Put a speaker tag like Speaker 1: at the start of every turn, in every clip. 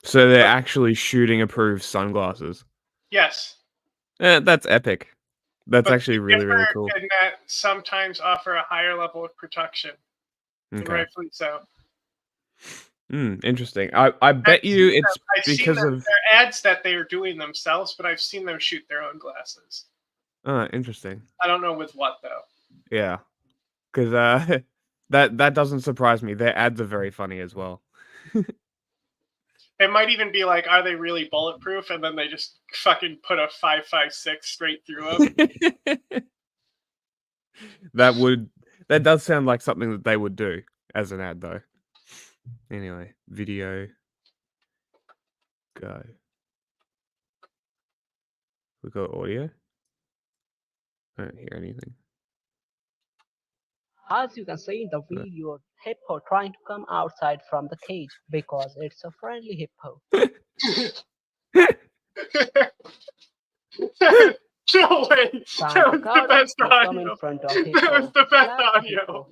Speaker 1: So they're actually shooting approved sunglasses.
Speaker 2: Yes.
Speaker 1: That's epic. That's
Speaker 2: But
Speaker 1: actually really, really cool.
Speaker 2: And that sometimes offer a higher level of protection.
Speaker 1: Okay.
Speaker 2: Rightfully so.
Speaker 1: Interesting. I bet you it's because of
Speaker 2: their ads that they are doing themselves, but I've seen them shoot their own glasses.
Speaker 1: Interesting.
Speaker 2: I don't know with what though.
Speaker 1: Yeah, because that doesn't surprise me. Their ads are very funny as well.
Speaker 2: It might even be like, are they really bulletproof? And then they just fucking put a 5.56 straight through them.
Speaker 1: That does sound like something that they would do as an ad, though. Anyway, video. Go. We got audio. I don't hear anything.
Speaker 3: As you can see in the video, hippo trying to come outside from the cage because it's a friendly hippo.
Speaker 2: No way! That was the best audio! That was the best audio!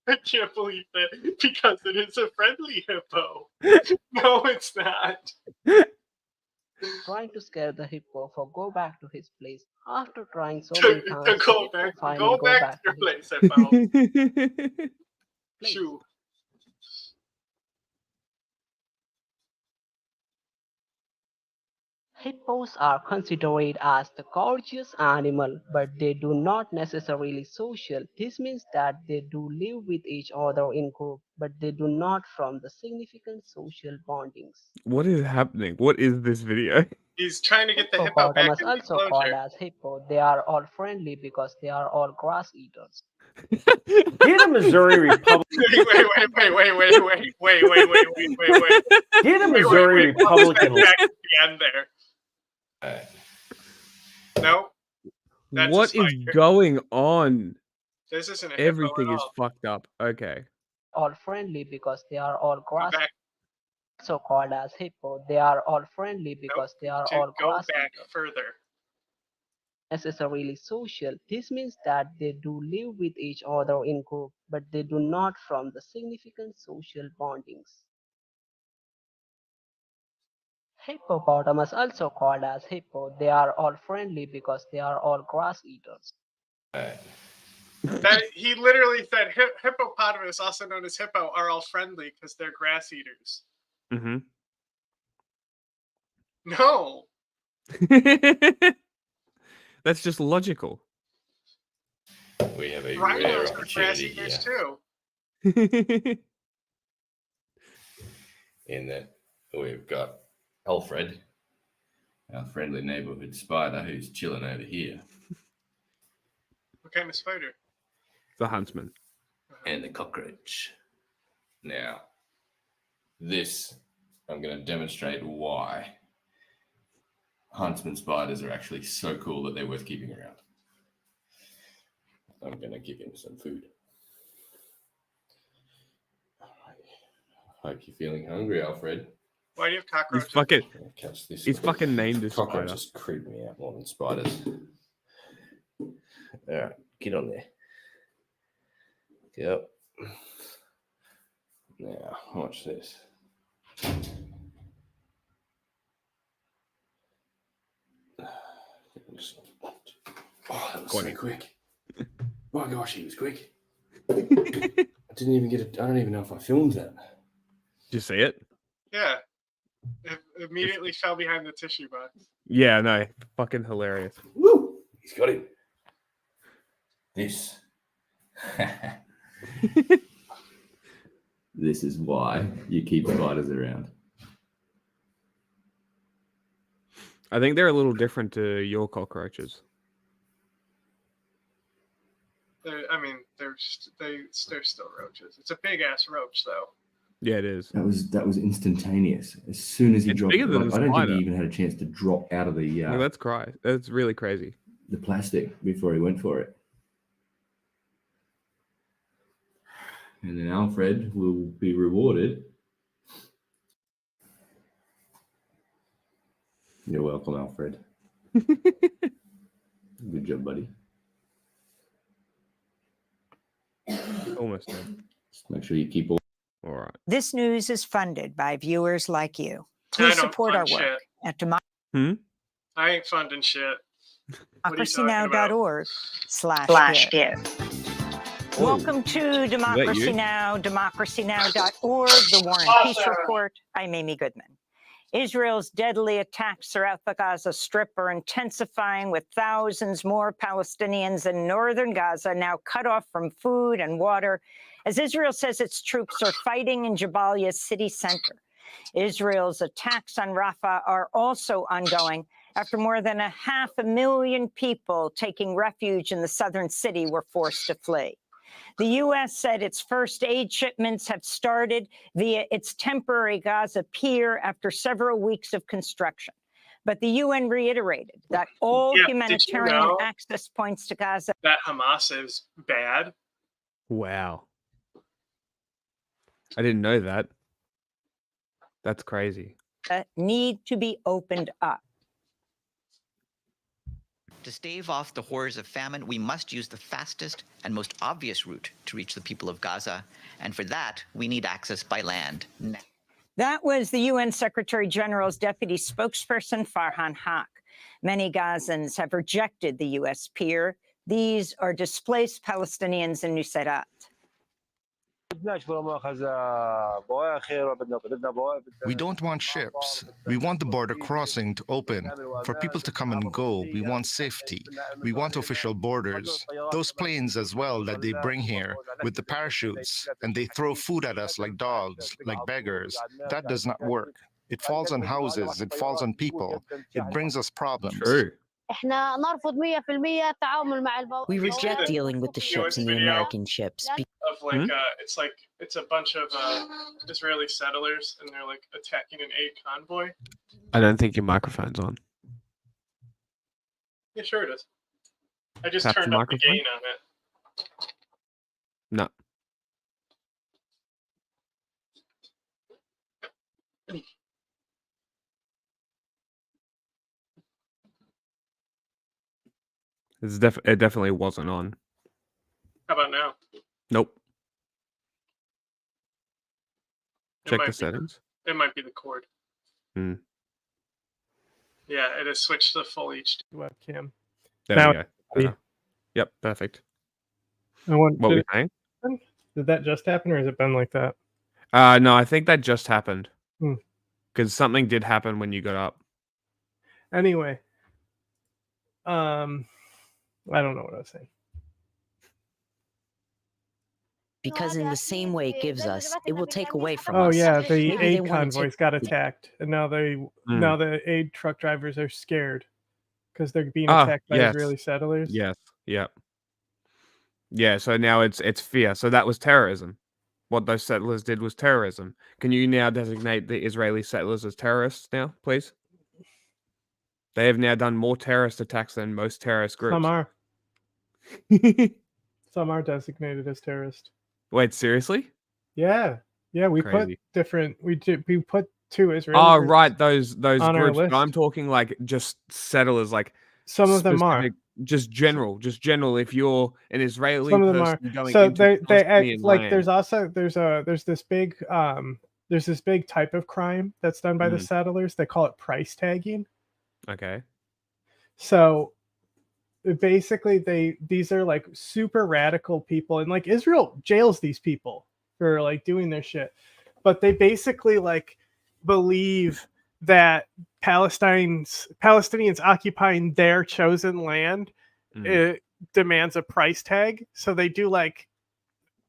Speaker 2: I can't believe that, because it is a friendly hippo. No, it's not.
Speaker 3: Trying to scare the hippo for go back to his place after trying so many times.
Speaker 2: To go back to your place, hippo. Shoo.
Speaker 3: Hippos are considered as the gorgeous animal, but they do not necessarily social. This means that they do live with each other in group, but they do not form the significant social bondings.
Speaker 1: What is happening? What is this video?
Speaker 2: He's trying to get the hippo back in the
Speaker 3: also called as hippo. They are all friendly because they are all grass eaters.
Speaker 4: Dear the Missouri Republic.
Speaker 2: Wait.
Speaker 4: Dear the Missouri Republican.
Speaker 2: Back at the end there. No.
Speaker 1: What is going on?
Speaker 2: This isn't a
Speaker 1: Everything is fucked up. Okay.
Speaker 3: All friendly because they are all grass. So called as hippo. They are all friendly because they are all grass.
Speaker 2: Go back further.
Speaker 3: Necessarily social. This means that they do live with each other in group, but they do not form the significant social bondings. Hippopotamus, also called as hippo, they are all friendly because they are all grass eaters.
Speaker 2: He literally said hippopotamus, also known as hippo, are all friendly because they're grass eaters.
Speaker 1: Mm-hmm.
Speaker 2: No.
Speaker 1: That's just logical.
Speaker 5: We have a rare opportunity here.
Speaker 2: Too.
Speaker 5: In that we've got Alfred, our friendly neighborhood spider, who's chilling over here.
Speaker 2: What kind of spider?
Speaker 1: The huntsman.
Speaker 5: And the cockroach. Now, this, I'm going to demonstrate why huntsman spiders are actually so cool that they're worth keeping around. I'm going to give him some food. Hope you're feeling hungry, Alfred.
Speaker 2: Why do you have cockroaches?
Speaker 1: He's fucking named this spider.
Speaker 5: Cockroaches creep me out more than spiders. All right, get on there. Yep. Now, watch this. Oh, that was so quick. My gosh, he was quick. I didn't even get it. I don't even know if I filmed that.
Speaker 1: Did you see it?
Speaker 2: Yeah. It immediately fell behind the tissue box.
Speaker 1: Yeah, no. Fucking hilarious.
Speaker 5: Woo! He's got him. This. This is why you keep spiders around.
Speaker 1: I think they're a little different to your cockroaches.
Speaker 2: They're still roaches. It's a big ass roach, though.
Speaker 1: Yeah, it is.
Speaker 5: That was instantaneous. As soon as he dropped it, I don't think he even had a chance to drop out of the.
Speaker 1: No, that's really crazy.
Speaker 5: The plastic before he went for it. And then Alfred will be rewarded. You're welcome, Alfred. Good job, buddy.
Speaker 1: Almost done.
Speaker 5: Just make sure you keep all
Speaker 1: All right.
Speaker 6: This news is funded by viewers like you.
Speaker 2: I
Speaker 6: Please
Speaker 2: don't
Speaker 6: support our
Speaker 2: fund
Speaker 6: work
Speaker 2: shit.
Speaker 6: at
Speaker 2: I ain't funding shit. What are you talking about?
Speaker 6: democracynow.org/give. Welcome to Democracy
Speaker 1: you?
Speaker 6: Now!, democracynow.org, the War and Peace Report. I'm Amy Goodman. Israel's deadly attacks throughout the Gaza Strip are intensifying, with thousands more Palestinians in northern Gaza now cut off from food and water, as Israel says its troops are fighting in Jabalia's city center. Israel's attacks on Rafah are also ongoing after more than 500,000 people taking refuge in the southern city were forced to flee. The U.S. said its first aid shipments have started via its temporary Gaza pier after several weeks of construction. But the UN reiterated that all humanitarian access points to Gaza...
Speaker 2: That Hamas is bad.
Speaker 1: Wow. I didn't know that. That's crazy.
Speaker 6: ...need to be opened up.
Speaker 7: To stave off the horrors of famine, we must use the fastest and most obvious route to reach the people of Gaza. And for that, we need access by land.
Speaker 6: That was the UN Secretary General's deputy spokesperson, Farhan Haq. Many Gazans have rejected the U.S. pier. These are displaced Palestinians in Nusayrat.
Speaker 8: We don't want ships. We want the border crossing to open, for people to come and go. We want safety. We want official borders. Those planes as well that they bring here with the parachutes, and they throw food at us like dogs, like beggars. That does not work. It falls on houses. It falls on people. It brings us problems.
Speaker 1: True.
Speaker 9: We reject dealing with the ships and the American ships.
Speaker 2: It's a bunch of Israeli settlers, and they're like attacking an aid convoy.
Speaker 1: I don't think your microphone's on.
Speaker 2: Yeah, sure it is. I just
Speaker 1: Tap the
Speaker 2: turned up the
Speaker 1: microphone?
Speaker 2: gain on it.
Speaker 1: No. It definitely wasn't on.
Speaker 2: How about now?
Speaker 1: Nope.
Speaker 2: It
Speaker 1: Check
Speaker 2: might
Speaker 1: the
Speaker 2: be-
Speaker 1: settings.
Speaker 2: It might be the cord.
Speaker 1: Hmm.
Speaker 2: Yeah, it has switched to full HD webcam.
Speaker 1: There
Speaker 2: Now
Speaker 1: we go. Better. Yep, perfect.
Speaker 2: What
Speaker 1: were you saying?
Speaker 2: Did that just happen, or has it been like that?
Speaker 1: No, I think that just happened.
Speaker 2: Hmm.
Speaker 1: Because something did happen when you got up.
Speaker 2: Anyway, I don't know what I was saying.
Speaker 9: Because in the same way it gives us, it will take away from
Speaker 2: Oh
Speaker 9: us.
Speaker 2: yeah, the
Speaker 9: Maybe they
Speaker 2: aid
Speaker 9: wanna
Speaker 2: convoys
Speaker 9: take-
Speaker 2: got attacked, and now the aid truck drivers are scared because they're being attacked by
Speaker 1: yes.
Speaker 2: Israeli settlers.
Speaker 1: Yes. Yep. Yeah, so now it's fear. So that was terrorism. What those settlers did was terrorism. Can you now designate the Israeli settlers as terrorists now, please? They have now done more terrorist attacks than most terrorist groups.
Speaker 2: Some are. Some are designated as terrorists.
Speaker 1: Wait, seriously?
Speaker 2: Yeah, we
Speaker 1: Crazy.
Speaker 2: we put two Israeli.
Speaker 1: Oh,
Speaker 2: groups
Speaker 1: right, those
Speaker 2: on our
Speaker 1: groups. But
Speaker 2: list.
Speaker 1: I'm talking like just settlers, like
Speaker 2: Some of them are.
Speaker 1: specific- just general. If you're an Israeli
Speaker 2: Some of them are.
Speaker 1: person going
Speaker 2: So
Speaker 1: into
Speaker 2: they
Speaker 1: Palestinian
Speaker 2: like
Speaker 1: land,
Speaker 2: there's this big type of crime that's done by the settlers. They call it price tagging.
Speaker 1: okay.
Speaker 2: So basically these are like super radical people, and like Israel jails these people for like doing their shit, but they basically like believe that Palestinians occupying their chosen land it demands a price tag, so they do like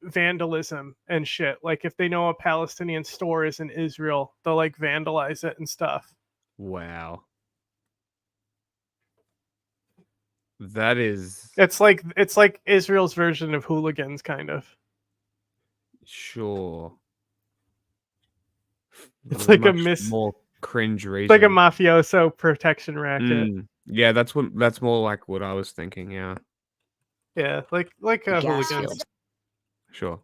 Speaker 2: vandalism and shit. Like if they know a Palestinian store is in Israel, they'll like vandalize it and stuff.
Speaker 1: Wow. That is
Speaker 2: It's like Israel's version of hooligans, kind of.
Speaker 1: sure.
Speaker 2: It's like a
Speaker 1: more cringe reason.
Speaker 2: like a mafioso protection racket.
Speaker 1: Yeah, that's more like what I was thinking. Yeah,
Speaker 2: Yeah, like
Speaker 9: gas
Speaker 2: hooligans.
Speaker 9: fields
Speaker 1: sure.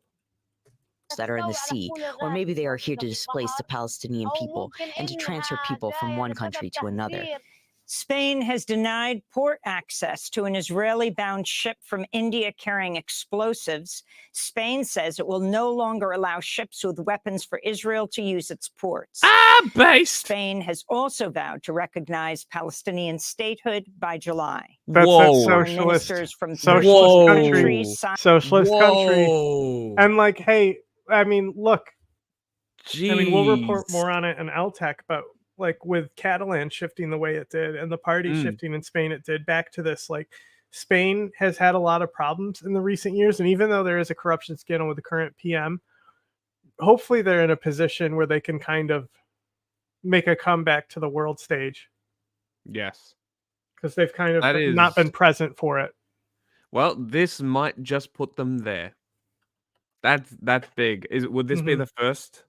Speaker 9: that are in the sea, or maybe they are here to displace the Palestinian people and to transfer people from one country to another.
Speaker 6: Spain has denied port access to an Israeli-bound ship from India carrying explosives. Spain says it will no longer allow ships with weapons for Israel to use its ports.
Speaker 1: Based.
Speaker 6: Spain has also vowed to recognize Palestinian statehood by July.
Speaker 2: That's
Speaker 1: Whoa.
Speaker 2: that
Speaker 6: Foreign
Speaker 2: socialist,
Speaker 6: ministers from
Speaker 2: socialist
Speaker 6: three
Speaker 2: country.
Speaker 6: countries signed-
Speaker 2: Socialist country.
Speaker 1: Whoa.
Speaker 2: And like, hey, I mean, look,
Speaker 1: Jeez.
Speaker 2: I mean, we'll report more on it in LTech, but like with Catalan shifting the way it did and the party shifting in Spain, it did back to this. Like, Spain has had a lot of problems in the recent years. And even though there is a corruption scandal with the current PM, hopefully they're in a position where they can kind of make a comeback to the world stage.
Speaker 1: Yes.
Speaker 2: Because they've kind of
Speaker 1: That
Speaker 2: not
Speaker 1: is-
Speaker 2: been present for it.
Speaker 1: Well, this might just put them there. That's big. Would this be the first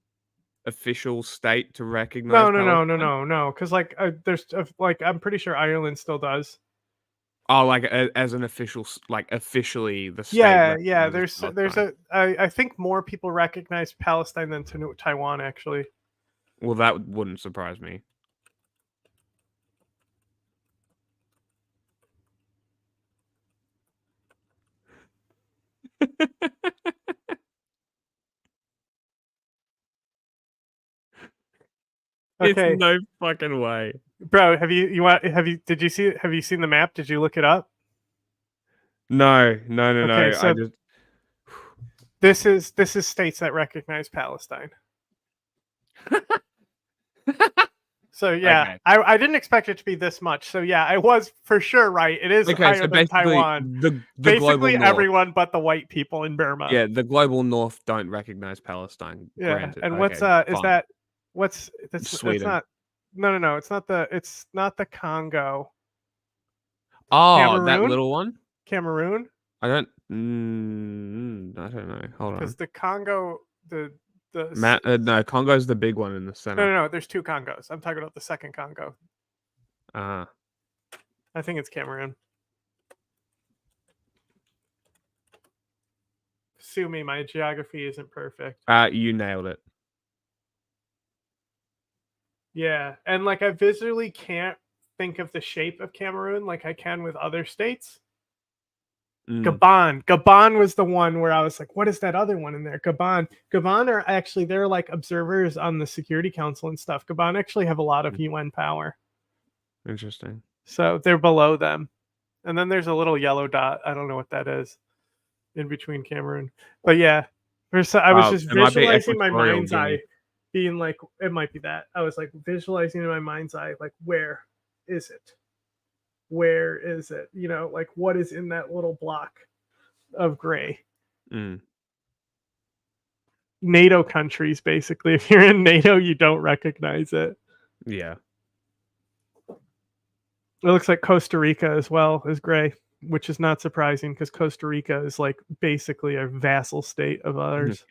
Speaker 1: official state to recognize?
Speaker 2: No. Because like there's like I'm pretty sure Ireland still does.
Speaker 1: Oh, like as an official, like officially the state.
Speaker 2: Yeah.
Speaker 1: recognizes
Speaker 2: There's
Speaker 1: Palestine.
Speaker 2: I think more people recognize Palestine than Taiwan actually.
Speaker 1: Well, that wouldn't surprise me.
Speaker 2: Okay,
Speaker 1: It's no fucking way.
Speaker 2: bro. Have you seen the map? Did you look it up?
Speaker 1: No.
Speaker 2: Okay, so
Speaker 1: I just
Speaker 2: this is states that recognize Palestine. So yeah,
Speaker 1: Okay.
Speaker 2: I didn't expect it to be this much. So yeah, I was for sure right. It is
Speaker 1: okay.
Speaker 2: higher
Speaker 1: So
Speaker 2: than
Speaker 1: basically,
Speaker 2: Taiwan.
Speaker 1: the
Speaker 2: Basically,
Speaker 1: global north.
Speaker 2: everyone but the white people in Burma.
Speaker 1: Yeah, the global north don't recognize Palestine.
Speaker 2: Yeah,
Speaker 1: Granted.
Speaker 2: and
Speaker 1: Okay,
Speaker 2: what's is
Speaker 1: fine.
Speaker 2: that? What's that's
Speaker 1: Sweden.
Speaker 2: That's not. No. It's not the Congo.
Speaker 1: Oh, that
Speaker 2: Cameroon?
Speaker 1: little one.
Speaker 2: Cameroon,
Speaker 1: I don't know. Hold on.
Speaker 2: because the Congo the
Speaker 1: No, Congo's the big one in the center.
Speaker 2: no. There's two Congos. I'm talking about the second Congo. I think it's Cameroon. Sue me, my geography isn't perfect.
Speaker 1: You nailed it.
Speaker 2: Yeah, and like I visually can't think of the shape of Cameroon like I can with other states. Gabon was the one where I was like, what is that other one in there? Gabon are actually, they're like observers on the Security Council and stuff. Gabon actually have a lot of UN power.
Speaker 1: Interesting.
Speaker 2: So they're below them. And then there's a little yellow dot. I don't know what that is in between Cameroon. But yeah, I was just
Speaker 1: it might be
Speaker 2: visualizing my
Speaker 1: Equatorial
Speaker 2: mind's
Speaker 1: Guinea.
Speaker 2: eye being like, it might be that. I was like visualizing in my mind's eye, like, where is it? Where is it? You know, like what is in that little block of gray? NATO countries, basically. If you're in NATO, you don't recognize it.
Speaker 1: Yeah.
Speaker 2: It looks like Costa Rica as well is gray, which is not surprising because Costa Rica is like basically a vassal state of ours.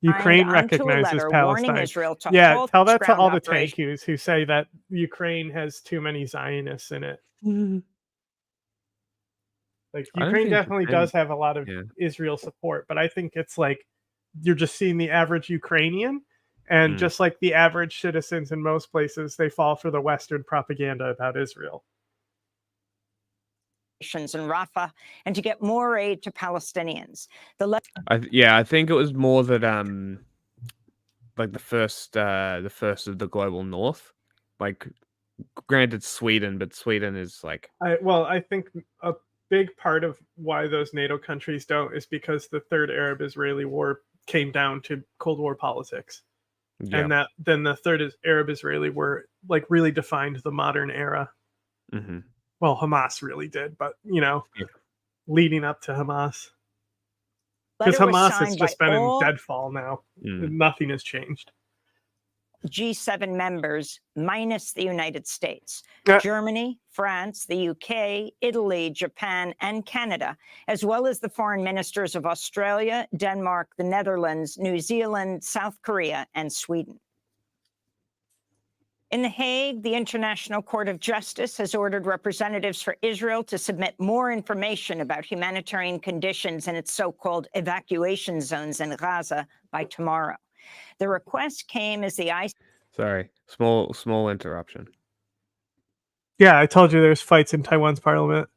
Speaker 2: Ukraine recognizes Palestine. Yeah, tell that to all the tankus who say that Ukraine has too many Zionists in it. Like Ukraine definitely does have a lot of Israel support, but I think it's like you're just seeing the average Ukrainian, and just like the average citizens in most places, they fall for the Western propaganda about Israel.
Speaker 6: In Rafah, and to get more aid to Palestinians.
Speaker 1: I think it was more that like the first of the global north, like granted Sweden, but Sweden is like
Speaker 2: I think a big part of why those NATO countries don't is because the third Arab-Israeli war came down to Cold War politics. And that then the third Arab-Israeli war like really defined the modern era. Well, Hamas really did, but you know, leading up to Hamas, because Hamas has just been in deadfall now. Nothing has changed.
Speaker 6: G7 members minus the United States, Germany, France, the UK, Italy, Japan, and Canada, as well as the foreign ministers of Australia, Denmark, the Netherlands, New Zealand, South Korea, and Sweden. In The Hague, the International Court of Justice has ordered representatives for Israel to submit more information about humanitarian conditions in its so-called evacuation zones in Gaza by tomorrow. The request came as the ICC...
Speaker 1: Sorry, small interruption.
Speaker 2: Yeah, I told you there's fights in Taiwan's parliament.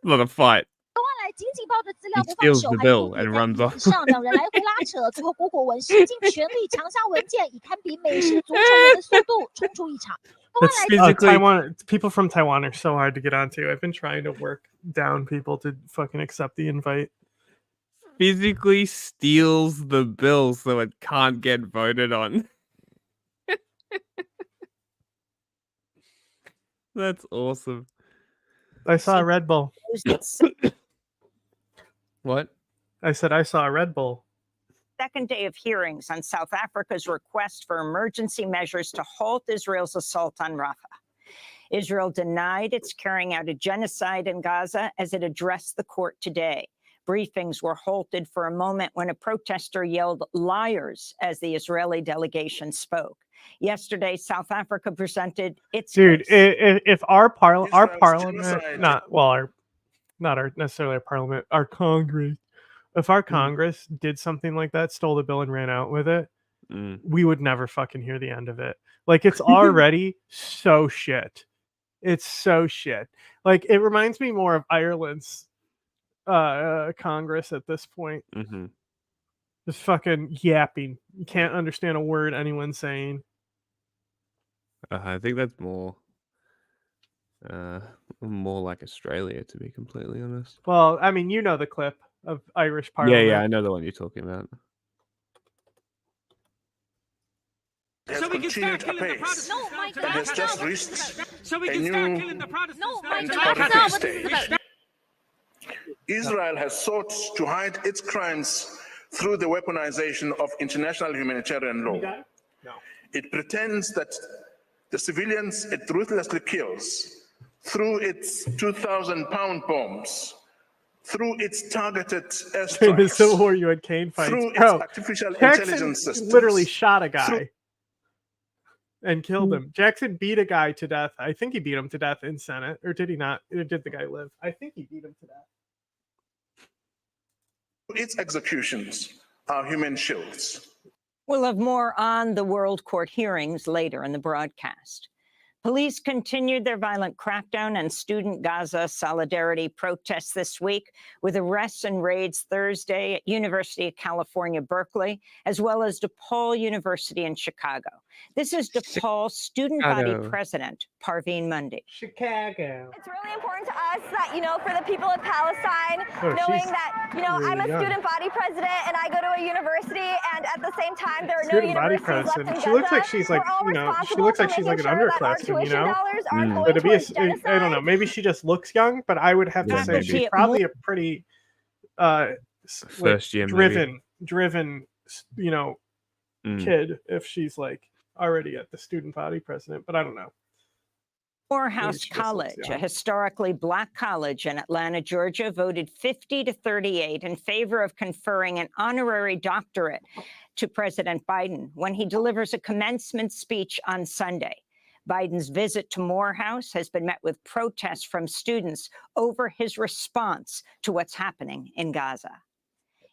Speaker 1: Not a fight.
Speaker 10: 国外来经济报的资料
Speaker 1: He
Speaker 10: 不放
Speaker 1: steals
Speaker 10: 手，
Speaker 1: the
Speaker 10: 还是
Speaker 1: bill
Speaker 10: 不
Speaker 1: and
Speaker 10: 点
Speaker 1: runs
Speaker 10: 赞
Speaker 1: off.
Speaker 10: 以上，两人来回拉扯，最后果果文使尽全力强杀文件，以堪比美式足球员的速度冲出一场。国外来
Speaker 1: Physically-
Speaker 2: Taiwan people from Taiwan are so hard to get onto. I've been trying to work down people to fucking accept the invite.
Speaker 1: Physically steals the bill so it can't get voted on. That's awesome.
Speaker 2: I saw a Red Bull.
Speaker 1: What?
Speaker 2: I said I saw a Red Bull.
Speaker 6: Second day of hearings on South Africa's request for emergency measures to halt Israel's assault on Rafah. Israel denied it's carrying out a genocide in Gaza as it addressed the court today. Briefings were halted for a moment when a protester yelled "liars" as the Israeli delegation spoke. Yesterday, South Africa presented its
Speaker 2: Dude,
Speaker 6: case.
Speaker 2: if our parliament,
Speaker 11: genocide.
Speaker 2: not necessarily our parliament, our Congress. If our Congress did something like that, stole the bill and ran out with it, we would never fucking hear the end of it. Like, it's already so shit. It's so shit. Like, it reminds me more of Ireland's Congress at this point.
Speaker 1: Mm-hmm.
Speaker 2: Just fucking yapping. You can't understand a word anyone's saying.
Speaker 1: I think that's more like Australia, to be completely honest.
Speaker 2: Well, I mean, you know the clip of Irish Parliament.
Speaker 1: Yeah, I know the one you're talking about.
Speaker 11: Has continued apace and has just reached a new historic stage. Israel has sought to hide its crimes through the weaponization of international humanitarian law.
Speaker 2: No.
Speaker 11: It pretends that the civilians it ruthlessly kills through its 2,000-pound bombs, through its targeted
Speaker 2: In the Civil
Speaker 11: airstrikes,
Speaker 2: War, you had cane fights.
Speaker 11: through its
Speaker 2: Bro,
Speaker 11: artificial
Speaker 2: Jackson
Speaker 11: intelligence systems.
Speaker 2: literally shot a guy and killed him. Jackson beat a guy to death. I think he beat him to death in Senate. Or did he not? Or did the guy live? I think he beat him to death.
Speaker 11: Its executions are human shields.
Speaker 6: We'll have more on the World Court hearings later in the broadcast. Police continued their violent crackdown on student Gaza solidarity protests this week, with arrests and raids Thursday at University of California, Berkeley, as well as DePaul University in Chicago. This is DePaul student body president, Parveen Mundy.
Speaker 2: Chicago.
Speaker 10: It's really important to us that, for the people of Palestine, knowing that, I'm a student body president and I go to a university, and at the same time, there are no universities left in Gaza.
Speaker 2: She looks like she's like, she looks like she's like an underclassman, But to be I don't know, maybe she just looks young, but I would have to say she's probably a pretty
Speaker 1: first year
Speaker 2: driven, kid if she's like already at the student body president, but I don't know.
Speaker 6: Morehouse College, a historically Black college in Atlanta, Georgia, voted 50-38 in favor of conferring an honorary doctorate to President Biden when he delivers a commencement speech on Sunday. Biden's visit to Morehouse has been met with protests from students over his response to what's happening in Gaza.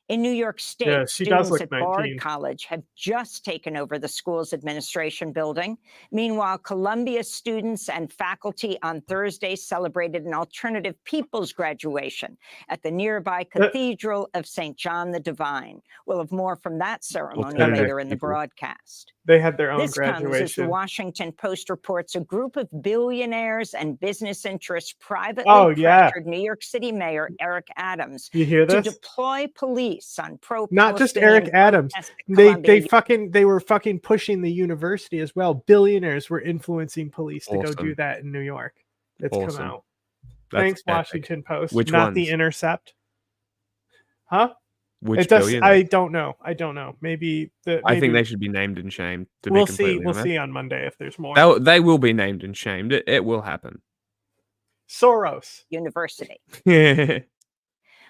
Speaker 6: In New York State, students at Bard College have just taken over the school's administration building. Meanwhile, Columbia students and faculty on Thursday celebrated an alternative people's graduation at the nearby Cathedral of St. John the Divine. We'll have more from that ceremony later in the broadcast.
Speaker 2: They had their own
Speaker 6: graduation. This comes as the Washington Post reports a group of billionaires and business interests privately pressured New York City Mayor Eric Adams
Speaker 2: to
Speaker 6: deploy police on
Speaker 2: not just Eric Adams. They were fucking pushing the university as well. Billionaires were influencing police to go do that in New York. It's come out. Thanks, Washington Post.
Speaker 1: Which
Speaker 2: not
Speaker 1: ones?
Speaker 2: The Intercept. Huh?
Speaker 1: Which billionaire?
Speaker 2: I don't know. Maybe
Speaker 1: I think they should be named and shamed.
Speaker 2: We'll see. We'll see on Monday if there's more.
Speaker 1: They will be named and shamed. It will happen.
Speaker 2: Soros
Speaker 6: University.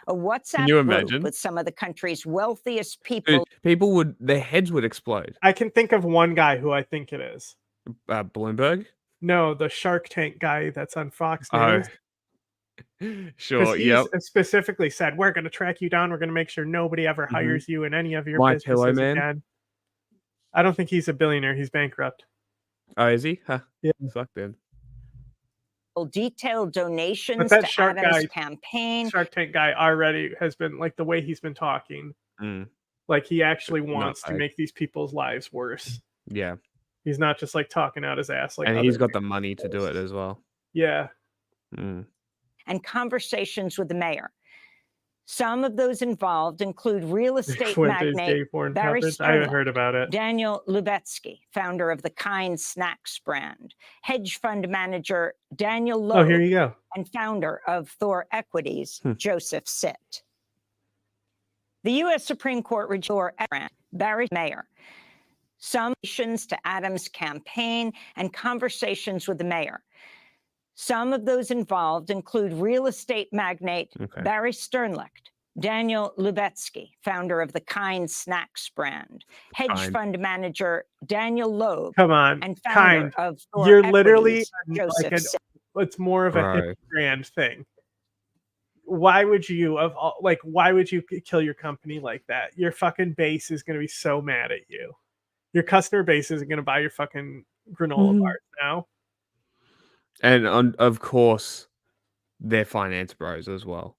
Speaker 6: A
Speaker 1: Can
Speaker 6: WhatsApp
Speaker 1: you
Speaker 6: group
Speaker 1: imagine?
Speaker 6: with some of the country's wealthiest people.
Speaker 1: Their heads would explode.
Speaker 2: I can think of one guy who I think it is.
Speaker 1: Bloomberg?
Speaker 12: No, the Shark Tank guy that's on Fox
Speaker 1: Oh,
Speaker 12: News.
Speaker 1: sure.
Speaker 12: He's
Speaker 1: Yep.
Speaker 12: specifically said, we're going to track you down. We're going to make sure nobody ever hires you in any of your
Speaker 1: My Pillow
Speaker 12: businesses
Speaker 1: Man?
Speaker 12: again. I don't think he's a billionaire. He's bankrupt.
Speaker 1: Oh, is he? Huh.
Speaker 12: Yeah.
Speaker 1: Fuck then.
Speaker 6: Detailed donations
Speaker 12: But that
Speaker 6: to
Speaker 12: Shark
Speaker 6: Adams'
Speaker 12: guy,
Speaker 6: campaign.
Speaker 12: Shark Tank guy already has been, like, the way he's been talking. Like, he actually wants to make these people's lives worse.
Speaker 1: Yeah.
Speaker 12: He's not just, like, talking out his ass. Like,
Speaker 1: And he's got the money to do it as well.
Speaker 12: Yeah.
Speaker 6: And conversations with the mayor. Some of those involved include real estate
Speaker 12: Fuente's gay
Speaker 6: magnate
Speaker 12: porn
Speaker 6: Barry
Speaker 12: coverage. I haven't
Speaker 6: Sternlicht,
Speaker 12: heard about it.
Speaker 6: Daniel Lubetsky, founder of the Kind Snacks brand, hedge fund manager Daniel Loeb,
Speaker 12: Oh, here you go.
Speaker 6: and founder of Thor Equities, Joseph Sitt. The U.S. Supreme Court rejected Barry Mayer. Some donations to Adams' campaign and conversations with the mayor. Some of those involved include real estate magnate Barry Sternlicht, Daniel Lubetsky, founder of the Kind Snacks brand, hedge fund manager Daniel Loeb,
Speaker 12: Come on,
Speaker 6: and founder
Speaker 12: Kind.
Speaker 6: of Thor
Speaker 12: You're
Speaker 6: Equities,
Speaker 12: literally
Speaker 6: Joseph
Speaker 12: like
Speaker 6: Sitt.
Speaker 12: it's more of a hip brand thing. Why would you why would you kill your company like that? Your fucking base is going to be so mad at you. Your customer base isn't going to buy your fucking granola bars now.
Speaker 1: And of course, they're finance bros as well.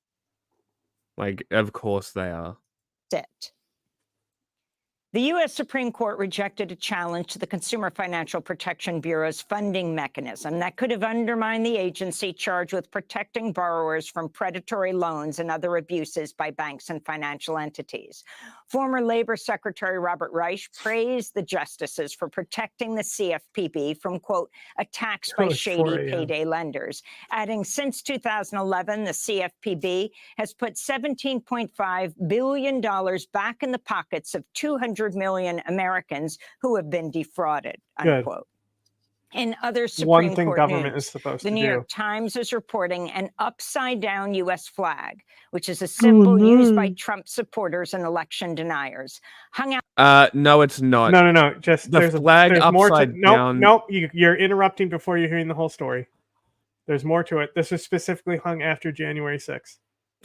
Speaker 1: Like, of course they are.
Speaker 6: Sitt. The U.S. Supreme Court rejected a challenge to the Consumer Financial Protection Bureau's funding mechanism that could have undermined the agency charged with protecting borrowers from predatory loans and other abuses by banks and financial entities. Former Labor Secretary Robert Reich praised the justices for protecting the CFPB from, quote, attacks by shady payday lenders, adding since 2011, the CFPB has put $17.5 billion back in the pockets of 200 million Americans who have been defrauded, unquote. In other Supreme Court
Speaker 12: government
Speaker 6: news,
Speaker 12: is supposed
Speaker 6: the
Speaker 12: to
Speaker 6: New
Speaker 12: do.
Speaker 6: York Times is reporting an upside-down U.S. flag, which is a symbol used by Trump supporters and election deniers, hung out.
Speaker 1: No, it's not.
Speaker 12: No. Just
Speaker 1: the flag
Speaker 12: there's more to
Speaker 1: upside down.
Speaker 12: Nope. You're interrupting before you're hearing the whole story. There's more to it. This is specifically hung after January 6th.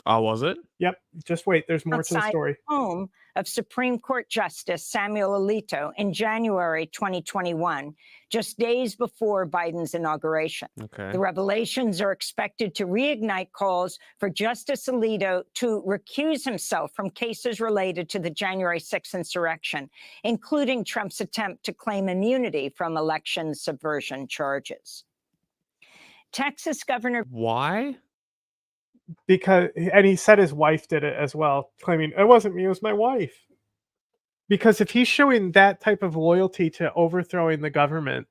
Speaker 1: Oh, was it?
Speaker 12: Yep. Just wait. There's more to the story.
Speaker 6: Home of Supreme Court Justice Samuel Alito in January 2021, just days before Biden's inauguration. The revelations are expected to reignite calls for Justice Alito to recuse himself from cases related to the January 6th insurrection, including Trump's attempt to claim immunity from election subversion charges. Texas Governor.
Speaker 1: Why?
Speaker 12: And he said his wife did it as well, claiming it wasn't me, it was my wife. Because if he's showing that type of loyalty to overthrowing the government,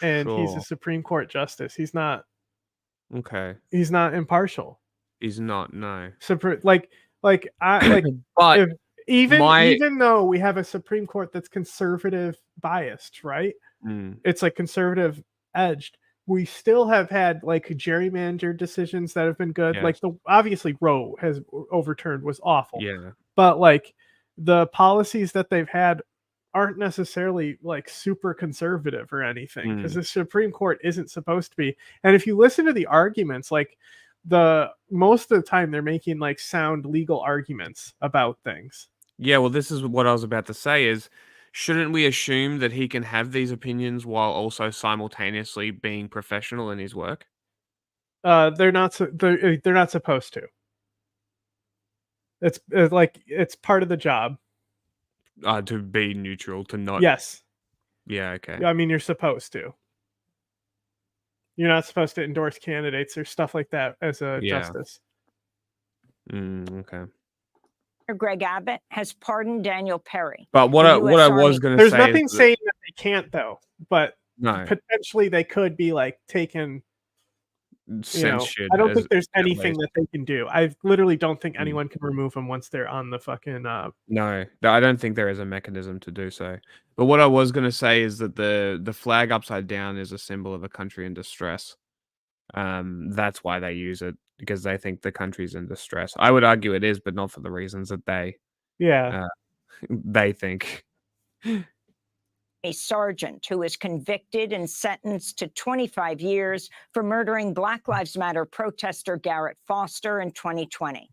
Speaker 12: and he's a Supreme Court justice, he's not impartial.
Speaker 1: He's not. No.
Speaker 12: But even though we have a Supreme Court that's conservative biased, right? It's like conservative edged. We still have had like gerrymandered decisions that have been good.
Speaker 1: Yes.
Speaker 12: Like obviously Roe has overturned was awful.
Speaker 1: Yeah.
Speaker 12: But like the policies that they've had aren't necessarily like super conservative or anything, because the Supreme Court isn't supposed to be. And if you listen to the arguments, like most of the time they're making like sound legal arguments about things.
Speaker 1: Yeah, well, this is what I was about to say is, shouldn't we assume that he can have these opinions while also simultaneously being professional in his work?
Speaker 12: They're not supposed to. It's part of the job.
Speaker 1: To be neutral, to not.
Speaker 12: Yes.
Speaker 1: Yeah. Okay.
Speaker 12: I mean, you're supposed to. You're not supposed to endorse candidates or stuff like that as a justice.
Speaker 1: Okay.
Speaker 6: Greg Abbott has pardoned Daniel Perry.
Speaker 1: But what I was going to say,
Speaker 12: there's nothing saying that they can't though, but
Speaker 1: no,
Speaker 12: potentially they could be like taken.
Speaker 1: Censured.
Speaker 12: I don't think there's anything that they can do. I literally don't think anyone can remove them once they're on the fucking.
Speaker 1: No, I don't think there is a mechanism to do so. But what I was going to say is that the flag upside down is a symbol of a country in distress. That's why they use it, because they think the country's in distress. I would argue it is, but not for the reasons that they think.
Speaker 6: a sergeant who was convicted and sentenced to 25 years for murdering Black Lives Matter protester Garrett Foster in 2020.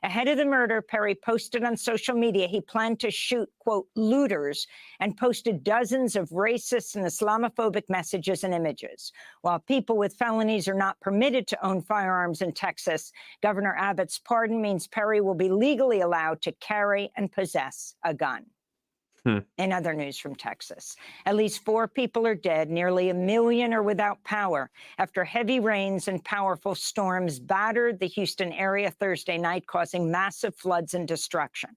Speaker 6: Ahead of the murder, Perry posted on social media he planned to shoot, quote, looters, and posted dozens of racist and Islamophobic messages and images. While people with felonies are not permitted to own firearms in Texas, Governor Abbott's pardon means Perry will be legally allowed to carry and possess a gun. In other news from Texas, at least 4 people are dead, nearly 1 million are without power after heavy rains and powerful storms battered the Houston area Thursday night, causing massive floods and destruction.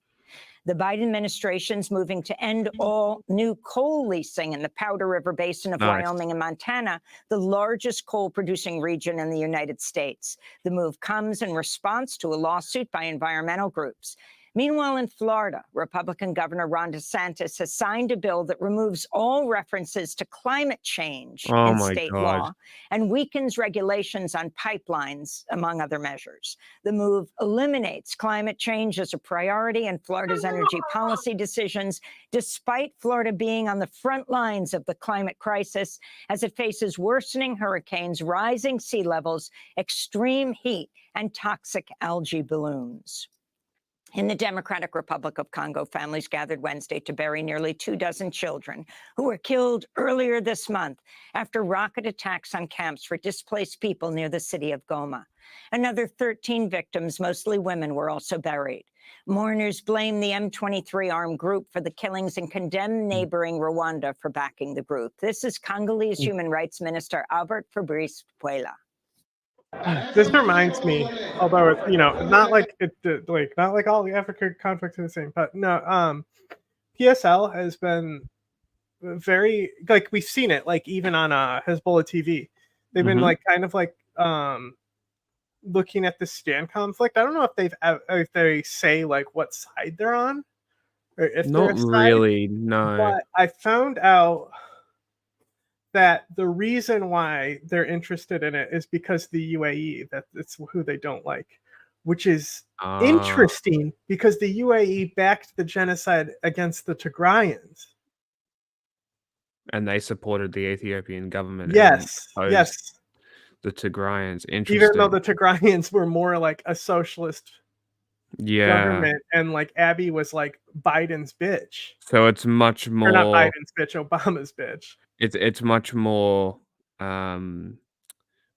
Speaker 6: The Biden administration's moving to end all new coal leasing in the Powder River Basin of Wyoming and Montana, the largest coal-producing region in the United States. The move comes in response to a lawsuit by environmental groups. Meanwhile, in Florida, Republican Governor Ron DeSantis has signed a bill that removes all references to climate change in state law and weakens regulations on pipelines, among other measures. The move eliminates climate change as a priority in Florida's energy policy decisions, despite Florida being on the front lines of the climate crisis as it faces worsening hurricanes, rising sea levels, extreme heat, and toxic algae blooms. In the Democratic Republic of Congo, families gathered Wednesday to bury nearly 24 children who were killed earlier this month after rocket attacks on camps for displaced people near the city of Goma. Another 13 victims, mostly women, were also buried. Mourners blame the M23 armed group for the killings and condemn neighboring Rwanda for backing the group. This is Congolese Human Rights Minister Albert Fabrice Puela.
Speaker 12: This reminds me, although not like all the African conflicts are the same, but no, PSL has been very, like, we've seen it, like, even on Hezbollah TV. They've been like kind of like looking at the Sudan conflict. I don't know if they say like what side they're on, or if
Speaker 1: not really, no.
Speaker 12: But I found out that the reason why they're interested in it is because the UAE, that's who they don't like, which is interesting because the UAE backed the genocide against the Tigrayans.
Speaker 1: And they supported the Ethiopian government.
Speaker 12: Yes.
Speaker 1: The Tigrayans. Interesting.
Speaker 12: Even though the Tigrayans were more like a socialist government, and like Abiy was like Biden's bitch.
Speaker 1: So it's much more,
Speaker 12: or not Biden's bitch, Obama's bitch.
Speaker 1: It's much more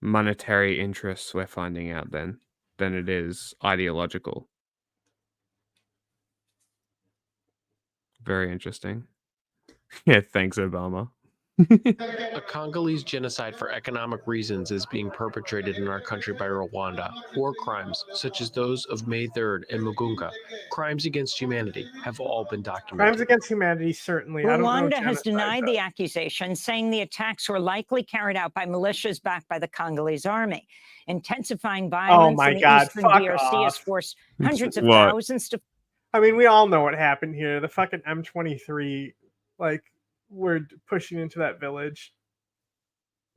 Speaker 1: monetary interests we're finding out then than it is ideological. Very interesting. Yeah, thanks, Obama.
Speaker 13: A Congolese genocide for economic reasons is being perpetrated in our country by Rwanda. War crimes, such as those of May 3rd and Mugunga, crimes against humanity, have all been documented.
Speaker 12: Crimes against humanity, certainly.
Speaker 6: Rwanda has denied the accusation, saying the attacks were likely carried out by militias backed by the Congolese army. Intensifying violence in the eastern DRC has forced hundreds of thousands to...
Speaker 12: I mean, we all know what happened here. The fucking M23, like, were pushing into that village,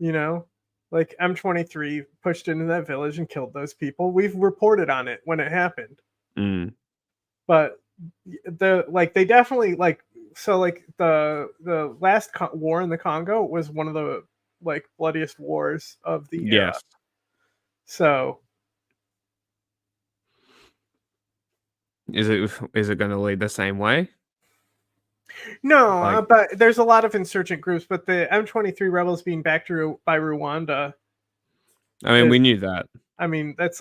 Speaker 12: like M23 pushed into that village and killed those people. We've reported on it when it happened. But they definitely the last war in the Congo was one of the bloodiest wars of the era. So
Speaker 1: is it going to lead the same way?
Speaker 12: No, but there's a lot of insurgent groups, but the M23 rebels being backed by Rwanda.
Speaker 1: I mean, we knew that.
Speaker 12: I mean, that's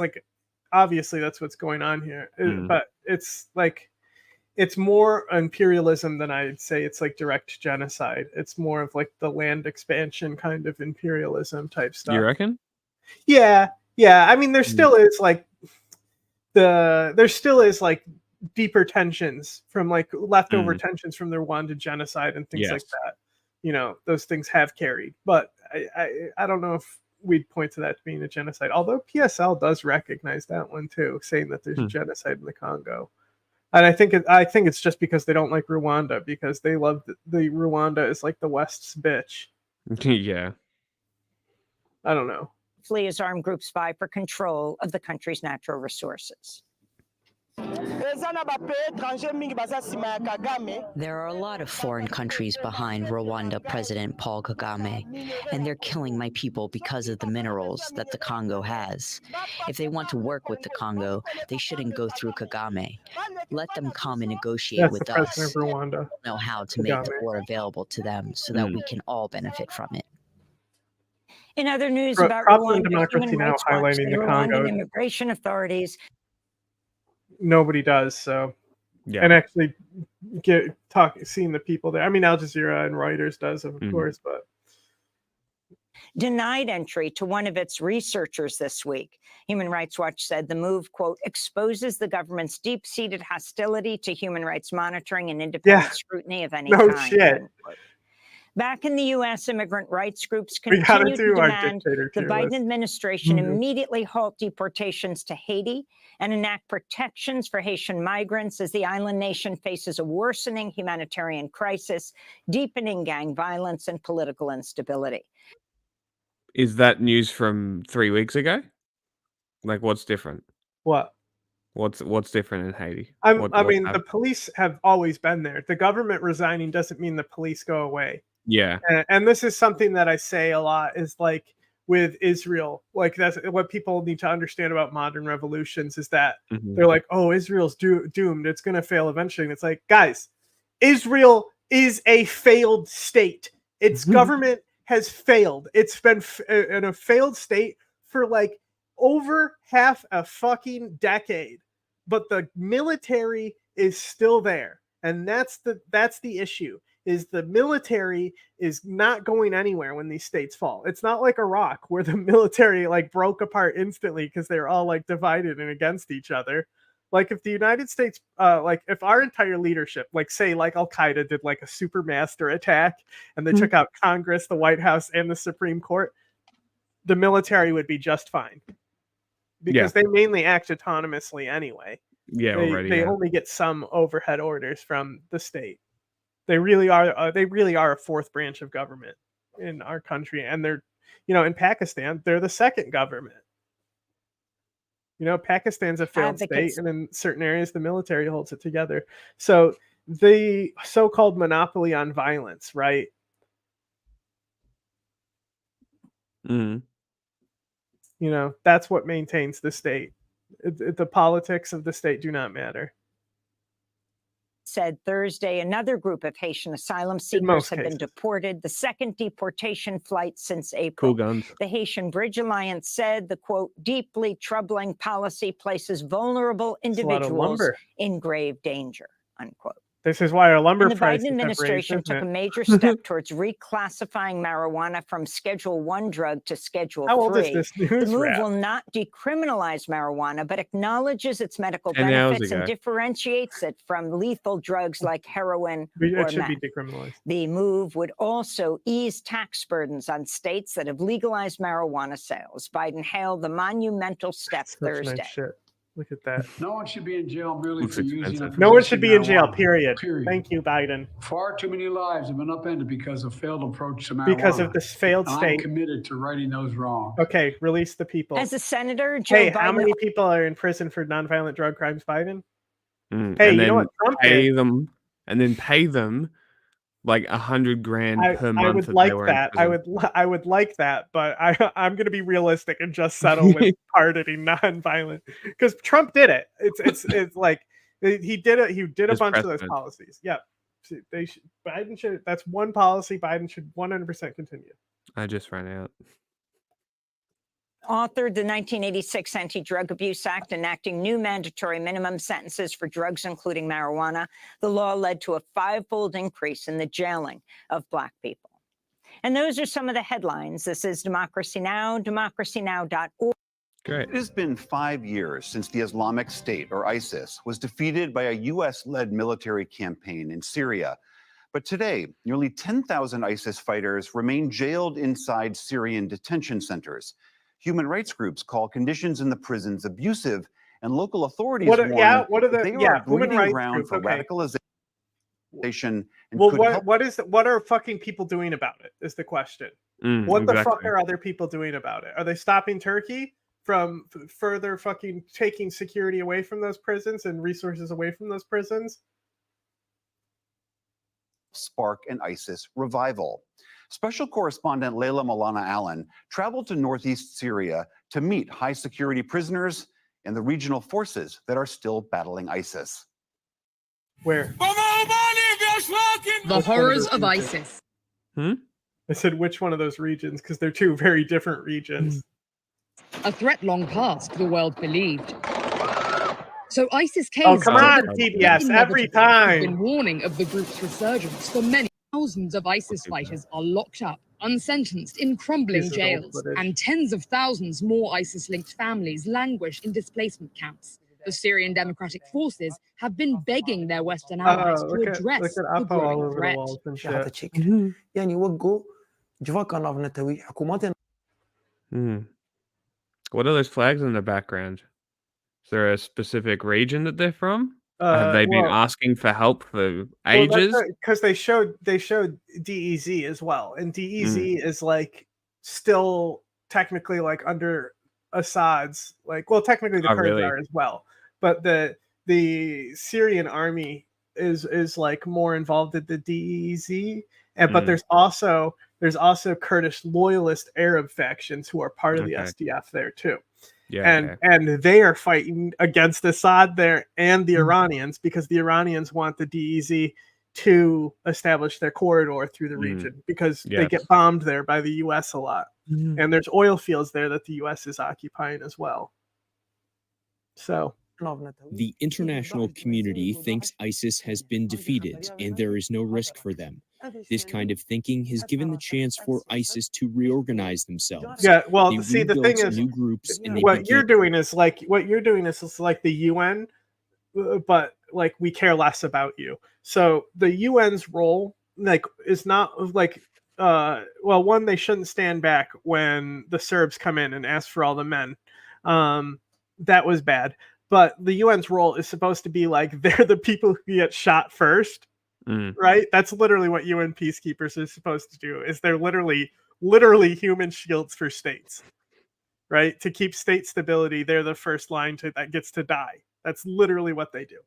Speaker 12: obviously that's what's going on here. But it's it's more imperialism than I'd say it's direct genocide. It's more of the land expansion kind of imperialism type stuff.
Speaker 1: You reckon?
Speaker 12: Yeah. I mean, there still is deeper tensions from leftover tensions from the Rwanda genocide and things like that. Those things have carried, but I don't know if we'd point to that being a genocide, although PSL does recognize that one too, saying that there's a genocide in the Congo. And I think it's just because they don't like Rwanda, because they love the Rwanda is the West's bitch.
Speaker 1: Yeah.
Speaker 12: I don't know.
Speaker 6: As armed groups vie for control of the country's natural resources.
Speaker 9: There are a lot of foreign countries behind Rwanda President Paul Kagame, and they're killing my people because of the minerals that the Congo has. If they want to work with the Congo, they shouldn't go through Kagame. Let them come and negotiate
Speaker 12: That's
Speaker 9: with
Speaker 12: the president
Speaker 9: us.
Speaker 12: of Rwanda.
Speaker 9: We'll know how to make the
Speaker 12: Kagame.
Speaker 9: ore available to them so that we can all benefit from it.
Speaker 6: In other news about
Speaker 12: Props on
Speaker 6: Rwanda,
Speaker 12: Democracy
Speaker 6: Human
Speaker 12: Now!
Speaker 6: Rights Watch
Speaker 12: highlighting
Speaker 6: said
Speaker 12: the Congo.
Speaker 6: Rwandan immigration authorities.
Speaker 12: Nobody does so.
Speaker 1: Yeah.
Speaker 12: And actually seeing the people there. I mean, Al Jazeera and Reuters does, of course, but
Speaker 6: denied entry to one of its researchers this week. Human Rights Watch said the move, quote, exposes the government's deep-seated hostility to human rights monitoring and independent scrutiny of any kind.
Speaker 12: Shit.
Speaker 6: Back in the U.S., immigrant rights groups continue to demand the Biden administration immediately halt deportations to Haiti and enact protections for Haitian migrants as the island nation faces a worsening humanitarian crisis, deepening gang violence, and political instability.
Speaker 1: Is that news from 3 weeks ago? Like, what's different?
Speaker 12: What?
Speaker 1: What's different in Haiti?
Speaker 12: I mean, the police have always been there. The government resigning doesn't mean the police go away.
Speaker 1: Yeah.
Speaker 12: And this is something that I say a lot is like with Israel, like that's what people need to understand about modern revolutions is that they're like, oh, Israel's doomed. It's going to fail eventually. And it's like, guys, Israel is a failed state. Its government has failed. It's been in a failed state for like over half a fucking decade, but the military is still there. And that's the issue. Is the military is not going anywhere when these states fall. It's not like Iraq where the military like broke apart instantly because they were all like divided and against each other. Like if the United States, like if our entire leadership, like say like Al-Qaeda did like a supermaster attack and they took out Congress, the White House, and the Supreme Court, the military would be just fine. Because they mainly act autonomously anyway.
Speaker 1: Yeah,
Speaker 12: they only get some overhead orders from the state. They really are a fourth branch of government in our country, and they're, in Pakistan, they're the second government. Pakistan's a failed state, and in certain areas, the military holds it together. So the so-called monopoly on violence, right? That's what maintains the state. The politics of the state do not matter.
Speaker 6: Said Thursday another group of Haitian asylum seekers have been deported, the second deportation flight since April.
Speaker 1: Cool guns.
Speaker 6: The Haitian Bridge Alliance said the, quote, deeply troubling policy places vulnerable individuals in grave danger, unquote.
Speaker 12: This is why our lumber prices
Speaker 6: the Biden administration took a major step towards reclassifying marijuana from Schedule 1 drug to Schedule 3.
Speaker 12: How old is this news
Speaker 6: the move
Speaker 12: rap?
Speaker 6: will not decriminalize marijuana, but acknowledges its medical benefits and differentiates it from lethal drugs like heroin or
Speaker 12: It should
Speaker 6: meth.
Speaker 12: be decriminalized.
Speaker 6: The move would also ease tax burdens on states that have legalized marijuana sales. Biden hailed the monumental step Thursday.
Speaker 12: Nice shit. Look at that.
Speaker 14: No one should be in jail merely for using it.
Speaker 12: No one should be in jail, period. Thank you, Biden.
Speaker 14: Far too many lives have been upended because of failed approach to marijuana.
Speaker 12: Because of this failed state.
Speaker 14: I'm committed to righting those wrongs.
Speaker 12: Okay, release the people.
Speaker 6: As a senator, Joe Biden...
Speaker 12: how many people are in prison for nonviolent drug crimes, Biden?
Speaker 1: Hey,
Speaker 12: you know what Trump
Speaker 1: pay
Speaker 12: did?
Speaker 1: them, and then pay them like $100,000 per month.
Speaker 12: I would like that. I would like that, but I'm going to be realistic and just settle with pardoning nonviolent because Trump did it. It's like he did it. He did a bunch of those policies. Yeah, Biden should. That's one policy Biden should 100% continue.
Speaker 1: I just ran out.
Speaker 6: Authored the 1986 Anti-Drug Abuse Act, enacting new mandatory minimum sentences for drugs, including marijuana. The law led to a 5-fold increase in the jailing of Black people. And those are some of the headlines. This is Democracy Now!, democracynow.org.
Speaker 15: Great. It has been 5 years since the Islamic State, or ISIS, was defeated by a U.S.-led military campaign in Syria. But today, nearly 10,000 ISIS fighters remain jailed inside Syrian detention centers. Human rights groups call conditions in the prisons abusive, and local authorities warn they are a breeding ground for radicalization. And
Speaker 12: what are fucking people doing about it? Is the question. What the fuck are other people doing about it? Are they stopping Turkey further fucking taking security away from those prisons and resources away from those prisons.
Speaker 15: Spark an ISIS revival. Special correspondent Layla Malana Allen traveled to northeast Syria to meet high security prisoners and the regional forces that are still battling ISIS.
Speaker 12: Where?
Speaker 16: The horrors of ISIS.
Speaker 12: I said which one of those regions, because they're two very different regions.
Speaker 16: A threat long past, the world believed. So ISIS came.
Speaker 12: Oh, come on, TBS, every time.
Speaker 16: Been warning of the group's resurgence for many. Thousands of ISIS fighters are locked up, unsentenced in crumbling jails, and tens of thousands more ISIS-linked families languish in displacement camps. The Syrian Democratic Forces have been begging their Western allies to address the growing threat.
Speaker 1: What are those flags in the background? Is there a specific region that they're from? Have they been asking for help for ages?
Speaker 12: Because they showed DEZ as well, and DEZ is like still technically like under Assad's technically the Kurds are as well, but the Syrian army is like more involved in the DEZ, and but there's also Kurdish loyalist Arab factions who are part of the SDF there too. And they are fighting against Assad there and the Iranians, because the Iranians want the DEZ to establish their corridor through the region, because they get bombed there by the US a lot. And there's oil fields there that the US is occupying as well. So
Speaker 17: the international community thinks ISIS has been defeated and there is no risk for them. This kind of thinking has given the chance for ISIS to reorganize themselves.
Speaker 12: Yeah, well,
Speaker 17: They
Speaker 12: see, the
Speaker 17: rebuilt
Speaker 12: thing is,
Speaker 17: new groups and they
Speaker 12: what you're doing is like the UN, but like we care less about you. So the UN's role is not like one, they shouldn't stand back when the Serbs come in and ask for all the men. That was bad. But the UN's role is supposed to be like they're the people who get shot first. Right? That's literally what UN peacekeepers are supposed to do. Is they're literally human shields for states, right? To keep state stability, they're the first line that gets to die. That's literally what they do.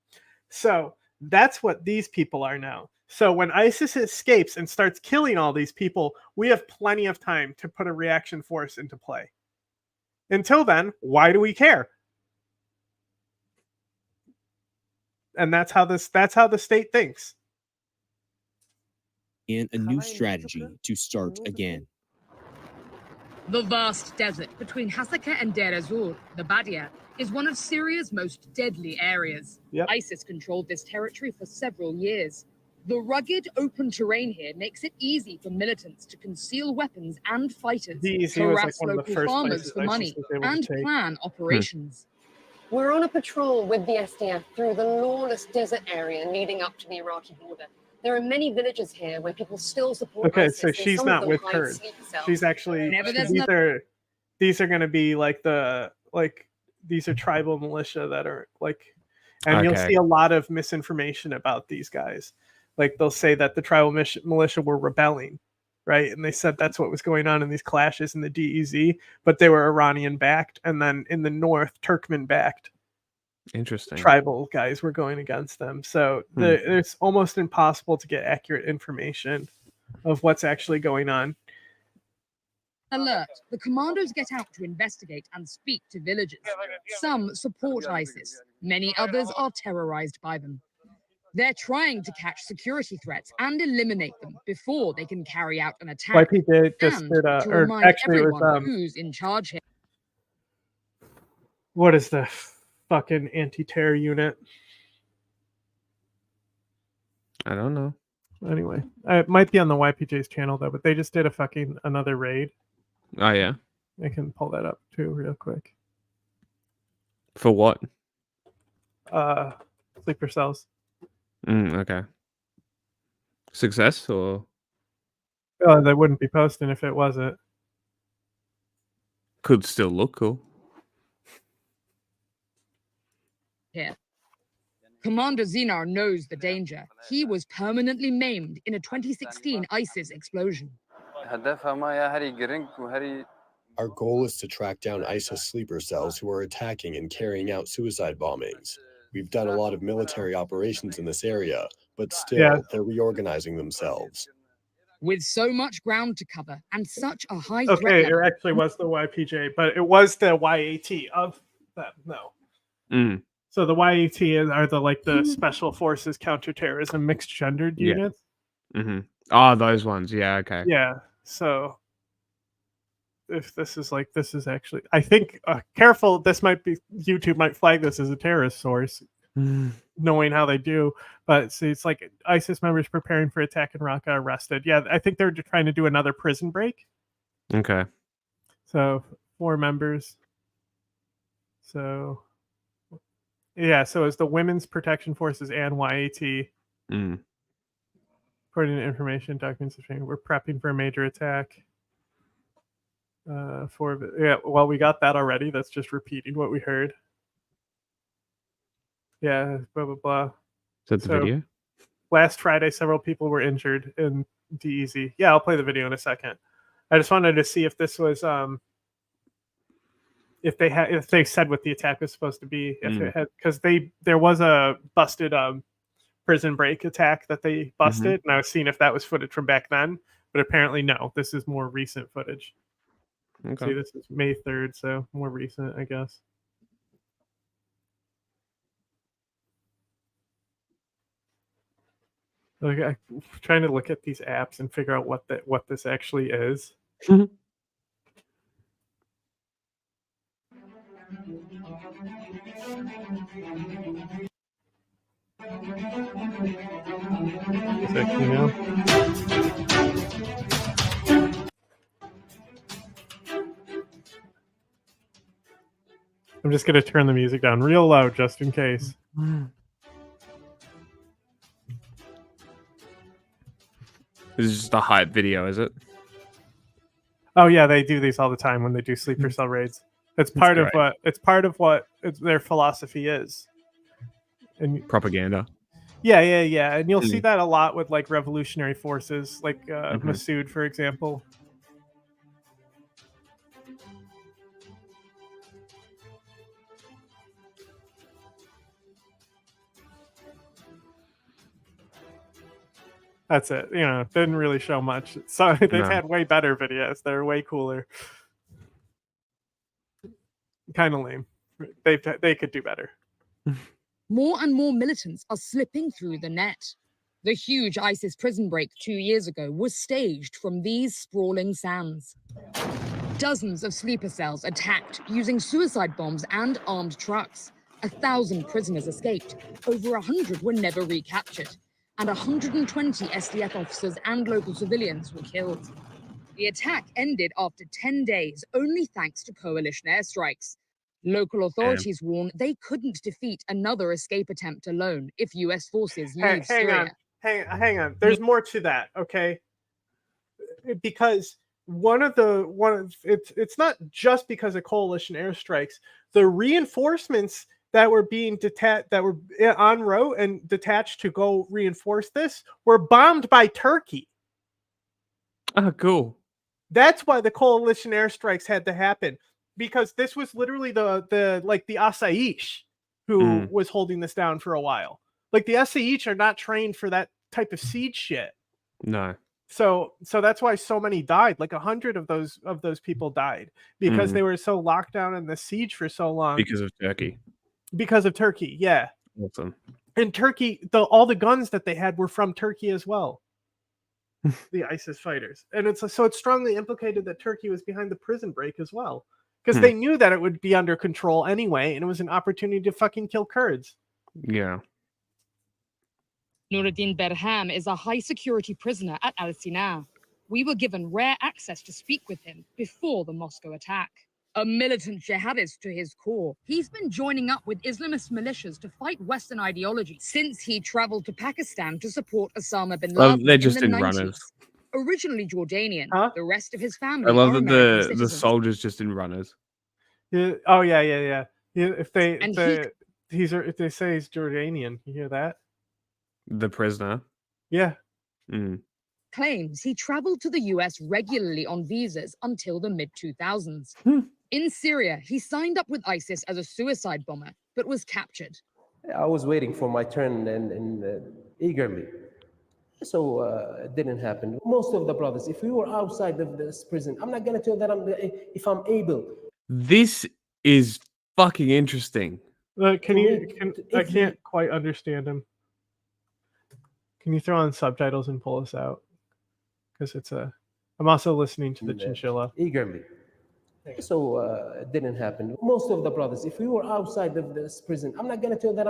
Speaker 12: So that's what these people are now. So when ISIS escapes and starts killing all these people, we have plenty of time to put a reaction force into play. Until then, why do we care? And that's how the state thinks.
Speaker 17: And a new strategy to start again.
Speaker 16: The vast desert between Hasaka and Deir ez-Zor, the Badia, is one of Syria's most deadly areas. ISIS controlled this territory for several years. The rugged, open terrain here makes it easy for militants to conceal weapons and fighters, harass local farmers for money, and plan operations.
Speaker 18: We're on a patrol with the SDF through the lawless desert area leading up to the Iraqi border. There are many villages here where people still support ISIS.
Speaker 12: So she's not with Kurds. She's actually these are going to be these are tribal militia that are and you'll see a lot of misinformation about these guys. Like they'll say that the tribal militia were rebelling, right? And they said that's what was going on in these clashes in the DEZ, but they were Iranian backed, and then in the north, Turkmen backed.
Speaker 1: Interesting.
Speaker 12: Tribal guys were going against them. So it's almost impossible to get accurate information of what's actually going on.
Speaker 16: Alert, the commandos get out to investigate and speak to villagers. Some support ISIS. Many others are terrorized by them. They're trying to catch security threats and eliminate them before they can carry out an attack.
Speaker 12: YPJ just did
Speaker 16: to remind everyone who's in charge here.
Speaker 12: What is the fucking anti-terror unit?
Speaker 1: I don't know.
Speaker 12: Anyway, it might be on the YPJ's channel though, but they just did another raid.
Speaker 1: Oh yeah,
Speaker 12: I can pull that up too real quick.
Speaker 1: For what?
Speaker 12: Sleeper cells.
Speaker 1: Okay. Success or?
Speaker 12: Oh, they wouldn't be posting if it wasn't.
Speaker 1: Could still look cool.
Speaker 16: Here. Commander Zinar knows the danger. He was permanently maimed in a 2016 ISIS explosion.
Speaker 19: Our goal is to track down ISIS sleeper cells who are attacking and carrying out suicide bombings. We've done a lot of military operations in this area, but still, they're reorganizing themselves.
Speaker 16: With so much ground to cover and such a high
Speaker 12: Okay,
Speaker 16: threat level.
Speaker 12: it actually was the YPJ, but it was the YAT of that. No.
Speaker 1: Mm.
Speaker 12: So the YAT are the Special Forces Counterterrorism Mixed Gendered
Speaker 1: Yeah.
Speaker 12: Units.
Speaker 1: Mm-hmm. Oh, those ones. Yeah. Okay.
Speaker 12: Yeah. So if this is actually, I think, careful. This might be YouTube might flag this as a terrorist source, knowing how they do. But see, it's like ISIS members preparing for attack in Raqqa arrested. Yeah, I think they're trying to do another prison break.
Speaker 1: Okay.
Speaker 12: So 4 members. So yeah, so it's the Women's Protection Forces and YAT.
Speaker 1: Mm.
Speaker 12: According to information documents, we're prepping for a major attack. Well, we got that already. That's just repeating what we heard. Yeah, blah blah blah.
Speaker 1: Is that the video?
Speaker 12: Last Friday, several people were injured in DEZ. Yeah, I'll play the video in a second. I just wanted to see if this was if they said what the attack was supposed to be. If it had, because there was a busted prison break attack that they busted, and I was seeing if that was footage from back then. But apparently, no. This is more recent footage.
Speaker 1: Okay.
Speaker 12: See, this is May 3rd, so more recent, I guess. Okay, I'm trying to look at these apps and figure out what this actually is. Music, you know? I'm just gonna turn the music down real loud just in case.
Speaker 1: This is just a hype video, is it?
Speaker 12: Oh yeah, they do these all the time when they do sleeper cell raids. It's part of what their philosophy is. And
Speaker 1: propaganda.
Speaker 12: Yeah, and you'll see that a lot with like revolutionary forces, like Masood, for example. That's it. You know, didn't really show much. So they've had way better videos. They're way cooler. Kind of lame. They could do better.
Speaker 16: More and more militants are slipping through the net. The huge ISIS prison break 2 years ago was staged from these sprawling sands. Dozens of sleeper cells attacked using suicide bombs and armed trucks. 1,000 prisoners escaped. Over 100 were never recaptured. And 120 SDF officers and local civilians were killed. The attack ended after 10 days, only thanks to coalition airstrikes. Local authorities warn they couldn't defeat another escape attempt alone if US forces leave Syria.
Speaker 12: Hang on. There's more to that, okay? Because it's not just because of coalition airstrikes. The reinforcements that were being that were en route and detached to go reinforce this were bombed by Turkey.
Speaker 1: Oh, cool.
Speaker 12: That's why the coalition airstrikes had to happen, because this was literally the Asaish who was holding this down for a while. Like the Asaish are not trained for that type of siege shit.
Speaker 1: No.
Speaker 12: So that's why so many died. Like 100 of those people died because they were so locked down in the siege for so long.
Speaker 1: Because of Turkey.
Speaker 12: Because of Turkey, yeah.
Speaker 1: Awesome.
Speaker 12: And Turkey, all the guns that they had were from Turkey as well. The ISIS fighters. And it's strongly implicated that Turkey was behind the prison break as well. Because they knew that it would be under control anyway, and it was an opportunity to fucking kill Kurds.
Speaker 1: Yeah.
Speaker 16: Nuruddin Berham is a high-security prisoner at Al-Sina. We were given rare access to speak with him before the Moscow attack. A militant jihadist to his core, he's been joining up with Islamist militias to fight Western ideology since he traveled to Pakistan to support Osama bin Laden
Speaker 1: They're just
Speaker 16: in the
Speaker 1: in
Speaker 16: 90s.
Speaker 1: runners.
Speaker 16: Originally Jordanian, the rest of his family
Speaker 1: I love
Speaker 16: are
Speaker 1: that
Speaker 16: American
Speaker 1: the
Speaker 16: citizens.
Speaker 1: soldiers just in runners.
Speaker 12: Yeah. Oh yeah. Yeah, if they
Speaker 16: And
Speaker 12: if they say he's Jordanian, you hear that?
Speaker 1: The prisoner.
Speaker 12: Yeah.
Speaker 1: Mm.
Speaker 16: claims he traveled to the US regularly on visas until the mid-2000s. In Syria, he signed up with ISIS as a suicide bomber, but was captured.
Speaker 20: I was waiting for my turn and eagerly. So it didn't happen. Most of the brothers, if we were outside of this prison, I'm not going to tell that if I'm able.
Speaker 1: This is fucking interesting.
Speaker 12: I can't quite understand him. Can you throw on subtitles and pull us out? Because I'm also listening to the chinchilla.
Speaker 20: Eagerly. So it didn't happen. Most of the brothers, if we were outside of this prison, I'm not going to tell that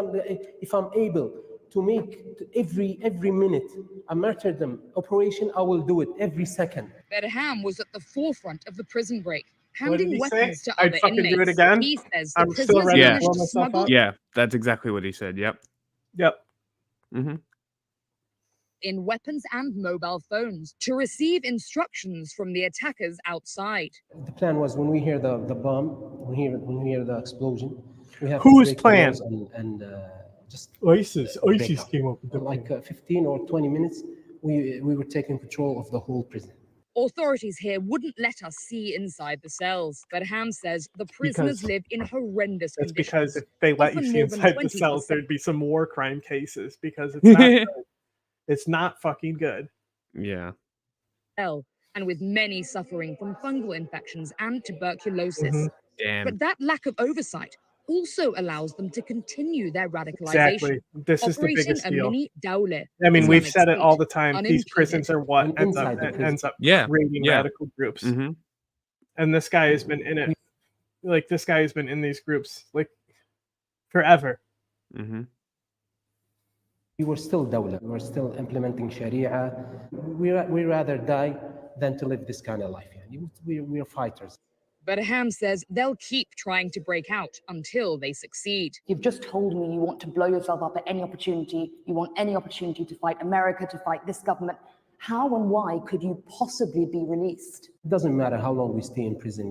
Speaker 20: if I'm able to make every minute a martyrdom operation, I will do it every second.
Speaker 16: Berham was at the forefront of the prison break,
Speaker 12: What did
Speaker 16: handing
Speaker 12: he
Speaker 16: weapons
Speaker 12: say?
Speaker 16: to
Speaker 12: I'd
Speaker 16: other
Speaker 12: fucking
Speaker 16: inmates.
Speaker 12: do it again?
Speaker 16: He says the
Speaker 12: I'm still
Speaker 16: prisoners
Speaker 12: ready to
Speaker 16: managed
Speaker 12: blow
Speaker 16: to
Speaker 12: myself
Speaker 16: smuggle
Speaker 12: up?
Speaker 1: Yeah, that's exactly what he said. Yep. Mm-hmm.
Speaker 16: in weapons and mobile phones to receive instructions from the attackers outside.
Speaker 20: The plan was when we hear the bomb, when we hear the explosion, we have
Speaker 12: Whose
Speaker 20: to break
Speaker 12: plan?
Speaker 20: the doors and just
Speaker 12: ISIS
Speaker 20: break up.
Speaker 12: came up with the
Speaker 20: Like 15 or 20 minutes, we were taking control of the whole prison.
Speaker 16: Authorities here wouldn't let us see inside the cells. Berham says the prisoners live in horrendous
Speaker 12: That's
Speaker 16: conditions.
Speaker 12: because if they let you
Speaker 16: often
Speaker 12: see
Speaker 16: more than
Speaker 12: inside the
Speaker 16: 20%.
Speaker 12: cells, there'd be some war crime cases because it's not good. It's not fucking good.
Speaker 1: Yeah.
Speaker 16: And with many suffering from fungal infections and tuberculosis.
Speaker 12: Mhm.
Speaker 1: Damn.
Speaker 16: But that lack of oversight also allows them to continue their radicalization.
Speaker 12: Exactly. This is the
Speaker 16: operating
Speaker 12: biggest
Speaker 16: a
Speaker 12: deal.
Speaker 16: mini dawla.
Speaker 12: I mean, we've
Speaker 16: Islamic
Speaker 12: said it all
Speaker 16: State,
Speaker 12: the time. These
Speaker 16: unimpeded.
Speaker 12: prisons are what ends up
Speaker 1: Yeah,
Speaker 12: creating
Speaker 1: yeah.
Speaker 12: radical groups.
Speaker 1: Mhm.
Speaker 12: And this guy has been in it. Like, this guy has been in these groups like forever.
Speaker 1: Mm-hmm.
Speaker 20: We were still dawla. We were still implementing Sharia. We rather die than to live this kind of life. We're fighters.
Speaker 16: Berham says they'll keep trying to break out until they succeed.
Speaker 21: You've just told me you want to blow yourself up at any opportunity. You want any opportunity to fight America, to fight this government. How and why could you possibly be released?
Speaker 20: It doesn't matter how long we stay in prison.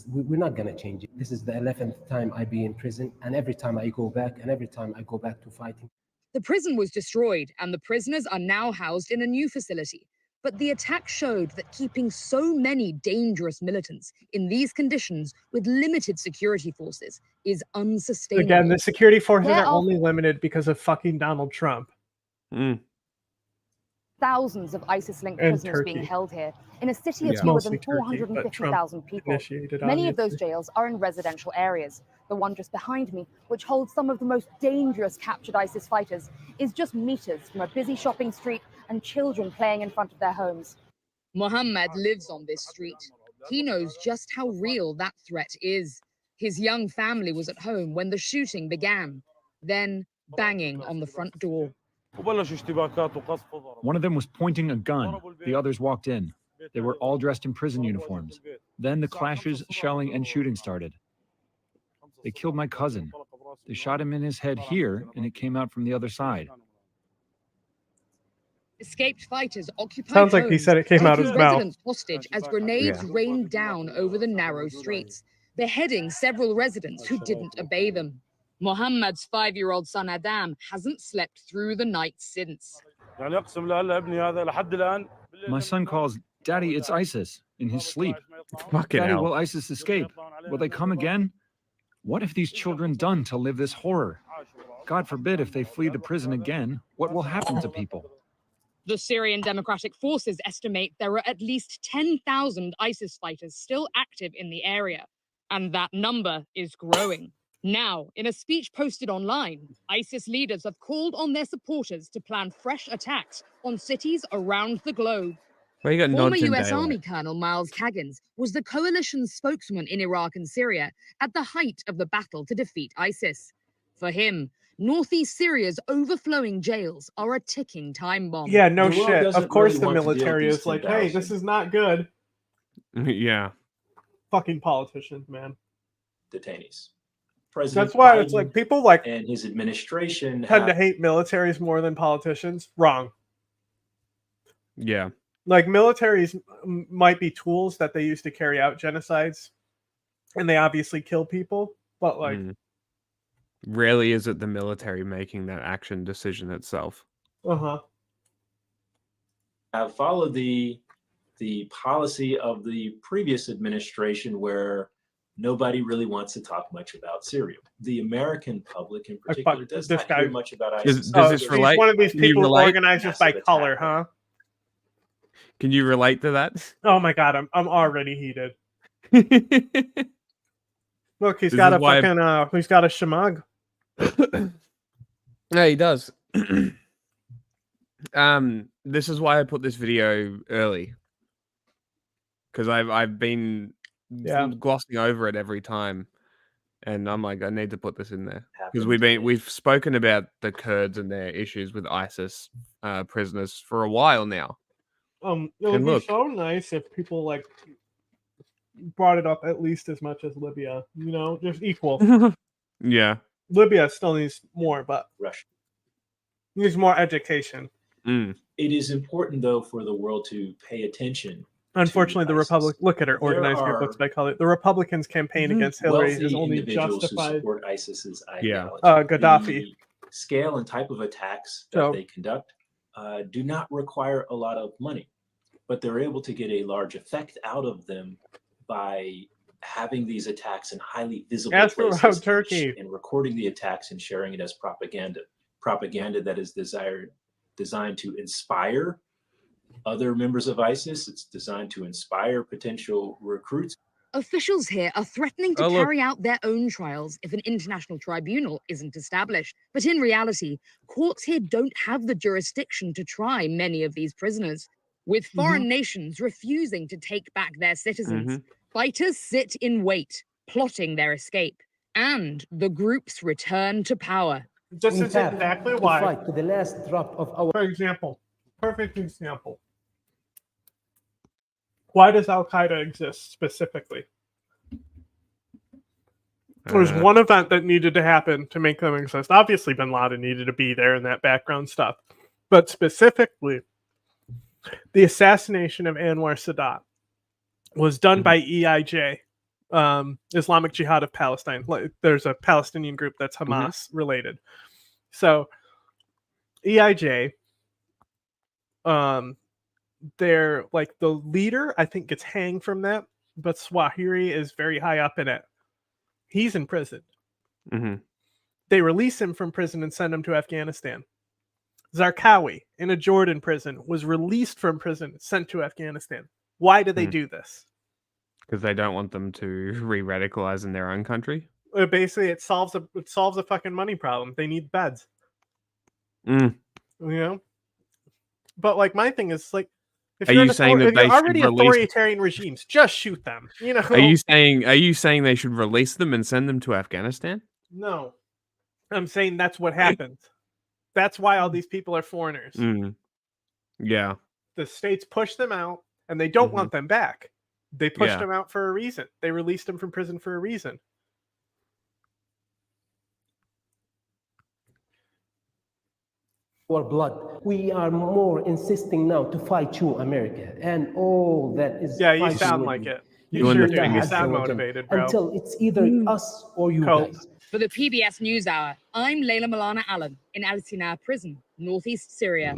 Speaker 20: We're not going to change it. This is the 11th time I be in prison, and every time I go back, to fighting.
Speaker 16: The prison was destroyed, and the prisoners are now housed in a new facility. But the attack showed that keeping so many dangerous militants in these conditions with limited security forces is unsustainable.
Speaker 12: Again, the security forces
Speaker 16: There
Speaker 12: are only limited because of fucking Donald Trump.
Speaker 21: Thousands of ISIS-linked
Speaker 12: And
Speaker 21: prisoners being
Speaker 12: Turkey.
Speaker 21: held here in a city of
Speaker 12: Yeah.
Speaker 21: fewer
Speaker 12: Mostly
Speaker 21: than
Speaker 12: Turkey, but
Speaker 21: 450,000
Speaker 12: Trump
Speaker 21: people.
Speaker 12: initiated,
Speaker 21: Many of those
Speaker 12: obviously.
Speaker 21: jails are in residential areas. The one just behind me, which holds some of the most dangerous captured ISIS fighters, is just meters from a busy shopping street and children playing in front of their homes.
Speaker 16: Mohammed lives on this street. He knows just how real that threat is. His young family was at home when the shooting began, then banging on the front door.
Speaker 22: One of them was pointing a gun. The others walked in. They were all dressed in prison uniforms. Then the clashes, shelling, and shooting started. They killed my cousin. They shot him in his head here, and it came out from the other side.
Speaker 16: Escaped fighters occupied
Speaker 12: Sounds like he
Speaker 16: homes,
Speaker 12: said it came out
Speaker 16: taking
Speaker 12: his mouth.
Speaker 16: residents hostage as grenades
Speaker 12: Yeah.
Speaker 16: rained down over the narrow streets, beheading several residents who didn't obey them. Mohammed's 5-year-old son Adam hasn't slept through the night since.
Speaker 22: My son calls, "Daddy, it's ISIS," in his sleep.
Speaker 1: Fucking
Speaker 22: Daddy,
Speaker 1: hell.
Speaker 22: will ISIS escape? Will they come again? What have these children done to live this horror? God forbid if they flee the prison again, what will happen to people?
Speaker 16: The Syrian Democratic Forces estimate there are at least 10,000 ISIS fighters still active in the area, and that number is growing. Now, in a speech posted online, ISIS leaders have called on their supporters to plan fresh attacks on cities around the globe.
Speaker 1: Well, you got
Speaker 16: Former
Speaker 1: nods in
Speaker 16: US
Speaker 1: daylight.
Speaker 16: Army Colonel Miles Kaggins was the coalition's spokesman in Iraq and Syria at the height of the battle to defeat ISIS. For him, northeast Syria's overflowing jails are a ticking time bomb.
Speaker 12: Yeah, no shit. Of course the military is like, hey, this is not good.
Speaker 1: Yeah.
Speaker 12: Fucking politicians, man.
Speaker 23: Detainees. President
Speaker 12: That's why
Speaker 23: Biden
Speaker 12: it's like people like
Speaker 23: and his administration
Speaker 12: tend to hate militaries more than politicians. Wrong.
Speaker 1: Yeah.
Speaker 12: Like militaries might be tools that they use to carry out genocides, and they obviously kill people. But like,
Speaker 1: Rarely is it the military making that action decision itself.
Speaker 23: have followed the policy of the previous administration where nobody really wants to talk much about Syria. The American public in particular does not hear much about ISIS.
Speaker 1: Does this relate?
Speaker 12: He's one of these
Speaker 1: Can you
Speaker 12: people who
Speaker 1: relate?
Speaker 12: organizes by color, huh?
Speaker 1: Can you relate to that?
Speaker 12: Oh my god, I'm already heated. Look, he's
Speaker 1: This
Speaker 12: got
Speaker 1: is
Speaker 12: a
Speaker 1: why
Speaker 12: fucking he's got a shamag.
Speaker 1: Yeah, he does. This is why I put this video early. Because I've been glossing over it every time. And I'm like, I need to put this in there. Because we've spoken about the Kurds and their issues with ISIS prisoners for a while now.
Speaker 12: It would be so nice if people like brought it up at least as much as Libya, you know, just equal.
Speaker 1: Yeah.
Speaker 12: Libya still needs more, but
Speaker 23: Russia
Speaker 12: needs more education.
Speaker 23: It is important, though, for the world to pay attention.
Speaker 12: Unfortunately, the Republic look at her organizing her books by color. The Republicans' campaign against Hillary is only justified.
Speaker 23: Who support ISIS's ideology.
Speaker 12: Gaddafi.
Speaker 23: The scale and type of attacks that they conduct do not require a lot of money, but they're able to get a large effect out of them by having these attacks in highly visible places
Speaker 12: Turkey.
Speaker 23: and recording the attacks and sharing it as propaganda that is designed to inspire other members of ISIS. It's designed to inspire potential recruits.
Speaker 16: Officials here are threatening to carry out their own trials if an international tribunal isn't established. But in reality, courts here don't have the jurisdiction to try many of these prisoners. With foreign nations refusing to take back their citizens, fighters sit in wait, plotting their escape, and the group's return to power.
Speaker 12: This is exactly why.
Speaker 20: Fight to the last drop of our.
Speaker 12: For example, perfect example. Why does Al Qaeda exist specifically? There's one event that needed to happen to make them exist. Obviously, Bin Laden needed to be there and that background stuff, but specifically, the assassination of Anwar Sadat was done by EIJ, Islamic Jihad of Palestine. There's a Palestinian group that's Hamas related. So EIJ, they're like the leader, I think, gets hanged from that, but Swahili is very high up in it. He's in prison. They release him from prison and send him to Afghanistan. Zarqawi, in a Jordan prison, was released from prison, sent to Afghanistan. Why do they do this?
Speaker 1: Because they don't want them to re-radicalize in their own country.
Speaker 12: Basically, it solves a fucking money problem. They need beds. You know? But like my thing is like, if you're already authoritarian regimes, just shoot them. You know?
Speaker 1: Are you saying they should release them and send them to Afghanistan?
Speaker 12: No, I'm saying that's what happens. That's why all these people are foreigners.
Speaker 1: Yeah.
Speaker 12: The states push them out, and they don't want them back. They pushed them out for a reason. They released them from prison for a reason.
Speaker 20: Our blood. We are more insisting now to fight you, America, and all that is.
Speaker 12: Yeah, you sound like it. You sure do. You sound motivated, bro.
Speaker 20: Until it's either us or you guys.
Speaker 16: For the PBS NewsHour, I'm Layla Milana Allen in Al Sinai prison, northeast Syria.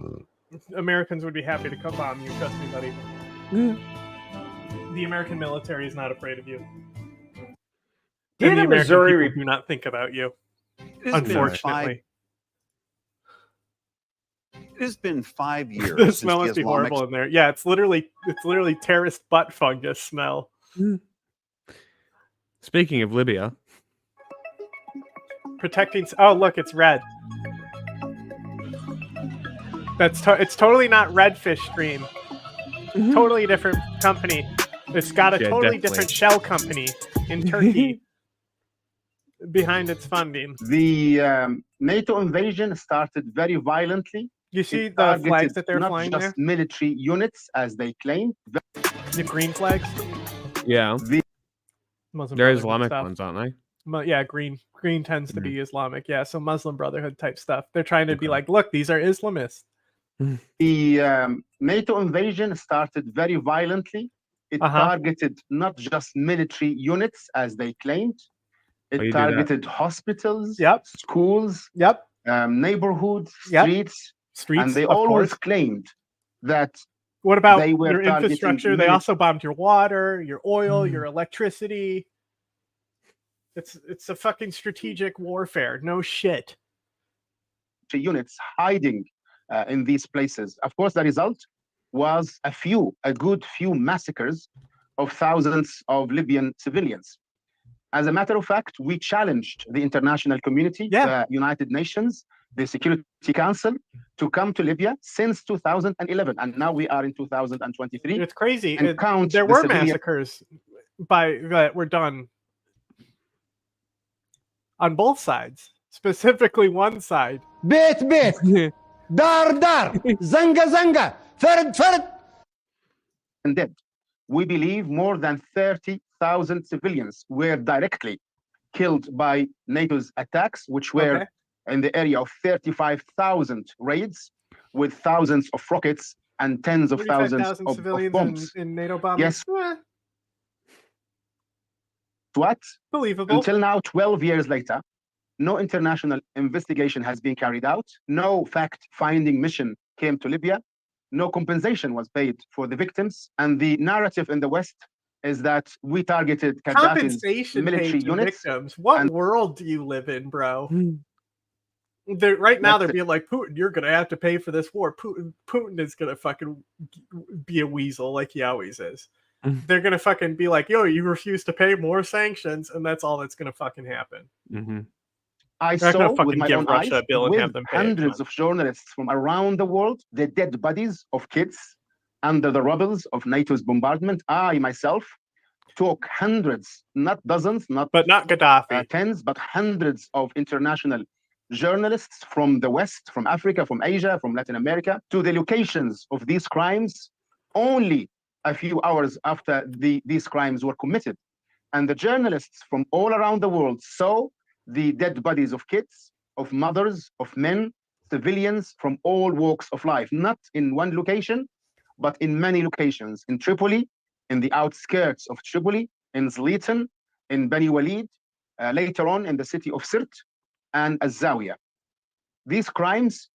Speaker 12: Americans would be happy to come bomb you, trust me, buddy. The American military is not afraid of you. And the American people do not think about you, unfortunately.
Speaker 15: It has been 5 years.
Speaker 12: The smell must be horrible in there. Yeah, it's literally terrorist butt fungus smell.
Speaker 1: Speaking of Libya,
Speaker 12: protecting. Oh, look, it's red. It's totally not Redfish Stream. Totally different company. It's got a totally different shell company in Turkey behind its funding.
Speaker 3: The NATO invasion started very violently.
Speaker 12: You see the flags that they're flying there?
Speaker 3: Not just military units, as they claim.
Speaker 12: The green flags?
Speaker 1: Yeah. They're Islamic ones, aren't they?
Speaker 12: Yeah, green tends to be Islamic. Yeah, so Muslim Brotherhood type stuff. They're trying to be like, look, these are Islamists.
Speaker 3: The NATO invasion started very violently. It targeted not just military units, as they claimed. It targeted hospitals, schools, neighborhoods, streets. And they always claimed that
Speaker 12: What about
Speaker 3: They were
Speaker 12: your
Speaker 3: targeting
Speaker 12: infrastructure? They also bombed your water, your oil, your electricity. It's a fucking strategic warfare. No shit.
Speaker 3: Units hiding in these places. Of course, the result was a good few massacres of thousands of Libyan civilians. As a matter of fact, we challenged the international community, the United Nations, the Security Council, to come to Libya since 2011, and now we are in 2023.
Speaker 12: It's crazy.
Speaker 3: And
Speaker 12: There were massacres that were done on both sides, specifically one side.
Speaker 4: بيت دار زنقة فرد
Speaker 3: and dead. We believe more than 30,000 civilians were directly killed by NATO's attacks, which were in the area of 35,000 raids with thousands of rockets and tens of thousands of bombs.
Speaker 12: In NATO bombings.
Speaker 3: Yes. What?
Speaker 12: Believable.
Speaker 3: Until now, 12 years later, no international investigation has been carried out. No fact-finding mission came to Libya. No compensation was paid for the victims. And the narrative in the West is that we targeted Gaddafi's military units.
Speaker 12: Victims. What world do you live in, bro? Right now, they're being like, Putin, you're going to have to pay for this war. Putin is going to fucking be a weasel like he always is. They're going to fucking be like, yo, you refuse to pay more sanctions, and that's all that's going to fucking happen.
Speaker 3: I saw with my own eyes, with hundreds of journalists from around the world, the dead bodies of kids under the rubble of NATO's bombardment. I myself took hundreds, not dozens, not
Speaker 12: Gaddafi,
Speaker 3: tens, but hundreds of international journalists from the West, from Africa, from Asia, from Latin America, to the locations of these crimes only a few hours after these crimes were committed. And the journalists from all around the world saw the dead bodies of kids, of mothers, of men, civilians from all walks of life, not in one location, but in many locations, in Tripoli, in the outskirts of Tripoli, in Zlitan, in Bani Walid, later on in the city of Sirt and Az-Zawiya. These crimes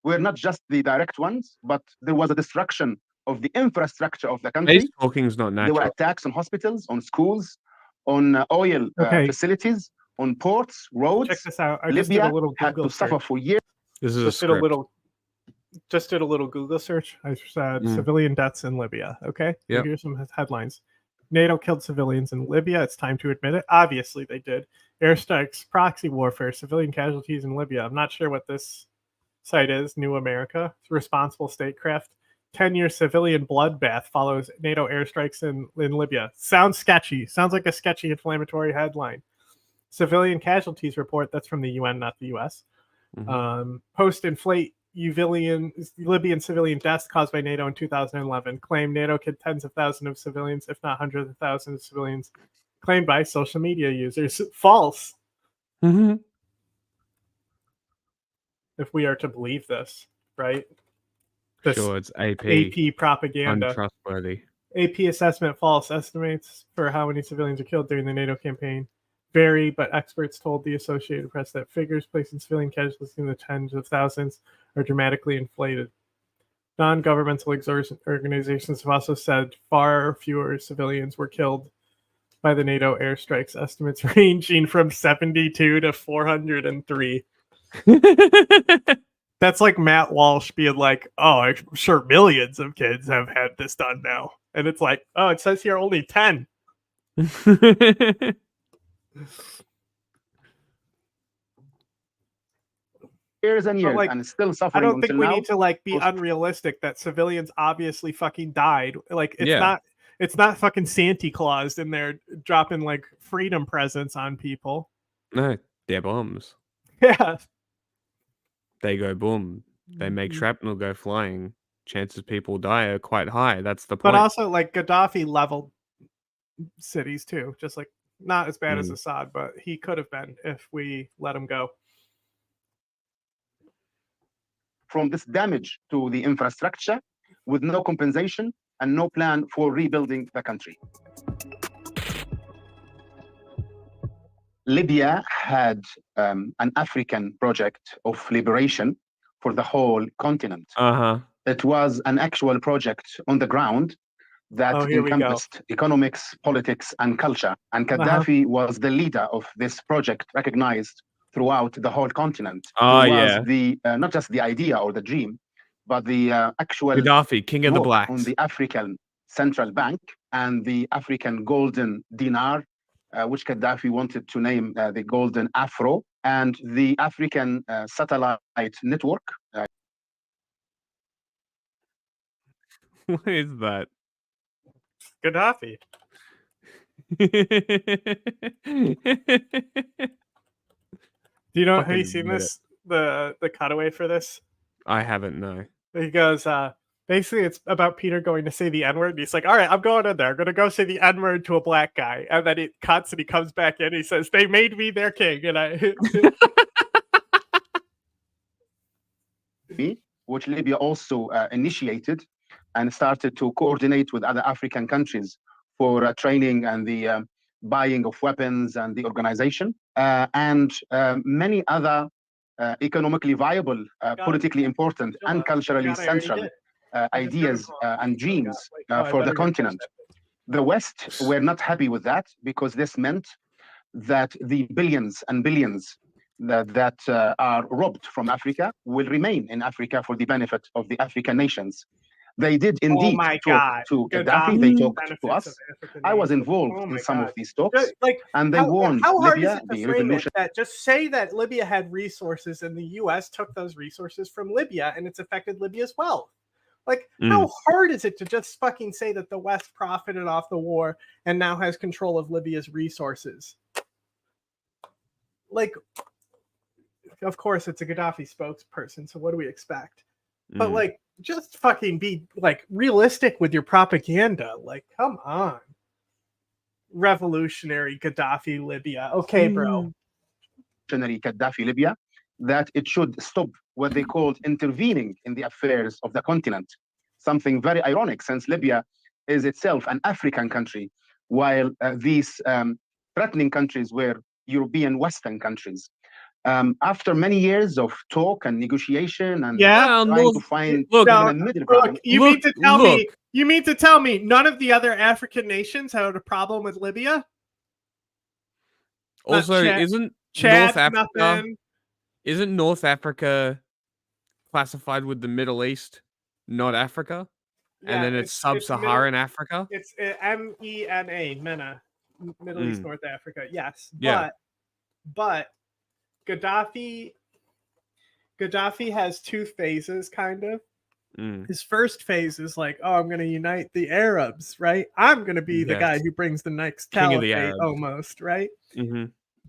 Speaker 3: were not just the direct ones, but there was a destruction of the infrastructure of the country.
Speaker 1: Talking's not natural.
Speaker 3: There were attacks on hospitals, on schools, on oil facilities, on ports, roads.
Speaker 12: Check this out. I
Speaker 3: Libya
Speaker 12: just did a little
Speaker 3: had
Speaker 12: Google
Speaker 3: to suffer for years.
Speaker 1: This is
Speaker 12: Just did a little Google search. I said civilian deaths in Libya. Okay,
Speaker 1: yep.
Speaker 12: Here's some headlines. NATO killed civilians in Libya. It's time to admit it. Obviously, they did. Airstrikes, proxy warfare, civilian casualties in Libya. I'm not sure what this site is. New America. Responsible statecraft. 10-year civilian bloodbath follows NATO airstrikes in Libya. Sounds sketchy. Sounds like a sketchy inflammatory headline. Civilian casualties report. That's from the UN, not the US. Post-inflate Libyan civilian deaths caused by NATO in 2011. Claim NATO killed tens of thousands of civilians, if not hundreds of thousands of civilians. Claimed by social media users. False. If we are to believe this, right?
Speaker 1: Sure, it's
Speaker 12: AP propaganda.
Speaker 1: Untrustworthy.
Speaker 12: AP assessment false. Estimates for how many civilians are killed during the NATO campaign vary, but experts told the Associated Press that figures placing civilian casualties in the tens of thousands are dramatically inflated. Non-governmental organizations have also said far fewer civilians were killed by the NATO airstrikes, estimates ranging from 72 to 403. That's like Matt Walsh being like, oh, I'm sure millions of kids have had this done now. And it's like, oh, it says here only 10.
Speaker 3: Years and years, and still suffering.
Speaker 12: I don't think we
Speaker 3: now.
Speaker 12: need to be unrealistic that civilians obviously fucking died. It's not fucking Santa Claus in there dropping freedom presents on people.
Speaker 1: No, they're bombs.
Speaker 12: Yeah.
Speaker 1: They go boom. They make shrapnel go flying. Chances people die are quite high. That's the point.
Speaker 12: But also, Gaddafi leveled cities too. Just not as bad as Assad, but he could have been if we let him go.
Speaker 3: From this damage to the infrastructure with no compensation and no plan for rebuilding the country. Libya had an African project of liberation for the whole continent. It was an actual project on the ground that encompassed economics, politics, and culture. And Gaddafi was the leader of this project, recognized throughout the whole continent.
Speaker 1: Oh,
Speaker 3: he was
Speaker 1: yeah.
Speaker 3: the not just the idea or the dream, but the actual
Speaker 1: Gaddafi, king of the
Speaker 3: work
Speaker 1: blacks.
Speaker 3: on the African Central Bank and the African Golden Dinar, which Gaddafi wanted to name the Golden Afro, and the African Satellite Network.
Speaker 1: What is that?
Speaker 12: Gaddafi. Do you know? Have you seen this? The cutaway for this?
Speaker 1: I haven't. No.
Speaker 12: He goes. Basically, it's about Peter going to say the N-word. He's like, "All right, I'm going in there. I'm going to go say the N-word to a black guy," and then it cuts, and he comes back in. And he says, "They made me their king," and I.
Speaker 3: Which Libya also initiated and started to coordinate with other African countries for training and the buying of weapons and the organization, and many other economically viable, politically important, and culturally central ideas and dreams for the continent. The West were not happy with that because this meant that the billions and billions that are robbed from Africa will remain in Africa for the benefit of the African nations. They did indeed talk to Gaddafi. They talked to us. I was involved in some of these talks, and they warned Libya, the revolution.
Speaker 12: Just say that Libya had resources, and the U.S. took those resources from Libya, and it's affected Libya's wealth. Like, how hard is it to just fucking say that the West profited off the war and now has control of Libya's resources? Like, of course, it's a Gaddafi spokesperson, so what do we expect? But, like, just fucking be, like, realistic with your propaganda. Like, come on. Revolutionary Gaddafi Libya. Okay, bro.
Speaker 3: Revolutionary Gaddafi Libya, that it should stop what they called intervening in the affairs of the continent. Something very ironic, since Libya is itself an African country, while these threatening countries were European Western countries. After many years of talk and negotiation and trying to find a middle ground.
Speaker 12: You mean to tell me none of the other African nations had a problem with Libya?
Speaker 1: Also, isn't North Africa classified with the Middle East, not Africa?
Speaker 12: Yeah,
Speaker 1: and then it's sub-Saharan Africa?
Speaker 12: It's MENA, MENA, Middle East, North Africa. Yes.
Speaker 1: Yeah.
Speaker 12: But Gaddafi has two phases, kind of. His first phase is like, oh, I'm going to unite the Arabs, right? I'm going to be the guy who brings the next caliphate, almost, right?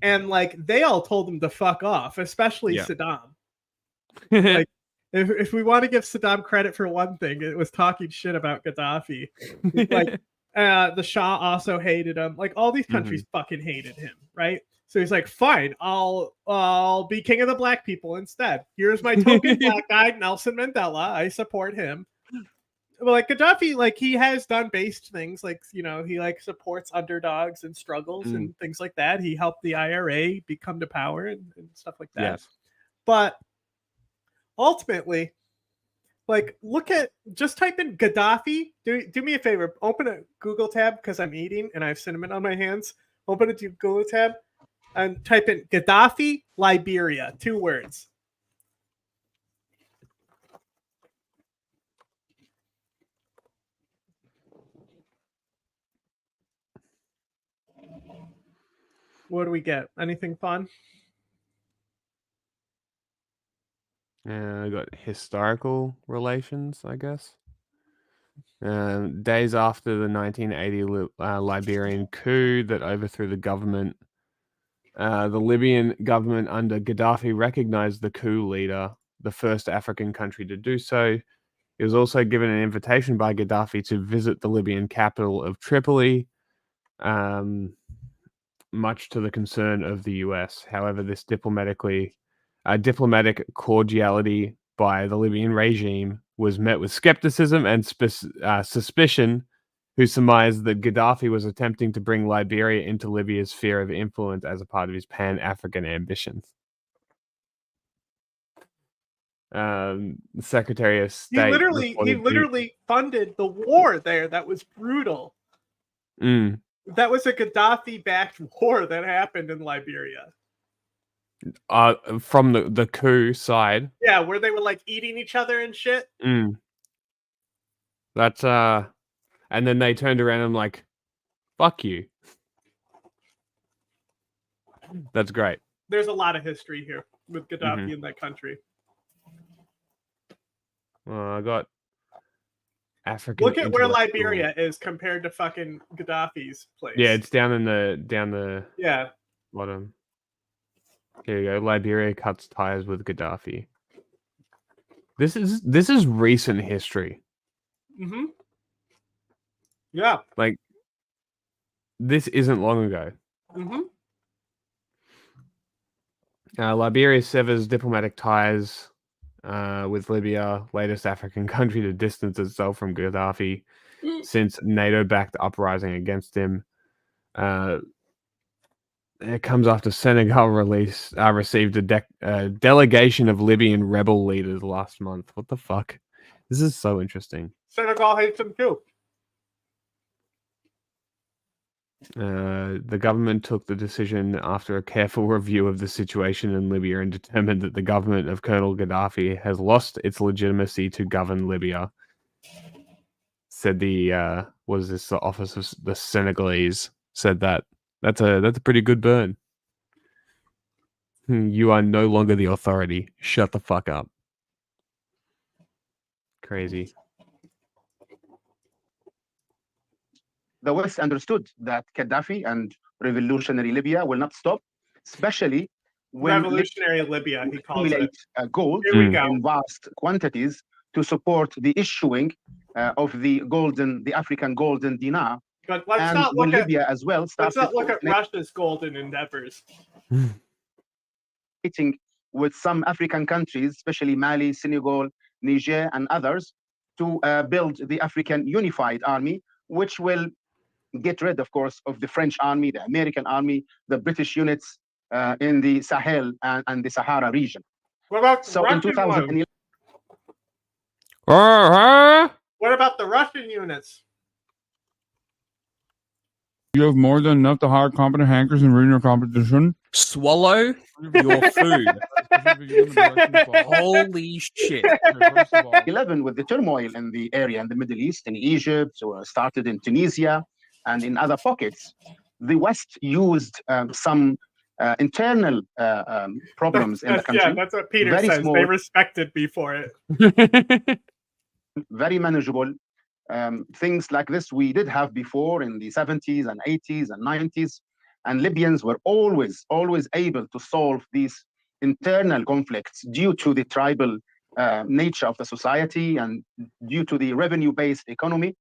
Speaker 12: And like they all told him to fuck off, especially Saddam. Like, if we want to give Saddam credit for one thing, it was talking shit about Gaddafi. Like the Shah also hated him. Like all these countries fucking hated him, right? So he's like, fine, I'll be king of the black people instead. Here's my token black guy, Nelson Mandela. I support him. But like Gaddafi, like he has done based things, like, you know, he like supports underdogs and struggles and things like that. He helped the IRA come to power and stuff like that.
Speaker 1: Yes.
Speaker 12: But ultimately, like, just type in Gaddafi. Do me a favor, open a Google tab because I'm eating and I have cinnamon on my hands. Open a Google tab and type in Gaddafi, Liberia, 2 words. What do we get? Anything fun?
Speaker 1: I got historical relations, I guess. Days after the 1980 Liberian coup that overthrew the government, the Libyan government under Gaddafi recognized the coup leader, the first African country to do so. He was also given an invitation by Gaddafi to visit the Libyan capital of Tripoli, much to the concern of the US. However, this diplomatic cordiality by the Libyan regime was met with skepticism and suspicion, who surmised that Gaddafi was attempting to bring Liberia into Libya's sphere of influence as a part of his Pan-African ambitions. Secretary of State.
Speaker 12: He literally funded the war there. That was brutal. That was a Gaddafi-backed war that happened in Liberia.
Speaker 1: From the coup side.
Speaker 12: Yeah, where they were like eating each other and shit.
Speaker 1: That's and then they turned around and like, fuck you. That's great.
Speaker 12: There's a lot of history here with Gaddafi in that country.
Speaker 1: I got African.
Speaker 12: Look at where Liberia is compared to fucking Gaddafi's place.
Speaker 1: Yeah, it's down the
Speaker 12: yeah
Speaker 1: bottom. Here you go. Liberia cuts ties with Gaddafi. This is recent history.
Speaker 12: Yeah.
Speaker 1: Like, this isn't long ago. Liberia severs diplomatic ties with Libya, latest African country to distance itself from Gaddafi since NATO-backed uprising against him. It comes after Senegal received a delegation of Libyan rebel leaders last month. What the fuck? This is so interesting.
Speaker 12: Senegal hates him too.
Speaker 1: The government took the decision after a careful review of the situation in Libya and determined that the government of Colonel Gaddafi has lost its legitimacy to govern Libya. Said the office of the Senegalese said that. That's a pretty good burn. You are no longer the authority. Shut the fuck up. Crazy.
Speaker 3: The West understood that Gaddafi and revolutionary Libya will not stop, especially when
Speaker 12: revolutionary Libya, he calls it,
Speaker 3: gold in vast quantities to support the issuing of the African golden dinar.
Speaker 12: But let's not look at Libya as well. Let's not look at Russia's golden endeavors.
Speaker 3: With some African countries, especially Mali, Senegal, Niger, and others, to build the African Unified Army, which will get rid, of course, of the French army, the American army, the British units in the Sahel and the Sahara region.
Speaker 12: What about
Speaker 3: so in 2011?
Speaker 12: What about the Russian units?
Speaker 5: You have more than enough to hire competent hackers and ruin your competition.
Speaker 7: Swallow your food. Holy shit.
Speaker 3: 11 with the turmoil in the area in the Middle East, in Egypt, or started in Tunisia and in other pockets, the West used some internal problems in the country.
Speaker 12: Yeah, that's what Peter says. Small, they respected me for it.
Speaker 3: Very manageable. Things like this we did have before in the 70s and 80s and 90s, and Libyans were always able to solve these internal conflicts due to the tribal nature of the society and due to the revenue-based economy.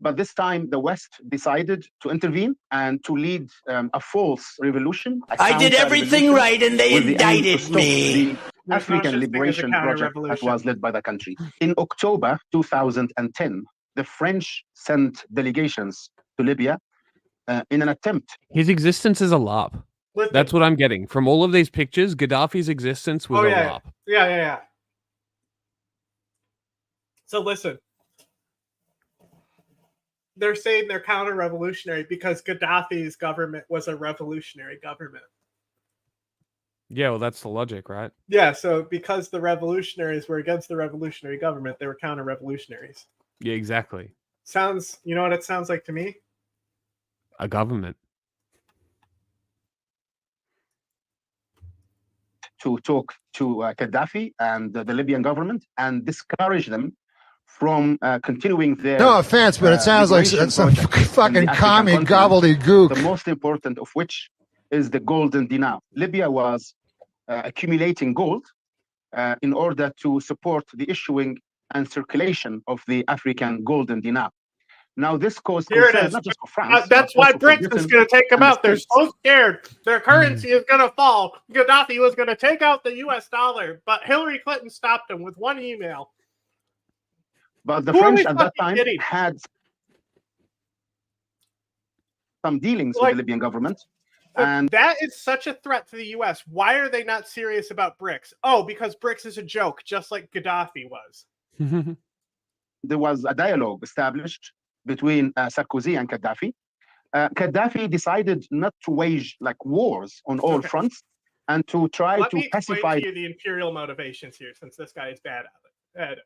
Speaker 3: But this time the West decided to intervene and to lead a false revolution.
Speaker 8: I did everything right and they indicted me.
Speaker 3: The African Liberation Project that was led by the country. In October 2010, the French sent delegations to Libya in an attempt.
Speaker 1: His existence is a LARP. That's what I'm getting. From all of these pictures, Gaddafi's existence was a LARP.
Speaker 12: Yeah. So listen. They're saying they're counter-revolutionary because Gaddafi's government was a revolutionary government.
Speaker 1: Yeah, well, that's the logic, right?
Speaker 12: Yeah, so because the revolutionaries were against the revolutionary government, they were counter-revolutionaries.
Speaker 1: Yeah, exactly.
Speaker 12: You know what it sounds like to me?
Speaker 1: A government.
Speaker 3: To talk to Gaddafi and the Libyan government and discourage them from continuing their...
Speaker 4: No offense, but it sounds like some fucking commie gobbledygook.
Speaker 3: The most important of which is the golden dinar. Libya was accumulating gold in order to support the issuing and circulation of the African golden dinar. Now, this caused concern not just for France.
Speaker 12: That's why Britain is going to take them out. They're so scared. Their currency is going to fall. Gaddafi was going to take out the U.S. dollar, but Hillary Clinton stopped him with one email.
Speaker 3: But the French at that time had some dealings with the Libyan government And
Speaker 12: that is such a threat to the U.S. Why are they not serious about BRICS? Oh, because BRICS is a joke, just like Gaddafi was.
Speaker 3: There was a dialogue established between Sarkozy and Gaddafi. Gaddafi decided not to wage like wars on all fronts and to try
Speaker 12: Let
Speaker 3: to
Speaker 12: me explain
Speaker 3: pacify.
Speaker 12: to you the imperial motivations here, since this guy is bad at it.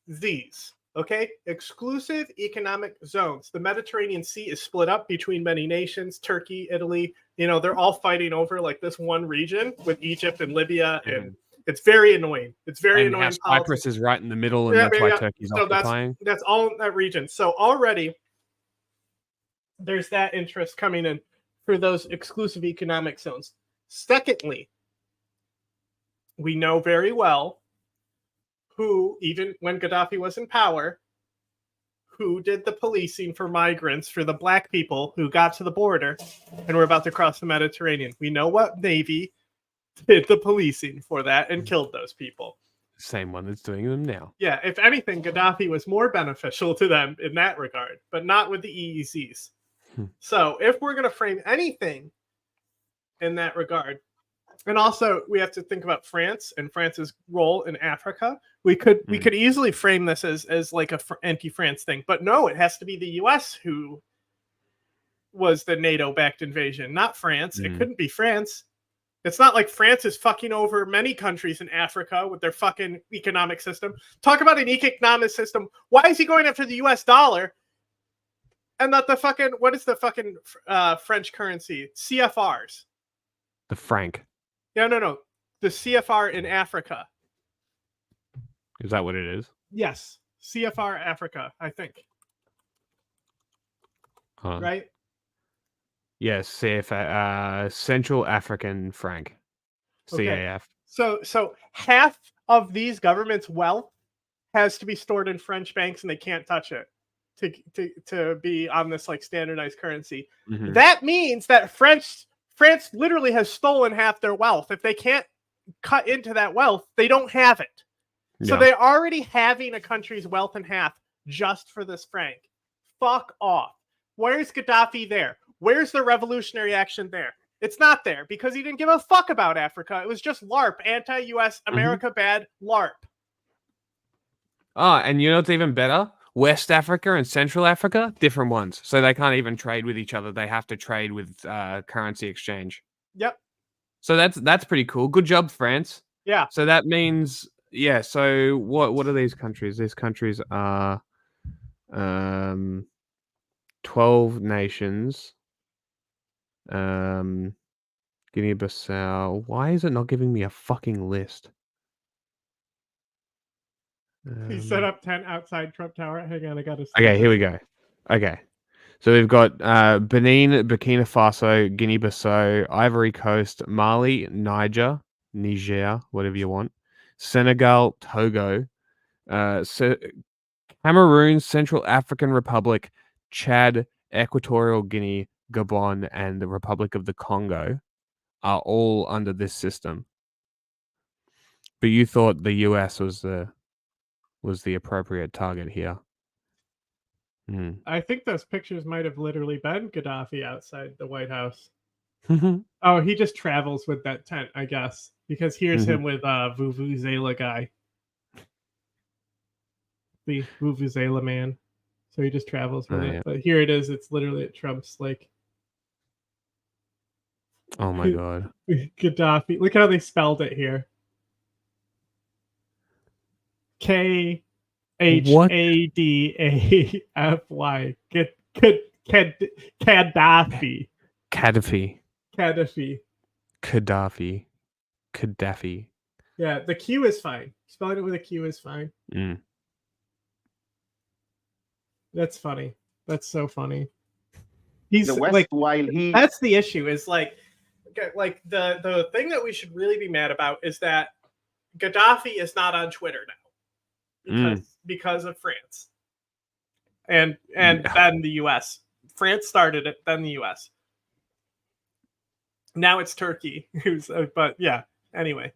Speaker 12: EEZs, okay? Exclusive economic zones. The Mediterranean Sea is split up between many nations, Turkey, Italy. You know, they're all fighting over like this one region with Egypt and Libya, and it's very annoying. It's very
Speaker 1: and
Speaker 12: annoying.
Speaker 1: Cyprus is right in the middle, and that's why Turkey's occupying.
Speaker 12: That's all in that region. So already there's that interest coming in for those exclusive economic zones. Secondly, we know very well who, even when Gaddafi was in power, who did the policing for migrants, for the black people who got to the border and were about to cross the Mediterranean. We know what Navy did the policing for that and killed those people.
Speaker 1: Same one that's doing them now.
Speaker 12: Yeah, if anything, Gaddafi was more beneficial to them in that regard, but not with the EEZs. So if we're going to frame anything in that regard, and also we have to think about France and France's role in Africa. We could easily frame this as like a anti-France thing, but no, it has to be the U.S. who was the NATO-backed invasion, not France. It couldn't be France. It's not like France is fucking over many countries in Africa with their fucking economic system. Talk about an economic system. Why is he going after the U.S. dollar and not the fucking, what is the fucking French currency? CFRs.
Speaker 1: The franc.
Speaker 12: Yeah, no. The CFR in Africa.
Speaker 1: Is that what it is?
Speaker 12: Yes. CFR Africa, I think. Right?
Speaker 1: Yes, CFA, Central African franc. CAF.
Speaker 12: So half of these governments' wealth has to be stored in French banks and they can't touch it to be on this like standardized currency. That means that France literally has stolen half their wealth. If they can't cut into that wealth, they don't have it. So they're already having a country's wealth in half just for this franc. Fuck off. Where's Gaddafi there? Where's the revolutionary action there? It's not there because he didn't give a fuck about Africa. It was just LARP, anti-US, America bad, LARP.
Speaker 1: Oh, and you know what's even better? West Africa and Central Africa, different ones. So they can't even trade with each other. They have to trade with currency exchange.
Speaker 12: Yep.
Speaker 1: So that's pretty cool. Good job, France.
Speaker 12: Yeah.
Speaker 1: So that means, so what are these countries? These countries are 12 nations. Guinea-Bissau. Why is it not giving me a fucking list?
Speaker 12: He set up 10 outside Trump Tower. Hang on, I got to.
Speaker 1: Okay, here we go. Okay, so we've got Benin, Burkina Faso, Guinea-Bissau, Ivory Coast, Mali, Niger, whatever you want, Senegal, Togo, Cameroon, Central African Republic, Chad, Equatorial Guinea, Gabon, and the Republic of the Congo are all under this system. But you thought the US was the appropriate target here.
Speaker 12: I think those pictures might have literally been Gaddafi outside the White House. Oh, he just travels with that tent, I guess, because here's him with Vuvuzela guy, the Vuvuzela man. So he just travels with it. Yeah. But here it is. It's literally at Trump's like.
Speaker 1: Oh my god.
Speaker 12: Gaddafi. Look how they spelled it here. K Hadafy. Gaddafi.
Speaker 1: Gaddafi.
Speaker 12: Yeah, the Q is fine. Spelling it with a Q is fine. That's funny. That's so funny. He's
Speaker 3: the West,
Speaker 12: like,
Speaker 3: while he.
Speaker 12: That's the issue. Is like the thing that we should really be mad about is that Gaddafi is not on Twitter now because of France and then the US. France started it, then the US. Now it's Turkey who's but yeah. Anyway,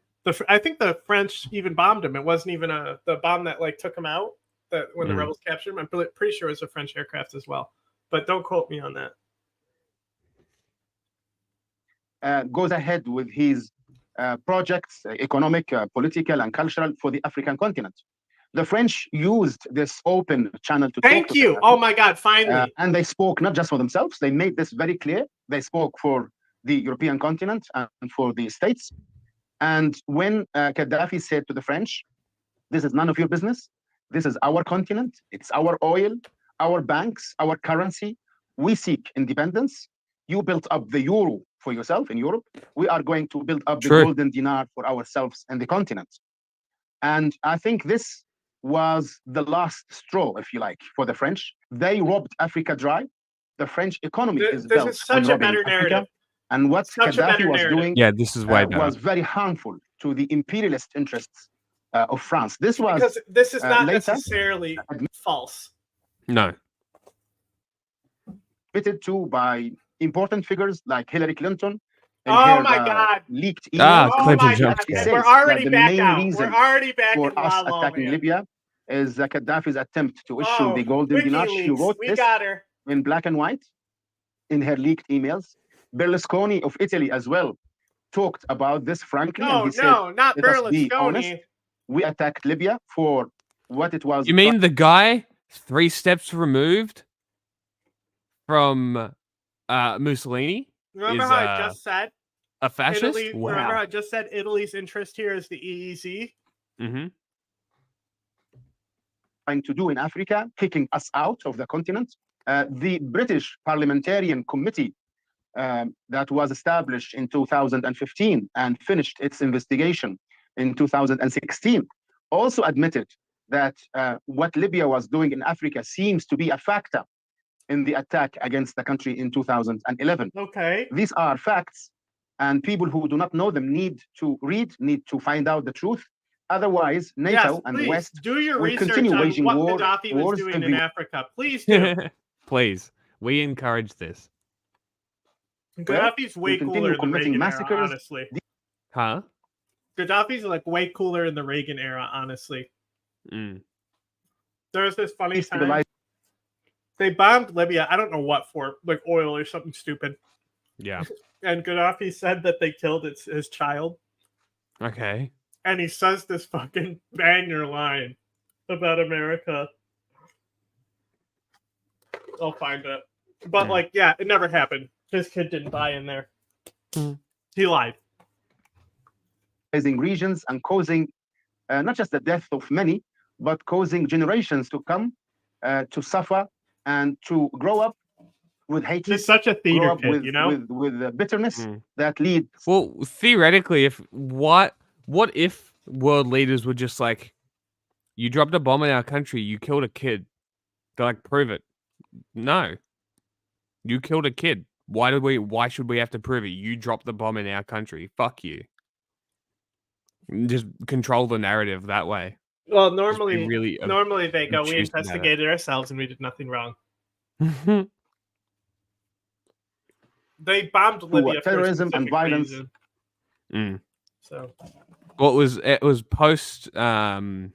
Speaker 12: I think the French even bombed him. It wasn't even the bomb that like took him out. That when the rebels captured him, I'm pretty sure it was a French aircraft as well. But don't quote me on that.
Speaker 3: goes ahead with his projects, economic, political, and cultural, for the African continent. The French used this open channel to
Speaker 12: Thank
Speaker 3: talk to
Speaker 12: you.
Speaker 3: Gaddafi.
Speaker 12: Oh my God, finally.
Speaker 3: And they spoke not just for themselves, they made this very clear. They spoke for the European continent and for the States. And when Gaddafi said to the French, this is none of your business, this is our continent, it's our oil, our banks, our currency, we seek independence. You built up the euro for yourself in Europe. We are going to build up the golden dinar for ourselves and the continent. And I think this was the last straw, if you like, for the French. They robbed Africa dry. The French economy is built on robbing Africa. And what Gaddafi was doing
Speaker 1: this is way better.
Speaker 3: was very harmful to the imperialist interests of France. This was
Speaker 12: because this is not
Speaker 3: later
Speaker 12: necessarily false.
Speaker 1: No.
Speaker 3: Admitted to by important figures like Hillary Clinton.
Speaker 12: Oh my God!
Speaker 3: Leaked emails.
Speaker 12: Oh my God! We're already back out. We're already back
Speaker 3: for
Speaker 12: in
Speaker 3: us
Speaker 12: La
Speaker 3: attacking
Speaker 12: Man.
Speaker 3: Libya is Gaddafi's attempt to issue the golden dinar. She
Speaker 12: WikiLeaks.
Speaker 3: wrote
Speaker 12: We
Speaker 3: this
Speaker 12: got her.
Speaker 3: in black and white in her leaked emails. Berlusconi of Italy as well talked about this frankly, and he said,
Speaker 12: not
Speaker 3: "Let us be honest.
Speaker 12: Berlusconi.
Speaker 3: We attacked Libya for what it was."
Speaker 1: You mean the guy 3 steps removed from Mussolini?
Speaker 12: Remember
Speaker 1: is,
Speaker 12: how I just said
Speaker 1: a fascist?
Speaker 12: Italy,
Speaker 1: Wow.
Speaker 12: Remember how I just said Italy's interest here is the EEZ?
Speaker 1: Mm-hmm.
Speaker 3: Trying to do in Africa, kicking us out of the continent. The British Parliamentarian Committee that was established in 2015 and finished its investigation in 2016 also admitted that what Libya was doing in Africa seems to be a factor in the attack against the country in 2011.
Speaker 12: Okay.
Speaker 3: These are facts, and people who do not know them need to read, need to find out the truth. Otherwise, NATO and the West
Speaker 12: do your
Speaker 3: will
Speaker 12: research
Speaker 3: continue
Speaker 12: on
Speaker 3: waging
Speaker 12: what
Speaker 3: wars
Speaker 12: Gaddafi was doing in
Speaker 3: everywhere.
Speaker 12: Africa. Please do.
Speaker 1: Please, we encourage this.
Speaker 12: Gaddafi's way
Speaker 3: We'll
Speaker 12: cooler in the
Speaker 3: committing
Speaker 12: Reagan
Speaker 3: massacres.
Speaker 12: era, honestly.
Speaker 1: Huh?
Speaker 12: Gaddafi's like way cooler in the Reagan era, honestly.
Speaker 1: Mm.
Speaker 12: There's this funny time. They bombed Libya. I don't know what for, like oil or something stupid.
Speaker 1: Yeah.
Speaker 12: And Gaddafi said that they killed his child.
Speaker 1: Okay.
Speaker 12: And he says this fucking banger line about America. I'll find it. But like, yeah, it never happened. His kid didn't die in there. He lied.
Speaker 3: Regions and causing not just the death of many, but causing generations to come to suffer and to grow up with hatred.
Speaker 12: He's such a theater kid,
Speaker 3: with,
Speaker 12: you know,
Speaker 3: with bitterness that leads.
Speaker 1: Well, theoretically, what if world leaders were just like, you dropped a bomb in our country, you killed a kid. They're like, prove it. No. You killed a kid. Why should we have to prove it? You dropped the bomb in our country. Fuck you. Just control the narrative that way.
Speaker 12: Well, normally they go, we
Speaker 1: obtuse about it.
Speaker 12: investigated ourselves and we did nothing wrong. They bombed Libya for
Speaker 3: terrorism and violence.
Speaker 12: So,
Speaker 1: well, it was post Arab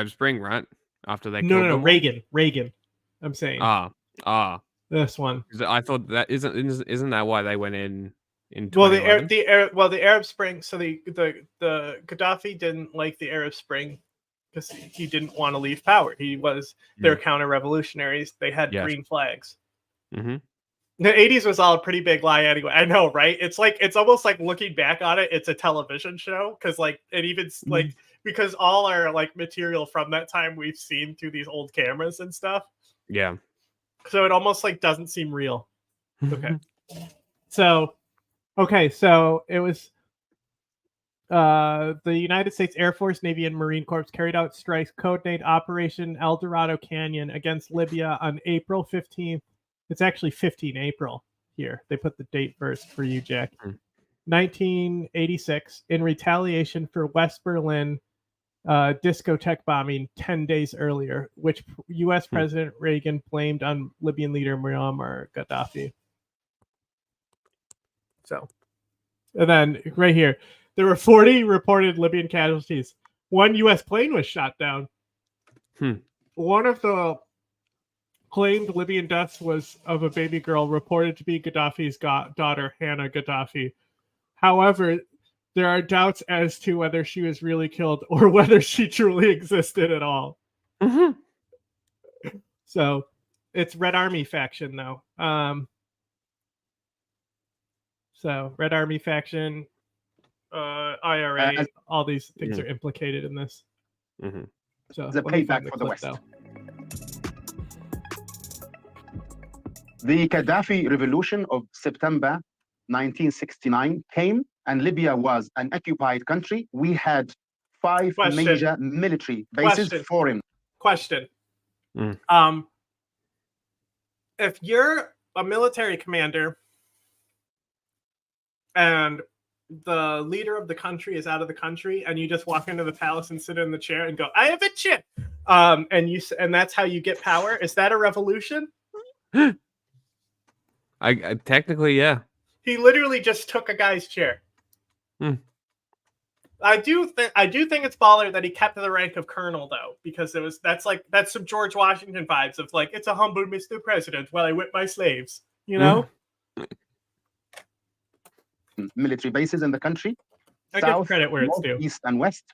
Speaker 1: Spring, right? After they killed them.
Speaker 12: Reagan. I'm saying. This one.
Speaker 1: I thought that isn't that why they went in
Speaker 12: well, the Arab Spring. So the Gaddafi didn't like the Arab Spring because he didn't want to leave power. They're counter-revolutionaries. They had green flags.
Speaker 1: Mm-hmm.
Speaker 12: The 80s was all a pretty big lie anyway. I know, right? It's almost like looking back on it, it's a television show because because all our like material from that time we've seen through these old cameras and stuff.
Speaker 1: Yeah.
Speaker 12: So it almost like doesn't seem real. Okay. So it was the United States Air Force, Navy, and Marine Corps carried out strikes codenamed Operation El Dorado Canyon against Libya on April 15th. It's actually 15 April here. They put the date first for you, Jack. 1986, in retaliation for West Berlin discotheque bombing 10 days earlier, which U.S. President Reagan blamed on Libyan leader Muammar Gaddafi. So, and then right here, there were 40 reported Libyan casualties. 1 U.S. plane was shot down. One of the claimed Libyan deaths was of a baby girl reported to be Gaddafi's daughter, Hannah Gaddafi. However, there are doubts as to whether she was really killed or whether she truly existed at all. So it's Red Army faction, though. So Red Army faction, IRA, all these things are implicated in this. So
Speaker 3: the payback for the West. The Gaddafi revolution of September 1969 came, and Libya was an occupied country. We had 5 major military bases, foreign.
Speaker 12: Question. If you're a military commander and the leader of the country is out of the country, and you just walk into the palace and sit in the chair and go, "I have a chip," and that's how you get power, is that a revolution?
Speaker 1: I technically, yeah.
Speaker 12: He literally just took a guy's chair. I do think it's baller that he kept the rank of colonel, though, because that's some George Washington vibes of like, it's a humble Mr. President while I whip my slaves, you know?
Speaker 3: Military bases in the country,
Speaker 12: I
Speaker 3: south,
Speaker 12: give credit where it's due.
Speaker 3: east, and west.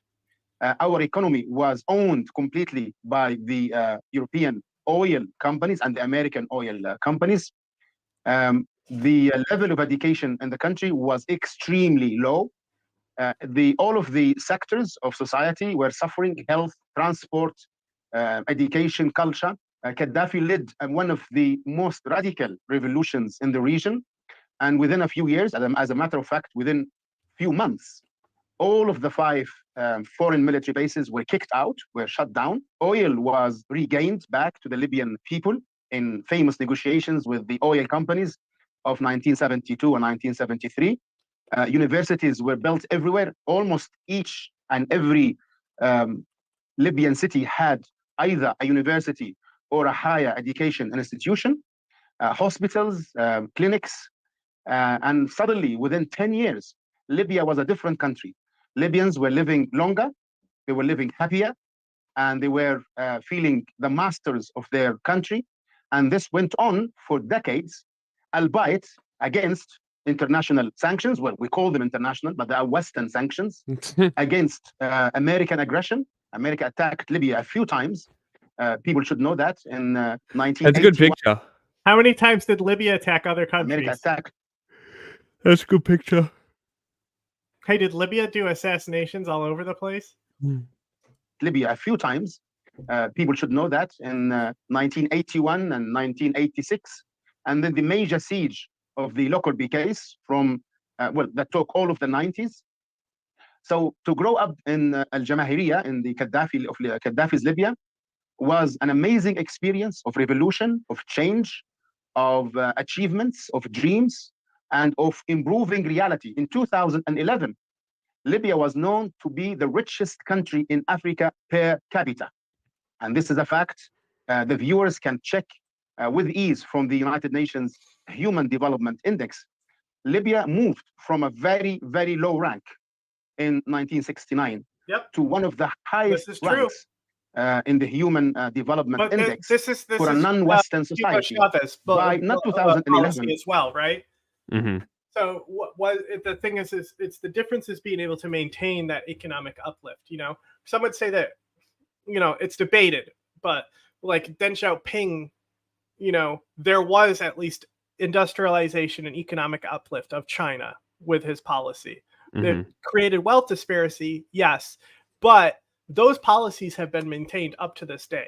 Speaker 3: Our economy was owned completely by the European oil companies and the American oil companies. The level of education in the country was extremely low. All of the sectors of society were suffering: health, transport, education, culture. Gaddafi led one of the most radical revolutions in the region. And within a few years, as a matter of fact, within few months, all of the 5 foreign military bases were kicked out, were shut down. Oil was regained back to the Libyan people in famous negotiations with the oil companies of 1972 and 1973. Universities were built everywhere. Almost each and every Libyan city had either a university or a higher education institution, hospitals, clinics. And suddenly, within 10 years, Libya was a different country. Libyans were living longer, they were living happier, and they were feeling the masters of their country. And this went on for decades, albeit against international sanctions. Well, we call them international, but they are Western sanctions against American aggression. America attacked Libya a few times. People should know that in 1981.
Speaker 1: That's a good picture.
Speaker 12: How many times did Libya attack other countries?
Speaker 3: America attacked.
Speaker 1: That's a good picture.
Speaker 12: Hey, did Libya do assassinations all over the place?
Speaker 3: Libya a few times. People should know that in 1981 and 1986. And then the major siege of the Lockerbie case from, that took all of the 90s. So to grow up in Al-Jamahiriya, in the Gaddafi's Libya, was an amazing experience of revolution, of change, of achievements, of dreams, and of improving reality. In 2011, Libya was known to be the richest country in Africa per capita. And this is a fact. The viewers can check with ease from the United Nations Human Development Index. Libya moved from a very, very low rank in 1969 to one of the highest ranks in the Human Development Index for a non-Western society. By not 2011
Speaker 12: as well, right?
Speaker 1: Mm-hmm.
Speaker 12: So what the thing is it's the difference is being able to maintain that economic uplift. You know, some would say that, you know, it's debated, but like Deng Xiaoping, you know, there was at least industrialization and economic uplift of China with his policy. It created wealth disparity, yes, but those policies have been maintained up to this day,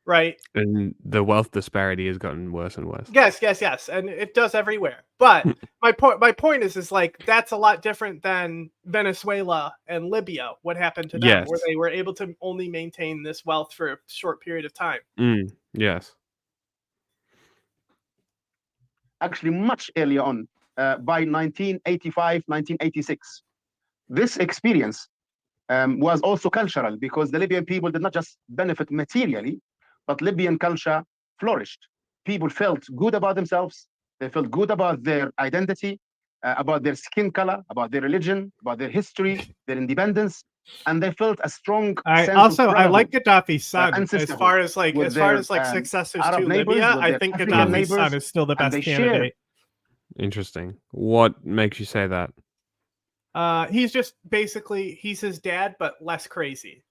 Speaker 12: right?
Speaker 1: And the wealth disparity has gotten worse and worse.
Speaker 12: Yes, and it does everywhere. But my point is like that's a lot different than Venezuela and Libya. What happened to them, where they were able to only maintain this wealth for a short period of time?
Speaker 1: Yes.
Speaker 3: Actually, much earlier on, by 1985, 1986, this experience was also cultural, because the Libyan people did not just benefit materially, but Libyan culture flourished. People felt good about themselves. They felt good about their identity, about their skin color, about their religion, about their history, their independence. and they felt a strong
Speaker 12: I
Speaker 3: sense of
Speaker 12: I like
Speaker 3: brotherhood,
Speaker 12: Gaddafi's son. As
Speaker 3: ancestry
Speaker 12: far as like
Speaker 3: with their
Speaker 12: successors
Speaker 3: Arab
Speaker 12: to
Speaker 3: neighbors,
Speaker 12: Libya,
Speaker 3: with
Speaker 12: I
Speaker 3: their
Speaker 12: think
Speaker 3: African
Speaker 12: Gaddafi's
Speaker 3: neighbors,
Speaker 12: son is still the
Speaker 3: and
Speaker 12: best
Speaker 3: they shared.
Speaker 12: candidate.
Speaker 1: Interesting. What makes you say that?
Speaker 12: He's just basically he's his dad, but less crazy.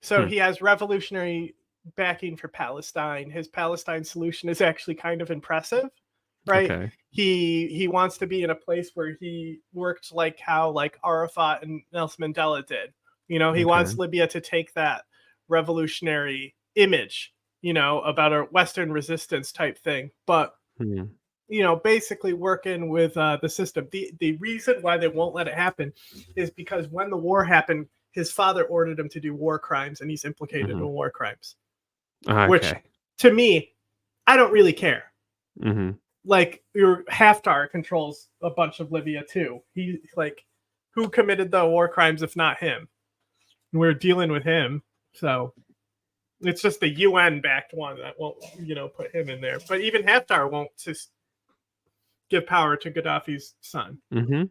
Speaker 12: So he has revolutionary backing for Palestine. His Palestine solution is actually kind of impressive, right?
Speaker 1: Okay.
Speaker 12: He wants to be in a place where he worked like how like Arafat and Nelson Mandela did. You know, he wants Libya to take that revolutionary image, you know, about a Western resistance type thing, but you know, basically working with the system. The reason why they won't let it happen is because when the war happened, his father ordered him to do war crimes, and he's implicated in war crimes. Which, to me, I don't really care. Like, your Haftar controls a bunch of Libya too. He like, who committed the war crimes if not him? We're dealing with him, so it's just the UN-backed one that won't, you know, put him in there. But even Haftar won't just give power to Gaddafi's son.
Speaker 3: In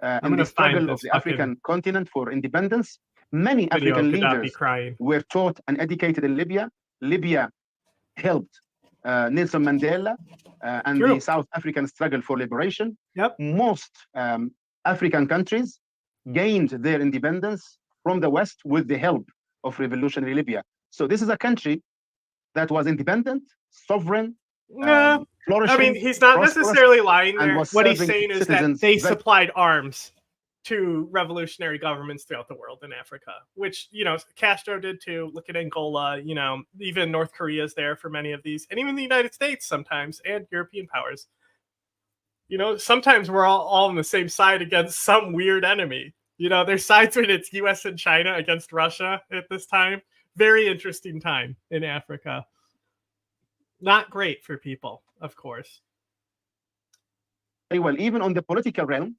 Speaker 3: the struggle of the African continent for independence, many African leaders were taught and educated in Libya. Libya helped Nelson Mandela and the South African struggle for liberation. Most African countries gained their independence from the West with the help of revolutionary Libya. So this is a country that was independent, sovereign, flourishing.
Speaker 12: I mean, he's not necessarily lying there. What he's saying is that they supplied arms to revolutionary governments throughout the world in Africa, which, you know, Castro did too. Look at Angola, you know, even North Korea is there for many of these, and even the United States sometimes, and European powers. You know, sometimes we're all on the same side against some weird enemy. You know, there's sides when it's US and China against Russia at this time. Very interesting time in Africa. Not great for people, of course.
Speaker 3: Very well, even on the political realm,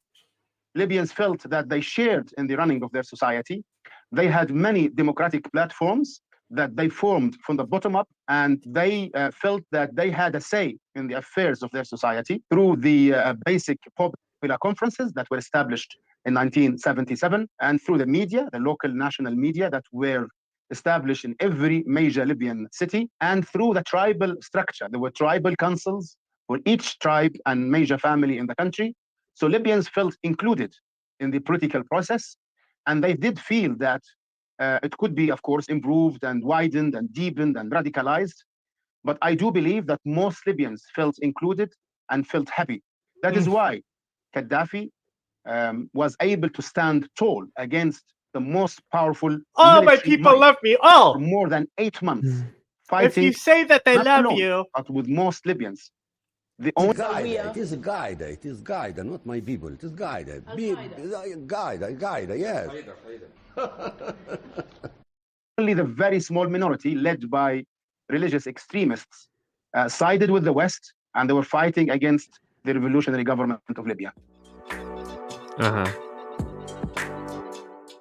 Speaker 3: Libyans felt that they shared in the running of their society. They had many democratic platforms that they formed from the bottom up, and they felt that they had a say in the affairs of their society through the basic popular conferences that were established in 1977, and through the media, the local national media that were established in every major Libyan city, and through the tribal structure. There were tribal councils for each tribe and major family in the country. So Libyans felt included in the political process, and they did feel that it could be, of course, improved and widened and deepened and radicalized. But I do believe that most Libyans felt included and felt happy. That is why Gaddafi was able to stand tall against the most powerful.
Speaker 12: All my people love me. All
Speaker 3: for more than 8 months, fighting.
Speaker 12: If you say that they love
Speaker 3: alone,
Speaker 12: you,
Speaker 3: but with most Libyans.
Speaker 8: It is guide. It is guide, not my people. It is guide. Guide. Yes.
Speaker 3: Only the very small minority, led by religious extremists, sided with the West, and they were fighting against the revolutionary government of Libya.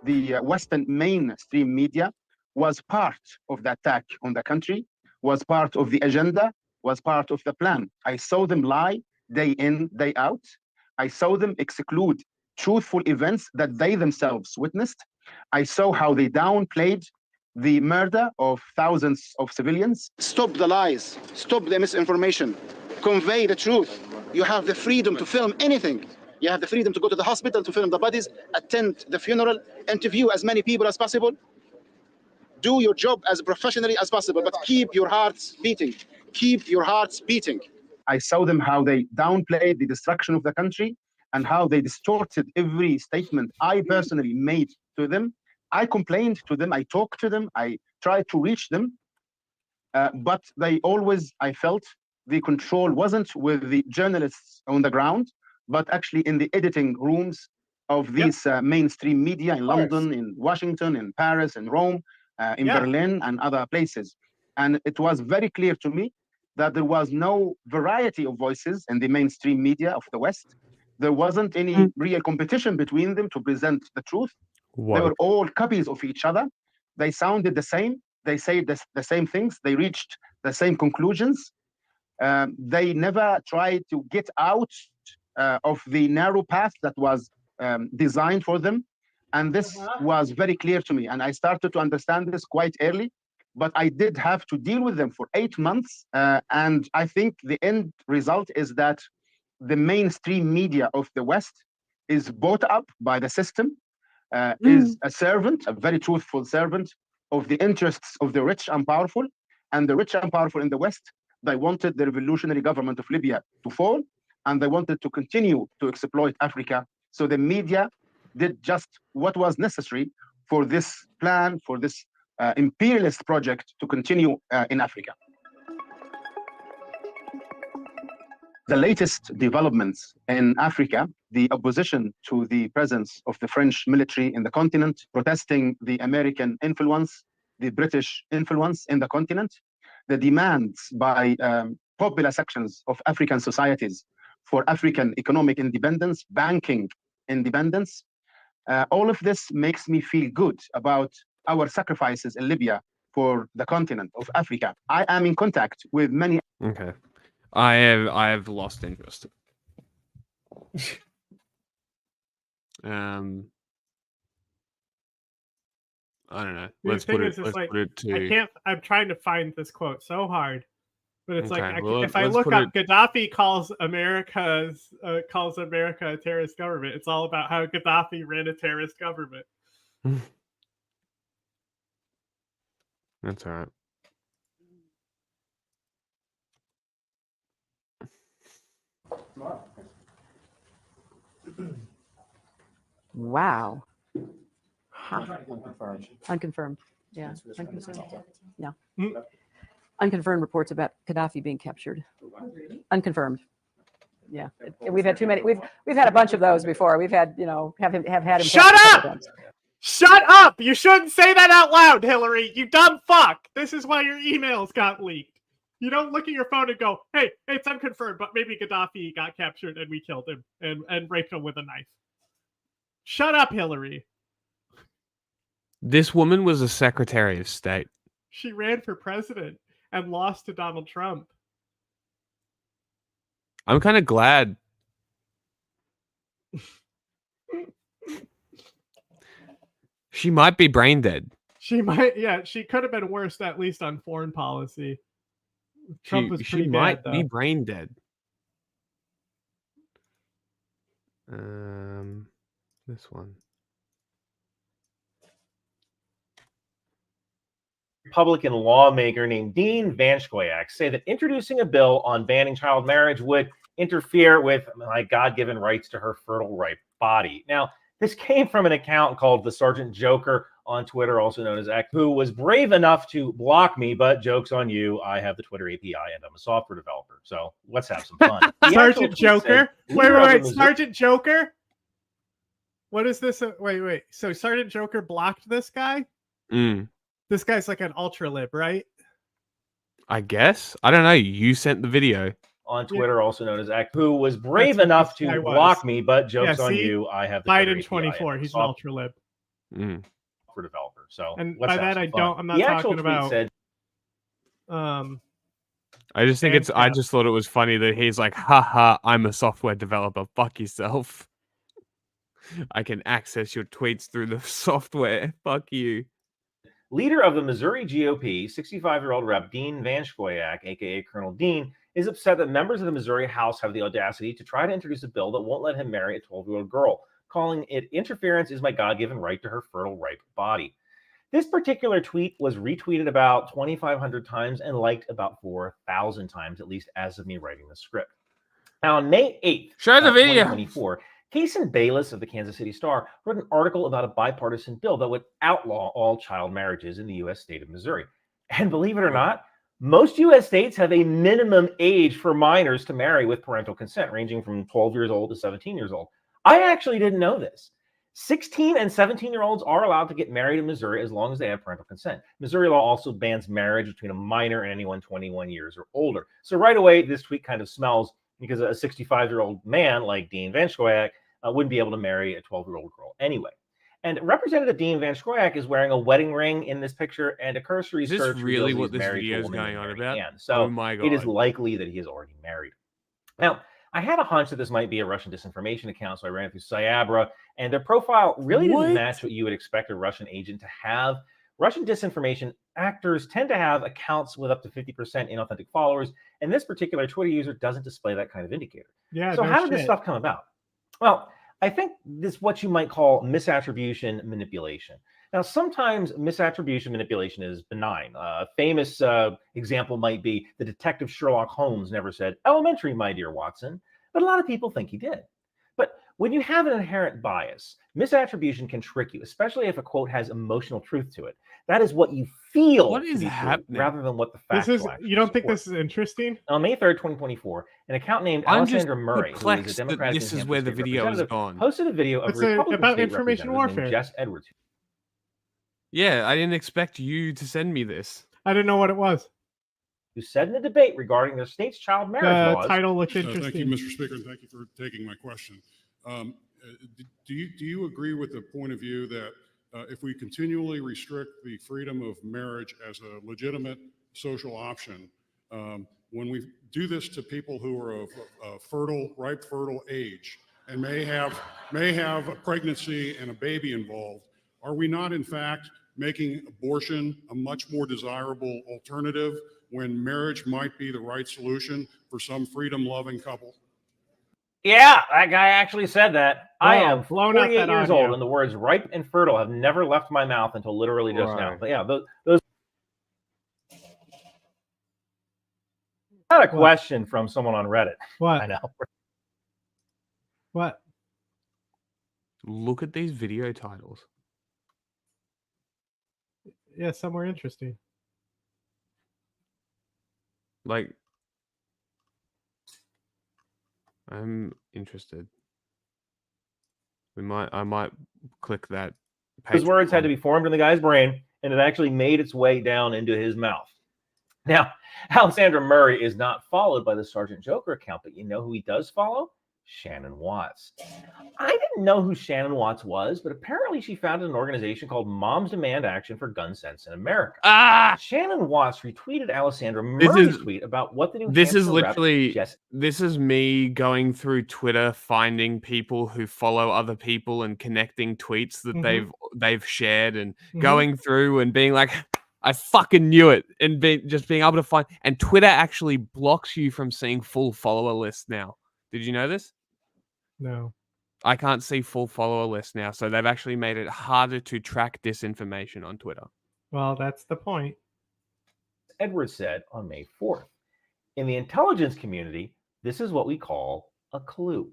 Speaker 3: The Western mainstream media was part of the attack on the country, was part of the agenda, was part of the plan. I saw them lie day in, day out. I saw them exclude truthful events that they themselves witnessed. I saw how they downplayed the murder of thousands of civilians. Stop the lies, stop the misinformation, convey the truth. You have the freedom to film anything. You have the freedom to go to the hospital to film the bodies, attend the funeral, interview as many people as possible. Do your job as professionally as possible, but keep your hearts beating. Keep your hearts beating. I saw them how they downplayed the destruction of the country and how they distorted every statement I personally made to them. I complained to them, I talked to them, I tried to reach them, but they always, I felt, the control wasn't with the journalists on the ground, but actually in the editing rooms of these mainstream media in London, in Washington, in Paris, in Rome, in Berlin, and other places. And it was very clear to me that there was no variety of voices in the mainstream media of the West. There wasn't any real competition between them to present the truth. They were all copies of each other. They sounded the same. They said the same things. They reached the same conclusions. They never tried to get out of the narrow path that was designed for them. And this was very clear to me. And I started to understand this quite early, but I did have to deal with them for 8 months. And I think the end result is that the mainstream media of the West is bought up by the system, is a servant, a very truthful servant of the interests of the rich and powerful. And the rich and powerful in the West, they wanted the revolutionary government of Libya to fall, and they wanted to continue to exploit Africa. So the media did just what was necessary for this plan, for this imperialist project to continue in Africa. The latest developments in Africa, the opposition to the presence of the French military in the continent, protesting the American influence, the British influence in the continent, the demands by popular sections of African societies for African economic independence, banking independence, all of this makes me feel good about our sacrifices in Libya for the continent of Africa. I am in contact with many.
Speaker 1: Okay. I have lost interest. I don't know. Let's put it to.
Speaker 12: I'm trying to find this quote so hard, but it's
Speaker 1: Okay,
Speaker 12: like
Speaker 1: well,
Speaker 12: if I
Speaker 1: let's
Speaker 12: look
Speaker 1: put
Speaker 12: up Gaddafi calls America a terrorist government, it's all about how Gaddafi ran a terrorist government.
Speaker 1: That's all right.
Speaker 2: Wow. Huh. Unconfirmed. Yeah. Unconfirmed. No. Unconfirmed reports about Gaddafi being captured. Unconfirmed. Yeah. We've had too many. We've had a bunch of those before. We've had, have had him.
Speaker 12: Shut up! Shut up! You shouldn't say that out loud, Hillary. You dumb fuck. This is why your emails got leaked. You don't look at your phone and go, hey, it's unconfirmed, but maybe Gaddafi got captured and we killed him and raped him with a knife. Shut up, Hillary.
Speaker 1: This woman was a Secretary of State.
Speaker 12: She ran for president and lost to Donald Trump.
Speaker 1: I'm kind of glad. She might be brain dead.
Speaker 12: She might, yeah, she could have been worse, at least on foreign policy. Trump was pretty
Speaker 1: she
Speaker 12: bad,
Speaker 1: might
Speaker 12: though.
Speaker 1: be brain dead. This one.
Speaker 10: Republican lawmaker named Dean Vanskoyak say that introducing a bill on banning child marriage would interfere with my God-given rights to her fertile, ripe body. Now, this came from an account called the Sergeant Joker on Twitter, also known as X, who was brave enough to block me, but joke's on you. I have the Twitter API and I'm a software developer. So let's have some fun.
Speaker 12: Sergeant Joker? Wait. Sergeant Joker? What is this? Wait. So Sergeant Joker blocked this guy? This guy's like an ultra-lib, right?
Speaker 1: I guess. I don't know. You sent the video.
Speaker 10: On Twitter, also known as X, who was brave enough to block me, but joke's on you. I have the
Speaker 12: Biden 24. He's an ultra-lib.
Speaker 10: For developer. So
Speaker 12: and by that I'm not talking about.
Speaker 1: I just think it's. I just thought it was funny that he's like, haha, I'm a software developer. Fuck yourself. I can access your tweets through the software. Fuck you.
Speaker 10: Leader of the Missouri GOP, 65-year-old Rep. Dean Vanskoyak, aka Colonel Dean, is upset that members of the Missouri House have the audacity to try to introduce a bill that won't let him marry a 12-year-old girl, calling it interference is my God-given right to her fertile, ripe body. This particular tweet was retweeted about 2,500 times and liked about 4,000 times, at least as of me writing the script. Now, on May 8th,
Speaker 1: show the video.
Speaker 10: 2024, Hasan Bayless of the Kansas City Star wrote an article about a bipartisan bill that would outlaw all child marriages in the U.S. state of Missouri. And believe it or not, most U.S. states have a minimum age for minors to marry with parental consent, ranging from 12 years old to 17 years old. I actually didn't know this. 16 and 17-year-olds are allowed to get married in Missouri as long as they have parental consent. Missouri law also bans marriage between a minor and anyone 21 years or older. So right away, this tweet kind of smells because a 65-year-old man like Dean Vanskoyak wouldn't be able to marry a 12-year-old girl anyway. And Representative Dean Vanskoyak is wearing a wedding ring in this picture, and a cursory search
Speaker 1: reveals what this video is going on about?
Speaker 10: So
Speaker 1: oh my God.
Speaker 10: it is likely that he is already married. Now, I had a hunch that this might be a Russian disinformation account, so I ran it through Cyabra, and their profile really didn't match what you would expect a Russian agent to have. Russian disinformation actors tend to have accounts with up to 50% inauthentic followers, and this particular Twitter user doesn't display that kind of indicator.
Speaker 12: Yeah.
Speaker 10: So
Speaker 12: no
Speaker 10: how did this
Speaker 12: shit.
Speaker 10: stuff come about? Well, I think this is what you might call misattribution manipulation. Now, sometimes misattribution manipulation is benign. A famous example might be the detective Sherlock Holmes never said, "Elementary, my dear Watson," but a lot of people think he did. But when you have an inherent bias, misattribution can trick you, especially if a quote has emotional truth to it. That is what you feel
Speaker 1: What is
Speaker 10: to be true,
Speaker 1: happening?
Speaker 10: rather than what the
Speaker 12: This
Speaker 10: factual
Speaker 12: is.
Speaker 10: actually
Speaker 12: You don't think
Speaker 10: support.
Speaker 12: this is interesting?
Speaker 10: On May 3rd, 2024, an account named
Speaker 1: I'm just
Speaker 10: Alessandra Murray, who is a
Speaker 1: perplexed that
Speaker 10: Democratic
Speaker 1: this
Speaker 10: New
Speaker 1: is
Speaker 10: Hampshire
Speaker 1: where the
Speaker 10: state
Speaker 1: video is
Speaker 10: representative,
Speaker 1: gone.
Speaker 10: posted a video of
Speaker 12: It's
Speaker 10: Republican
Speaker 12: about
Speaker 10: state
Speaker 12: information
Speaker 10: representative named
Speaker 12: warfare.
Speaker 10: Jess Edwards,
Speaker 1: Yeah, I didn't expect you to send me this.
Speaker 12: I didn't know what it was.
Speaker 10: who said in a debate regarding their state's child marriage
Speaker 12: The
Speaker 10: laws.
Speaker 12: title looked
Speaker 9: Thank
Speaker 12: interesting.
Speaker 9: you, Mr. Speaker, and thank you for taking my question. Do you agree with the point of view that if we continually restrict the freedom of marriage as a legitimate social option, when we do this to people who are of ripe fertile age and may have a pregnancy and a baby involved, are we not in fact making abortion a much more desirable alternative when marriage might be the right solution for some freedom-loving couple?
Speaker 10: Yeah, that guy actually said that. I
Speaker 12: Wow,
Speaker 10: am
Speaker 12: blown out
Speaker 10: 48
Speaker 12: that
Speaker 10: years
Speaker 12: audio.
Speaker 10: old, and the words ripe and fertile have never left my mouth until literally just now.
Speaker 1: Right.
Speaker 10: But yeah, those. I had a question from someone on Reddit.
Speaker 12: What?
Speaker 10: I know.
Speaker 12: What?
Speaker 1: Look at these video titles.
Speaker 12: Yeah, somewhere interesting.
Speaker 1: Like, I'm interested. I might click that.
Speaker 10: Those words had to
Speaker 1: Patreon.
Speaker 10: be formed in the guy's brain, and it actually made its way down into his mouth. Now, Alessandra Murray is not followed by the Sergeant Joker account, but you know who he does follow? Shannon Watts. I didn't know who Shannon Watts was, but apparently she founded an organization called Moms Demand Action for Gun Sense in America. Shannon Watts retweeted Alessandra Murray's tweet about what the new
Speaker 1: This is
Speaker 10: Hampshire rep,
Speaker 1: literally
Speaker 10: Jess.
Speaker 1: this is me going through Twitter, finding people who follow other people and connecting tweets that they've shared, and going through and being like, I fucking knew it, and just being able to find. And Twitter actually blocks you from seeing full follower lists now. Did you know this?
Speaker 12: No.
Speaker 1: I can't see full follower lists now, so they've actually made it harder to track disinformation on Twitter.
Speaker 12: Well, that's the point.
Speaker 10: Edwards said on May 4th. In the intelligence community, this is what we call a clue.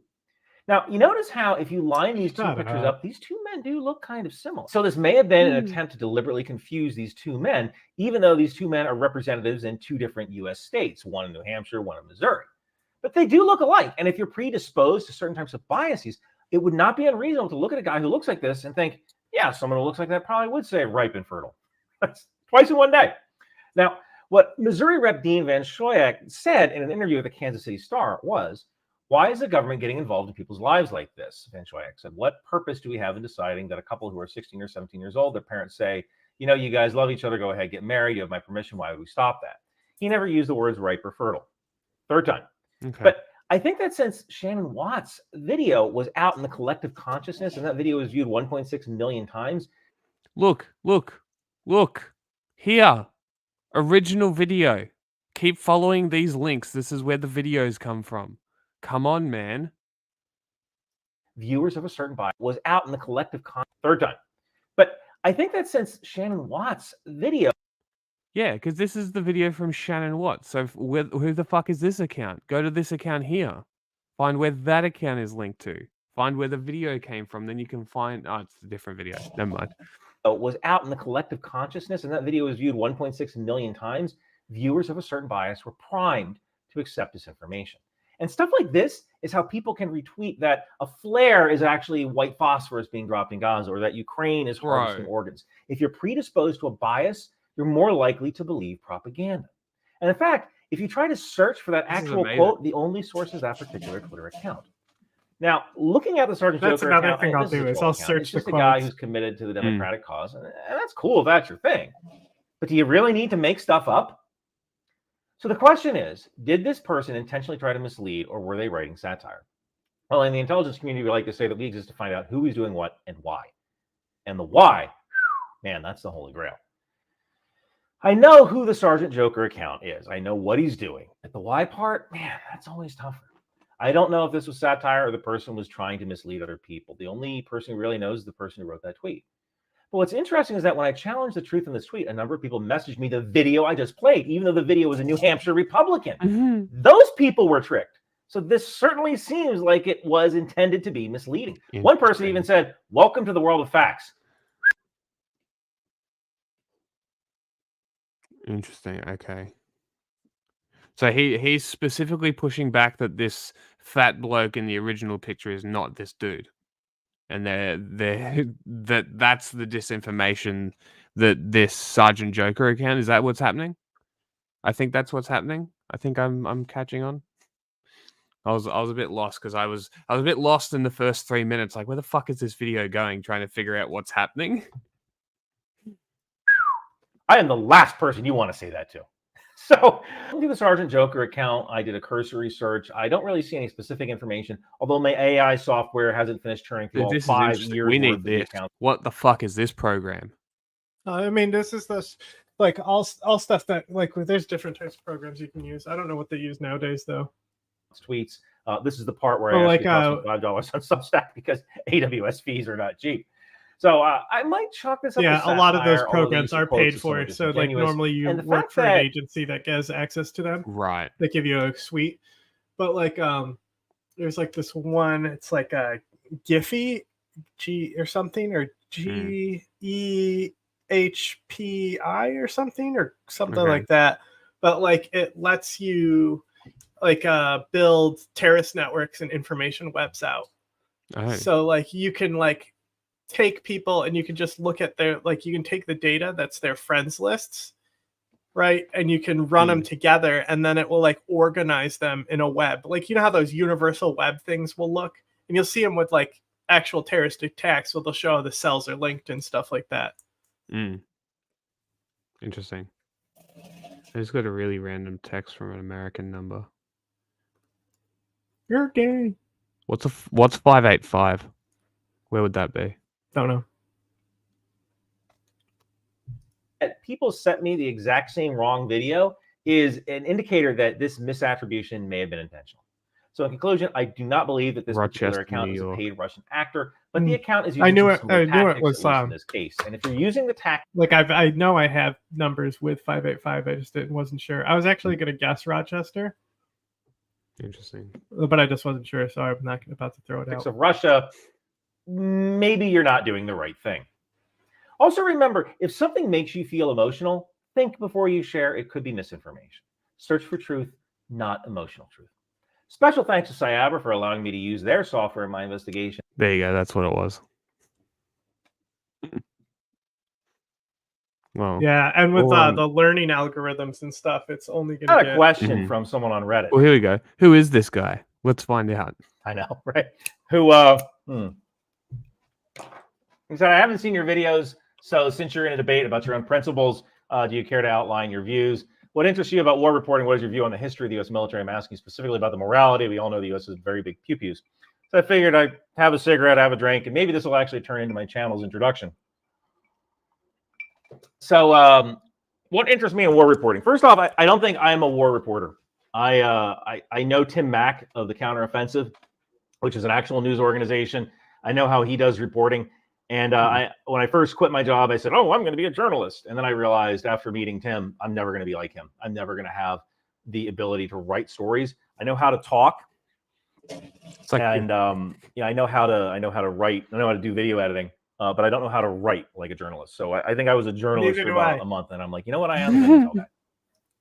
Speaker 10: Now, you notice how if you line these two pictures up, these two men do look kind of similar. So this may have been an attempt to deliberately confuse these two men, even though these two men are representatives in two different U.S. states, one in New Hampshire, one in Missouri. But they do look alike. And if you're predisposed to certain types of biases, it would not be unreasonable to look at a guy who looks like this and think, yeah, someone who looks like that probably would say ripe and fertile. That's twice in one day. Now, what Missouri Rep. Dean Van Schoyak said in an interview with the Kansas City Star was, why is the government getting involved in people's lives like this? Van Schoyak said, what purpose do we have in deciding that a couple who are 16 or 17 years old, their parents say, you know, you guys love each other, go ahead, get married, you have my permission, why would we stop that? He never used the words ripe or fertile. Third time.
Speaker 1: Okay.
Speaker 10: But I think that since Shannon Watts' video was out in the collective consciousness, and that video was viewed 1.6 million times.
Speaker 1: Look here, original video. Keep following these links. This is where the videos come from. Come on, man.
Speaker 10: Viewers of a certain bias was out in the collective third time. But I think that since Shannon Watts' video.
Speaker 1: Yeah, because this is the video from Shannon Watts. So who the fuck is this account? Go to this account here. Find where that account is linked to. Find where the video came from. Then you can find... Oh, it's a different video. Never mind.
Speaker 10: Was out in the collective consciousness, and that video was viewed 1.6 million times. Viewers of a certain bias were primed to accept this information. And stuff like this is how people can retweet that a flare is actually white phosphorus being dropped in Gaza, or that Ukraine is harvesting organs. If you're predisposed to a bias, you're more likely to believe propaganda. And in fact, if you try to search for that actual quote, the only source is that particular Twitter account. Now, looking at the Sergeant Joker account,
Speaker 12: another thing I'll do is I'll search
Speaker 10: it's just
Speaker 12: the
Speaker 10: a guy
Speaker 12: quotes.
Speaker 10: who's committed to the Democratic cause, and that's cool if that's your thing. But do you really need to make stuff up? So the question is, did this person intentionally try to mislead, or were they writing satire? Well, in the intelligence community, we like to say that we exist to find out who is doing what and why. And the why, man, that's the holy grail. I know who the Sergeant Joker account is. I know what he's doing. But the why part, man, that's always tougher. I don't know if this was satire or the person was trying to mislead other people. The only person who really knows is the person who wrote that tweet. But what's interesting is that when I challenged the truth in this tweet, a number of people messaged me the video I just played, even though the video was a New Hampshire Republican. Those people were tricked. So this certainly seems like it was intended to be misleading. One person even said, "Welcome to the world of facts."
Speaker 1: Interesting. Okay. So he's specifically pushing back that this fat bloke in the original picture is not this dude. And that's the disinformation that this Sergeant Joker account, is that what's happening? I think that's what's happening. I think I'm catching on. I was a bit lost because I was a bit lost in the first 3 minutes. Like, where the fuck is this video going? Trying to figure out what's happening.
Speaker 10: I am the last person you want to say that to. So, through the Sergeant Joker account, I did a cursory search. I don't really see any specific information, although my AI software hasn't finished churning through all 5 years.
Speaker 1: We need this. What the fuck is this program?
Speaker 12: I mean, this is like all stuff that, like, there's different types of programs you can use. I don't know what they use nowadays, though.
Speaker 10: Tweets. This is the part where I actually cost $5 on Substack because AWS fees are not cheap. So I might chalk this up.
Speaker 12: Yeah,
Speaker 10: to
Speaker 12: a lot of those
Speaker 10: satire,
Speaker 12: programs are
Speaker 10: quotes
Speaker 12: paid for. So, like, normally you work for an agency that gets access to them.
Speaker 1: Right.
Speaker 12: They give you a suite. But, like, there's, like, this one, it's like a Giphy, G or something, or GEHPI or something like that. But, like, it lets you, like, build terrorist networks and information webs out. So, like, you can, like, take people and you can just look at their, like, you can take the data that's their friends lists, right, and you can run them together, and then it will, like, organize them in a web. Like, you know how those universal web things will look, and you'll see them with, like, actual terrorist attacks, so they'll show how the cells are linked and stuff like that.
Speaker 1: Interesting. I just got a really random text from an American number.
Speaker 12: You're gay.
Speaker 1: What's 585? Where would that be?
Speaker 12: Don't know.
Speaker 10: People sent me the exact same wrong video is an indicator that this misattribution may have been intentional. So in conclusion, I do not believe that this particular account is a paid Russian actor, but the account is using
Speaker 12: I knew it was
Speaker 10: in this case. And if you're using the tactics,
Speaker 12: like, I know I have numbers with 585. I just wasn't sure. I was actually going to guess Rochester.
Speaker 1: Interesting.
Speaker 12: But I just wasn't sure, so I'm not about to throw it out.
Speaker 10: Of Russia, maybe you're not doing the right thing. Also remember, if something makes you feel emotional, think before you share. It could be misinformation. Search for truth, not emotional truth. Special thanks to Cyabra for allowing me to use their software in my investigation.
Speaker 1: There you go. That's what it was. Well,
Speaker 12: yeah, and with the learning algorithms and stuff, it's only going to
Speaker 10: get... a question from someone on Reddit.
Speaker 1: Well, here we go. Who is this guy? Let's find out.
Speaker 10: I know, right? Who, He said, I haven't seen your videos, so since you're in a debate about your own principles, do you care to outline your views? What interests you about war reporting? What is your view on the history of the U.S. military? I'm asking specifically about the morality. We all know the U.S. has very big pew-pews. So I figured I'd have a cigarette, have a drink, and maybe this will actually turn into my channel's introduction. So what interests me in war reporting? First off, I don't think I'm a war reporter. I know Tim Mack of the Counteroffensive, which is an actual news organization. I know how he does reporting. And when I first quit my job, I said, oh, I'm going to be a journalist. And then I realized after meeting Tim, I'm never going to be like him. I'm never going to have the ability to write stories. I know how to talk. And I know how to write. I know how to do video editing, but I don't know how to write like a journalist. So I think I was a journalist for about a month. And I'm like, you know what? I am an intel guy.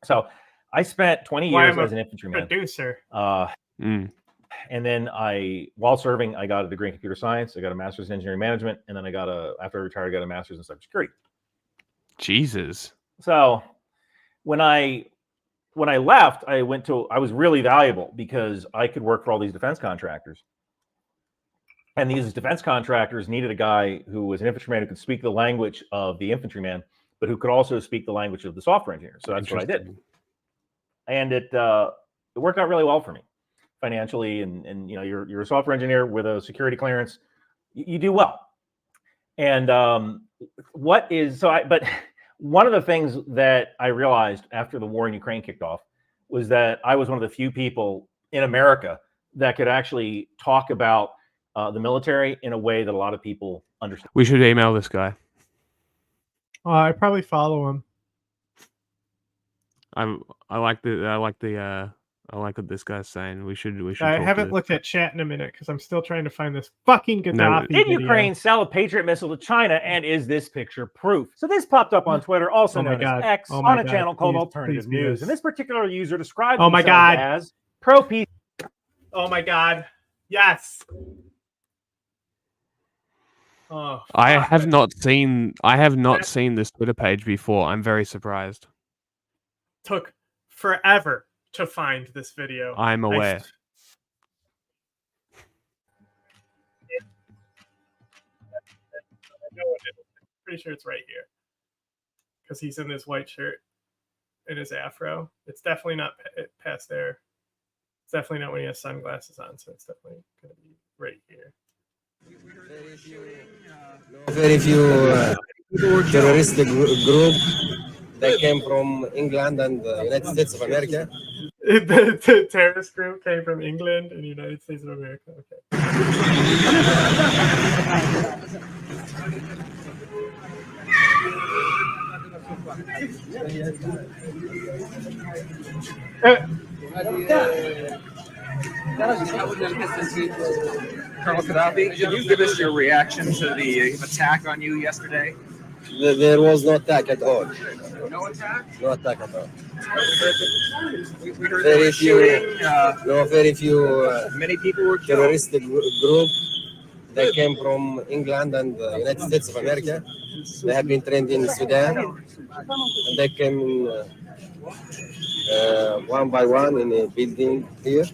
Speaker 10: So I spent 20 years as an infantryman.
Speaker 12: Producer.
Speaker 10: And then while serving, I got a degree in computer science. I got a master's in engineering management. And then after I retired, I got a master's in cybersecurity.
Speaker 1: Jesus.
Speaker 10: So when I left, I was really valuable because I could work for all these defense contractors. And these defense contractors needed a guy who was an infantryman who could speak the language of the infantryman, but who could also speak the language of the software engineer. So that's what I did. and it worked out really well for me financially. And you know, you're a software engineer with a security clearance, you do well. And but one of the things that I realized after the war in Ukraine kicked off was that I was one of the few people in America that could actually talk about the military in a way that a lot of people understand.
Speaker 1: We should email this guy.
Speaker 12: I probably follow him.
Speaker 1: I like what this guy's saying. We should.
Speaker 12: I
Speaker 1: talk
Speaker 12: haven't
Speaker 1: to
Speaker 12: looked at chat in a minute because I'm still trying to find this fucking Gaddafi
Speaker 10: Did
Speaker 12: video.
Speaker 10: Ukraine sell a Patriot missile to China, and is this picture proof? So this popped up on Twitter, also known as X, on a channel called Alternative News. And this particular user described themselves as pro-peace.
Speaker 12: Oh my God. Yes. Oh,
Speaker 1: I have not seen this Twitter page before. I'm very surprised.
Speaker 12: Took forever to find this video.
Speaker 1: I'm aware.
Speaker 12: Pretty sure it's right here because he's in his white shirt and his afro. It's definitely not past there. It's definitely not when he has sunglasses on, so it's definitely going to be right here.
Speaker 20: Very few terrorist group that came from England and the United States of America.
Speaker 12: The terrorist group came from England and the United States of America.
Speaker 11: Colonel Gaddafi, can you give us your reaction to the attack on you yesterday?
Speaker 20: There was no attack at all.
Speaker 11: No attack?
Speaker 20: No attack at all.
Speaker 11: We heard there was shooting.
Speaker 20: Very few.
Speaker 11: Many people were killed.
Speaker 20: Terrorist group that came from England and the United States of America. They have been trained in Sudan, and they came one by one in a building here.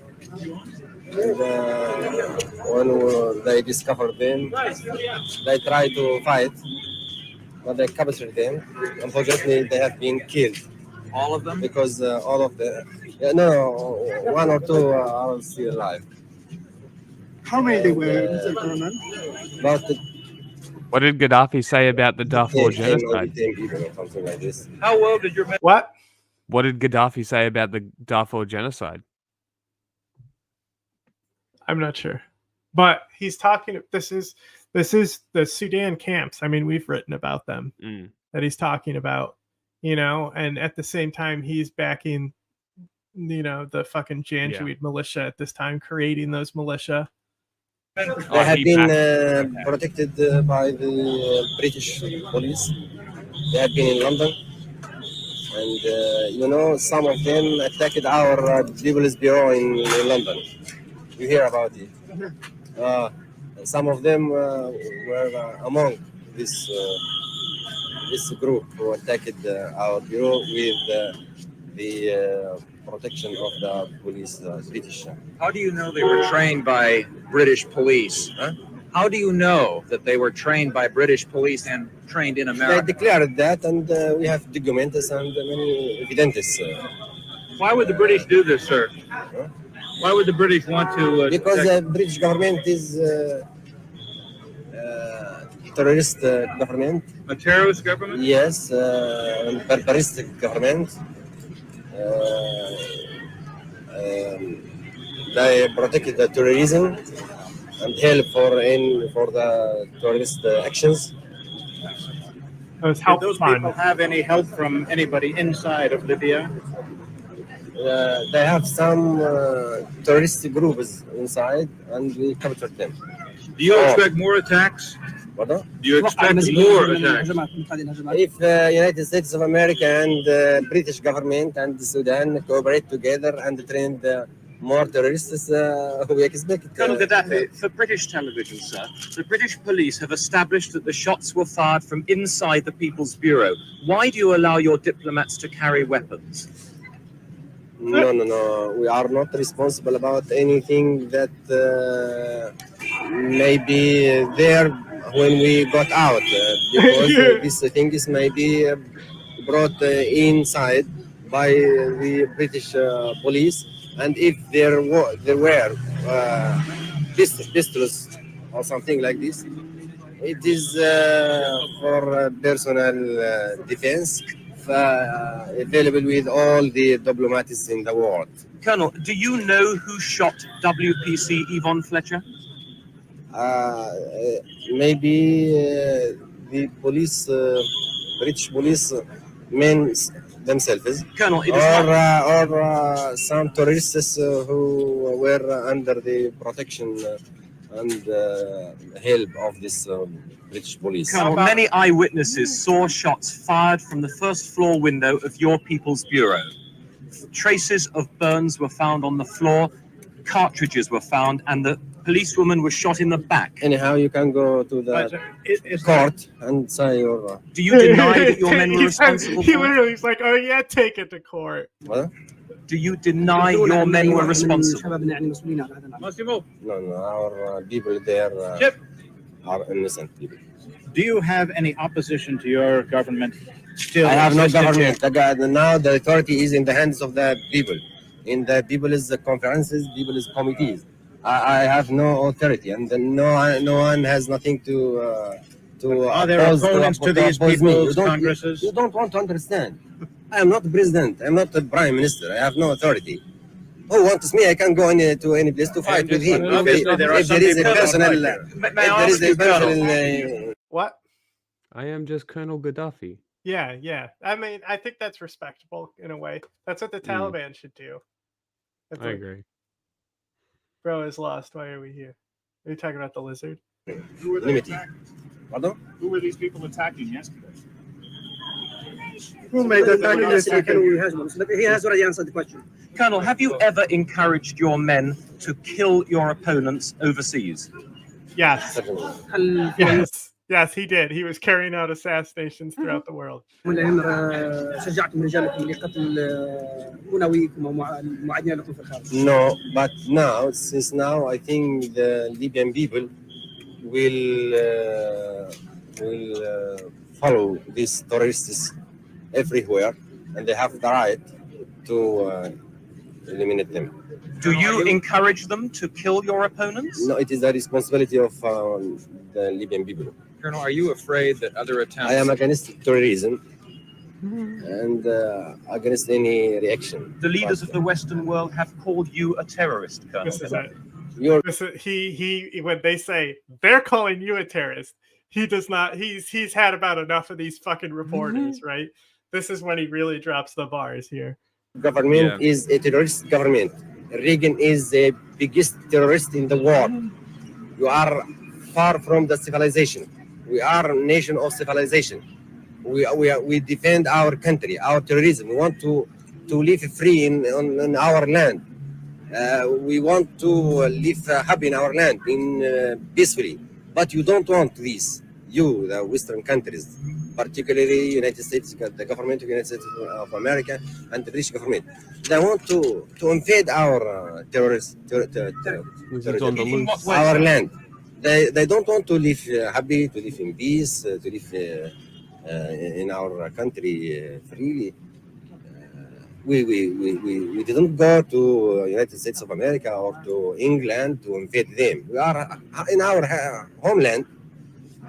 Speaker 20: And when they discovered them, they tried to fight, but they captured them. Unfortunately, they have been killed.
Speaker 11: All of them?
Speaker 20: Because all of them, one or two are still alive.
Speaker 11: How many they were?
Speaker 20: About
Speaker 1: What did Gaddafi say about the Darfur genocide?
Speaker 20: Something like this.
Speaker 11: How well did your
Speaker 12: What?
Speaker 1: What did Gaddafi say about the Darfur genocide?
Speaker 12: I'm not sure, but he's talking. This is the Sudan camps. I mean, we've written about them. That he's talking about, and at the same time he's backing, the fucking Janjaweed militia at this time, creating those militia.
Speaker 20: They have been protected by the British police. They have been in London, and some of them attacked our People's Bureau in London. You hear about it. Some of them were among this group who attacked our bureau with the protection of the police, British.
Speaker 11: How do you know they were trained by British police? Huh? How do you know that they were trained by British police and trained in America?
Speaker 20: They declared that, and we have documents and many evidences.
Speaker 11: Why would the British do this, sir?
Speaker 20: Huh?
Speaker 11: Why would the British want to?
Speaker 20: Because the British government is terrorist government.
Speaker 11: A terrorist government?
Speaker 20: Yes, barbaristic government. They protect the terrorism and help for the terrorist actions.
Speaker 11: Did those people have any help from anybody inside of Libya?
Speaker 20: They have some terrorist groups inside, and we captured them.
Speaker 11: Do you expect more attacks?
Speaker 20: What?
Speaker 11: Do you expect more attacks?
Speaker 20: If United States of America and British government and Sudan cooperate together and train more terrorists, we expect.
Speaker 11: Colonel Gaddafi, for British television, sir, the British police have established that the shots were fired from inside the People's Bureau. Why do you allow your diplomats to carry weapons?
Speaker 20: No. We are not responsible about anything that may be there when we got out. Because this thing is maybe brought inside
Speaker 6: by the British police, and if there were pistols or something like this, it is for personal defense, available with all the diplomats in the world.
Speaker 11: Colonel, do you know who shot WPC Yvonne Fletcher?
Speaker 6: Maybe the police, British police, men themselves,
Speaker 11: Colonel, it is
Speaker 6: or some terrorists who were under the protection and help of this British police.
Speaker 11: Colonel, many eyewitnesses saw shots fired from the first floor window of your People's Bureau. Traces of burns were found on the floor, cartridges were found, and the policewoman was shot in the back.
Speaker 6: Anyhow, you can go to the court and say your...
Speaker 11: Do you deny that your men were responsible
Speaker 12: He
Speaker 11: for it?
Speaker 12: literally is like, oh yeah, take it to court.
Speaker 6: What?
Speaker 11: Do you deny your men were responsible?
Speaker 6: No, our people there are innocent people.
Speaker 13: Do you have any opposition to your government? Still,
Speaker 6: I have no
Speaker 13: existing
Speaker 6: government. Now the authority is in the hands of the people. In the people's conferences, people's committees. I have no authority, and no one has nothing to
Speaker 13: Are there opponents to these people's congresses?
Speaker 6: You don't want to understand. I am not the president. I am not the prime minister. I have no authority. Who wants me? I can go to any place to fight with him.
Speaker 13: Obviously, there are
Speaker 6: If
Speaker 13: some
Speaker 6: there is a
Speaker 13: people that
Speaker 6: personal,
Speaker 13: don't like
Speaker 6: if there is a personal.
Speaker 12: What?
Speaker 1: I am just Colonel Gaddafi.
Speaker 12: Yeah. I mean, I think that's respectable in a way. That's what the Taliban should do.
Speaker 1: I agree.
Speaker 12: Bro is lost. Why are we here? Are you talking about the lizard?
Speaker 13: Who were they
Speaker 6: Limited.
Speaker 13: attacking? Who were these people attacking yesterday?
Speaker 14: Who made the attack yesterday? He has already answered the question.
Speaker 11: Colonel, have you ever encouraged your men to kill your opponents overseas?
Speaker 12: Yes. Yes, he did. He was carrying out assassinations throughout the world.
Speaker 14: شجعتم رجالكم لقتل مناويكم ومعادين لكم في الخارج.
Speaker 6: No, but since now, I think the Libyan people will follow these terrorists everywhere, and they have the right to eliminate them.
Speaker 11: Do you encourage them to kill your opponents?
Speaker 6: No, it is the responsibility of the Libyan people.
Speaker 24: Colonel, are you afraid that other attempts...
Speaker 6: I am against terrorism and against any reaction.
Speaker 11: The leaders of the Western world have called you a terrorist, Colonel.
Speaker 12: This is it. He when they say they're calling you a terrorist, he does not. He's had about enough of these fucking reporters, right? This is when he really drops the bars here.
Speaker 6: Government is a terrorist government. Reagan is the biggest terrorist in the world. You are far from the civilization. We are a nation of civilization. We defend our country, our terrorism. We want to live free in our land. We want to live happy in our land, peacefully. But you don't want this. You, the Western countries, particularly United States, the government of the United States of America, and the British government, they want to invade our our land. They don't want to live happy, to live in peace, to live in our country freely. We didn't go to United States of America or to England to invade them. We are in our homeland,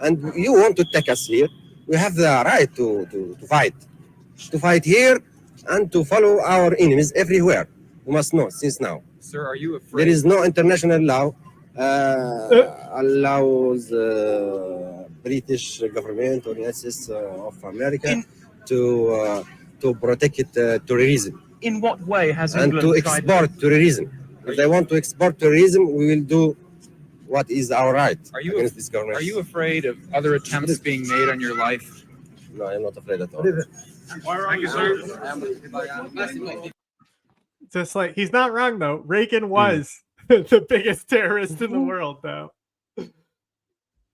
Speaker 6: and you want to take us here. We have the right to fight here and to follow our enemies everywhere. We must know since now.
Speaker 24: Sir, are you afraid...
Speaker 6: There is no international law allows British government or United States of America to protect terrorism.
Speaker 11: In what way has
Speaker 6: and
Speaker 11: England
Speaker 6: to
Speaker 11: tried...
Speaker 6: export terrorism? If they want to export terrorism, we will do what is our right against this government.
Speaker 24: Are you afraid of other attempts being made on your life?
Speaker 6: No, I'm not afraid at all.
Speaker 13: Thank you, sir.
Speaker 12: Just like he's not wrong though. Reagan was the biggest terrorist in the world, though.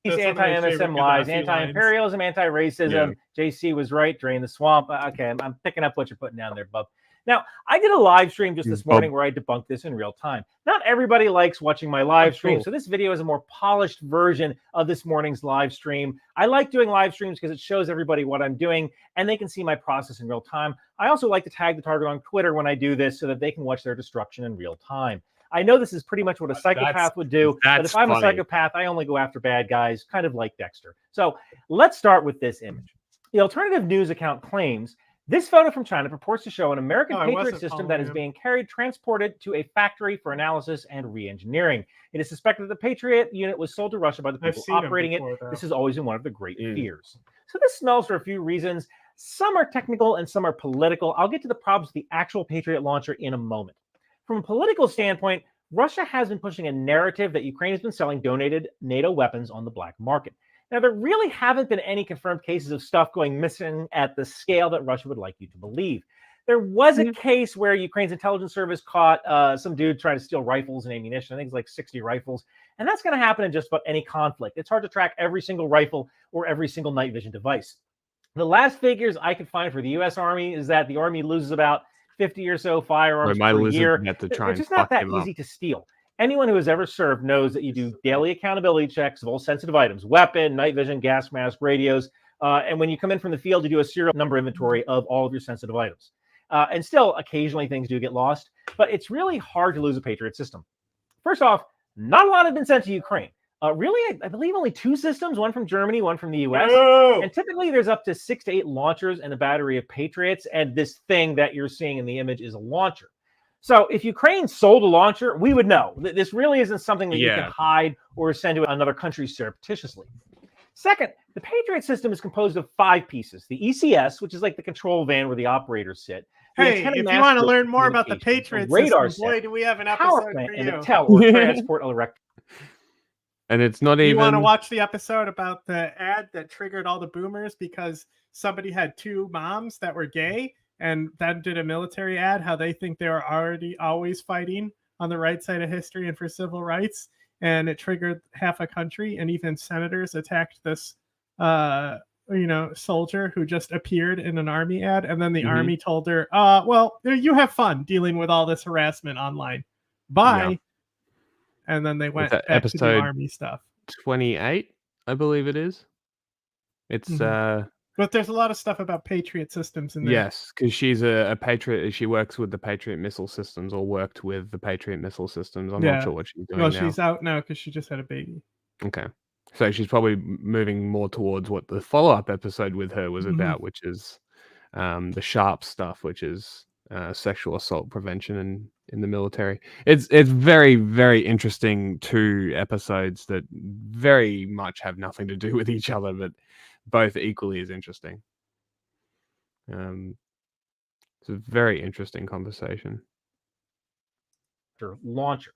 Speaker 10: He's anti-MSM lies, anti-imperialism, anti-racism. JC was right, drain the swamp. Okay, I'm picking up what you're putting down there, bub. Now, I did a live stream just this morning where I debunked this in real time. Not everybody likes watching my live stream, so this video is a more polished version of this morning's live stream. I like doing live streams because it shows everybody what I'm doing, and they can see my process in real time. I also like to tag the target on Twitter when I do this so that they can watch their destruction in real time. I know this is pretty much what a psychopath would do, but if I'm a psychopath, I only go after bad guys, kind of like Dexter. So let's start with this image. The alternative news account claims this photo from China purports to show an American Patriot system that is being transported to a factory for analysis and re-engineering. It is suspected that the Patriot unit was sold to Russia by the people operating it. This has always been one of the great fears. So this smells for a few reasons. Some are technical and some are political. I'll get to the problems with the actual Patriot launcher in a moment. From a political standpoint, Russia has been pushing a narrative that Ukraine has been selling donated NATO weapons on the black market. Now, there really haven't been any confirmed cases of stuff going missing at the scale that Russia would like you to believe. There was a case where Ukraine's intelligence service caught some dude trying to steal rifles and ammunition. I think it's like 60 rifles. And that's going to happen in just about any conflict. It's hard to track every single rifle or every single night vision device. The last figures I could find for the U.S. Army is that the Army loses about 50 or so firearms per year. They're just not that easy to steal. Anyone who has ever served knows that you do daily accountability checks of all sensitive items, weapon, night vision, gas mask, radios. And when you come in from the field, you do a serial number inventory of all of your sensitive items. And still, occasionally things do get lost, but it's really hard to lose a Patriot system. First off, not a lot have been sent to Ukraine. Really, I believe only 2 systems, one from Germany, one from the US. And typically there's up to 6 to 8 launchers and a battery of Patriots. And this thing that you're seeing in the image is a launcher. So if Ukraine sold a launcher, we would know. This really isn't something that you can hide or send to another country surreptitiously. Second, the Patriot system is composed of 5 pieces. The ECS, which is like the control van where the operators sit.
Speaker 12: Hey, if you want to learn more about the Patriot
Speaker 10: radar
Speaker 12: system, boy, do we have an
Speaker 10: power
Speaker 12: episode
Speaker 10: plant,
Speaker 12: for
Speaker 10: and
Speaker 12: you.
Speaker 10: the TEL or transport electric.
Speaker 1: And it's not
Speaker 12: You
Speaker 1: even.
Speaker 12: want to watch the episode about the ad that triggered all the boomers because somebody had 2 moms that were gay? And then did a military ad how they think they were always fighting on the right side of history and for civil rights, and it triggered half a country, and even senators attacked this soldier who just appeared in an army ad, and then the army told her, well, you have fun dealing with all this harassment online. Bye.
Speaker 1: Yeah.
Speaker 12: And then they went back
Speaker 1: episode
Speaker 12: to the army stuff.
Speaker 1: 28, I believe it is. It's
Speaker 12: But there's a lot of stuff about Patriot systems in there.
Speaker 1: yes, because she's a Patriot. She works with the Patriot missile systems, or worked with the Patriot missile systems. I'm not sure what she's doing now.
Speaker 12: She's out now because she just had a baby.
Speaker 1: Okay, so she's probably moving more towards what the follow-up episode with her was about, which is the sharp stuff, which is sexual assault prevention in the military. It's very, very interesting 2 episodes that very much have nothing to do with each other, but both equally as interesting. It's a very interesting conversation.
Speaker 10: Launcher.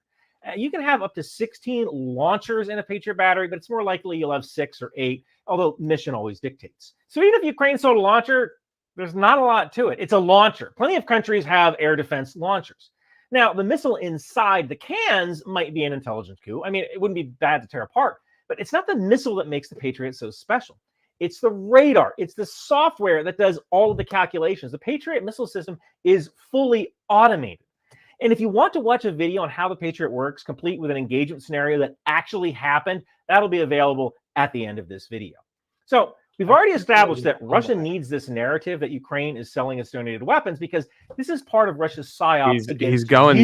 Speaker 10: You can have up to 16 launchers in a Patriot battery, but it's more likely you'll have 6 or 8, although mission always dictates. So even if Ukraine sold a launcher, there's not a lot to it. It's a launcher. Plenty of countries have air defense launchers. Now, the missile inside the cans might be an intelligence coup. I mean, it wouldn't be bad to tear apart, but it's not the missile that makes the Patriot so special. It's the radar. It's the software that does all of the calculations. The Patriot missile system is fully automated. And if you want to watch a video on how the Patriot works, complete with an engagement scenario that actually happened, that'll be available at the end of this video. So we've already established that Russia needs this narrative that Ukraine is selling its donated weapons because this is part of Russia's psyops against
Speaker 1: He's going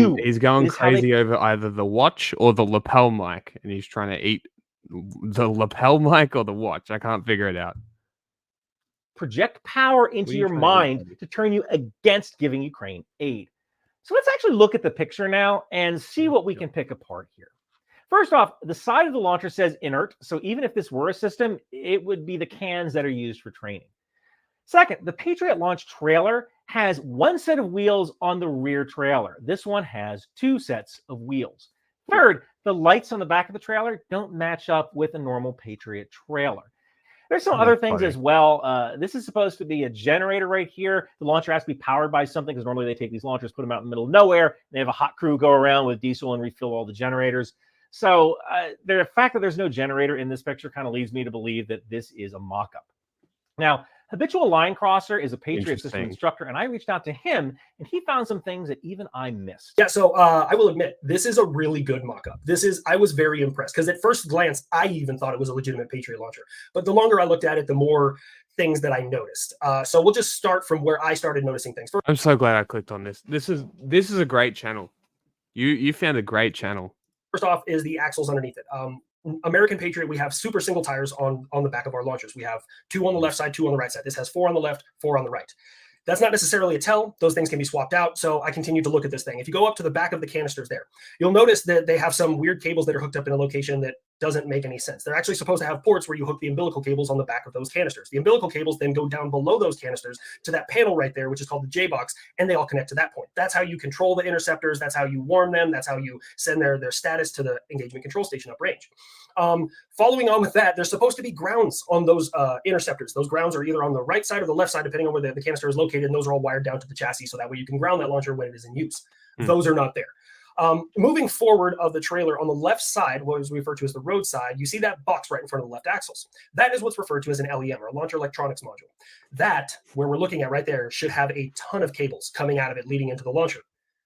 Speaker 10: you.
Speaker 1: crazy over either the watch or the lapel mic, and he's trying to eat the lapel mic or the watch. I can't figure it out.
Speaker 10: Project power into your mind to turn you against giving Ukraine aid. So let's actually look at the picture now and see what we can pick apart here. First off, the side of the launcher says inert, so even if this were a system, it would be the cans that are used for training. Second, the Patriot launch trailer has 1 set of wheels on the rear trailer. This one has 2 sets of wheels. Third, the lights on the back of the trailer don't match up with a normal Patriot trailer. There's some other things as well. This is supposed to be a generator right here. The launcher has to be powered by something because normally they take these launchers, put them out in the middle of nowhere. They have a hot crew go around with diesel and refill all the generators. So the fact that there's no generator in this picture kind of leads me to believe that this is a mock-up. Now, Habitual Line Crosser is a Patriot system
Speaker 1: Interesting.
Speaker 10: instructor, and I reached out to him, and he found some things that even I missed.
Speaker 17: Yeah, so I will admit, this is a really good mock-up. I was very impressed, because at first glance, I even thought it was a legitimate Patriot launcher. But the longer I looked at it, the more things that I noticed. So we'll just start from where I started noticing things.
Speaker 1: I'm so glad I clicked on this. This is a great channel. You found a great channel.
Speaker 17: First off is the axles underneath it. American Patriot, we have super single tires on the back of our launchers. We have 2 on the left side, 2 on the right side. This has 4 on the left, 4 on the right. That's not necessarily a tell. Those things can be swapped out. So I continue to look at this thing. If you go up to the back of the canisters there, you'll notice that they have some weird cables that are hooked up in a location that doesn't make any sense. They're actually supposed to have ports where you hook the umbilical cables on the back of those canisters. The umbilical cables then go down below those canisters to that panel right there, which is called the J box, and they all connect to that point. That's how you control the interceptors. That's how you warm them. That's how you send their status to the engagement control station uprange. Following on with that, there's supposed to be grounds on those interceptors. Those grounds are either on the right side or the left side, depending on where the canister is located, and those are all wired down to the chassis, so that way you can ground that launcher when it is in use. Those are not there. Moving forward of the trailer on the left side, what is referred to as the road side, you see that box right in front of the left axles. That is what's referred to as an LEM, or a launcher electronics module. That, where we're looking at right there, should have a ton of cables coming out of it leading into the launcher.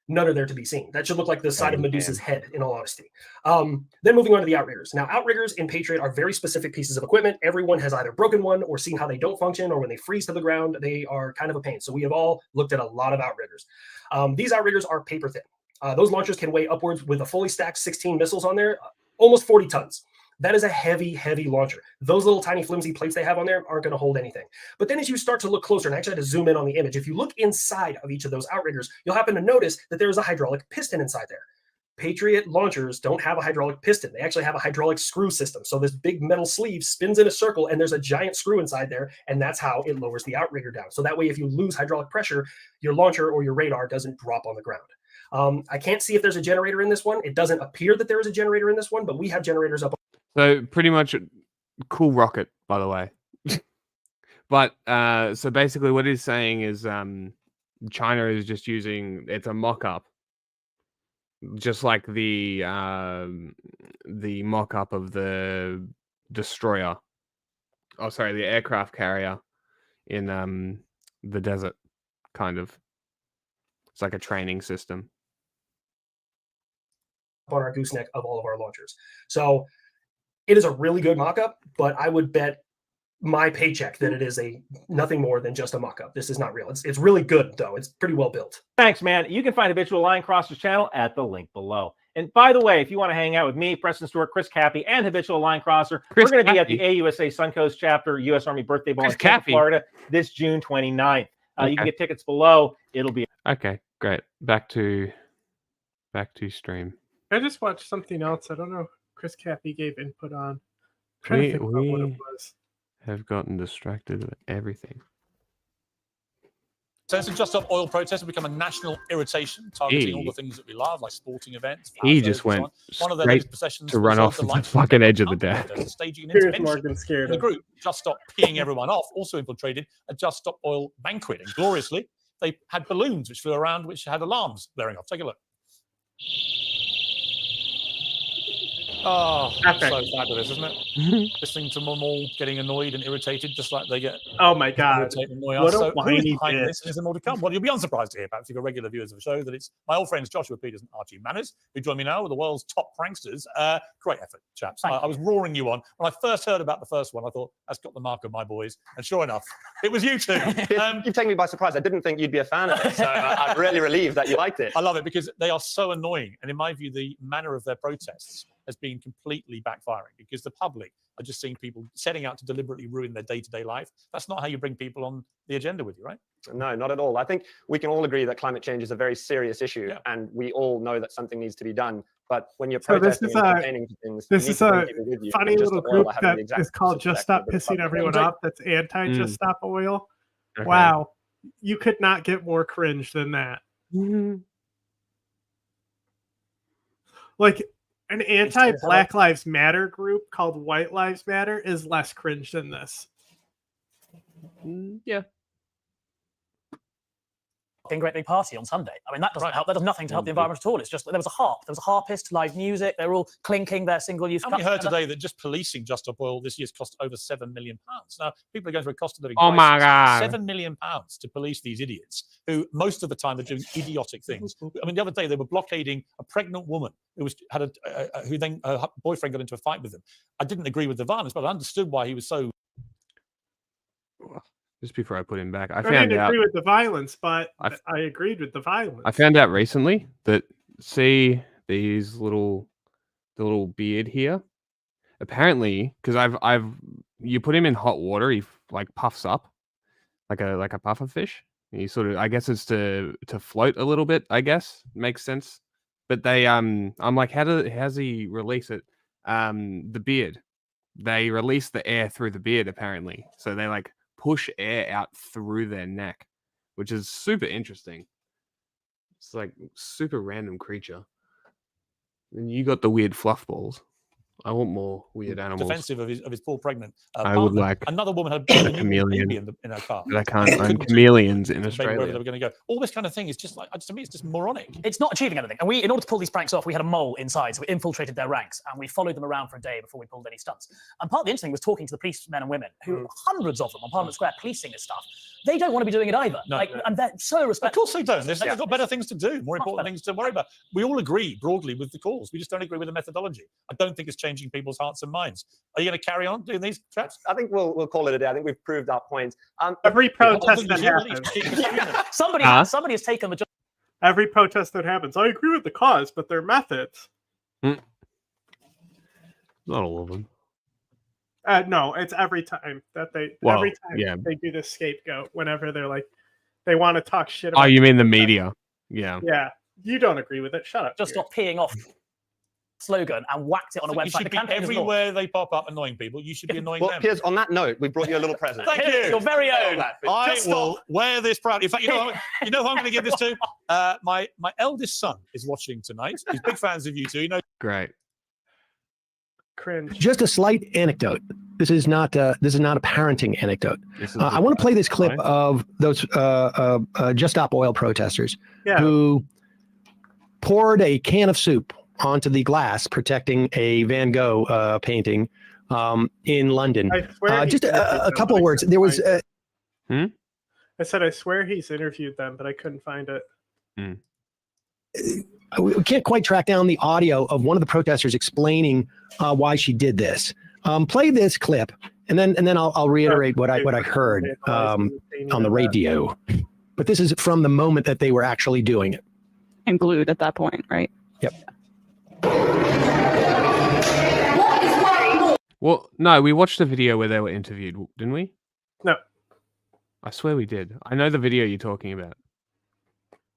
Speaker 17: None are there to be seen. That should look like the side of Medusa's head, in all honesty. Then moving on to the outriggers. Now, outriggers in Patriot are very specific pieces of equipment. Everyone has either broken one or seen how they don't function, or when they freeze to the ground, they are kind of a pain. So we have all looked at a lot of outriggers. These outriggers are paper thin. Those launchers can weigh upwards, with a fully stacked 16 missiles on there, almost 40 tons. That is a heavy, heavy launcher. Those little tiny flimsy plates they have on there aren't going to hold anything. But then as you start to look closer, and I actually had to zoom in on the image, if you look inside of each of those outriggers, you'll happen to notice that there is a hydraulic piston inside there. Patriot launchers don't have a hydraulic piston. They actually have a hydraulic screw system. So this big metal sleeve spins in a circle, and there's a giant screw inside there, and that's how it lowers the outrigger down. So that way, if you lose hydraulic pressure, your launcher or your radar doesn't drop on the ground. I can't see if there's a generator in this one. It doesn't appear that there is a generator in this one, but we have generators up.
Speaker 1: So pretty much cool rocket, by the way. But so basically what he's saying is China is just using, it's a mock-up. Just like the mock-up of the destroyer. Oh, sorry, the aircraft carrier in the desert, kind of. It's like a training system
Speaker 17: on our gooseneck of all of our launchers. So it is a really good mock-up, but I would bet my paycheck that it is nothing more than just a mock-up. This is not real. It's really good, though. It's pretty well built.
Speaker 10: Thanks, man. You can find Habitual Line Crosser's channel at the link below. And by the way, if you want to hang out with me, Preston Stewart, Chris Cappy, and Habitual Line Crosser, we're going to be at the AUSA Suncoast Chapter U.S. Army Birthday Ball in Tampa, Florida this June 29th. You can get tickets below. It'll be
Speaker 1: okay. Great. Back to stream.
Speaker 12: I just watched something else. I don't know. Chris Cappy gave input on. I'm trying to think about what it was.
Speaker 1: Have gotten distracted with everything.
Speaker 18: So it's Just Stop Oil protests have become a national irritation, targeting all the things that we love, like sporting events.
Speaker 1: He just went straight to run off the fucking edge of the deck.
Speaker 18: Staging an
Speaker 12: Piers
Speaker 18: intervention.
Speaker 12: Morgan scared
Speaker 18: The
Speaker 12: him.
Speaker 18: group Just Stop Peeing Everyone Off also infiltrated a Just Stop Oil banquet, and gloriously they had balloons which flew around, which had alarms blaring off. Take a look. Oh, so fabulous, isn't it? Listening to them all getting annoyed and irritated, just like they get.
Speaker 12: Oh my god! What a
Speaker 18: So
Speaker 12: whiny
Speaker 18: behind
Speaker 12: bitch.
Speaker 18: this, and is there more to come? Well, you'll be unsurprised to hear, perhaps if you're regular viewers of the show, that it's my old friends Joshua Peters and Archie Manners who join me now with the world's top pranksters. Great effort, chaps. I was roaring you on when I first heard about the first one. I thought that's got the mark of my boys, and sure enough, it was you two.
Speaker 19: You've taken me by surprise. I didn't think you'd be a fan of it, so I'm really relieved that you liked it.
Speaker 18: I love it because they are so annoying, and in my view, the manner of their protests has been completely backfiring because the public are just seeing people setting out to deliberately ruin their day-to-day life. That's not how you bring people on the agenda with you, right?
Speaker 19: No, not at all. I think we can all agree that climate change is a very serious issue, and we all know that something needs to be done. But when you're protesting and complaining to things,
Speaker 12: this
Speaker 19: you
Speaker 12: is
Speaker 19: need to bring
Speaker 12: a
Speaker 19: people with you.
Speaker 12: funny
Speaker 19: And Just
Speaker 12: little
Speaker 19: Stop Oil
Speaker 12: group
Speaker 19: are having
Speaker 12: that
Speaker 19: the exact
Speaker 12: is called Just Stop
Speaker 19: perspective
Speaker 12: Pissing
Speaker 19: of the
Speaker 12: Everyone
Speaker 19: public.
Speaker 12: Off. That's anti-Just Stop Oil.
Speaker 19: Okay.
Speaker 12: Wow, you could not get more cringe than that. Like an anti-Black Lives Matter group called White Lives Matter is less cringe than this.
Speaker 1: Yeah.
Speaker 16: fucking great big party on Sunday. I mean, that doesn't help. That does nothing to help the environment at all. It's just there was a harp. There was a harpist, live music. They were all clinking their single-use cups.
Speaker 18: We heard today that just policing Just Stop Oil this year's cost over £7 million. Now, people are going through a cost of living
Speaker 1: Oh my God.
Speaker 18: £7 million to police these idiots who most of the time are doing idiotic things. I mean, the other day they were blockading a pregnant woman who who then her boyfriend got into a fight with them. I didn't agree with the violence, but I understood why he was so.
Speaker 1: Just before I put him back, I
Speaker 12: didn't
Speaker 1: found out.
Speaker 12: agree with the violence, but I agreed with the violence.
Speaker 1: I found out recently that the little beard here. Apparently, because you put him in hot water, he like puffs up, like a puffer fish. He sort of, I guess it's to float a little bit. I guess makes sense. But they I'm like, how's he release it? The beard. They release the air through the beard apparently. So they like push air out through their neck, which is super interesting. It's like super random creature. And you got the weird fluff balls. I want more weird animals.
Speaker 18: Defensive of his poor pregnant
Speaker 1: I would
Speaker 18: partner.
Speaker 1: like
Speaker 18: Another woman had
Speaker 1: a
Speaker 18: a
Speaker 1: chameleon.
Speaker 18: baby in her car.
Speaker 1: But I can't find chameleons in
Speaker 18: Wherever
Speaker 1: Australia.
Speaker 18: they were going to go. All this kind of thing is just like, to me, it's just moronic.
Speaker 16: It's not achieving anything. And in order to pull these pranks off, we had a mole inside, so we infiltrated their ranks and we followed them around for a day before we pulled any stunts. And part of the interesting thing was talking to the policemen and women, who hundreds of them on Parliament Square policing this stuff. They don't want to be doing it either. And they're so respectful.
Speaker 18: Of course they don't. They've got better things to do, more important things to worry about. We all agree broadly with the cause. We just don't agree with the methodology. I don't think it's changing people's hearts and minds. Are you going to carry on doing these chaps?
Speaker 19: I think we'll call it a day. I think we've proved our point.
Speaker 12: Every protest that happens.
Speaker 16: Somebody has taken the.
Speaker 12: Every protest that happens. I agree with the cause, but their methods.
Speaker 1: Not all of them.
Speaker 12: No, it's every time that they
Speaker 1: yeah.
Speaker 12: they do the scapegoat whenever they're like they want to talk shit
Speaker 1: Oh,
Speaker 12: about.
Speaker 1: you mean the media? Yeah.
Speaker 12: Yeah. You don't agree with it. Shut up.
Speaker 16: Just stop peeing off slogan and whacked it on a
Speaker 18: You
Speaker 16: website.
Speaker 18: should be everywhere they pop up annoying people. You should be annoying
Speaker 19: Well,
Speaker 18: them.
Speaker 19: Piers, on that note, we brought you a little present.
Speaker 18: Thank you.
Speaker 16: Your very own.
Speaker 18: I will wear this proudly. In fact, you know who I'm going to give this to? My eldest son is watching tonight. He's big fans of you two.
Speaker 1: Great.
Speaker 12: Cringe.
Speaker 21: Just a slight anecdote. This is not a parenting anecdote. I want to play this clip of those Just Stop Oil protesters who poured a can of soup onto the glass protecting a Van Gogh painting in London. Just a couple of words. There was.
Speaker 12: I said I swear he's interviewed them, but I couldn't find it.
Speaker 21: We can't quite track down the audio of one of the protesters explaining why she did this. Play this clip, and then I'll reiterate what I heard on the radio. But this is from the moment that they were actually doing it.
Speaker 22: And glued at that point, right?
Speaker 21: Yep.
Speaker 1: Well, no, we watched the video where they were interviewed, didn't we?
Speaker 12: No.
Speaker 1: I swear we did. I know the video you're talking about.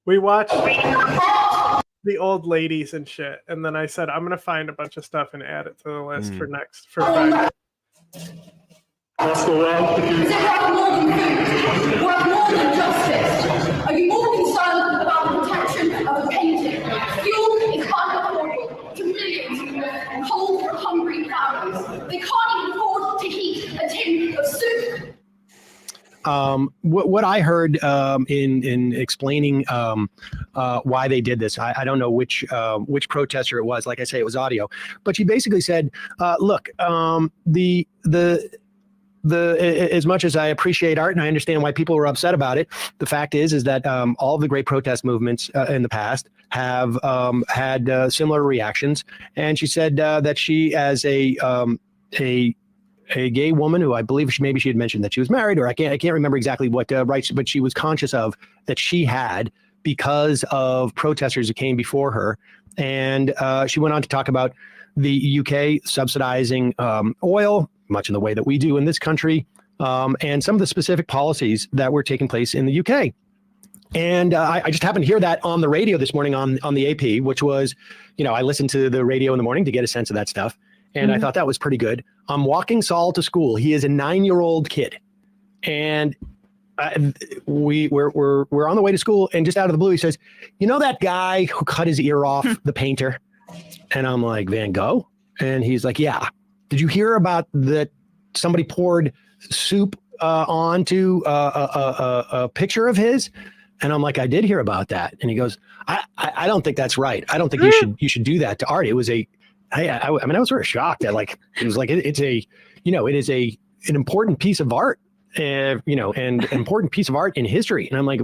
Speaker 12: We watched the old ladies and shit, and then I said I'm gonna find a bunch of stuff and add it to the list for Friday.
Speaker 23: Ask around. Does it have more than food? Worth more than justice? Are you more concerned about the protection of a painting? Fuel is unaffordable to millions of cold, hungry families. They can't even afford to heat a tin of soup.
Speaker 21: What I heard in explaining why they did this, I don't know which protester it was. Like I say, it was audio, but she basically said, "Look, as much as I appreciate art and I understand why people were upset about it, the fact is that all of the great protest movements in the past have had similar reactions." And she said that she, as a gay woman who I believe maybe she had mentioned that she was married, or I can't remember exactly what rights, but she was conscious of that she had because of protesters who came before her. And she went on to talk about the UK subsidizing oil, much in the way that we do in this country, and some of the specific policies that were taking place in the UK. And I just happened to hear that on the radio this morning on the AP, which was, I listened to the radio in the morning to get a sense of that stuff. And I thought that was pretty good. I'm walking Saul to school. He is a 9-year-old kid. And we're on the way to school, and just out of the blue, he says, "You know that guy who cut his ear off, the painter?" And I'm like, "Van Gogh?" And he's like, "Yeah. Did you hear about that? Somebody poured soup onto a picture of his?" And I'm like, I did hear about that. And he goes, I don't think that's right. I don't think you should do that to art. It was I mean, I was sort of shocked that like, it was like, it is an important piece of art, and an important piece of art in history. And I'm like,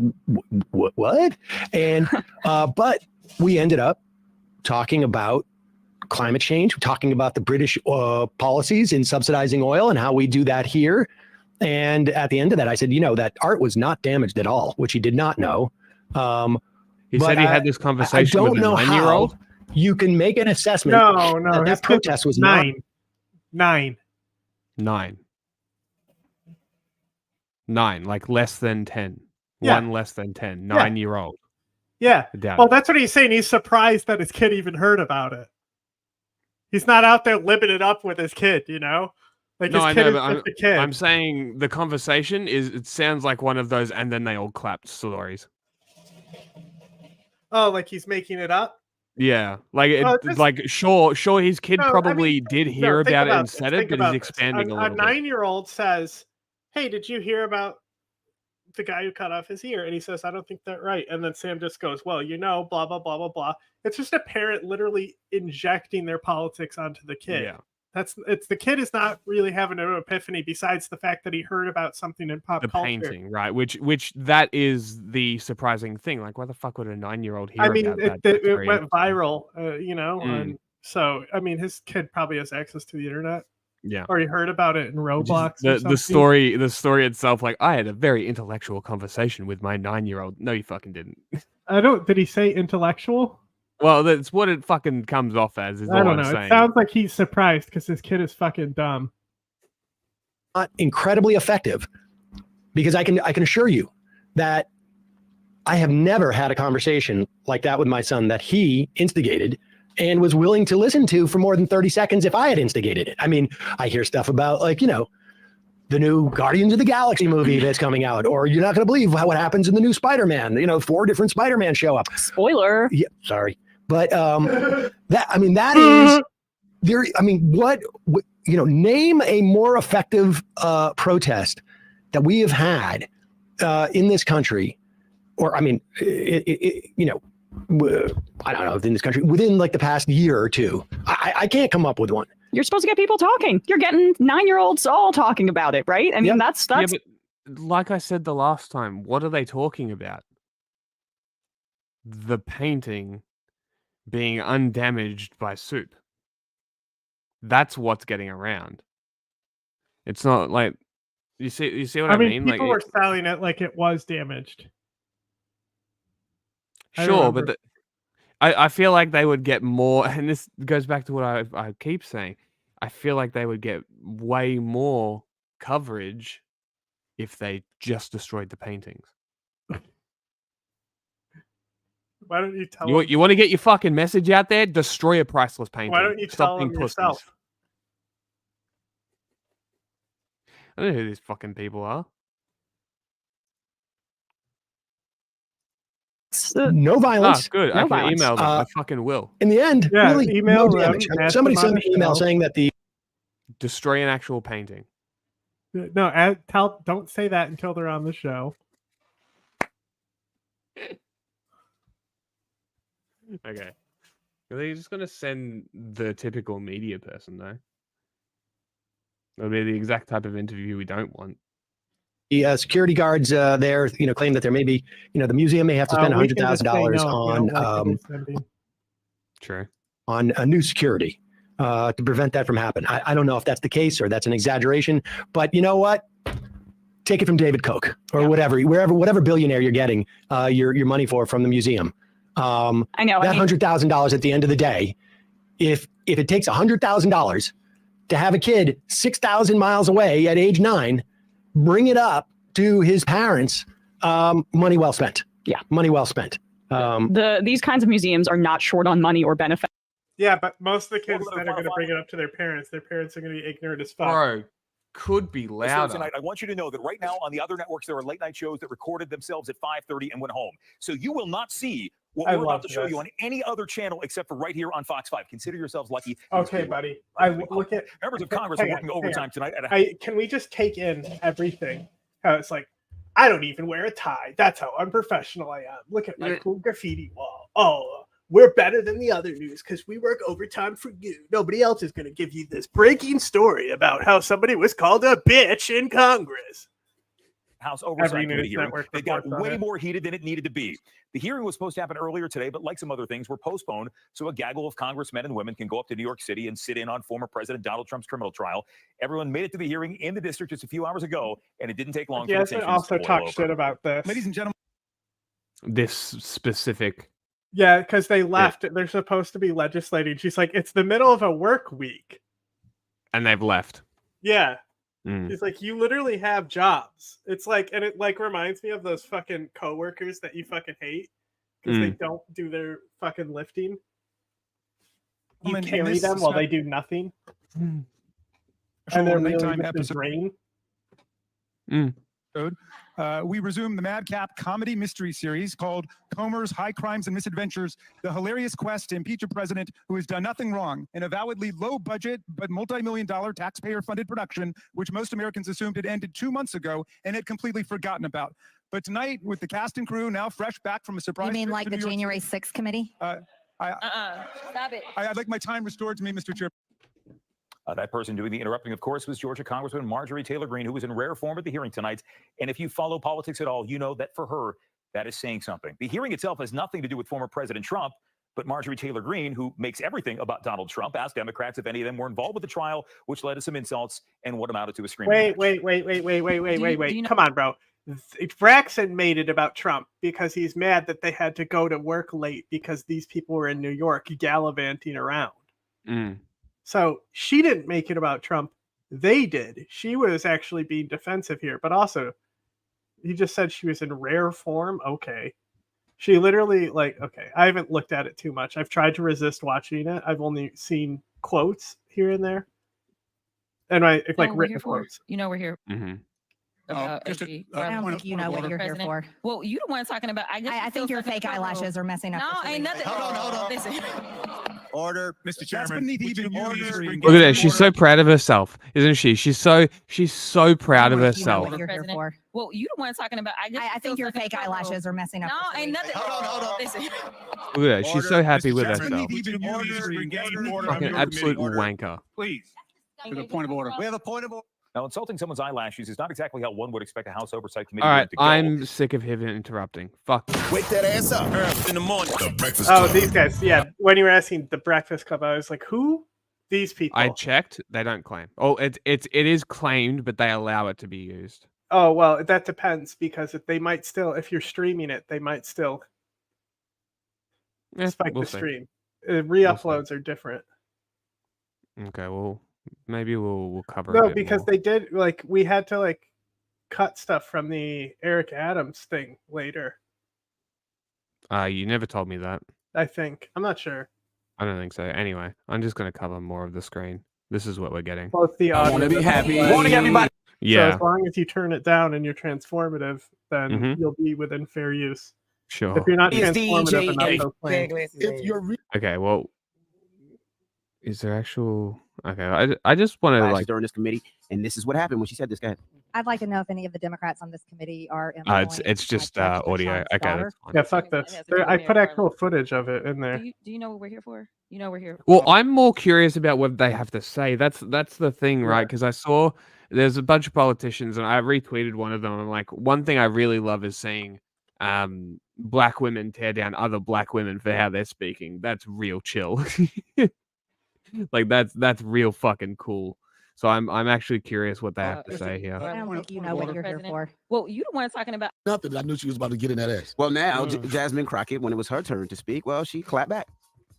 Speaker 21: what? And, but we ended up talking about climate change, talking about the British policies in subsidizing oil and how we do that here. And at the end of that, I said, that art was not damaged at all, which he did not know.
Speaker 1: He said he had this conversation
Speaker 21: I don't
Speaker 1: with a
Speaker 21: know
Speaker 1: 9-year-old.
Speaker 21: how you can make an assessment.
Speaker 12: No,
Speaker 21: that protest was
Speaker 12: 9.
Speaker 21: not
Speaker 12: 9.
Speaker 1: 9, like less than 10.
Speaker 12: Yeah.
Speaker 1: 1 less than 10. 9-year-old.
Speaker 12: Yeah.
Speaker 1: Doubt
Speaker 12: Well,
Speaker 1: it.
Speaker 12: that's what he's saying. He's surprised that his kid even heard about it. He's not out there living it up with his kid, Like
Speaker 1: No,
Speaker 12: his
Speaker 1: I
Speaker 12: kid
Speaker 1: know,
Speaker 12: is
Speaker 1: but
Speaker 12: just a kid.
Speaker 1: I'm saying the conversation it sounds like one of those and then they all clapped stories.
Speaker 12: Oh, like he's making it up?
Speaker 1: Yeah, like sure, his kid
Speaker 12: No, I
Speaker 1: probably
Speaker 12: mean,
Speaker 1: did
Speaker 12: no,
Speaker 1: hear
Speaker 12: think
Speaker 1: about it and
Speaker 12: this,
Speaker 1: said
Speaker 12: think
Speaker 1: it, but
Speaker 12: about
Speaker 1: he's
Speaker 12: this.
Speaker 1: expanding a
Speaker 12: A
Speaker 1: little bit.
Speaker 12: 9-year-old says, "Hey, did you hear about the guy who cut off his ear?" And he says, "I don't think that's right." And then Sam just goes, "Well, blah blah blah blah blah." It's just a parent literally injecting their politics onto the kid.
Speaker 1: Yeah.
Speaker 12: It's the kid is not really having an epiphany besides the fact that he heard about something in pop
Speaker 1: The
Speaker 12: culture.
Speaker 1: painting, right? Which that is the surprising thing. Like, why the fuck would a 9-year-old hear
Speaker 12: I mean,
Speaker 1: about
Speaker 12: it
Speaker 1: that?
Speaker 12: went viral, and
Speaker 1: Mm.
Speaker 12: so I mean, his kid probably has access to the internet.
Speaker 1: Yeah.
Speaker 12: Or he heard about it in Roblox. or
Speaker 1: The
Speaker 12: something.
Speaker 1: story itself, like, I had a very intellectual conversation with my 9-year-old. No, you fucking didn't.
Speaker 12: Did he say intellectual?
Speaker 1: Well, that's what it fucking comes off as. Is
Speaker 12: I
Speaker 1: all
Speaker 12: don't
Speaker 1: I'm
Speaker 12: know. It
Speaker 1: saying.
Speaker 12: sounds like he's surprised because his kid is fucking dumb.
Speaker 21: not incredibly effective, because I can assure you that I have never had a conversation like that with my son that he instigated and was willing to listen to for more than 30 seconds if I had instigated it. I mean, I hear stuff about the new Guardians of the Galaxy movie that's coming out, or you're not going to believe what happens in the new Spider-Man. 4 different Spider-Man show up.
Speaker 22: Spoiler.
Speaker 21: Yeah, sorry. But that is there. I mean, what name a more effective protest that we have had in this country, or I mean, I don't know, in this country within like the past year or two. I can't come up with one.
Speaker 22: You're supposed to get people talking. You're getting 9-year-olds all talking about it, right? I mean, that's
Speaker 1: Yeah, but like I said the last time, what are they talking about? The painting being undamaged by soup. That's what's getting around. It's not like you see what I mean?
Speaker 12: People
Speaker 1: Like
Speaker 12: were selling it like it was damaged. I
Speaker 1: sure,
Speaker 12: remember.
Speaker 1: but I feel like they would get more, and this goes back to what I keep saying. I feel like they would get way more coverage if they just destroyed the paintings.
Speaker 12: Why don't you tell them?
Speaker 1: You want to get your fucking message out there? Destroy a priceless painting.
Speaker 12: Why don't you
Speaker 1: Stop
Speaker 12: tell them
Speaker 1: being pussies.
Speaker 12: yourself?
Speaker 1: I don't know who these fucking people are.
Speaker 21: No violence.
Speaker 1: Good.
Speaker 21: No
Speaker 1: I can
Speaker 21: violence.
Speaker 1: email them. I fucking will.
Speaker 21: In the end,
Speaker 12: Yeah,
Speaker 21: really
Speaker 12: email
Speaker 21: no
Speaker 12: them,
Speaker 21: damage.
Speaker 12: ask
Speaker 21: Somebody
Speaker 12: them
Speaker 21: sent
Speaker 12: on
Speaker 21: me
Speaker 12: the
Speaker 21: an email
Speaker 12: show.
Speaker 21: saying that the
Speaker 1: Destroy an actual painting.
Speaker 12: No, don't say that until they're on the show.
Speaker 1: Okay. Are they just gonna send the typical media person though? That'll be the exact type of interview we don't want.
Speaker 21: the security guards there, claim that there may be, the museum may have to spend
Speaker 12: We can just say
Speaker 21: $100,000
Speaker 12: no if we don't like what they're sending.
Speaker 1: True.
Speaker 21: on a new security to prevent that from happening. I don't know if that's the case or that's an exaggeration, but you know what? Take it from David Koch or whatever billionaire you're getting your money from the museum.
Speaker 22: I know.
Speaker 21: That $100,000 at the end of the day, if it takes $100,000 to have a kid 6,000 miles away at age 9, bring it up to his parents, money well spent.
Speaker 22: Yeah.
Speaker 21: Money well spent.
Speaker 22: These kinds of museums are not short on money or benefit.
Speaker 12: Yeah, but most of the kids that are going to bring it up to their parents are going to be ignorant as fuck.
Speaker 1: Bro, could be louder.
Speaker 4: Tonight, I want you to know that right now on the other networks, there are late night shows that recorded themselves at 5:30 and went home. So you will not see what
Speaker 12: I
Speaker 4: we're about
Speaker 12: love
Speaker 4: to show
Speaker 12: this.
Speaker 4: you on any other channel except for right here on Fox 5. Consider yourselves lucky.
Speaker 12: Okay, buddy. Look at
Speaker 4: members of
Speaker 12: hang
Speaker 4: Congress
Speaker 12: on,
Speaker 4: are working
Speaker 12: hang
Speaker 4: overtime
Speaker 12: on.
Speaker 4: tonight.
Speaker 12: Can we just take in everything? How it's like, I don't even wear a tie. That's how unprofessional I am. Look at my cool graffiti wall. Oh, we're better than the other news because we work overtime for you. Nobody else is going to give you this breaking story about how somebody was called a bitch in Congress.
Speaker 4: House Oversight
Speaker 12: Every
Speaker 4: Committee
Speaker 12: news
Speaker 4: hearing.
Speaker 12: network
Speaker 4: They got
Speaker 12: reports on
Speaker 4: way
Speaker 12: it.
Speaker 4: more heated than it needed to be. The hearing was supposed to happen earlier today, but like some other things, were postponed so a gaggle of congressmen and women can go up to New York City and sit in on former President Donald Trump's criminal trial. Everyone made it to the hearing in the district just a few hours ago, and it didn't take long for the
Speaker 12: Jasmine
Speaker 4: tensions
Speaker 12: also
Speaker 4: to boil
Speaker 12: talked
Speaker 4: over.
Speaker 12: shit about this.
Speaker 1: Ladies and gentlemen, this specific.
Speaker 12: Yeah, because they left. They're supposed to be legislating. She's like, it's the middle of a work week.
Speaker 1: And they've left.
Speaker 12: Yeah.
Speaker 1: Mm.
Speaker 12: She's like, you literally have jobs. It's like, and it like reminds me of those fucking coworkers that you fucking hate because they don't do their fucking lifting. You carry them while they do nothing. And they're really
Speaker 5: nighttime
Speaker 12: just a drain.
Speaker 5: We resume the madcap comedy mystery series called Comer's High Crimes and Misadventures, the hilarious quest to impeach a president who has done nothing wrong, in a avowedly low-budget but multi-million-dollar taxpayer-funded production, which most Americans assumed had ended 2 months ago and had completely forgotten about. But tonight, with the cast and crew now fresh back from a surprise
Speaker 7: You mean
Speaker 5: trip
Speaker 7: like
Speaker 5: to
Speaker 7: the
Speaker 5: New York
Speaker 7: January
Speaker 5: City-
Speaker 7: 6th committee?
Speaker 23: Stop it.
Speaker 5: I'd like my time restored to me, Mr. Chair.
Speaker 4: That person doing the interrupting, of course, was Georgia Congresswoman Marjorie Taylor Greene, who was in rare form at the hearing tonight. And if you follow politics at all, you know that for her, that is saying something. The hearing itself has nothing to do with former President Trump, but Marjorie Taylor Greene, who makes everything about Donald Trump, asked Democrats if any of them were involved with the trial, which led to some insults and what amounted to a screaming match.
Speaker 12: Wait. Come on, bro. Braxton made it about Trump because he's mad that they had to go to work late because these people were in New York gallivanting around. So she didn't make it about Trump. They did. She was actually being defensive here, but also he just said she was in rare form. Okay. She literally okay, I haven't looked at it too much. I've tried to resist watching it. I've only seen quotes here and there. And written quotes.
Speaker 23: You know we're here.
Speaker 5: Just
Speaker 23: I
Speaker 7: don't think you know what you're here for.
Speaker 23: Well, you the one talking about.
Speaker 7: I think your fake eyelashes are messing up.
Speaker 23: No, ain't nothing.
Speaker 5: Hold on.
Speaker 23: Listen.
Speaker 5: Order, Mr. Chairman.
Speaker 1: Look at that. She's so proud of herself, isn't she? She's so proud of
Speaker 7: You know
Speaker 1: herself.
Speaker 7: what you're here for.
Speaker 23: Well, you the one talking about.
Speaker 7: I think your fake eyelashes are messing up.
Speaker 23: No, ain't nothing.
Speaker 5: Hold on.
Speaker 23: Listen.
Speaker 1: Look at that. She's so happy with
Speaker 5: Chairman,
Speaker 1: herself. Fucking absolute wanker.
Speaker 5: Please. To the point of order. We have a point of order.
Speaker 4: Now, insulting someone's eyelashes is not exactly how one would expect a House Oversight Committee
Speaker 1: All right,
Speaker 4: to go.
Speaker 1: I'm sick of him interrupting. Fuck.
Speaker 8: Wake that ass up in the morning. The Breakfast
Speaker 12: Oh,
Speaker 8: Club.
Speaker 12: these guys. Yeah. When you were asking the Breakfast Club, I was like, who? These people.
Speaker 1: I checked. They don't claim. Oh, it is claimed, but they allow it to be used.
Speaker 12: Oh, well, that depends because if you're streaming it, they might still spike
Speaker 1: we'll
Speaker 12: the
Speaker 1: see.
Speaker 12: stream. Re-uploads are different.
Speaker 1: Okay, well, maybe we'll cover
Speaker 12: No,
Speaker 1: a bit
Speaker 12: because
Speaker 1: more.
Speaker 12: they did we had to cut stuff from the Eric Adams thing later.
Speaker 1: You never told me that.
Speaker 12: I think. I'm not sure.
Speaker 1: I don't think so. Anyway, I'm just going to cover more of the screen. This is what we're getting.
Speaker 12: Both the audio.
Speaker 1: wanna be
Speaker 12: and
Speaker 1: happy.
Speaker 12: the
Speaker 1: Morning, everybody.
Speaker 12: So
Speaker 1: Yeah.
Speaker 12: as long as you turn it down and you're transformative, then
Speaker 1: Mhm.
Speaker 12: you'll be within fair use.
Speaker 1: Sure.
Speaker 12: If you're not
Speaker 8: It's
Speaker 12: transformative enough,
Speaker 8: DJ
Speaker 12: they'll claim.
Speaker 8: If you're
Speaker 1: Okay, well, is there actual... Okay, I just want to
Speaker 15: during this committee, and this is what happened when she said this. Go ahead.
Speaker 7: I'd like to know if any of the Democrats on this committee are.
Speaker 1: it's just audio. Okay, that's fine.
Speaker 12: Yeah, fuck this. I put actual footage of it in there.
Speaker 23: Do you know what we're here for? You know we're here.
Speaker 1: Well, I'm more curious about what they have to say. That's the thing, right? Because I saw there's a bunch of politicians, and I retweeted one of them. I'm like, one thing I really love is seeing black women tear down other black women for how they're speaking. That's real chill. That's real fucking cool. So I'm actually curious what they have to say here.
Speaker 7: I don't think you know what you're here for.
Speaker 23: Well, you the one talking about.
Speaker 8: nothing, I knew she was about to get in that ass.
Speaker 15: Well, now Jasmine Crockett, when it was her turn to speak, well, she clapped back.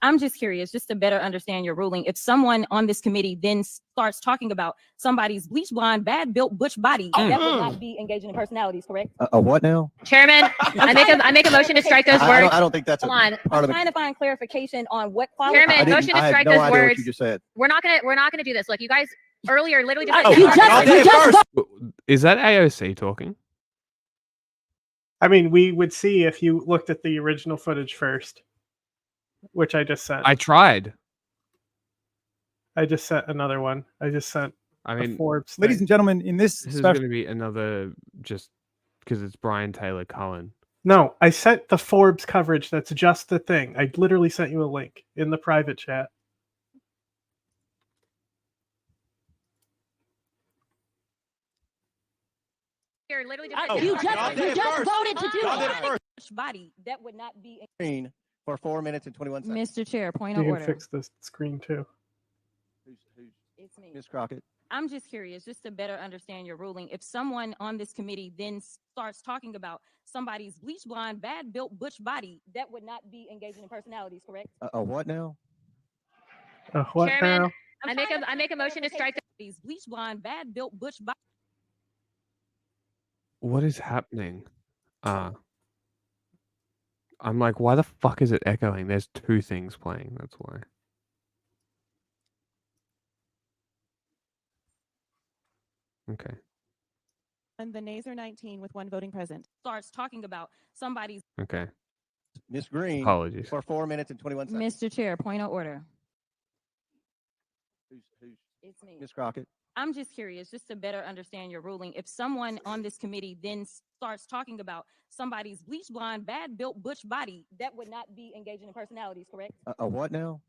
Speaker 23: I'm just curious, just to better understand your ruling. If someone on this committee then starts talking about somebody's bleach blonde, bad built butch body, that would not be engaging in personalities, correct?
Speaker 15: A what now?
Speaker 23: Chairman, I make a motion to strike those words.
Speaker 15: I don't think that's
Speaker 23: Hold on.
Speaker 15: part
Speaker 23: I'm
Speaker 15: of the.
Speaker 23: trying to find clarification on what quality.
Speaker 15: I had no idea what you just said.
Speaker 23: We're not gonna do this. Look, you guys earlier literally
Speaker 1: Is that AOC talking?
Speaker 12: I mean, we would see if you looked at the original footage first, which I just sent.
Speaker 1: I tried.
Speaker 12: I just sent another one. I just sent.
Speaker 1: I mean,
Speaker 12: Forbes.
Speaker 5: Ladies and gentlemen, in this
Speaker 1: is going to be another just because it's Brian Taylor Cohen.
Speaker 12: No, I sent the Forbes coverage. That's just the thing. I literally sent you a link in the private chat.
Speaker 2: You're literally
Speaker 23: You just voted to do it.
Speaker 2: Body that would not be.
Speaker 6: Screen for 4 minutes and 21 seconds.
Speaker 2: Mr. Chair, point
Speaker 12: You
Speaker 2: of
Speaker 12: can
Speaker 2: order.
Speaker 12: fix the screen too.
Speaker 2: It's me.
Speaker 6: Ms. Crockett.
Speaker 2: I'm just curious, just to better understand your ruling. If someone on this committee then starts talking about somebody's bleach blonde, bad built butch body, that would not be engaging in personalities, correct?
Speaker 6: What now?
Speaker 12: What
Speaker 2: Chairman,
Speaker 12: now?
Speaker 2: I make a motion to strike these bleach blonde, bad built butch body.
Speaker 1: What is happening? I'm like, why the fuck is it echoing? There's two things playing. That's why. Okay.
Speaker 2: And the nays are 19 with 1 voting present. Starts talking about somebody's.
Speaker 1: Okay.
Speaker 6: Ms. Green.
Speaker 1: Apologies.
Speaker 6: For 4 minutes and 21 seconds.
Speaker 2: Mr. Chair, point of order.
Speaker 6: It's me. Ms. Crockett.
Speaker 2: I'm just curious, just to better understand your ruling. If someone on this committee then starts talking about somebody's bleach blonde, bad built butch body, that would not be engaging in personalities, correct?
Speaker 6: What now?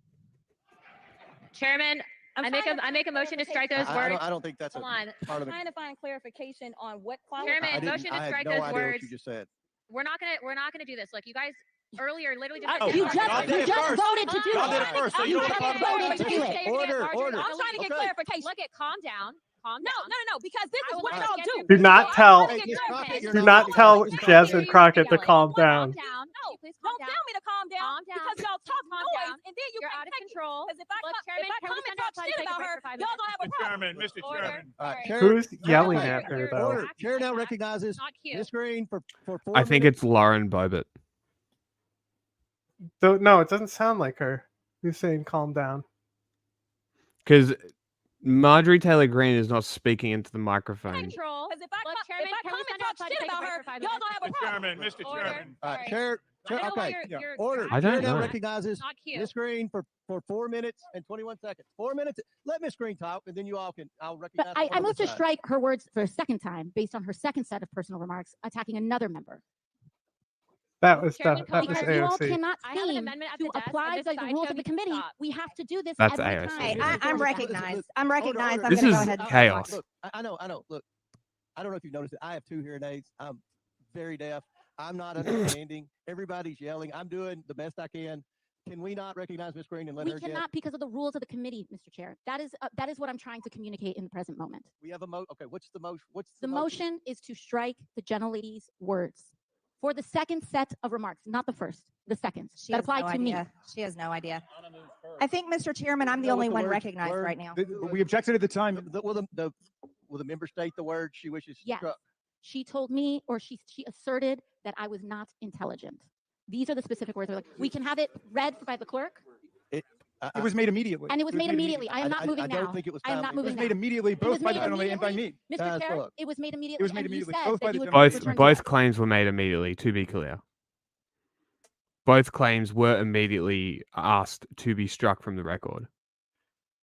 Speaker 2: Chairman, I make a motion to strike those words.
Speaker 6: I don't think that's
Speaker 2: Hold
Speaker 6: a
Speaker 2: on.
Speaker 6: part of
Speaker 2: I'm
Speaker 6: the.
Speaker 2: trying to find clarification on what
Speaker 23: Chairman,
Speaker 6: I
Speaker 23: motion to
Speaker 6: had
Speaker 23: strike
Speaker 6: no
Speaker 23: those
Speaker 6: idea
Speaker 23: words.
Speaker 6: what you just said.
Speaker 23: We're not gonna do this. Look, you guys earlier literally just.
Speaker 6: You
Speaker 23: said-
Speaker 6: just voted to do
Speaker 23: Y'all
Speaker 6: it.
Speaker 23: did it first, so you
Speaker 6: You
Speaker 23: don't
Speaker 6: just
Speaker 23: want to
Speaker 6: voted to do
Speaker 23: Stay
Speaker 6: it.
Speaker 23: again,
Speaker 6: Order,
Speaker 23: Marjorie.
Speaker 6: order.
Speaker 23: I'm trying to get
Speaker 6: Okay.
Speaker 23: clarification. Look, calm down. Calm down.
Speaker 2: No, because this is what
Speaker 23: will
Speaker 2: y'all
Speaker 23: let
Speaker 2: do.
Speaker 23: you
Speaker 12: Do not tell.
Speaker 23: Hey, Ms. Crockett, you're
Speaker 12: Do
Speaker 23: not
Speaker 12: not tell
Speaker 23: listening.
Speaker 12: Jasmine Crockett to calm down.
Speaker 23: Down. No, please
Speaker 2: Don't tell me to calm down because y'all talk
Speaker 23: Calm
Speaker 2: noise
Speaker 23: down.
Speaker 2: and then you
Speaker 23: You're
Speaker 2: can't
Speaker 23: out of
Speaker 2: take it.
Speaker 23: control.
Speaker 2: 'Cause if I
Speaker 23: Look,
Speaker 2: come
Speaker 23: Chairman,
Speaker 2: and
Speaker 23: can we
Speaker 2: talk
Speaker 23: send outside
Speaker 2: shit
Speaker 23: and take a
Speaker 2: about
Speaker 23: break
Speaker 2: her,
Speaker 23: for 5
Speaker 2: y'all
Speaker 23: minutes?
Speaker 2: gonna have a problem.
Speaker 18: Mr.
Speaker 23: Order.
Speaker 18: Chairman.
Speaker 6: Chair,
Speaker 12: Who's yelling
Speaker 6: okay.
Speaker 12: at her though?
Speaker 6: Order. Chair now recognizes
Speaker 23: Not cute.
Speaker 6: Ms. Green for 4
Speaker 1: I think
Speaker 6: minutes.
Speaker 1: it's Lauren Bobbitt.
Speaker 12: No, it doesn't sound like her. Who's saying calm down?
Speaker 1: Because Marjorie Taylor Greene is not speaking into the microphone.
Speaker 2: Control. Because if I
Speaker 23: Look, Chairman,
Speaker 2: come
Speaker 23: can we
Speaker 2: and
Speaker 23: send
Speaker 2: talk
Speaker 23: outside
Speaker 2: shit
Speaker 23: to take a
Speaker 2: about
Speaker 23: break
Speaker 2: her,
Speaker 23: for 5
Speaker 2: y'all
Speaker 23: minutes?
Speaker 2: gonna have a
Speaker 18: Mr.
Speaker 2: problem.
Speaker 18: Chairman, Mr.
Speaker 23: Order.
Speaker 18: Chairman.
Speaker 23: Sorry.
Speaker 6: Chair,
Speaker 23: I know why
Speaker 6: okay.
Speaker 23: you're
Speaker 6: Order.
Speaker 1: I don't
Speaker 6: Chair now
Speaker 1: know.
Speaker 6: recognizes
Speaker 23: Not cute.
Speaker 6: Ms. Green for 4 minutes and 21 seconds. 4 minutes. Let Ms. Green talk, and then you all can. I'll recognize.
Speaker 3: I move to strike her words for a second time based on her second set of personal remarks attacking another member.
Speaker 12: That was
Speaker 23: Chairman,
Speaker 12: that was
Speaker 3: Because you all
Speaker 12: AOC.
Speaker 3: cannot
Speaker 23: I have an
Speaker 3: seem
Speaker 23: amendment at
Speaker 3: to
Speaker 23: the desk,
Speaker 3: apply
Speaker 23: and this
Speaker 3: the
Speaker 23: sideshow
Speaker 3: rules of the
Speaker 23: needs to
Speaker 3: committee.
Speaker 23: stop.
Speaker 3: We have to do this
Speaker 1: That's
Speaker 3: every
Speaker 1: AOC.
Speaker 3: time.
Speaker 7: Hey,
Speaker 6: Listen,
Speaker 7: I'm
Speaker 6: listen,
Speaker 7: recognized.
Speaker 6: listen.
Speaker 7: I'm recognized.
Speaker 6: Order.
Speaker 7: I'm
Speaker 1: This
Speaker 7: going to go
Speaker 1: is
Speaker 7: ahead and
Speaker 1: chaos.
Speaker 6: Look, I know. Look, I don't know if you've noticed it. I have 2 hearing aids. I'm very deaf. I'm not understanding. Everybody's yelling. I'm doing the best I can. Can we not recognize Ms. Green and let
Speaker 3: We
Speaker 6: her
Speaker 3: cannot because of the rules of the committee, Mr. Chair. That is what I'm trying to communicate in the present moment.
Speaker 6: We have a Okay, what's the motion?
Speaker 3: The motion is to strike the gentlelady's words for the second set of remarks, not the first, the second. That applied to me.
Speaker 7: She has no idea. I think, Mr. Chairman, I'm the only one recognized right now.
Speaker 5: We objected at the time.
Speaker 6: Will the member state the word she wishes
Speaker 3: Yes.
Speaker 6: struck?
Speaker 3: She told me, or she asserted that I was not intelligent. These are the specific words. We can have it read by the clerk.
Speaker 5: It was made immediately.
Speaker 3: And it was made immediately. I am not moving now.
Speaker 6: I don't think it was
Speaker 3: I am not
Speaker 6: timely.
Speaker 5: It was
Speaker 3: moving
Speaker 5: made
Speaker 3: now.
Speaker 5: immediately, both by the gentleman and by me.
Speaker 3: Mr. Chair,
Speaker 6: look.
Speaker 3: it was made immediately.
Speaker 5: It was made
Speaker 3: and you
Speaker 5: immediately,
Speaker 3: said
Speaker 5: both by
Speaker 3: that
Speaker 5: the
Speaker 3: you would
Speaker 5: gentleman.
Speaker 3: return to
Speaker 1: Both
Speaker 3: us.
Speaker 1: claims were made immediately, to be clear. Both claims were immediately asked to be struck from the record.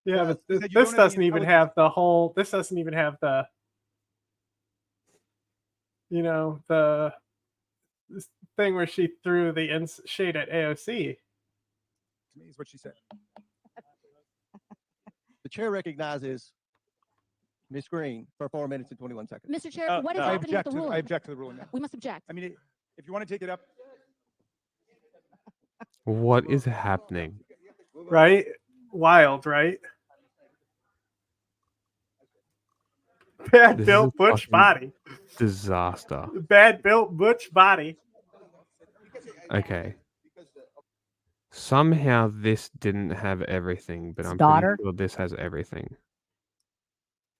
Speaker 12: Yeah, but
Speaker 5: you
Speaker 12: this
Speaker 5: don't have
Speaker 12: doesn't
Speaker 5: the
Speaker 12: even have the whole. This doesn't even have the. You know, the this thing where she threw the shade at AOC.
Speaker 5: To me is what she said.
Speaker 6: The chair recognizes Ms. Green for 4 minutes and 21 seconds.
Speaker 3: Mr. Chair, what is happening with the ruling?
Speaker 5: I object to the ruling now.
Speaker 3: We must object.
Speaker 5: I mean, if you want to take it up.
Speaker 1: What is happening?
Speaker 12: Right? Wild, right? Bad
Speaker 1: This is
Speaker 12: built
Speaker 1: a
Speaker 12: butch
Speaker 1: fucking
Speaker 12: body.
Speaker 1: Disaster.
Speaker 12: Bad built butch body.
Speaker 1: Okay. Somehow this didn't have everything, but I'm
Speaker 7: daughter?
Speaker 1: pretty sure this has everything.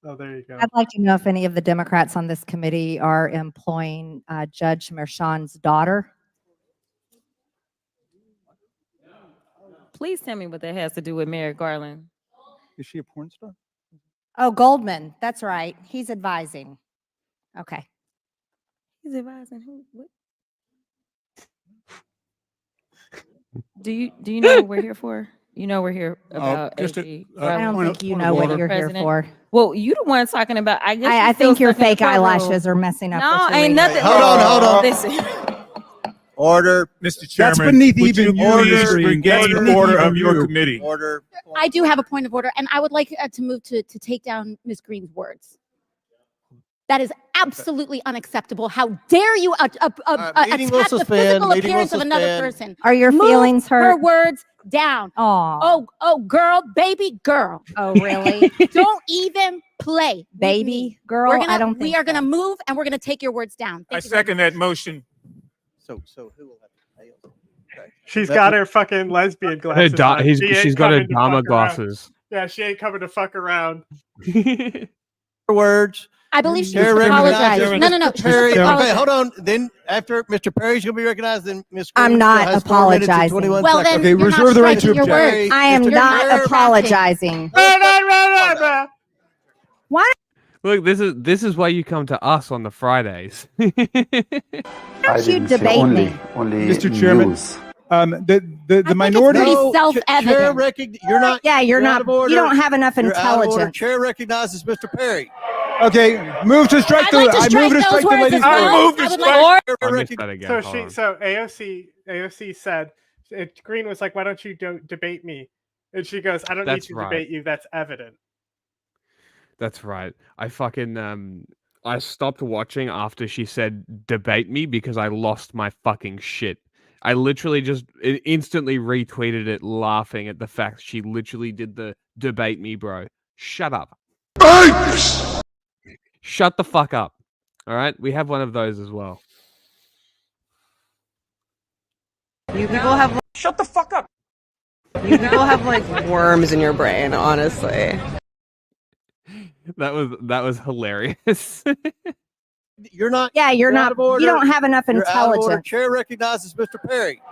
Speaker 12: Oh, there you go.
Speaker 7: I'd like to know if any of the Democrats on this committee are employing Judge Merchan's daughter.
Speaker 2: Please tell me what that has to do with Merrick Garland.
Speaker 5: Is she a porn star?
Speaker 7: Oh, Goldman. That's right. He's advising. Okay.
Speaker 2: He's advising who? What? Do you know what we're here for? You know we're here about
Speaker 9: just a-
Speaker 2: AG.
Speaker 7: I don't
Speaker 9: point
Speaker 7: think
Speaker 9: of-
Speaker 7: you
Speaker 9: point of
Speaker 7: know what
Speaker 9: order.
Speaker 7: you're here
Speaker 2: President.
Speaker 7: for.
Speaker 2: Well, you the one talking about. I guess
Speaker 7: I
Speaker 2: you still
Speaker 7: think your
Speaker 2: stuck in the
Speaker 7: fake
Speaker 2: courtroom.
Speaker 7: eyelashes are messing up.
Speaker 2: No,
Speaker 7: what you're
Speaker 2: ain't
Speaker 7: reading.
Speaker 2: nothing.
Speaker 13: Hold on.
Speaker 2: Listen.
Speaker 13: Order.
Speaker 11: Mr.
Speaker 5: That's
Speaker 11: Chairman,
Speaker 5: beneath
Speaker 11: would
Speaker 5: even
Speaker 11: you
Speaker 5: your
Speaker 11: please
Speaker 5: history.
Speaker 11: regain
Speaker 5: That's beneath
Speaker 11: order
Speaker 5: even
Speaker 11: of your
Speaker 5: you.
Speaker 11: committee?
Speaker 13: Order.
Speaker 3: I do have a point of order, and I would like to move to take down Ms. Green's words. That is absolutely unacceptable. How dare you
Speaker 13: meeting will
Speaker 3: attack the
Speaker 13: suspend.
Speaker 3: physical
Speaker 13: Meeting will
Speaker 3: appearance of another
Speaker 13: suspend.
Speaker 3: person?
Speaker 7: Are your
Speaker 3: Move
Speaker 7: feelings
Speaker 3: her
Speaker 7: hurt?
Speaker 3: words down.
Speaker 7: Oh,
Speaker 3: Girl, baby girl.
Speaker 7: oh, really?
Speaker 3: Don't even play, with
Speaker 7: Baby
Speaker 3: me.
Speaker 7: girl?
Speaker 3: We're gonna,
Speaker 7: I don't
Speaker 3: we
Speaker 7: think
Speaker 3: are going to
Speaker 7: so.
Speaker 3: move, and we're going to take your words down.
Speaker 11: I
Speaker 3: Thank you very
Speaker 11: second that motion.
Speaker 13: So who will have to pay? Okay.
Speaker 12: She's
Speaker 13: That-
Speaker 12: got her fucking lesbian glasses on. She ain't
Speaker 1: She's got her
Speaker 12: coming to
Speaker 1: Dharma
Speaker 12: fuck around.
Speaker 1: glasses.
Speaker 12: Yeah, she ain't coming to fuck around.
Speaker 13: Words.
Speaker 3: I believe she
Speaker 13: Chair
Speaker 3: needs to apologize.
Speaker 13: recognizes
Speaker 3: No.
Speaker 13: Mr.
Speaker 3: She
Speaker 13: Perry.
Speaker 3: needs to
Speaker 13: Okay,
Speaker 3: apologize.
Speaker 13: hold on. Then after Mr. Perry's going to be recognized, then Ms. Green
Speaker 7: I'm
Speaker 13: still
Speaker 7: not
Speaker 13: has 4 minutes and
Speaker 7: apologizing.
Speaker 13: 21
Speaker 3: Well,
Speaker 13: seconds.
Speaker 3: then
Speaker 5: Okay,
Speaker 3: you're not
Speaker 5: reserve the right to
Speaker 3: striking your
Speaker 5: object.
Speaker 3: words.
Speaker 7: I am
Speaker 3: You're
Speaker 7: not
Speaker 3: retracting.
Speaker 7: apologizing. Why?
Speaker 1: Look, this is why you come to us on the Fridays.
Speaker 7: Don't you debate me?
Speaker 5: Mr. Chairman, the minority.
Speaker 3: pretty
Speaker 13: No,
Speaker 3: self-evident.
Speaker 13: Chair you're not.
Speaker 7: Yeah, you're
Speaker 13: out
Speaker 7: not.
Speaker 13: of order.
Speaker 7: You don't have enough
Speaker 13: You're out of order.
Speaker 7: intelligence.
Speaker 13: Chair recognizes Mr. Perry.
Speaker 5: Okay, move to strike
Speaker 3: I'd
Speaker 5: the.
Speaker 3: like to
Speaker 5: I
Speaker 3: strike
Speaker 5: move to
Speaker 3: those
Speaker 5: strike the
Speaker 3: words
Speaker 5: lady's
Speaker 3: as well.
Speaker 5: word.
Speaker 11: move to
Speaker 3: I would
Speaker 11: strike-
Speaker 3: like-
Speaker 13: Chair
Speaker 1: I missed
Speaker 13: recogn-
Speaker 1: that again.
Speaker 12: So
Speaker 1: hold on.
Speaker 12: so AOC said, Green was like, "Why don't you debate me?" And she goes, "I don't need
Speaker 1: That's
Speaker 12: to
Speaker 1: right.
Speaker 12: debate you. That's evident."
Speaker 1: That's right. I fucking I stopped watching after she said debate me because I lost my fucking shit. I literally just instantly retweeted it laughing at the fact she literally did the debate me, bro. Shut up. Shut the fuck up. All right? We have one of those as well.
Speaker 22: You people have
Speaker 16: Shut the fuck up.
Speaker 22: you people have like worms in your brain, honestly.
Speaker 1: That was hilarious.
Speaker 13: You're not.
Speaker 7: Yeah, you're
Speaker 13: out
Speaker 7: not.
Speaker 13: of order.
Speaker 7: You don't have enough
Speaker 13: You're out of order.
Speaker 7: intelligence.
Speaker 13: Chair recognizes Mr. Perry.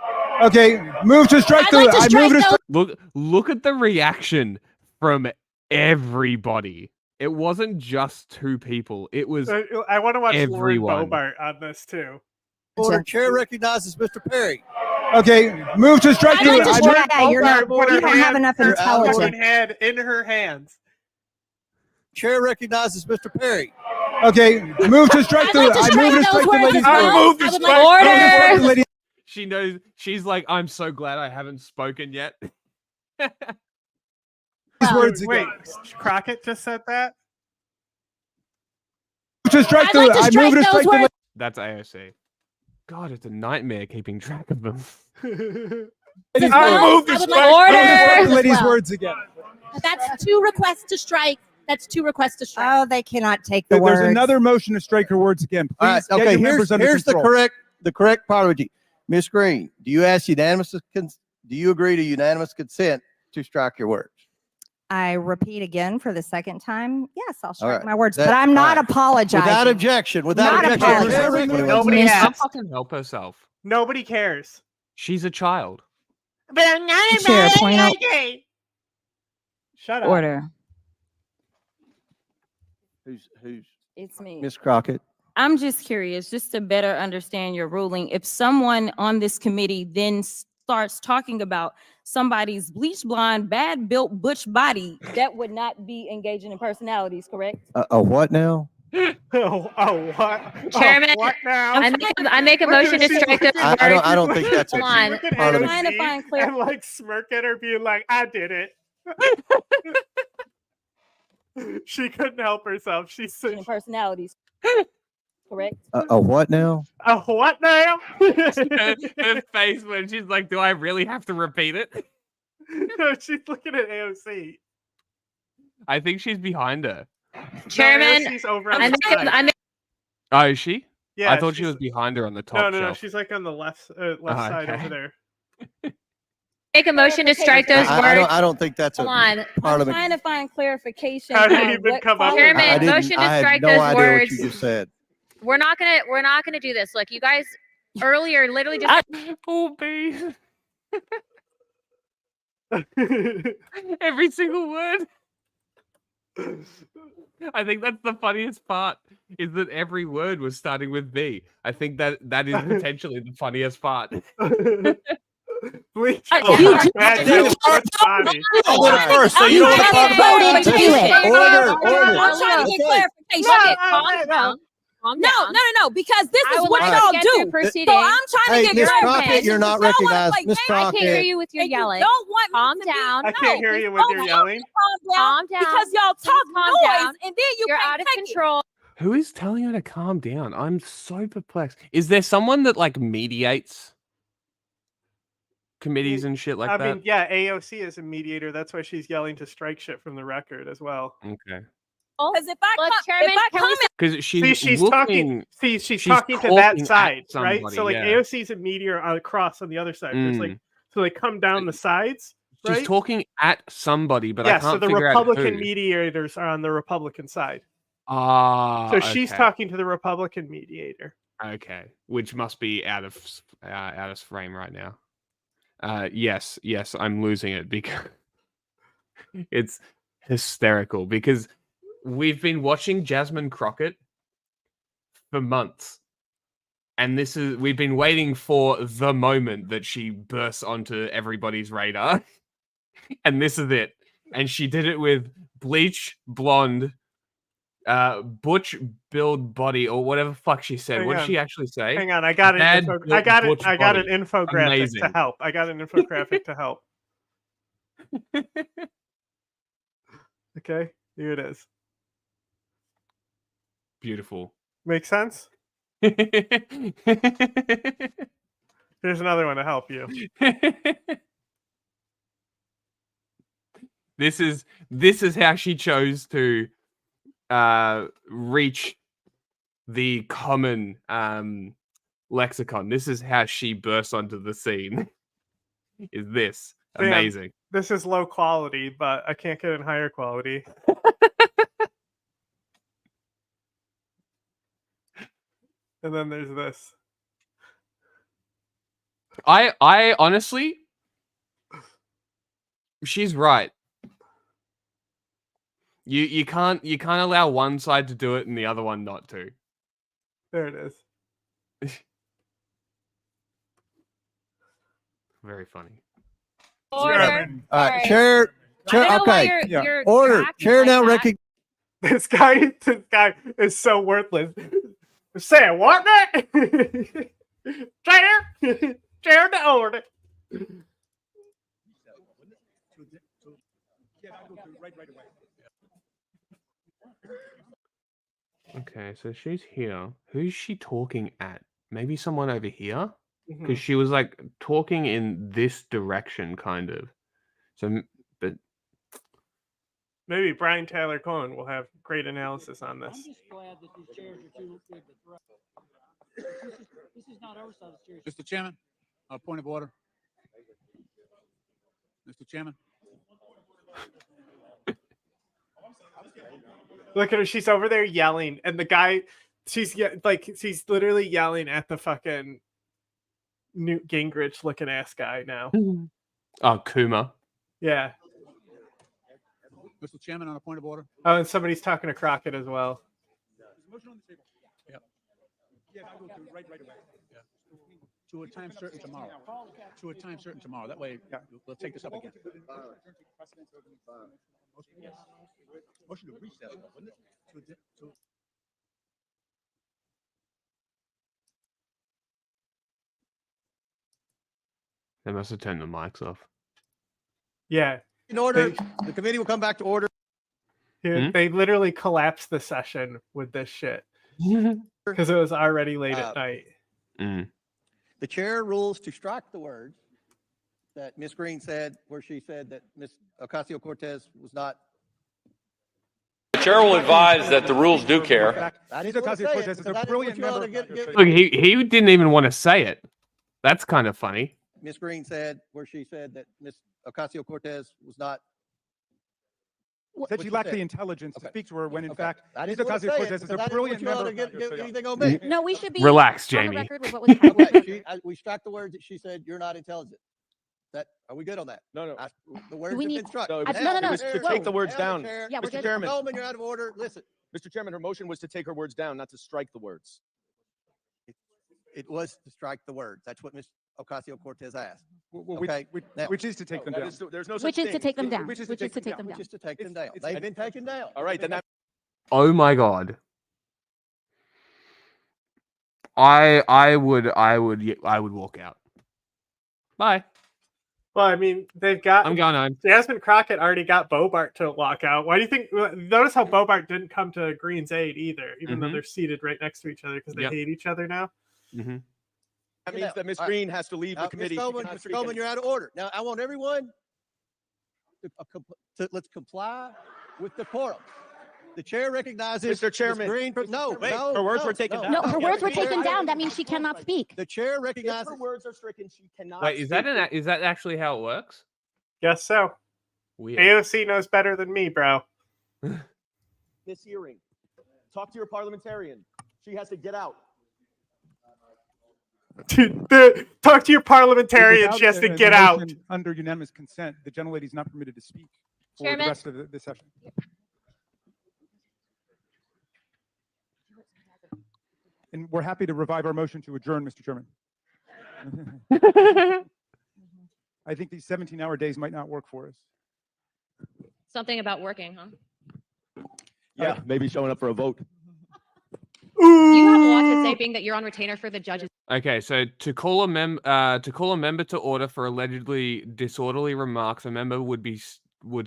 Speaker 5: Okay, move to strike
Speaker 3: I'd
Speaker 5: the.
Speaker 3: like to
Speaker 5: I
Speaker 3: strike
Speaker 5: move to
Speaker 3: those-
Speaker 1: Look at the reaction from everybody. It wasn't just 2 people. It was
Speaker 12: I want to watch
Speaker 1: everyone.
Speaker 12: Lauren Bobart on this too.
Speaker 13: Order. Chair recognizes Mr. Perry.
Speaker 5: Okay, move to strike
Speaker 3: I'd
Speaker 5: the.
Speaker 3: like to
Speaker 5: I
Speaker 3: strike-
Speaker 5: move,
Speaker 7: Yeah, you're not.
Speaker 12: Put her
Speaker 7: You don't have
Speaker 12: hand-
Speaker 7: enough
Speaker 12: her
Speaker 7: intelligence.
Speaker 12: fucking head in her hands.
Speaker 13: Chair recognizes Mr. Perry.
Speaker 5: okay, move to strike
Speaker 3: I'd
Speaker 5: the.
Speaker 3: like to
Speaker 5: I
Speaker 3: strike
Speaker 5: move to
Speaker 3: those
Speaker 5: strike the
Speaker 3: words
Speaker 5: lady's
Speaker 3: as well.
Speaker 5: word.
Speaker 11: move to
Speaker 3: I would
Speaker 11: strike-
Speaker 3: like-
Speaker 5: I move to strike the lady-
Speaker 1: She knows. She's like, I'm so glad I haven't spoken yet.
Speaker 5: words
Speaker 12: Wait,
Speaker 5: again.
Speaker 12: Crockett just said that?
Speaker 5: To strike
Speaker 3: I'd
Speaker 5: the.
Speaker 3: like to
Speaker 5: I
Speaker 3: strike
Speaker 5: move to
Speaker 3: those
Speaker 5: strike the.
Speaker 3: words.
Speaker 1: That's AOC. God, it's a nightmare keeping track of them.
Speaker 5: lady's
Speaker 3: I
Speaker 5: word.
Speaker 3: would like
Speaker 5: I move to strike the
Speaker 3: as
Speaker 5: lady's
Speaker 3: well.
Speaker 5: words again.
Speaker 3: That's 2 requests to strike. That's 2 requests to strike.
Speaker 7: Oh, they cannot take the
Speaker 5: There's
Speaker 7: words.
Speaker 5: another motion to strike her words again. Please
Speaker 13: All right.
Speaker 5: get
Speaker 13: Okay.
Speaker 5: your members under
Speaker 13: Here's
Speaker 5: control.
Speaker 13: the correct parliament. Ms. Green, do you ask unanimous? Do you agree to unanimous consent to strike your words?
Speaker 7: I repeat again for the second time. Yes, I'll strike
Speaker 13: right.
Speaker 7: my words,
Speaker 13: That-
Speaker 7: but I'm not
Speaker 13: all right.
Speaker 7: apologizing.
Speaker 13: Without objection. Without
Speaker 7: Not
Speaker 13: objection.
Speaker 7: apologizing.
Speaker 13: Chair recognizes-
Speaker 12: Nobody
Speaker 1: She'll
Speaker 12: has.
Speaker 1: fucking help herself.
Speaker 12: Nobody cares.
Speaker 1: She's a child.
Speaker 12: But I'm not
Speaker 7: Chair, point out-
Speaker 12: Shut up.
Speaker 2: Order.
Speaker 13: Who's
Speaker 2: It's me.
Speaker 13: Ms. Crockett?
Speaker 2: I'm just curious, just to better understand your ruling. If someone on this committee then starts talking about somebody's bleach blonde, bad built butch body, that would not be engaging in personalities, correct?
Speaker 13: What now?
Speaker 12: What?
Speaker 22: Chairman,
Speaker 12: What now?
Speaker 22: I make a
Speaker 12: Look at
Speaker 22: motion
Speaker 12: her,
Speaker 22: to
Speaker 12: she's
Speaker 22: strike
Speaker 12: looking-
Speaker 22: those
Speaker 13: I don't think that's
Speaker 22: Hold
Speaker 13: a
Speaker 22: on.
Speaker 12: Look at
Speaker 13: Parliament.
Speaker 2: Trying to
Speaker 12: AOC
Speaker 2: find clear-
Speaker 12: and like smirk at her, being like, "I did it." She couldn't help herself. She said,
Speaker 2: In personalities, correct?
Speaker 13: What now?
Speaker 12: "What now?"
Speaker 1: Her face when she's like, do I really have to repeat it?
Speaker 12: No, she's looking at AOC.
Speaker 1: I think she's behind her.
Speaker 22: Chairman,
Speaker 12: AOC's over
Speaker 22: I
Speaker 12: on the
Speaker 22: make,
Speaker 12: side.
Speaker 22: I make
Speaker 1: Oh, is she?
Speaker 12: Yeah,
Speaker 1: I thought she
Speaker 12: she's-
Speaker 1: was behind her on the top
Speaker 12: No,
Speaker 1: shelf.
Speaker 12: she's like on the left side
Speaker 1: okay.
Speaker 12: over there.
Speaker 22: a motion to strike those words.
Speaker 13: I don't think that's a
Speaker 22: Hold on.
Speaker 2: I'm
Speaker 13: parliament.
Speaker 2: trying to find clarification.
Speaker 12: How did
Speaker 2: on
Speaker 12: he even
Speaker 2: what
Speaker 12: come up with
Speaker 2: follows.
Speaker 22: Chairman,
Speaker 13: I didn't-
Speaker 22: motion to
Speaker 13: I had
Speaker 22: strike
Speaker 13: no
Speaker 22: those
Speaker 13: idea
Speaker 22: words.
Speaker 13: what you just said.
Speaker 22: We're not gonna do this. Look, you guys earlier literally just
Speaker 1: Oh, babe. Every single word. I think that's the funniest part, is that every word was starting with B. I think that is potentially the funniest part.
Speaker 12: But Bleach.
Speaker 3: You
Speaker 12: Bad
Speaker 3: do-
Speaker 12: butch body.
Speaker 8: I'll go first, so you don't want to talk about
Speaker 3: voted to do it.
Speaker 13: Order,
Speaker 2: I'm trying to get clarification.
Speaker 22: Calm down. Calm
Speaker 2: No,
Speaker 22: down.
Speaker 2: because this
Speaker 22: I
Speaker 2: is
Speaker 22: would
Speaker 2: what
Speaker 22: like
Speaker 2: y'all
Speaker 22: to get
Speaker 2: do.
Speaker 22: through
Speaker 2: So
Speaker 22: proceedings.
Speaker 2: I'm trying
Speaker 13: Hey,
Speaker 2: to get
Speaker 13: Miss
Speaker 2: clarification.
Speaker 13: Crockett, you're not
Speaker 2: Y'all wanna
Speaker 13: recognized.
Speaker 2: play
Speaker 13: Miss
Speaker 2: games,
Speaker 22: I can't hear
Speaker 13: Crockett.
Speaker 22: you with your
Speaker 2: and you
Speaker 22: yelling.
Speaker 2: don't want me
Speaker 22: Calm
Speaker 2: to be-
Speaker 22: down.
Speaker 12: I can't hear you with your yelling.
Speaker 2: Calm down. Because y'all talk
Speaker 22: calm
Speaker 2: noise,
Speaker 22: down.
Speaker 2: and then you
Speaker 22: You're
Speaker 2: can't
Speaker 22: out of
Speaker 2: take it.
Speaker 22: control.
Speaker 1: Who is telling her to calm down? I'm so perplexed. Is there someone that like mediates committees and shit like
Speaker 12: I
Speaker 1: that?
Speaker 12: mean, yeah, AOC is a mediator. That's why she's yelling to strike shit from the record as well.
Speaker 1: Okay.
Speaker 2: Because if I
Speaker 22: Look,
Speaker 2: come,
Speaker 22: Chairman,
Speaker 2: if I
Speaker 22: can we
Speaker 2: come
Speaker 1: Because
Speaker 12: See, she's talking. See, she's talking to that side, right? So like AOC's a mediator across on the other side. There's like so they come down the sides, right?
Speaker 1: She's talking at somebody, but I
Speaker 12: Yeah,
Speaker 1: can't
Speaker 12: so the
Speaker 1: figure
Speaker 12: Republican
Speaker 1: out who.
Speaker 12: mediators are on the Republican side.
Speaker 1: Ah,
Speaker 12: So she's
Speaker 1: okay.
Speaker 12: talking to the Republican mediator.
Speaker 1: Okay, which must be out of frame right now. Yes, I'm losing it because it's hysterical because we've been watching Jasmine Crockett for months. And we've been waiting for the moment that she bursts onto everybody's radar. And this is it. And she did it with bleach, blonde, butch build body, or whatever the fuck she said. What did she actually say?
Speaker 12: Hang on, I got it.
Speaker 1: Bad
Speaker 12: I got
Speaker 1: built
Speaker 12: it. I got an
Speaker 1: body.
Speaker 12: infographic
Speaker 1: Amazing.
Speaker 12: to help. I got an infographic to help. Okay, here it is.
Speaker 1: Beautiful.
Speaker 12: Make sense? Here's another one to help you.
Speaker 1: This is how she chose to reach the common lexicon. This is how she burst onto the scene. Is this amazing?
Speaker 12: This is low quality, but I can't get in higher quality. And then there's this.
Speaker 1: I honestly, she's right. You can't allow one side to do it and the other one not to.
Speaker 12: There it is.
Speaker 1: Very funny.
Speaker 22: Order.
Speaker 13: All right, chair. Okay. Order. Chair now recognize.
Speaker 12: This guy is so worthless. Say what? Chair to order.
Speaker 1: Okay, so she's here. Who's she talking at? Maybe someone over here?
Speaker 12: Mhm.
Speaker 1: Because she was like talking in this direction, kind of. So, but
Speaker 12: Maybe Brian Taylor Cohen will have great analysis on this.
Speaker 9: Mr. Chairman, point of order. Mr. Chairman.
Speaker 12: Look at her. She's over there yelling, and the guy, she's literally yelling at the fucking Newt Gingrich looking ass guy now.
Speaker 1: oh, Kuma.
Speaker 12: Yeah.
Speaker 9: Mr. Chairman, on a point of order.
Speaker 12: Oh, and somebody's talking to Crockett as well.
Speaker 9: Motion on the table. Yep. Yeah, I'll go to right away. Yeah. To a time certain tomorrow. To a time certain tomorrow. That way, we'll take this up again. Motion to recess, wouldn't it?
Speaker 1: They must have turned the mics off.
Speaker 12: Yeah.
Speaker 13: In order, the committee will come back to order.
Speaker 12: Dude, they literally collapsed the session with this shit because it was already late at night.
Speaker 13: The chair rules to strike the words that Ms. Green said, where she said that Ms. Ocasio-Cortez was not.
Speaker 11: The chair will advise that the rules do care.
Speaker 1: Look, he didn't even want to say it. That's kind of funny.
Speaker 13: Ms. Green said, where she said that Ms. Ocasio-Cortez was not.
Speaker 5: That you lack the intelligence to speak to her when, in fact, Ms.
Speaker 13: didn't wanna say it,
Speaker 5: Ocasio-Cortez is a
Speaker 13: because I didn't
Speaker 5: brilliant
Speaker 13: want you all
Speaker 5: member.
Speaker 13: to get anything on me.
Speaker 3: No, we should be
Speaker 1: Relax,
Speaker 3: on the
Speaker 1: Jamie.
Speaker 3: record with what was happening.
Speaker 13: Okay, we struck the words that she said, you're not intelligent. Are we good on that?
Speaker 11: No.
Speaker 13: The words
Speaker 3: We
Speaker 13: have
Speaker 3: need-
Speaker 13: been struck.
Speaker 3: No, it was
Speaker 11: to take the words down.
Speaker 3: Yeah, we're
Speaker 11: Mr.
Speaker 3: good.
Speaker 11: Chairman.
Speaker 13: Coleman, you're out of order. Listen,
Speaker 11: Mr. Chairman, her motion was to take her words down, not to strike the words.
Speaker 13: it was to strike the words. That's what Ms. Ocasio-Cortez asked.
Speaker 5: Which,
Speaker 13: Okay, now-
Speaker 5: which is to take them down.
Speaker 13: There's no such
Speaker 3: Which is to
Speaker 13: thing.
Speaker 3: take them down.
Speaker 5: Which is
Speaker 3: Which is to take them down.
Speaker 13: Which is to take them down. They've been taken down.
Speaker 5: All right, then that.
Speaker 1: Oh my god. I would walk out. Bye.
Speaker 12: Well, I mean, they've got.
Speaker 1: I'm going on.
Speaker 12: Jasmine Crockett already got Bobart to walk out. Why do you think? Notice how Bobart didn't come to Green's aid either, even though they're seated right next to each other because they hate each other now.
Speaker 1: Mm-hmm.
Speaker 5: That means that Ms. Green has to leave the committee.
Speaker 13: Mr. Goldman, you're out of order. Now, I want everyone let's comply with the quorum. The chair recognizes
Speaker 5: Mr. Chairman.
Speaker 13: Ms. Green. No,
Speaker 5: Wait,
Speaker 13: no,
Speaker 5: her words
Speaker 13: no,
Speaker 5: were taken
Speaker 13: no,
Speaker 5: down.
Speaker 3: No, her words were
Speaker 13: The chair-
Speaker 3: taken down. That means she cannot speak.
Speaker 13: The chair recognizes.
Speaker 5: If her words are stricken, she cannot.
Speaker 1: Wait, is that actually how it works?
Speaker 12: Guess so.
Speaker 1: Weird.
Speaker 12: AOC knows better than me, bro.
Speaker 5: This hearing? Talk to your parliamentarian. She has to get out.
Speaker 12: Talk to your parliamentarian.
Speaker 5: Without
Speaker 12: She has to
Speaker 5: the
Speaker 12: get out.
Speaker 5: motion Under unanimous consent, the gentlelady is not permitted to speak for
Speaker 23: Chairman?
Speaker 5: the rest of the session. And we're happy to revive our motion to adjourn, Mr. Chairman. I think these 17-hour days might not work for us.
Speaker 23: Something about working, huh?
Speaker 5: Yeah, maybe showing up for a vote.
Speaker 23: You have a lot to say, being that you're on retainer for the judges.
Speaker 1: Okay, so to call a member to order for allegedly disorderly remarks, a member would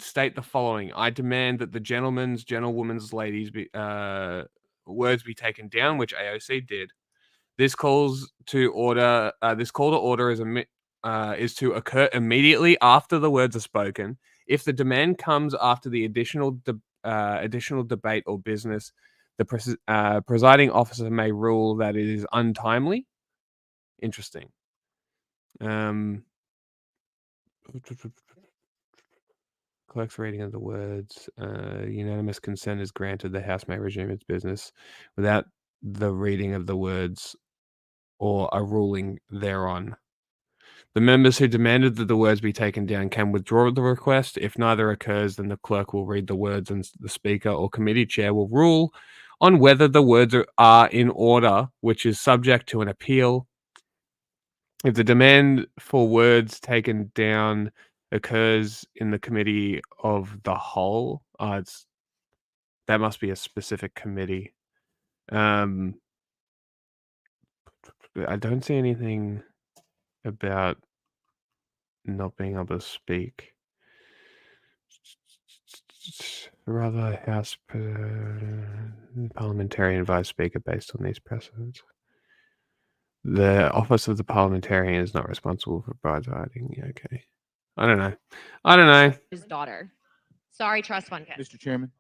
Speaker 1: state the following: I demand that the gentlewoman's ladies words be taken down, which AOC did. This call to order is to occur immediately after the words are spoken. If the demand comes after the additional debate or business, the presiding officer may rule that it is untimely. Interesting. Clerk's reading of the words. Unanimous consent is granted. The House may resume its business without the reading of the words or a ruling thereon. The members who demanded that the words be taken down can withdraw the request. If neither occurs, then the clerk will read the words and the speaker or committee chair will rule on whether the words are in order, which is subject to an appeal. If the demand for words taken down occurs in the committee of the whole, that must be a specific committee. I don't see anything about not being able to speak. Rather, House parliamentarian vice speaker based on these precedents. The office of the parliamentarian is not responsible for presiding. Yeah, okay. I don't know.
Speaker 23: His daughter. Sorry, trust fund kid.
Speaker 5: Mr. Chairman.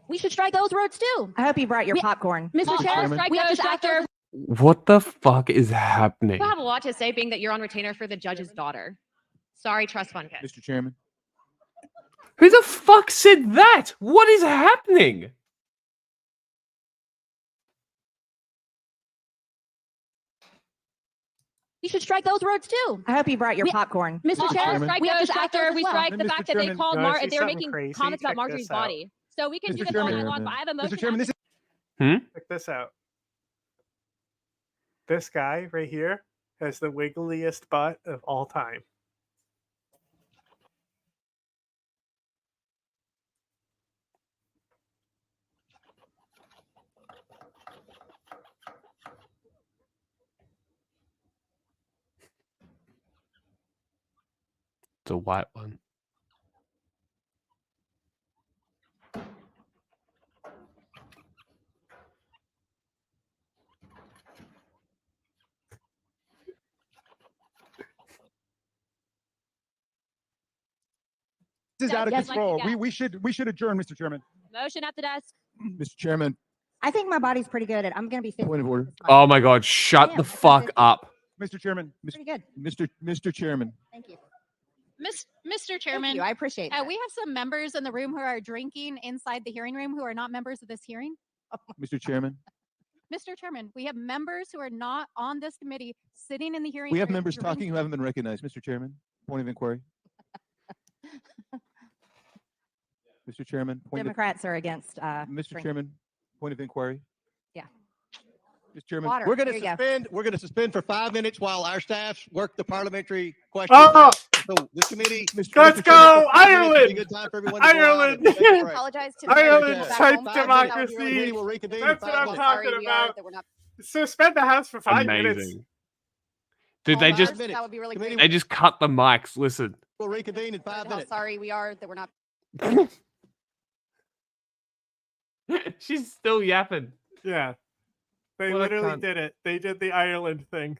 Speaker 3: We should strike those words too.
Speaker 7: I hope you brought your popcorn.
Speaker 3: Mr. Chairman, we have to strike those.
Speaker 1: What the fuck is happening?
Speaker 23: You have a lot to say, being that you're on retainer for the judge's daughter. Sorry, trust fund kid.
Speaker 5: Mr. Chairman.
Speaker 1: Who the fuck said that? What is happening?
Speaker 3: We should strike those words too.
Speaker 7: I hope you brought your popcorn.
Speaker 3: Mr. Chairman,
Speaker 23: Strike
Speaker 3: we have to
Speaker 23: those
Speaker 3: strike
Speaker 23: after
Speaker 3: those
Speaker 23: we
Speaker 3: as well.
Speaker 23: strike the
Speaker 5: Mr.
Speaker 23: fact that they
Speaker 5: Chairman,
Speaker 23: called
Speaker 12: you wanna see
Speaker 23: they were
Speaker 12: something
Speaker 23: making
Speaker 12: crazy?
Speaker 23: comments about
Speaker 12: Check
Speaker 23: Marjorie's
Speaker 12: this out.
Speaker 23: body. So we can do
Speaker 5: Mr.
Speaker 23: this all night
Speaker 5: Chairman.
Speaker 23: long, but I have a motion.
Speaker 5: Mr. Chairman, this is
Speaker 12: Check this out. This guy right here has the wiggliest butt of all time.
Speaker 1: It's a white one.
Speaker 5: This is out of
Speaker 23: Yes,
Speaker 5: control.
Speaker 23: yes.
Speaker 5: We should adjourn, Mr. Chairman.
Speaker 23: Motion at the desk.
Speaker 5: Mr. Chairman,
Speaker 7: I think my body's pretty good at I'm gonna be 50.
Speaker 5: point of order.
Speaker 1: Oh my god, shut
Speaker 7: Damn,
Speaker 1: the
Speaker 7: that's
Speaker 1: fuck
Speaker 7: 50.
Speaker 1: up.
Speaker 5: Mr. Chairman,
Speaker 7: Pretty good.
Speaker 5: Mr. Chairman.
Speaker 7: Thank you.
Speaker 23: Mr.
Speaker 7: Thank
Speaker 23: Chairman,
Speaker 7: you. I appreciate that.
Speaker 23: we have some members in the room who are drinking inside the hearing room who are not members of this hearing.
Speaker 5: Mr. Chairman.
Speaker 23: Mr. Chairman, we have members who are not on this committee sitting in the hearing
Speaker 5: We have
Speaker 23: room
Speaker 5: members
Speaker 23: drinking-
Speaker 5: talking who haven't been recognized. Mr. Chairman, point of inquiry. Mr. Chairman, point of,
Speaker 7: Democrats are against
Speaker 5: Mr.
Speaker 7: drinking.
Speaker 5: Chairman, point of inquiry.
Speaker 7: Yeah.
Speaker 13: Mr. Chairman,
Speaker 3: Water.
Speaker 13: we're going
Speaker 3: Here
Speaker 13: to
Speaker 3: you go.
Speaker 13: suspend. We're going to suspend for 5 minutes while our staffs work the parliamentary questions.
Speaker 12: Oh!
Speaker 13: out. So this committee,
Speaker 12: Let's
Speaker 13: Mr. Chairman,
Speaker 12: go,
Speaker 13: for 5 minutes would be a
Speaker 12: Ireland!
Speaker 13: good time for everyone to go out
Speaker 12: Ireland!
Speaker 13: and take a break.
Speaker 3: Apologize to the
Speaker 12: Ireland
Speaker 3: people back
Speaker 12: type
Speaker 3: home.
Speaker 12: democracy.
Speaker 13: Committee will reconvene in
Speaker 12: That's what
Speaker 13: 5
Speaker 12: I'm
Speaker 13: minutes.
Speaker 12: talking
Speaker 3: Sorry, we are
Speaker 12: about.
Speaker 3: that we're not.
Speaker 12: Suspend the house for 5 minutes.
Speaker 1: Amazing. Did they
Speaker 3: Almost.
Speaker 1: just
Speaker 3: That would be really
Speaker 13: Committee
Speaker 3: great.
Speaker 1: they just cut the mics? Listen.
Speaker 13: We'll reconvene in 5
Speaker 3: How
Speaker 13: minutes.
Speaker 3: sorry we are that we're not.
Speaker 1: She's still yapping.
Speaker 12: Yeah. They
Speaker 1: What a
Speaker 12: literally
Speaker 1: cunt.
Speaker 12: did it. They did the Ireland thing.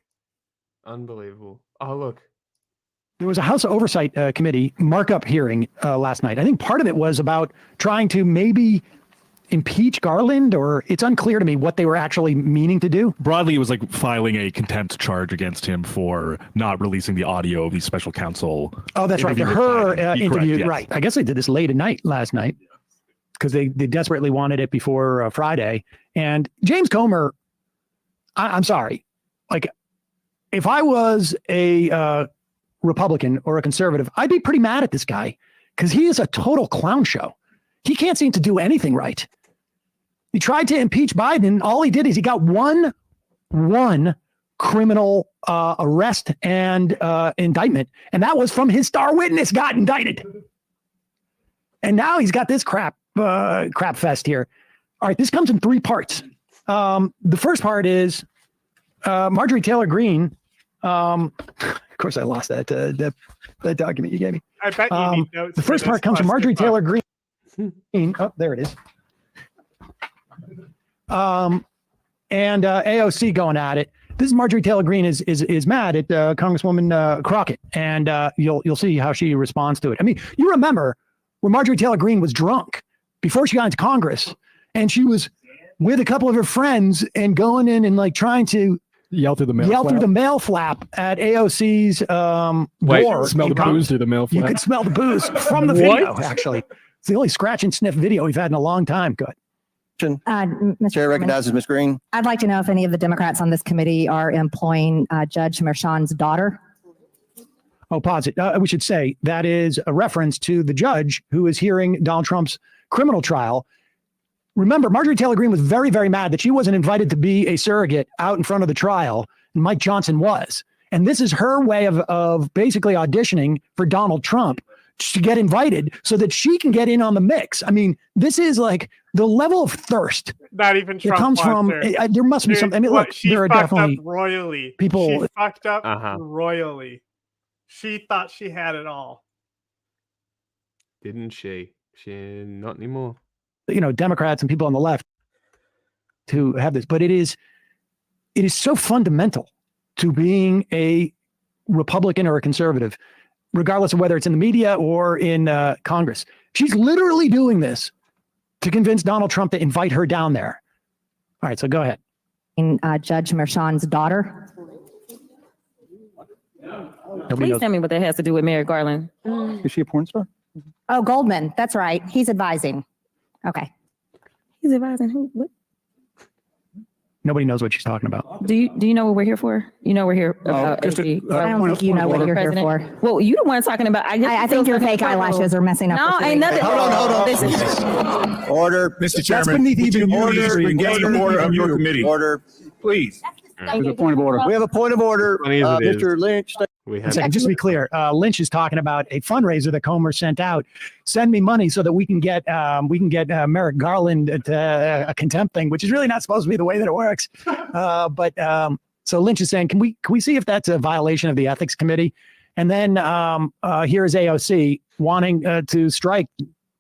Speaker 1: Unbelievable. Oh look.
Speaker 21: There was a House Oversight Committee markup hearing last night. I think part of it was about trying to maybe impeach Garland, or it's unclear to me what they were actually meaning to do.
Speaker 14: Broadly, it was like filing a contempt charge against him for not releasing the audio of the special counsel.
Speaker 21: Oh, that's right.
Speaker 14: interview
Speaker 21: Her
Speaker 14: with Biden.
Speaker 21: interview,
Speaker 14: Correct, yes.
Speaker 21: right. I guess they did this late at night last night because they desperately wanted it before Friday. And James Comer, I'm sorry. Like, if I was a Republican or a conservative, I'd be pretty mad at this guy because he is a total clown show. He can't seem to do anything right. He tried to impeach Biden. All he did is he got one criminal arrest and indictment, and that was from his star witness got indicted. And now he's got this crap fest here. All right, this comes in 3 parts. The first part is Marjorie Taylor Greene. Of course, I lost that document you gave me.
Speaker 12: I bet you need notes.
Speaker 21: The first part comes from Marjorie Taylor Greene. Oh, there it is. And AOC going at it. This is Marjorie Taylor Greene is mad at Congresswoman Crockett, and you'll see how she responds to it. I mean, you remember when Marjorie Taylor Greene was drunk before she got into Congress, and she was with a couple of her friends and going in and like trying to
Speaker 14: Yell through the
Speaker 21: mail flap at AOC's
Speaker 14: Wait,
Speaker 21: door.
Speaker 14: smell the booze through the mail
Speaker 21: You
Speaker 14: flap.
Speaker 21: could smell the booze from the video, actually. It's the only scratch and sniff video we've had in a long time. Good.
Speaker 7: Mr.
Speaker 13: Chair recognizes Ms. Green.
Speaker 7: I'd like to know if any of the Democrats on this committee are employing Judge Merchan's daughter.
Speaker 21: Oh, pause it. We should say that is a reference to the judge who is hearing Donald Trump's criminal trial. Remember, Marjorie Taylor Greene was very, very mad that she wasn't invited to be a surrogate out in front of the trial, and Mike Johnson was. And this is her way of basically auditioning for Donald Trump to get invited so that she can get in on the mix. I mean, this is like the level of thirst.
Speaker 12: Not even Trump
Speaker 21: It comes from,
Speaker 12: wants her.
Speaker 21: there must be
Speaker 12: Dude,
Speaker 21: something. I mean,
Speaker 12: what,
Speaker 21: look,
Speaker 12: she
Speaker 21: there are
Speaker 12: fucked
Speaker 21: definitely
Speaker 12: up royally.
Speaker 21: people.
Speaker 12: She fucked up royally. She thought she had it all.
Speaker 1: Didn't she? Not anymore.
Speaker 21: Democrats and people on the left who have this, but it is so fundamental to being a Republican or a conservative, regardless of whether it's in the media or in Congress. She's literally doing this to convince Donald Trump to invite her down there. All right, so go ahead.
Speaker 7: Judge Merchan's daughter.
Speaker 2: Please tell me what that has to do with Merrick Garland.
Speaker 21: Is she a porn star?
Speaker 7: Oh, Goldman. That's right. He's advising. Okay.
Speaker 2: He's advising who? What?
Speaker 21: Nobody knows what she's talking about.
Speaker 2: Do you know what we're here for? You know we're here about
Speaker 21: just a-
Speaker 2: AG.
Speaker 7: I don't think you know what you're here for.
Speaker 2: Well, you the one talking about.
Speaker 7: I think your fake eyelashes are messing up.
Speaker 2: No,
Speaker 7: with
Speaker 2: ain't
Speaker 7: your-
Speaker 2: nothing.
Speaker 13: Hold on.
Speaker 2: This is
Speaker 13: Order.
Speaker 8: Mr.
Speaker 21: That's
Speaker 8: Chairman,
Speaker 21: beneath
Speaker 8: would
Speaker 21: even
Speaker 8: you
Speaker 21: your
Speaker 8: please
Speaker 21: history.
Speaker 8: engage the order of your committee?
Speaker 13: Order.
Speaker 8: Please.
Speaker 21: There's a point of order.
Speaker 13: We have a point of order.
Speaker 1: Funny as it is.
Speaker 13: Mr. Lynch.
Speaker 1: We
Speaker 21: One
Speaker 1: have
Speaker 21: second, just to be clear, Lynch is talking about a fundraiser that Comer sent out. Send me money so that we can get Merrick Garland to a contempt thing, which is really not supposed to be the way that it works. So Lynch is saying, can we see if that's a violation of the ethics committee? And then here is AOC wanting to strike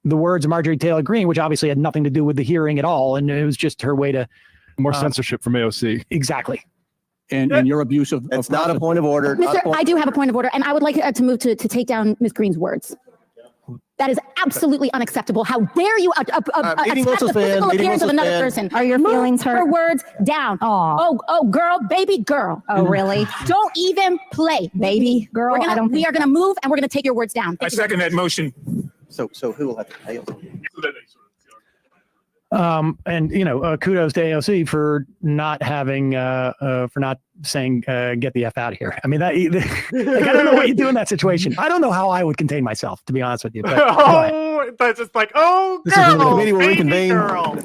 Speaker 21: the words of Marjorie Taylor Greene, which obviously had nothing to do with the hearing at all, and it was just her way to
Speaker 14: more censorship from AOC.
Speaker 21: Exactly.
Speaker 8: And your abuse of
Speaker 13: It's not a point of order.
Speaker 3: Mr. I do have a point of order, and I would like to move to take down Ms. Green's words. That is absolutely unacceptable. How dare you attack
Speaker 13: meeting will
Speaker 3: the
Speaker 13: suspend,
Speaker 3: physical
Speaker 13: meeting
Speaker 3: appearance
Speaker 13: will
Speaker 3: of another
Speaker 13: suspend.
Speaker 3: person?
Speaker 7: Are your
Speaker 3: Move
Speaker 7: feelings hurt?
Speaker 3: her words down.
Speaker 7: Aw.
Speaker 3: Oh, girl, baby girl.
Speaker 7: Oh, really?
Speaker 3: Don't even play,
Speaker 7: Baby girl?
Speaker 3: We're gonna,
Speaker 7: I don't
Speaker 3: we
Speaker 7: think
Speaker 3: are going to move, and we're going to take your words down.
Speaker 8: I second that motion.
Speaker 13: So who will have to pay?
Speaker 21: And kudos to AOC for not having for not saying get the F out of here. I mean, that like, I don't know what you do in that situation. I don't know how I would contain myself, to be honest with you. But go ahead.
Speaker 12: Oh, that's just like, oh,
Speaker 13: This is
Speaker 12: girl,
Speaker 13: the committee will
Speaker 12: baby
Speaker 13: reconvene.
Speaker 12: girl.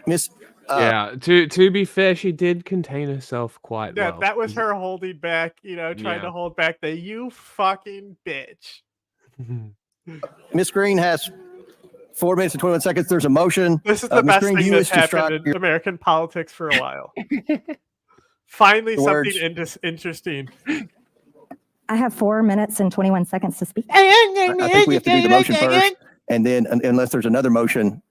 Speaker 13: Miss
Speaker 1: Yeah. To be fair, she did contain herself quite
Speaker 12: Yeah,
Speaker 1: well.
Speaker 12: that was her holding back, trying to hold back the "you fucking bitch."
Speaker 13: Ms. Green has 4 minutes and 21 seconds. There's a motion.
Speaker 12: This is the
Speaker 13: Ms.
Speaker 12: best
Speaker 13: Green, do
Speaker 12: thing
Speaker 13: you
Speaker 12: that's
Speaker 13: wish to strike
Speaker 12: happened in American politics for a while. Finally,
Speaker 13: The
Speaker 12: something
Speaker 13: words.
Speaker 12: interesting.
Speaker 7: I have 4 minutes and 21 seconds to speak.
Speaker 13: I think we have to do the motion first, and then unless there's another motion,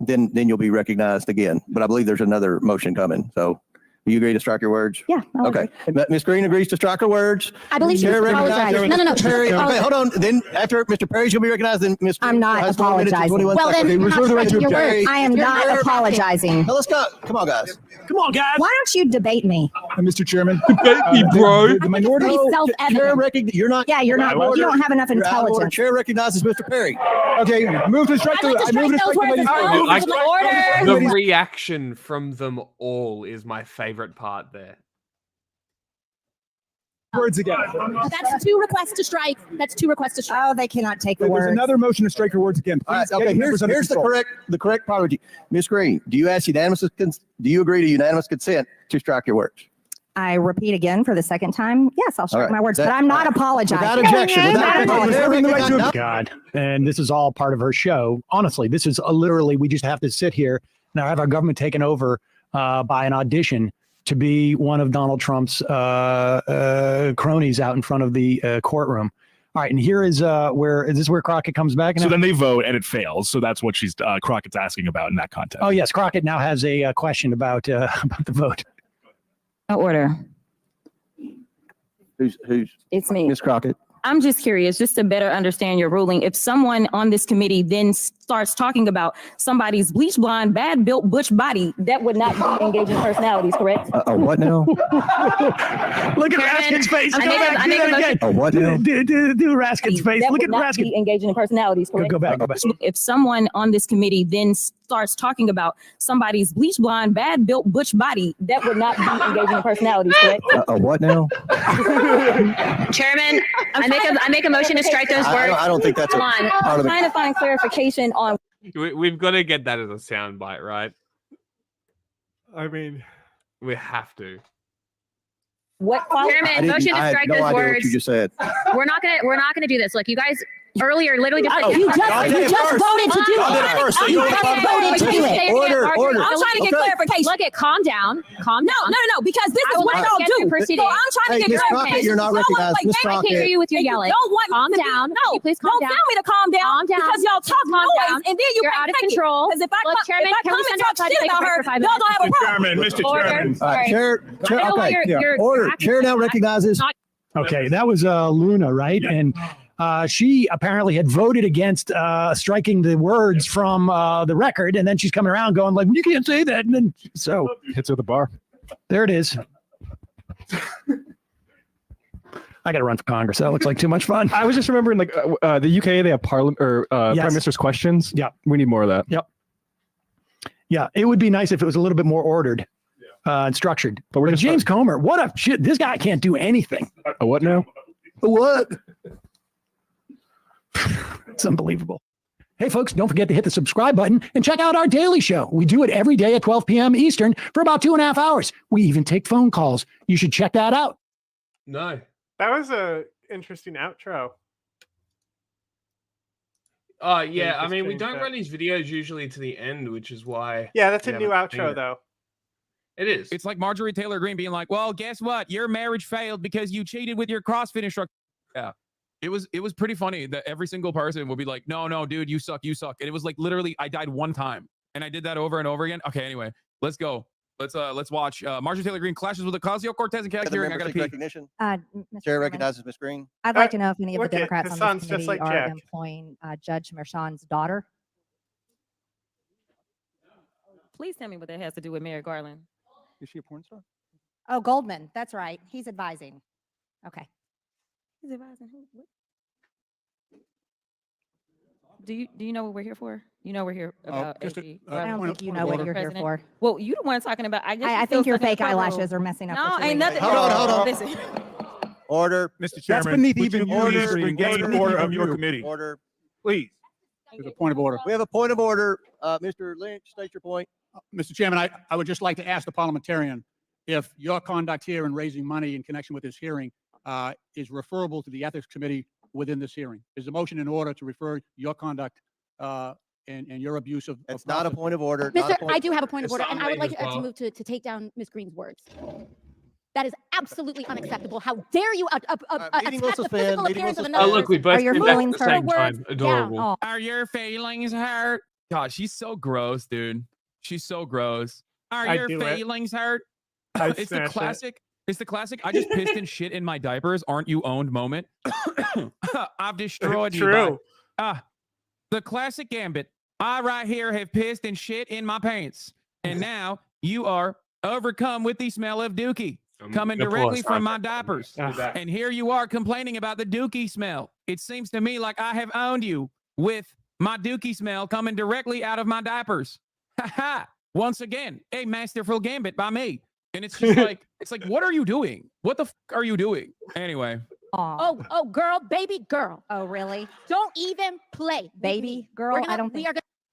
Speaker 13: then you'll be recognized again. But I believe there's another motion coming. So, do you agree to strike your words?
Speaker 7: Yeah. I'll
Speaker 13: Okay. Ms. Green agrees to strike her words.
Speaker 3: I believe she
Speaker 13: Chair
Speaker 3: apologized.
Speaker 13: recognizes
Speaker 3: No.
Speaker 13: Mr. Perry. Okay, hold on. Then after Mr. Perry's going to be recognized, then Ms.
Speaker 7: I'm not
Speaker 13: has 4 minutes and
Speaker 7: apologizing.
Speaker 13: 21
Speaker 3: Well,
Speaker 13: seconds.
Speaker 3: then you're not
Speaker 13: Reserve the right to
Speaker 3: striking your
Speaker 13: Perry.
Speaker 3: words.
Speaker 7: I am not apologizing.
Speaker 13: Now let's go. Come on, guys.
Speaker 8: Come on, guys.
Speaker 7: Why don't you debate me?
Speaker 5: Mr. Chairman.
Speaker 1: Debate me, bro.
Speaker 5: The minority.
Speaker 3: Pretty
Speaker 13: Chair
Speaker 3: self-evident.
Speaker 13: you're not.
Speaker 7: Yeah, you're not. You don't have enough
Speaker 13: You're out of order.
Speaker 7: intelligence.
Speaker 13: Chair recognizes Mr. Perry.
Speaker 5: Okay, move to strike.
Speaker 3: I'd like to strike those words as well.
Speaker 1: Like,
Speaker 3: Order.
Speaker 1: the reaction from them all is my favorite part there.
Speaker 5: Words again.
Speaker 3: That's 2 requests to strike. That's 2 requests to strike.
Speaker 7: Oh, they cannot take the
Speaker 5: There's
Speaker 7: words.
Speaker 5: another motion to strike her words again.
Speaker 13: All right,
Speaker 5: Please
Speaker 13: okay,
Speaker 5: get
Speaker 13: here's
Speaker 5: members under
Speaker 13: the
Speaker 5: control.
Speaker 13: correct apology. Ms. Green, do you agree to unanimous consent to strike your words?
Speaker 7: I repeat again for the second time. Yes, I'll strike
Speaker 13: right.
Speaker 7: my words,
Speaker 13: That-
Speaker 7: but I'm not apologizing.
Speaker 13: Without objection. Without objection.
Speaker 21: God. And this is all part of her show. Honestly, this is literally, we just have to sit here now, have our government taken over by an audition to be one of Donald Trump's cronies out in front of the courtroom. All right, and here is where Crockett comes back?
Speaker 14: So then they vote and it fails. So that's what Crockett's asking about in that context.
Speaker 21: Oh yes, Crockett now has a question about the vote.
Speaker 2: Order.
Speaker 13: Who's
Speaker 2: It's me.
Speaker 13: Ms. Crockett?
Speaker 2: I'm just curious, just to better understand your ruling. If someone on this committee then starts talking about somebody's bleach blonde, bad built butch body, that would not be engaging personalities, correct?
Speaker 13: What now?
Speaker 21: Look at Raskin's face.
Speaker 2: I make a motion.
Speaker 13: What now?
Speaker 21: Do Raskin's face.
Speaker 2: That
Speaker 21: Look
Speaker 2: would
Speaker 21: at
Speaker 2: not
Speaker 21: Raskin.
Speaker 2: be engaging in personalities, correct?
Speaker 21: Go back.
Speaker 2: If someone on this committee then starts talking about somebody's bleach blonde, bad built butch body, that would not be engaging in personalities, correct?
Speaker 13: What now?
Speaker 10: Chairman, I make a motion to strike those words.
Speaker 13: I don't think that's a
Speaker 10: Come on.
Speaker 13: part
Speaker 2: I'm
Speaker 13: of the.
Speaker 2: trying to find clarification on.
Speaker 1: We've got to get that as a soundbite, right?
Speaker 12: I mean,
Speaker 1: we have to.
Speaker 2: What?
Speaker 10: Chairman, motion to strike those
Speaker 13: What
Speaker 10: words.
Speaker 13: you just said.
Speaker 10: We're not gonna do this. Look, you guys earlier literally just like
Speaker 3: You just voted to do
Speaker 13: I'll do it
Speaker 3: it.
Speaker 13: first, so
Speaker 3: You
Speaker 13: you
Speaker 3: just
Speaker 13: don't-
Speaker 3: voted to do it.
Speaker 13: Order.
Speaker 2: I'm trying to get clarification.
Speaker 10: Look at calm down.
Speaker 2: No, because this is what y'all do. So I'm trying to
Speaker 13: Hey,
Speaker 2: get
Speaker 13: Ms. Crockett,
Speaker 2: clarification.
Speaker 13: you're not
Speaker 2: Y'all
Speaker 13: recognized.
Speaker 2: like
Speaker 13: Ms.
Speaker 2: game
Speaker 10: I can't hear
Speaker 13: Crockett.
Speaker 10: you with your
Speaker 2: and
Speaker 10: yelling.
Speaker 2: You don't want
Speaker 10: Calm
Speaker 2: me to
Speaker 10: down.
Speaker 2: No,
Speaker 10: Can you please calm
Speaker 2: don't
Speaker 10: down.
Speaker 2: tell me to calm down.
Speaker 10: Calm down.
Speaker 2: Because y'all talk
Speaker 10: Calm
Speaker 2: noise,
Speaker 10: down.
Speaker 2: and then you
Speaker 10: You're
Speaker 2: can't
Speaker 10: out of
Speaker 2: take it.
Speaker 10: control.
Speaker 2: 'Cause if I
Speaker 10: Look,
Speaker 2: come,
Speaker 10: Chairman,
Speaker 2: if I
Speaker 10: can we
Speaker 2: come and
Speaker 10: send
Speaker 2: talk
Speaker 10: outside to
Speaker 2: shit
Speaker 10: take a
Speaker 2: about
Speaker 10: break
Speaker 2: her,
Speaker 10: for 5
Speaker 2: y'all gonna have a
Speaker 10: minutes?
Speaker 2: problem.
Speaker 8: Mr.
Speaker 10: Order.
Speaker 8: Chairman.
Speaker 13: All right, Chair.
Speaker 10: I know
Speaker 13: Okay.
Speaker 10: you're
Speaker 13: Order.
Speaker 10: acting
Speaker 13: Chair now
Speaker 10: like-
Speaker 13: recognizes.
Speaker 21: Okay, that was Luna, right? And she apparently had voted against striking the words from the record, and then she's coming around going like, "You can't say that." And then so
Speaker 14: Hits her the bar.
Speaker 21: there it is. I got to run for Congress. That looks like too much fun.
Speaker 17: I was just remembering, like the UK, they have parliament or
Speaker 21: Yes.
Speaker 17: prime minister's questions.
Speaker 21: Yeah,
Speaker 17: we need more of that.
Speaker 21: Yep. Yeah, it would be nice if it was a little bit more ordered and structured.
Speaker 17: But we're
Speaker 21: But James Comer, what a shit! This guy can't do anything.
Speaker 17: A what now?
Speaker 21: What? It's unbelievable. Hey, folks, don't forget to hit the subscribe button and check out our daily show. We do it every day at 12 p.m. Eastern for about 2.5 hours. We even take phone calls. You should check that out.
Speaker 1: No.
Speaker 12: that was a interesting outro.
Speaker 1: Yeah, I mean, we
Speaker 12: Interesting
Speaker 1: don't
Speaker 12: stuff.
Speaker 1: run these videos usually to the end, which is why.
Speaker 12: Yeah, that's
Speaker 1: we
Speaker 12: a new
Speaker 1: haven't seen
Speaker 12: outro
Speaker 1: it.
Speaker 12: though.
Speaker 1: It is.
Speaker 20: It's like Marjorie Taylor Greene being like, "Well, guess what? Your marriage failed because you cheated with your CrossFit instructor." Yeah. It was pretty funny that every single person would be like, "No, dude, you suck. And it was like literally I died one time and I did that over and over again. Okay, anyway, let's go. Let's watch Marjorie Taylor Greene clashes with Ocasio-Cortez and Cat hearing. I gotta pee.
Speaker 13: Recognition.
Speaker 7: Mr.
Speaker 13: Chair
Speaker 7: Chairman,
Speaker 13: recognizes Ms. Green.
Speaker 7: I'd like to know if any of
Speaker 12: look
Speaker 7: the
Speaker 12: it,
Speaker 7: Democrats on
Speaker 12: Hasan's
Speaker 7: this
Speaker 12: just
Speaker 7: committee
Speaker 12: like
Speaker 7: are
Speaker 12: Jack.
Speaker 7: employing Judge Mershon's daughter.
Speaker 2: Please tell me what that has to do with Mary Garland.
Speaker 5: Is she a porn star?
Speaker 7: Oh, Goldman. That's right. He's advising. Okay.
Speaker 2: He's advising who? What? Do you know what we're here for? You know we're here about
Speaker 5: just a-
Speaker 2: AG.
Speaker 7: I don't think you know what you're here
Speaker 2: President.
Speaker 7: for.
Speaker 2: Well, you the one talking about. I guess
Speaker 7: I
Speaker 2: you
Speaker 7: think
Speaker 2: still
Speaker 7: your
Speaker 2: stuck in
Speaker 7: fake
Speaker 2: the courtroom.
Speaker 7: eyelashes are messing up.
Speaker 2: No,
Speaker 7: the
Speaker 2: ain't nothing.
Speaker 13: Hold on.
Speaker 2: Listen.
Speaker 13: Order.
Speaker 8: Mr.
Speaker 5: That's
Speaker 8: Chairman,
Speaker 5: beneath
Speaker 8: would
Speaker 5: even
Speaker 8: you
Speaker 5: your
Speaker 8: please
Speaker 5: history.
Speaker 8: engage
Speaker 5: That's
Speaker 8: the order
Speaker 5: beneath
Speaker 8: of your
Speaker 5: you.
Speaker 8: committee.
Speaker 13: Order.
Speaker 8: Please.
Speaker 5: There's a point of order.
Speaker 13: We have a point of order. Mr. Lynch, state your point.
Speaker 9: Mr. Chairman, I would just like to ask the parliamentarian if your conduct here in raising money in connection with this hearing is referable to the Ethics Committee within this hearing. Is the motion in order to refer your conduct and your abuse of?
Speaker 13: It's not a point of order.
Speaker 3: Mr. I do have a point of order, and I would like to move to take down Ms. Green's words. That is absolutely unacceptable. How dare you attack the physical appearance of another person?
Speaker 1: Are
Speaker 3: your feelings hurt?
Speaker 1: Adorable.
Speaker 20: Are your feelings hurt? God, she's so gross, dude. She's so gross. Are your feelings hurt? It's the classic. It's the classic. I just pissed and shit in my diapers. Aren't you owned moment? I've destroyed you.
Speaker 12: True.
Speaker 20: The classic gambit. I right here have pissed and shit in my pants, and now you are overcome with the smell of dookie coming directly from my diapers. And here you are complaining about the dookie smell. It seems to me like I have owned you with my dookie smell coming directly out of my diapers. Ha ha! Once again, a masterful gambit by me. And it's just like, what are you doing? What the f are you doing? Anyway.
Speaker 3: Oh, girl, baby girl.
Speaker 7: Oh, really?
Speaker 3: Don't even play,
Speaker 7: Baby girl? I don't think.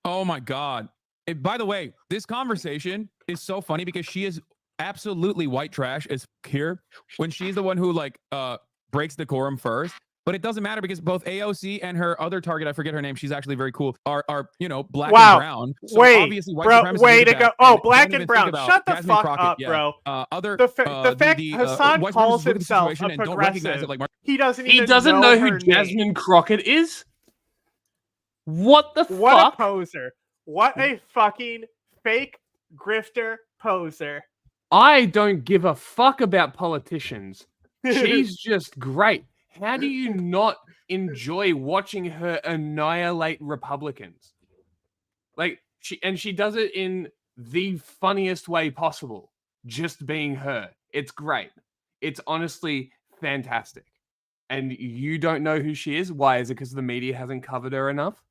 Speaker 20: Oh my God. By the way, this conversation is so funny because she is absolutely white trash as here when she's the one who breaks decorum first. But it doesn't matter because both AOC and her other target, I forget her name, she's actually very cool, are black and brown. So obviously white
Speaker 12: bro, way to go. Oh, black and brown. Shut the
Speaker 20: Jasmine
Speaker 12: fuck
Speaker 20: Crockett,
Speaker 12: up,
Speaker 20: yeah.
Speaker 12: bro.
Speaker 20: The
Speaker 12: fact Hasan calls himself a progressive. He doesn't
Speaker 1: know
Speaker 12: her
Speaker 1: who Jasmine Crockett is? What the fuck?
Speaker 12: What a poser. What a fucking fake grifter poser.
Speaker 1: I don't give a fuck about politicians. She's just great. How do you not enjoy watching her annihilate Republicans? She does it in the funniest way possible. Just being her. It's great. It's honestly fantastic. And you don't know who she is? Why? Is it because the media hasn't covered her enough?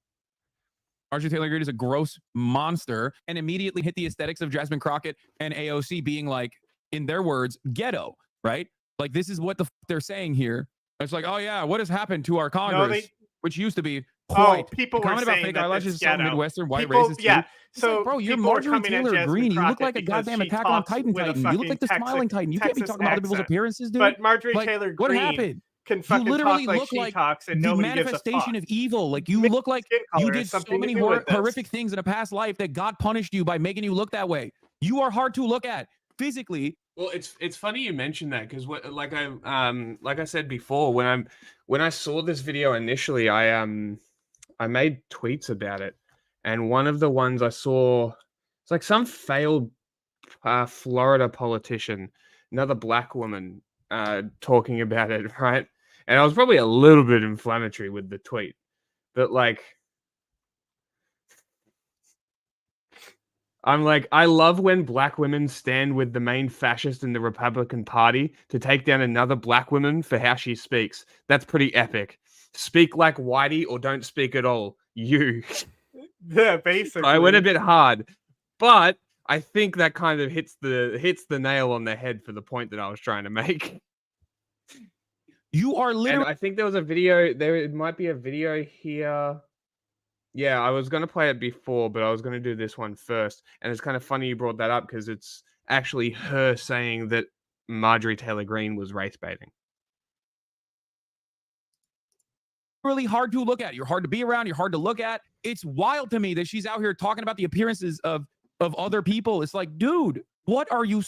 Speaker 20: Marjorie Taylor Greene is a gross monster and immediately hit the aesthetics of Jasmine Crockett and AOC being like, in their words, ghetto, right? Like, this is what the they're saying here. It's like, oh yeah, what has happened to our Congress, which used to be white.
Speaker 12: People were
Speaker 20: comment
Speaker 12: saying
Speaker 20: about fake
Speaker 12: that
Speaker 20: eyelashes,
Speaker 12: it's
Speaker 20: so
Speaker 12: ghetto.
Speaker 20: Midwestern white
Speaker 12: People,
Speaker 20: racist.
Speaker 12: yeah.
Speaker 20: Too.
Speaker 12: So,
Speaker 20: like, bro, you're
Speaker 12: people are
Speaker 20: Marjorie
Speaker 12: coming at
Speaker 20: Taylor
Speaker 12: Jasmine
Speaker 20: Greene. You look
Speaker 12: Crockett
Speaker 20: like a
Speaker 12: because
Speaker 20: goddamn
Speaker 12: she
Speaker 20: Attack on
Speaker 12: talks
Speaker 20: Titan
Speaker 12: with a
Speaker 20: Titan. You look like the
Speaker 12: fucking
Speaker 20: Smiling Titan. You can't be
Speaker 12: Texas
Speaker 20: talking about other people's
Speaker 12: accent.
Speaker 20: appearances, dude.
Speaker 12: But Marjorie
Speaker 20: like,
Speaker 12: Taylor
Speaker 20: what
Speaker 12: Greene
Speaker 20: happened?
Speaker 12: can
Speaker 20: You
Speaker 12: fucking
Speaker 20: literally
Speaker 12: talk like
Speaker 20: look
Speaker 12: she
Speaker 20: like
Speaker 12: talks and
Speaker 20: the
Speaker 12: nobody gives a
Speaker 20: manifestation
Speaker 12: fuck.
Speaker 20: of evil. Like, you look like you
Speaker 12: color
Speaker 20: did
Speaker 12: has
Speaker 20: so
Speaker 12: something to
Speaker 20: many
Speaker 12: do with this.
Speaker 20: horrific things in a past life that God punished you by making you look that way. You are hard to look at physically.
Speaker 1: Well, it's funny you mentioned that because like I said before, when I saw this video initially, I made tweets about it, and one of the ones I saw, it's like some failed Florida politician, another black woman, talking about it, right? And I was probably a little bit inflammatory with the tweet, but like, I'm like, I love when black women stand with the main fascist in the Republican Party to take down another black woman for how she speaks. That's pretty epic. Speak like Whitey or don't speak at all. You.
Speaker 12: Yeah, basically.
Speaker 1: I went a bit hard, but I think that kind of hits the nail on the head for the point that I was trying to make.
Speaker 20: You are literally.
Speaker 1: And I think there was a video. There might be a video here. Yeah, I was going to play it before, but I was going to do this one first. And it's kind of funny you brought that up because it's actually her saying that Marjorie Taylor Greene was race baiting.
Speaker 20: Really hard to look at. You're hard to be around. You're hard to look at. It's wild to me that she's out here talking about the appearances of other people. It's like, dude, what are you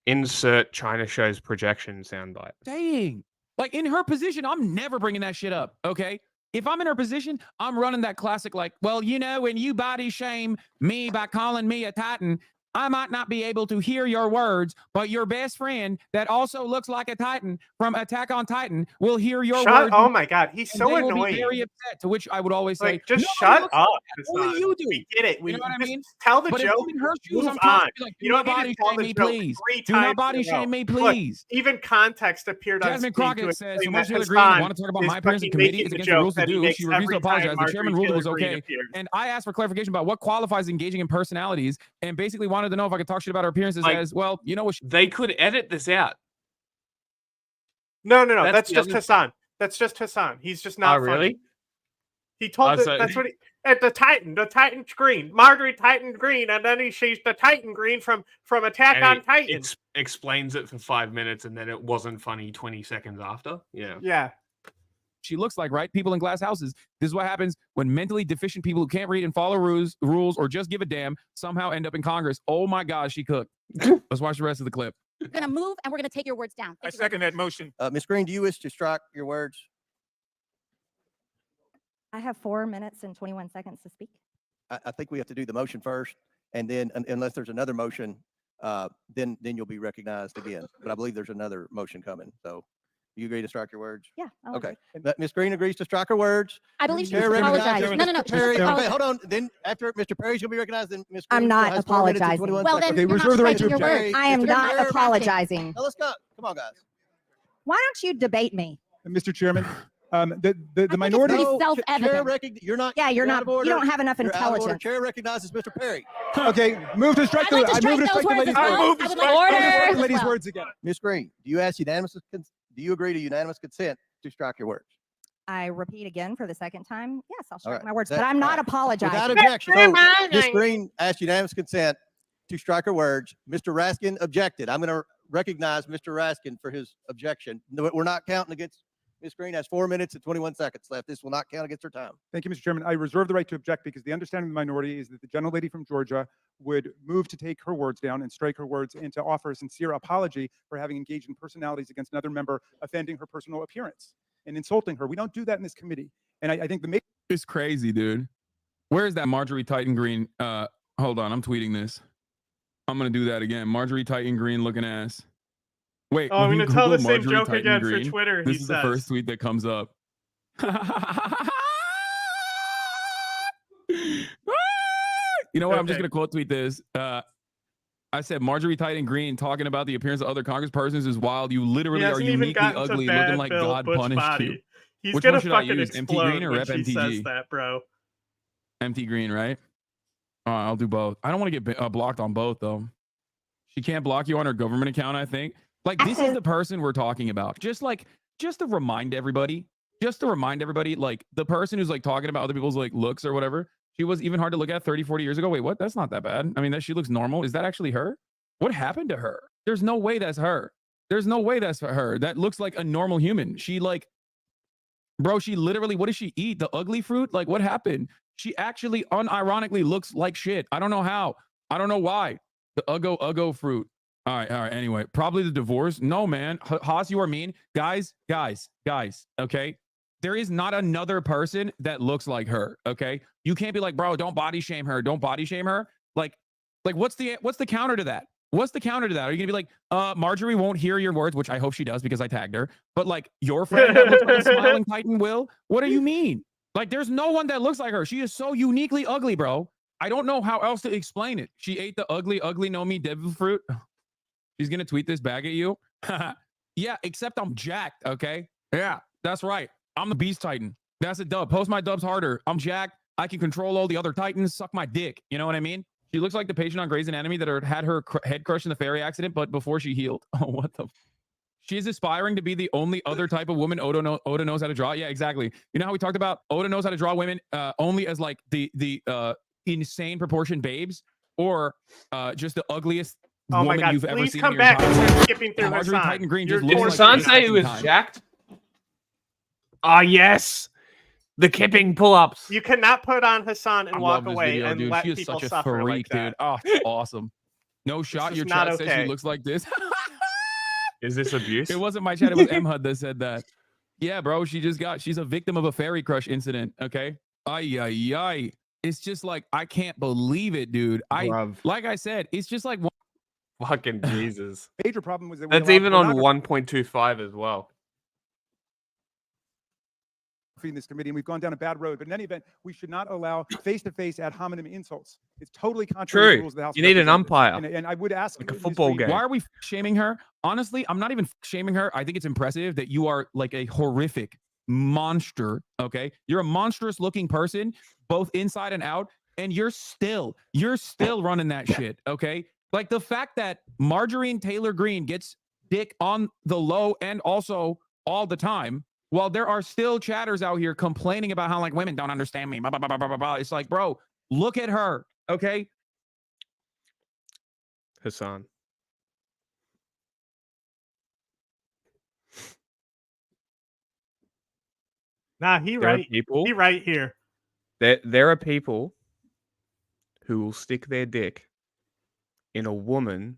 Speaker 1: Insert China Show's projection soundbite.
Speaker 20: saying? Like, in her position, I'm never bringing that shit up, okay? If I'm in her position, I'm running that classic, like, well, you know, when you body shame me by calling me a Titan, I might not be able to hear your words, but your best friend that also looks like a Titan from Attack on Titan will hear your words.
Speaker 12: Oh my God, he's so
Speaker 20: they will
Speaker 12: annoying.
Speaker 20: be very upset, to which I would always say,
Speaker 12: Like, just
Speaker 20: "No,
Speaker 12: shut
Speaker 20: look
Speaker 12: up.
Speaker 20: only you do.
Speaker 12: We get it. We
Speaker 20: You know what I
Speaker 12: just
Speaker 20: mean?
Speaker 12: tell the
Speaker 20: But if
Speaker 12: joke.
Speaker 20: I'm in her shoes,
Speaker 12: Move
Speaker 20: I'm constantly
Speaker 12: on.
Speaker 20: like,
Speaker 12: You
Speaker 20: do not
Speaker 12: don't need
Speaker 20: body
Speaker 12: to tell
Speaker 20: shame
Speaker 12: the
Speaker 20: me,
Speaker 12: joke
Speaker 20: please.
Speaker 12: 3
Speaker 20: Do not
Speaker 12: times
Speaker 20: body
Speaker 12: in a row.
Speaker 20: shame me,
Speaker 12: Look,
Speaker 20: please.
Speaker 12: even context appeared on
Speaker 20: Jasmine
Speaker 12: screen
Speaker 20: Crockett
Speaker 12: to
Speaker 20: says,
Speaker 12: explain
Speaker 20: Marjorie
Speaker 12: that
Speaker 20: Taylor Greene
Speaker 12: Hasan
Speaker 20: want to talk about
Speaker 12: is
Speaker 20: my appearance in
Speaker 12: fucking
Speaker 20: committee.
Speaker 12: making
Speaker 20: It's
Speaker 12: the
Speaker 20: against the
Speaker 12: joke
Speaker 20: rules to
Speaker 12: that he
Speaker 20: do.
Speaker 12: makes
Speaker 20: She refused to
Speaker 12: every time
Speaker 20: apologize. The chairman
Speaker 12: Marjorie
Speaker 20: ruled it was
Speaker 12: Taylor Greene
Speaker 20: okay.
Speaker 12: appears.
Speaker 20: And I asked for clarification about what qualifies engaging in personalities and basically wanted to know if I could talk shit about her appearances
Speaker 1: Like,
Speaker 20: as, well, you know what?
Speaker 1: They could edit this out.
Speaker 12: No, that's
Speaker 1: the
Speaker 12: just
Speaker 1: other
Speaker 12: Hasan. That's just Hasan. He's just not
Speaker 1: Oh, really?
Speaker 12: funny. He told
Speaker 1: Oh,
Speaker 12: the,
Speaker 1: so-
Speaker 12: that's what he at the Titan screen, Marjorie Titan Green, and then he sees the Titan Green from Attack
Speaker 1: And
Speaker 12: on
Speaker 1: it
Speaker 12: Titan.
Speaker 1: explains it for 5 minutes, and then it wasn't funny 20 seconds after. Yeah.
Speaker 12: Yeah.
Speaker 20: She looks like, right? People in glass houses. This is what happens when mentally deficient people who can't read and follow rules or just give a damn somehow end up in Congress. Oh my God, she cooked. Let's watch the rest of the clip.
Speaker 3: We're going to move and we're going to take your words down.
Speaker 8: I second that motion.
Speaker 13: Ms. Green, do you wish to strike your words?
Speaker 7: I have 4 minutes and 21 seconds to speak.
Speaker 13: I think we have to do the motion first, and then unless there's another motion, then you'll be recognized again. But I believe there's another motion coming. So you agree to strike your words?
Speaker 7: Yeah. I'll
Speaker 13: Okay.
Speaker 7: agree.
Speaker 13: Ms. Green agrees to strike her words.
Speaker 3: I believe she
Speaker 13: Chair
Speaker 3: needs to
Speaker 13: recognizes
Speaker 3: apologize. No,
Speaker 13: Mr.
Speaker 3: she needs
Speaker 13: Perry.
Speaker 3: to
Speaker 13: Okay,
Speaker 3: apologize.
Speaker 13: hold on. Then after Mr. Perry's going to be recognized, then Ms. Green
Speaker 7: I'm not
Speaker 13: has 4 minutes and
Speaker 7: apologizing.
Speaker 13: 21
Speaker 3: Well,
Speaker 13: seconds.
Speaker 3: then you're not striking your words.
Speaker 7: I am
Speaker 13: Mr.
Speaker 7: not
Speaker 13: Perry,
Speaker 7: apologizing.
Speaker 13: Now let's go. Come on, guys.
Speaker 7: Why don't you debate me?
Speaker 5: Mr. Chairman, the minority.
Speaker 3: pretty self-evident.
Speaker 13: You're not.
Speaker 7: Yeah, you're
Speaker 13: out
Speaker 7: not.
Speaker 13: of order.
Speaker 7: You don't have enough
Speaker 13: You're out of order.
Speaker 7: intelligence.
Speaker 13: Chair recognizes Mr. Perry.
Speaker 5: Okay, move to strike
Speaker 3: I'd like to
Speaker 5: I move to
Speaker 3: strike
Speaker 5: strike
Speaker 3: those
Speaker 5: the
Speaker 3: words
Speaker 5: lady's
Speaker 3: as
Speaker 5: words.
Speaker 3: well. I would like to
Speaker 5: Strike
Speaker 3: strike
Speaker 5: the lady's
Speaker 3: as well.
Speaker 5: words again.
Speaker 13: Ms. Green, do you agree to unanimous consent to strike your words?
Speaker 7: I repeat again for the second time. Yes, I'll strike
Speaker 13: right.
Speaker 7: my words,
Speaker 13: That-
Speaker 7: but I'm not
Speaker 13: Without
Speaker 7: apologizing.
Speaker 13: objection. So Ms. Green asked unanimous consent to strike her words. Mr. Raskin objected. I'm going to recognize Mr. Raskin for his objection. No, we're not counting against Ms. Green has 4 minutes and 21 seconds left. This will not count against her time.
Speaker 5: Thank you, Mr. Chairman. I reserve the right to object because the understanding of the minority is that the gentlelady from Georgia would move to take her words down and strike her words and to offer a sincere apology for having engaged in personalities against another member, offending her personal appearance and insulting her. We don't do that in this committee. And I think the
Speaker 20: It's crazy, dude. Where's that Marjorie Titan Green? Hold on, I'm tweeting this. I'm gonna do that again. Marjorie Titan Green looking ass. Wait,
Speaker 12: Oh, I'm
Speaker 20: when
Speaker 12: going
Speaker 20: you
Speaker 12: to tell the
Speaker 20: Google
Speaker 12: same
Speaker 20: Marjorie
Speaker 12: joke
Speaker 20: Titan
Speaker 12: again
Speaker 20: Green,
Speaker 12: for Twitter.
Speaker 20: This
Speaker 12: He
Speaker 20: is
Speaker 12: says.
Speaker 20: the first tweet that comes up. You know what? I'm just
Speaker 12: Okay.
Speaker 20: gonna quote tweet this. I said Marjorie Titan Green talking about the appearance of other congresspersons is wild. You literally
Speaker 12: He
Speaker 20: are
Speaker 12: hasn't even
Speaker 20: uniquely
Speaker 12: gotten to
Speaker 20: ugly,
Speaker 12: bad
Speaker 20: looking like
Speaker 12: Bill
Speaker 20: God
Speaker 12: Butch
Speaker 20: punished
Speaker 12: body.
Speaker 20: you.
Speaker 12: He's
Speaker 20: Which
Speaker 12: gonna
Speaker 20: one should I
Speaker 12: fucking
Speaker 20: use? MT
Speaker 12: explode
Speaker 20: Green or
Speaker 12: when
Speaker 20: Rep
Speaker 12: she
Speaker 20: MTG?
Speaker 12: says that, bro.
Speaker 20: MT Green, right? I'll do both. I don't want to get blocked on both though. She can't block you on her government account, I think. Like this is the person we're talking about. Just to remind everybody, like the person who's like talking about other people's like looks or whatever. She was even hard to look at 30, 40 years ago. Wait, what? That's not that bad. I mean, that she looks normal. Is that actually her? What happened to her? There's no way that's her. There's no way that's her. That looks like a normal human. She like, bro, she literally, what does she eat? The ugly fruit? Like what happened? She actually unironically looks like shit. I don't know how. I don't know why. The uggo fruit. All right. Anyway, probably the divorce. No, man. Haas, you are mean. Guys. Okay. There is not another person that looks like her. Okay. You can't be like, bro, don't body shame her. Don't body shame her. Like what's the counter to that? What's the counter to that? Are you gonna be like, Marjorie won't hear your words, which I hope she does because I tagged her. But like your friend that looks like a smiling Titan will? What do you mean? Like there's no one that looks like her. She is so uniquely ugly, bro. I don't know how else to explain it. She ate the ugly no me devil fruit. She's gonna tweet this back at you. Yeah, except I'm jacked. Okay. Yeah, that's right. I'm the Beast Titan. That's a dub. Post my dubs harder. I'm jacked. I can control all the other Titans. Suck my dick. You know what I mean? She looks like the patient on Grey's Anatomy that had her head crushed in the ferry accident, but before she healed. Oh, what the? She's aspiring to be the only other type of woman Oda knows how to draw. Yeah, exactly. You know how we talked about Oda knows how to draw women only as like the insane proportion babes, or just the ugliest
Speaker 12: Oh my
Speaker 20: woman
Speaker 12: God,
Speaker 20: you've ever
Speaker 12: please
Speaker 20: seen.
Speaker 12: come
Speaker 20: in your
Speaker 12: back
Speaker 20: entire
Speaker 12: and
Speaker 20: life.
Speaker 12: skipping through
Speaker 20: Marjorie
Speaker 12: Hasan.
Speaker 20: Titan Green
Speaker 12: You're
Speaker 20: just
Speaker 1: Did
Speaker 20: looks
Speaker 12: doing
Speaker 20: like
Speaker 1: Hasan say he was
Speaker 20: time.
Speaker 1: jacked? Ah, yes. The kipping pull-ups.
Speaker 12: You cannot put on Hasan and
Speaker 20: I
Speaker 12: walk
Speaker 20: love this
Speaker 12: away
Speaker 20: video,
Speaker 12: and
Speaker 20: dude.
Speaker 12: let
Speaker 20: She is
Speaker 12: people
Speaker 20: such a
Speaker 12: suffer
Speaker 20: freak,
Speaker 12: like that.
Speaker 20: dude. Oh, it's awesome. No shot.
Speaker 12: is
Speaker 20: Your
Speaker 12: not
Speaker 20: chat says
Speaker 12: okay.
Speaker 20: she looks like this.
Speaker 1: Is this abuse?
Speaker 20: It wasn't my chat. It was MHUD that said that. Yeah, bro. She's a victim of a fairy crush incident. Okay. Ay. It's just like, I can't believe it, dude. Like I said, it's just like.
Speaker 1: Fucking Jesus.
Speaker 5: Major problem was that
Speaker 1: That's even on 1.25 as well.
Speaker 5: in this committee, and we've gone down a bad road. But in any event, we should not allow face-to-face ad hominem insults. It's totally contrary to the rules of the House.
Speaker 1: You need an umpire.
Speaker 5: And I would ask,
Speaker 1: like a football game.
Speaker 20: Why are we shaming her? Honestly, I'm not even shaming her. I think it's impressive that you are like a horrific monster. Okay, you're a monstrous looking person, both inside and out, and you're still running that shit. Okay, like the fact that Marjorie Taylor Greene gets dick on the low and also all the time. While there are still chatters out here complaining about how like women don't understand me. Blah, blah, blah, blah, blah, blah. It's like, bro, look at her. Okay.
Speaker 1: Hasan.
Speaker 12: Nah,
Speaker 1: There are people.
Speaker 12: He right here.
Speaker 1: There are people who will stick their dick in a woman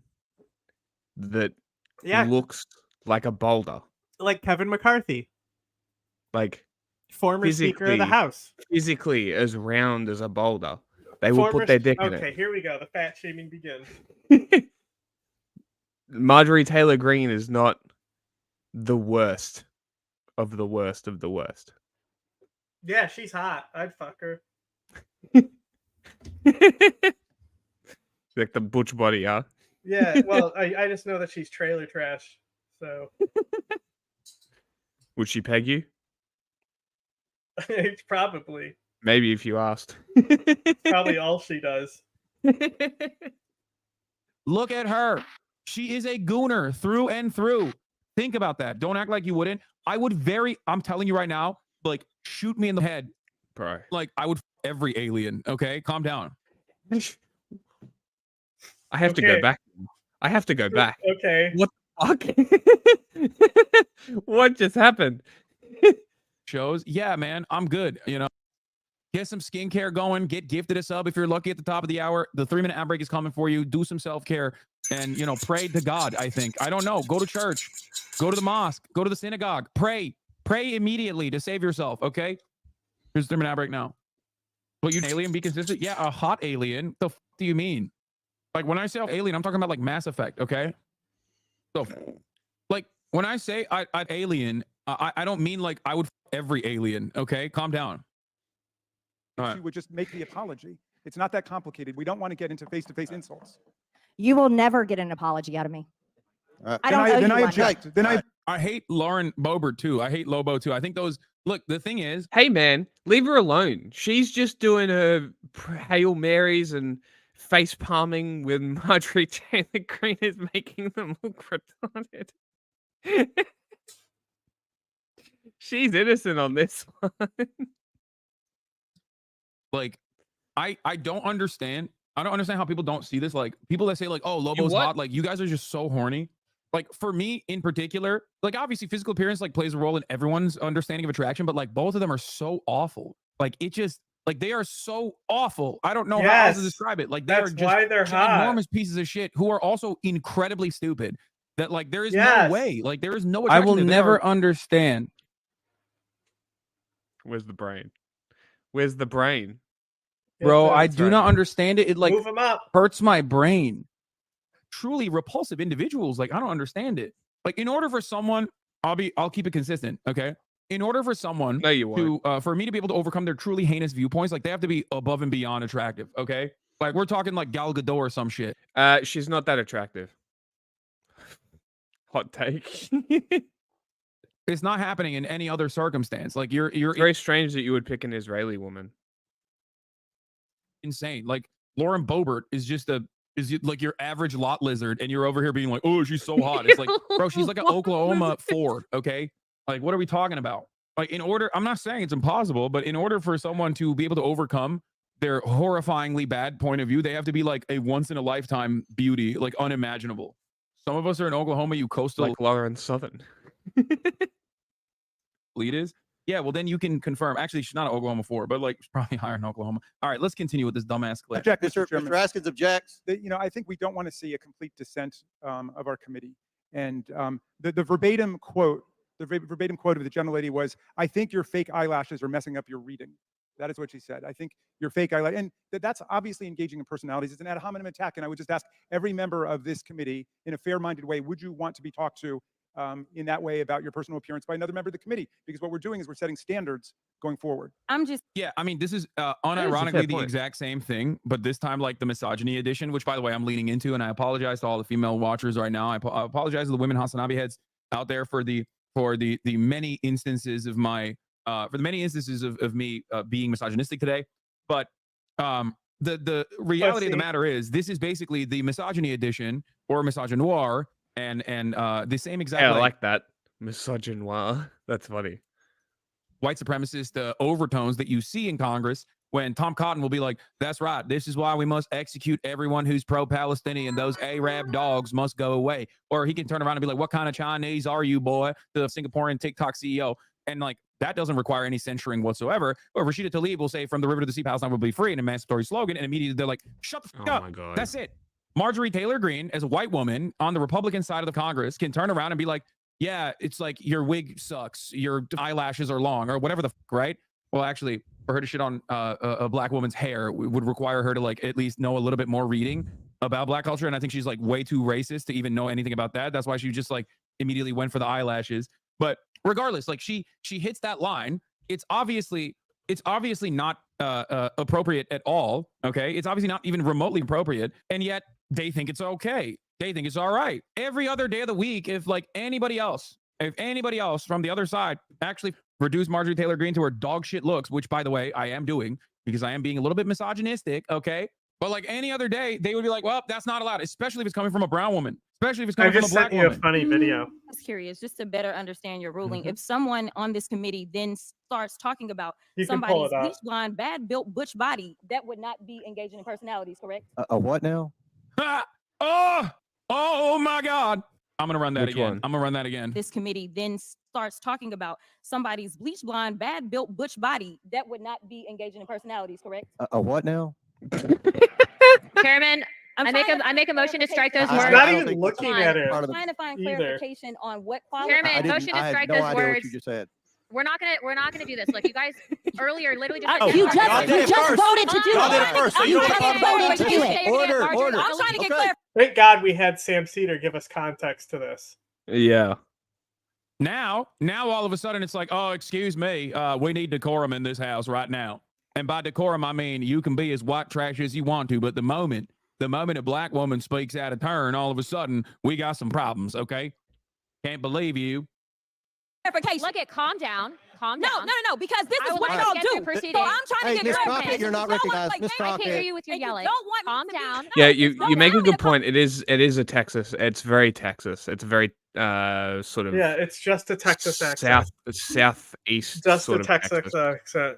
Speaker 1: that
Speaker 12: Yeah.
Speaker 1: looks like a boulder.
Speaker 12: Like Kevin McCarthy,
Speaker 1: Like
Speaker 12: former Speaker of the House.
Speaker 1: Physically as round as a boulder. They will
Speaker 12: Former
Speaker 1: put their dick in
Speaker 12: Okay,
Speaker 1: it.
Speaker 12: here we go. The fat shaming begins.
Speaker 1: Marjorie Taylor Greene is not the worst of the worst of the worst.
Speaker 12: Yeah, she's hot. I'd fuck her.
Speaker 1: Like the butch body, huh?
Speaker 12: Yeah, well, I just know that she's trailer trash. So
Speaker 1: Would she peg you?
Speaker 12: it's probably
Speaker 1: Maybe if you asked.
Speaker 12: probably all she does.
Speaker 20: Look at her. She is a gooner through and through. Think about that. Don't act like you wouldn't. I'm telling you right now, like, shoot me in the head.
Speaker 1: Bro.
Speaker 20: Like, I would every alien. Okay, calm down.
Speaker 1: I have to go back. I have to go back.
Speaker 12: Okay.
Speaker 1: What the fuck? What just happened?
Speaker 20: Shows. Yeah, man, I'm good. You know, get some skincare going. Get gifted a sub if you're lucky at the top of the hour. The 3-minute ad break is coming for you. Do some self-care and, you know, pray to God. I think. I don't know. Go to church. Go to the mosque. Go to the synagogue. Pray. Pray immediately to save yourself. Okay. Here's the 3-minute ad break now. Will you alien be consistent? Yeah, a hot alien. The fuck do you mean? Like when I say alien, I'm talking about like Mass Effect. Okay. So, like when I say I'd alien, I don't mean like I would every alien. Okay, calm down.
Speaker 5: She would just make the apology. It's not that complicated. We don't want to get into face-to-face insults.
Speaker 7: You will never get an apology out of me. I don't owe
Speaker 5: then
Speaker 7: you
Speaker 5: I
Speaker 7: one.
Speaker 5: object. Then
Speaker 20: I hate Lauren Boebert too. I hate Lobo too. I think those. Look, the thing is,
Speaker 1: hey man, leave her alone. She's just doing her Hail Marys and face palming with Marjorie Taylor Greene is making them look retarded. She's innocent on this one.
Speaker 20: like, I don't understand. I don't understand how people don't see this. Like people that say like, oh, Lobo's hot. Like you guys are just so horny. Like for me in particular, like obviously physical appearance like plays a role in everyone's understanding of attraction, but like both of them are so awful. Like it just like they are so awful. I don't know how else to describe it. Like they are just
Speaker 12: why they're hot.
Speaker 20: enormous pieces of shit who are also incredibly stupid. That like there is no way. Like there is no.
Speaker 4: I will
Speaker 20: attraction there.
Speaker 4: never understand.
Speaker 1: Where's the brain? Where's the brain?
Speaker 4: Bro, I do not understand it. It like
Speaker 12: Move 'em up.
Speaker 4: hurts my brain.
Speaker 20: Truly repulsive individuals. Like I don't understand it. Like in order for someone, I'll keep it consistent. Okay. In order for someone for me to be able to overcome their truly heinous viewpoints, like they have to be above and beyond attractive. Okay. Like we're talking like Gal Gadot or some shit.
Speaker 1: She's not that attractive. Hot take.
Speaker 20: It's not happening in any other circumstance. Like you're
Speaker 1: It's very strange that you would pick an Israeli woman.
Speaker 20: Insane. Like Lauren Boebert is like your average lot lizard, and you're over here being like, oh, she's so hot. It's like, bro, she's like an Oklahoma Ford. Okay. Like, what are we talking about? Like, I'm not saying it's impossible, but in order for someone to be able to overcome their horrifyingly bad point of view, they have to be like a once in a lifetime beauty, like unimaginable. Some of us are in Oklahoma, you coastal
Speaker 1: like Lauren Southern.
Speaker 20: Lead is. Yeah, well, then you can confirm. Actually, she's not an Oklahoma 4, but like she's probably higher in Oklahoma. All right, let's continue with this dumbass clip.
Speaker 5: Object,
Speaker 13: Mr. Raskins objects.
Speaker 5: I think we don't want to see a complete dissent of our committee. And the verbatim quote of the gentlelady was, "I think your fake eyelashes are messing up your reading." That is what she said. I think your fake eyelash, and that's obviously engaging in personalities. It's an ad hominem attack, and I would just ask every member of this committee, in a fair-minded way, would you want to be talked to in that way about your personal appearance by another member of the committee? Because what we're doing is we're setting standards going forward.
Speaker 20: Yeah, I mean, this is unironically the exact same thing, but this time like the misogyny edition, which by the way, I'm leaning into, and I apologize to all the female watchers right now. I apologize to the women Hasanabi heads out there for the many instances of my of me being misogynistic today. But the reality of the matter is this is basically the misogyny edition or misogynoir, and the same exact
Speaker 1: I like that. Misogynoir. That's funny.
Speaker 20: white supremacist overtones that you see in Congress when Tom Cotton will be like, that's right, this is why we must execute everyone who's pro-Palestinian. Those Arab dogs must go away. Or he can turn around and be like, what kind of Chinese are you, boy? The Singaporean TikTok CEO. And like, that doesn't require any censoring whatsoever. Or Rashida Tlaib will say, from the river to the sea, Palestine will be free, an emancipatory slogan. And immediately they're like, shut the fuck up.
Speaker 1: My God.
Speaker 20: That's it. Marjorie Taylor Greene, as a white woman on the Republican side of the Congress, can turn around and be like, yeah, it's like your wig sucks, your eyelashes are long, or whatever the fuck, right? Well, actually, for her to shit on a black woman's hair would require her to like at least know a little bit more reading about black culture. And I think she's like way too racist to even know anything about that. That's why she just like immediately went for the eyelashes. But regardless, like she hits that line. It's obviously not appropriate at all. Okay. It's obviously not even remotely appropriate. And yet they think it's okay. They think it's all right. Every other day of the week, if anybody else from the other side actually reduce Marjorie Taylor Greene to her dog shit looks, which by the way, I am doing because I am being a little bit misogynistic. Okay. But like any other day, they would be like, well, that's not allowed, especially if it's coming from a brown woman, especially if it's coming from a black woman.
Speaker 12: I just sent you a funny video.
Speaker 2: I was curious, just to better understand your ruling. If someone on this committee then starts talking about somebody's bleach blonde, bad built butch body, that would not be engaging in personalities, correct?
Speaker 13: A what now?
Speaker 20: Oh my God. I'm going to run that
Speaker 1: Which
Speaker 20: again.
Speaker 1: one?
Speaker 20: I'm going to run that again.
Speaker 2: This committee then starts talking about somebody's bleach blonde, bad built butch body, that would not be engaging in personalities, correct?
Speaker 13: A what now?
Speaker 10: Chairman, I make a motion to strike those words.
Speaker 12: I'm not even looking at it.
Speaker 2: I'm trying to find clarification on what quality.
Speaker 10: Chairman, motion to strike
Speaker 13: no
Speaker 10: those
Speaker 13: idea
Speaker 10: words.
Speaker 13: what you just said.
Speaker 10: We're not gonna do this. Look, you guys earlier literally just.
Speaker 3: You just voted to do
Speaker 13: Y'all did it
Speaker 3: it.
Speaker 13: first, so you
Speaker 3: You
Speaker 13: don't
Speaker 3: just
Speaker 13: talk about
Speaker 3: voted to do it.
Speaker 13: Order.
Speaker 2: I'm trying to get
Speaker 13: Okay.
Speaker 2: clarification.
Speaker 12: Thank God we had Sam Cedar give us context to this.
Speaker 1: Yeah.
Speaker 20: Now all of a sudden it's like, oh, excuse me, we need decorum in this house right now. And by decorum, I mean you can be as white trash as you want to, but the moment a black woman speaks out of turn, all of a sudden we got some problems. Okay, can't believe you.
Speaker 2: Clarification.
Speaker 10: Look, calm down. Calm down.
Speaker 2: No, because this is what
Speaker 10: I
Speaker 2: y'all
Speaker 10: will
Speaker 2: do.
Speaker 10: get proceeding.
Speaker 2: So I'm trying to
Speaker 13: Hey,
Speaker 2: get
Speaker 13: Miss Crockett,
Speaker 2: clarification.
Speaker 13: you're not recognized. Miss
Speaker 10: I can't hear
Speaker 13: Crockett.
Speaker 10: you with your yelling.
Speaker 2: Don't want
Speaker 10: Calm
Speaker 2: me to
Speaker 10: down.
Speaker 1: Yeah, you make a good point. It is a Texas. It's very Texas. It's very sort of
Speaker 12: Yeah, it's just a Texas accent.
Speaker 1: southeast
Speaker 12: Just
Speaker 1: sort
Speaker 12: a
Speaker 1: of
Speaker 12: Texas accent.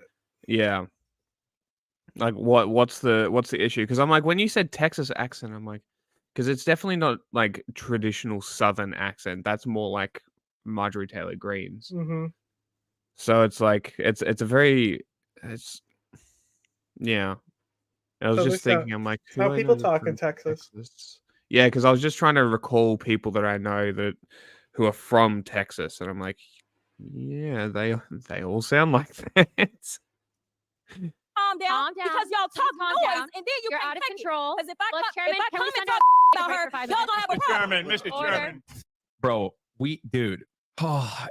Speaker 1: Yeah. Like what's the issue? Because I'm like, when you said Texas accent, I'm like, because it's definitely not like traditional Southern accent. That's more like Marjorie Taylor Greene's.
Speaker 12: Mm-hmm.
Speaker 1: So it's like it's yeah. I was
Speaker 12: So
Speaker 1: just thinking, I'm like, who
Speaker 12: how
Speaker 1: do I
Speaker 12: people
Speaker 1: know
Speaker 12: talk in
Speaker 1: from
Speaker 12: Texas.
Speaker 1: Yeah, because I was just trying to recall people that I know who are from Texas, and I'm like, yeah, they all sound like that.
Speaker 2: Calm down, because y'all talk
Speaker 10: Calm
Speaker 2: noise,
Speaker 10: down.
Speaker 2: and then
Speaker 10: You're out of control.
Speaker 2: Because if
Speaker 10: Look, Chairman,
Speaker 2: if I
Speaker 10: can
Speaker 2: come
Speaker 10: we
Speaker 2: and
Speaker 10: send
Speaker 2: talk
Speaker 10: out
Speaker 2: about her,
Speaker 10: for 5
Speaker 2: y'all gonna have a problem.
Speaker 8: Chairman, Mr.
Speaker 10: Order.
Speaker 8: Chairman.
Speaker 20: Bro,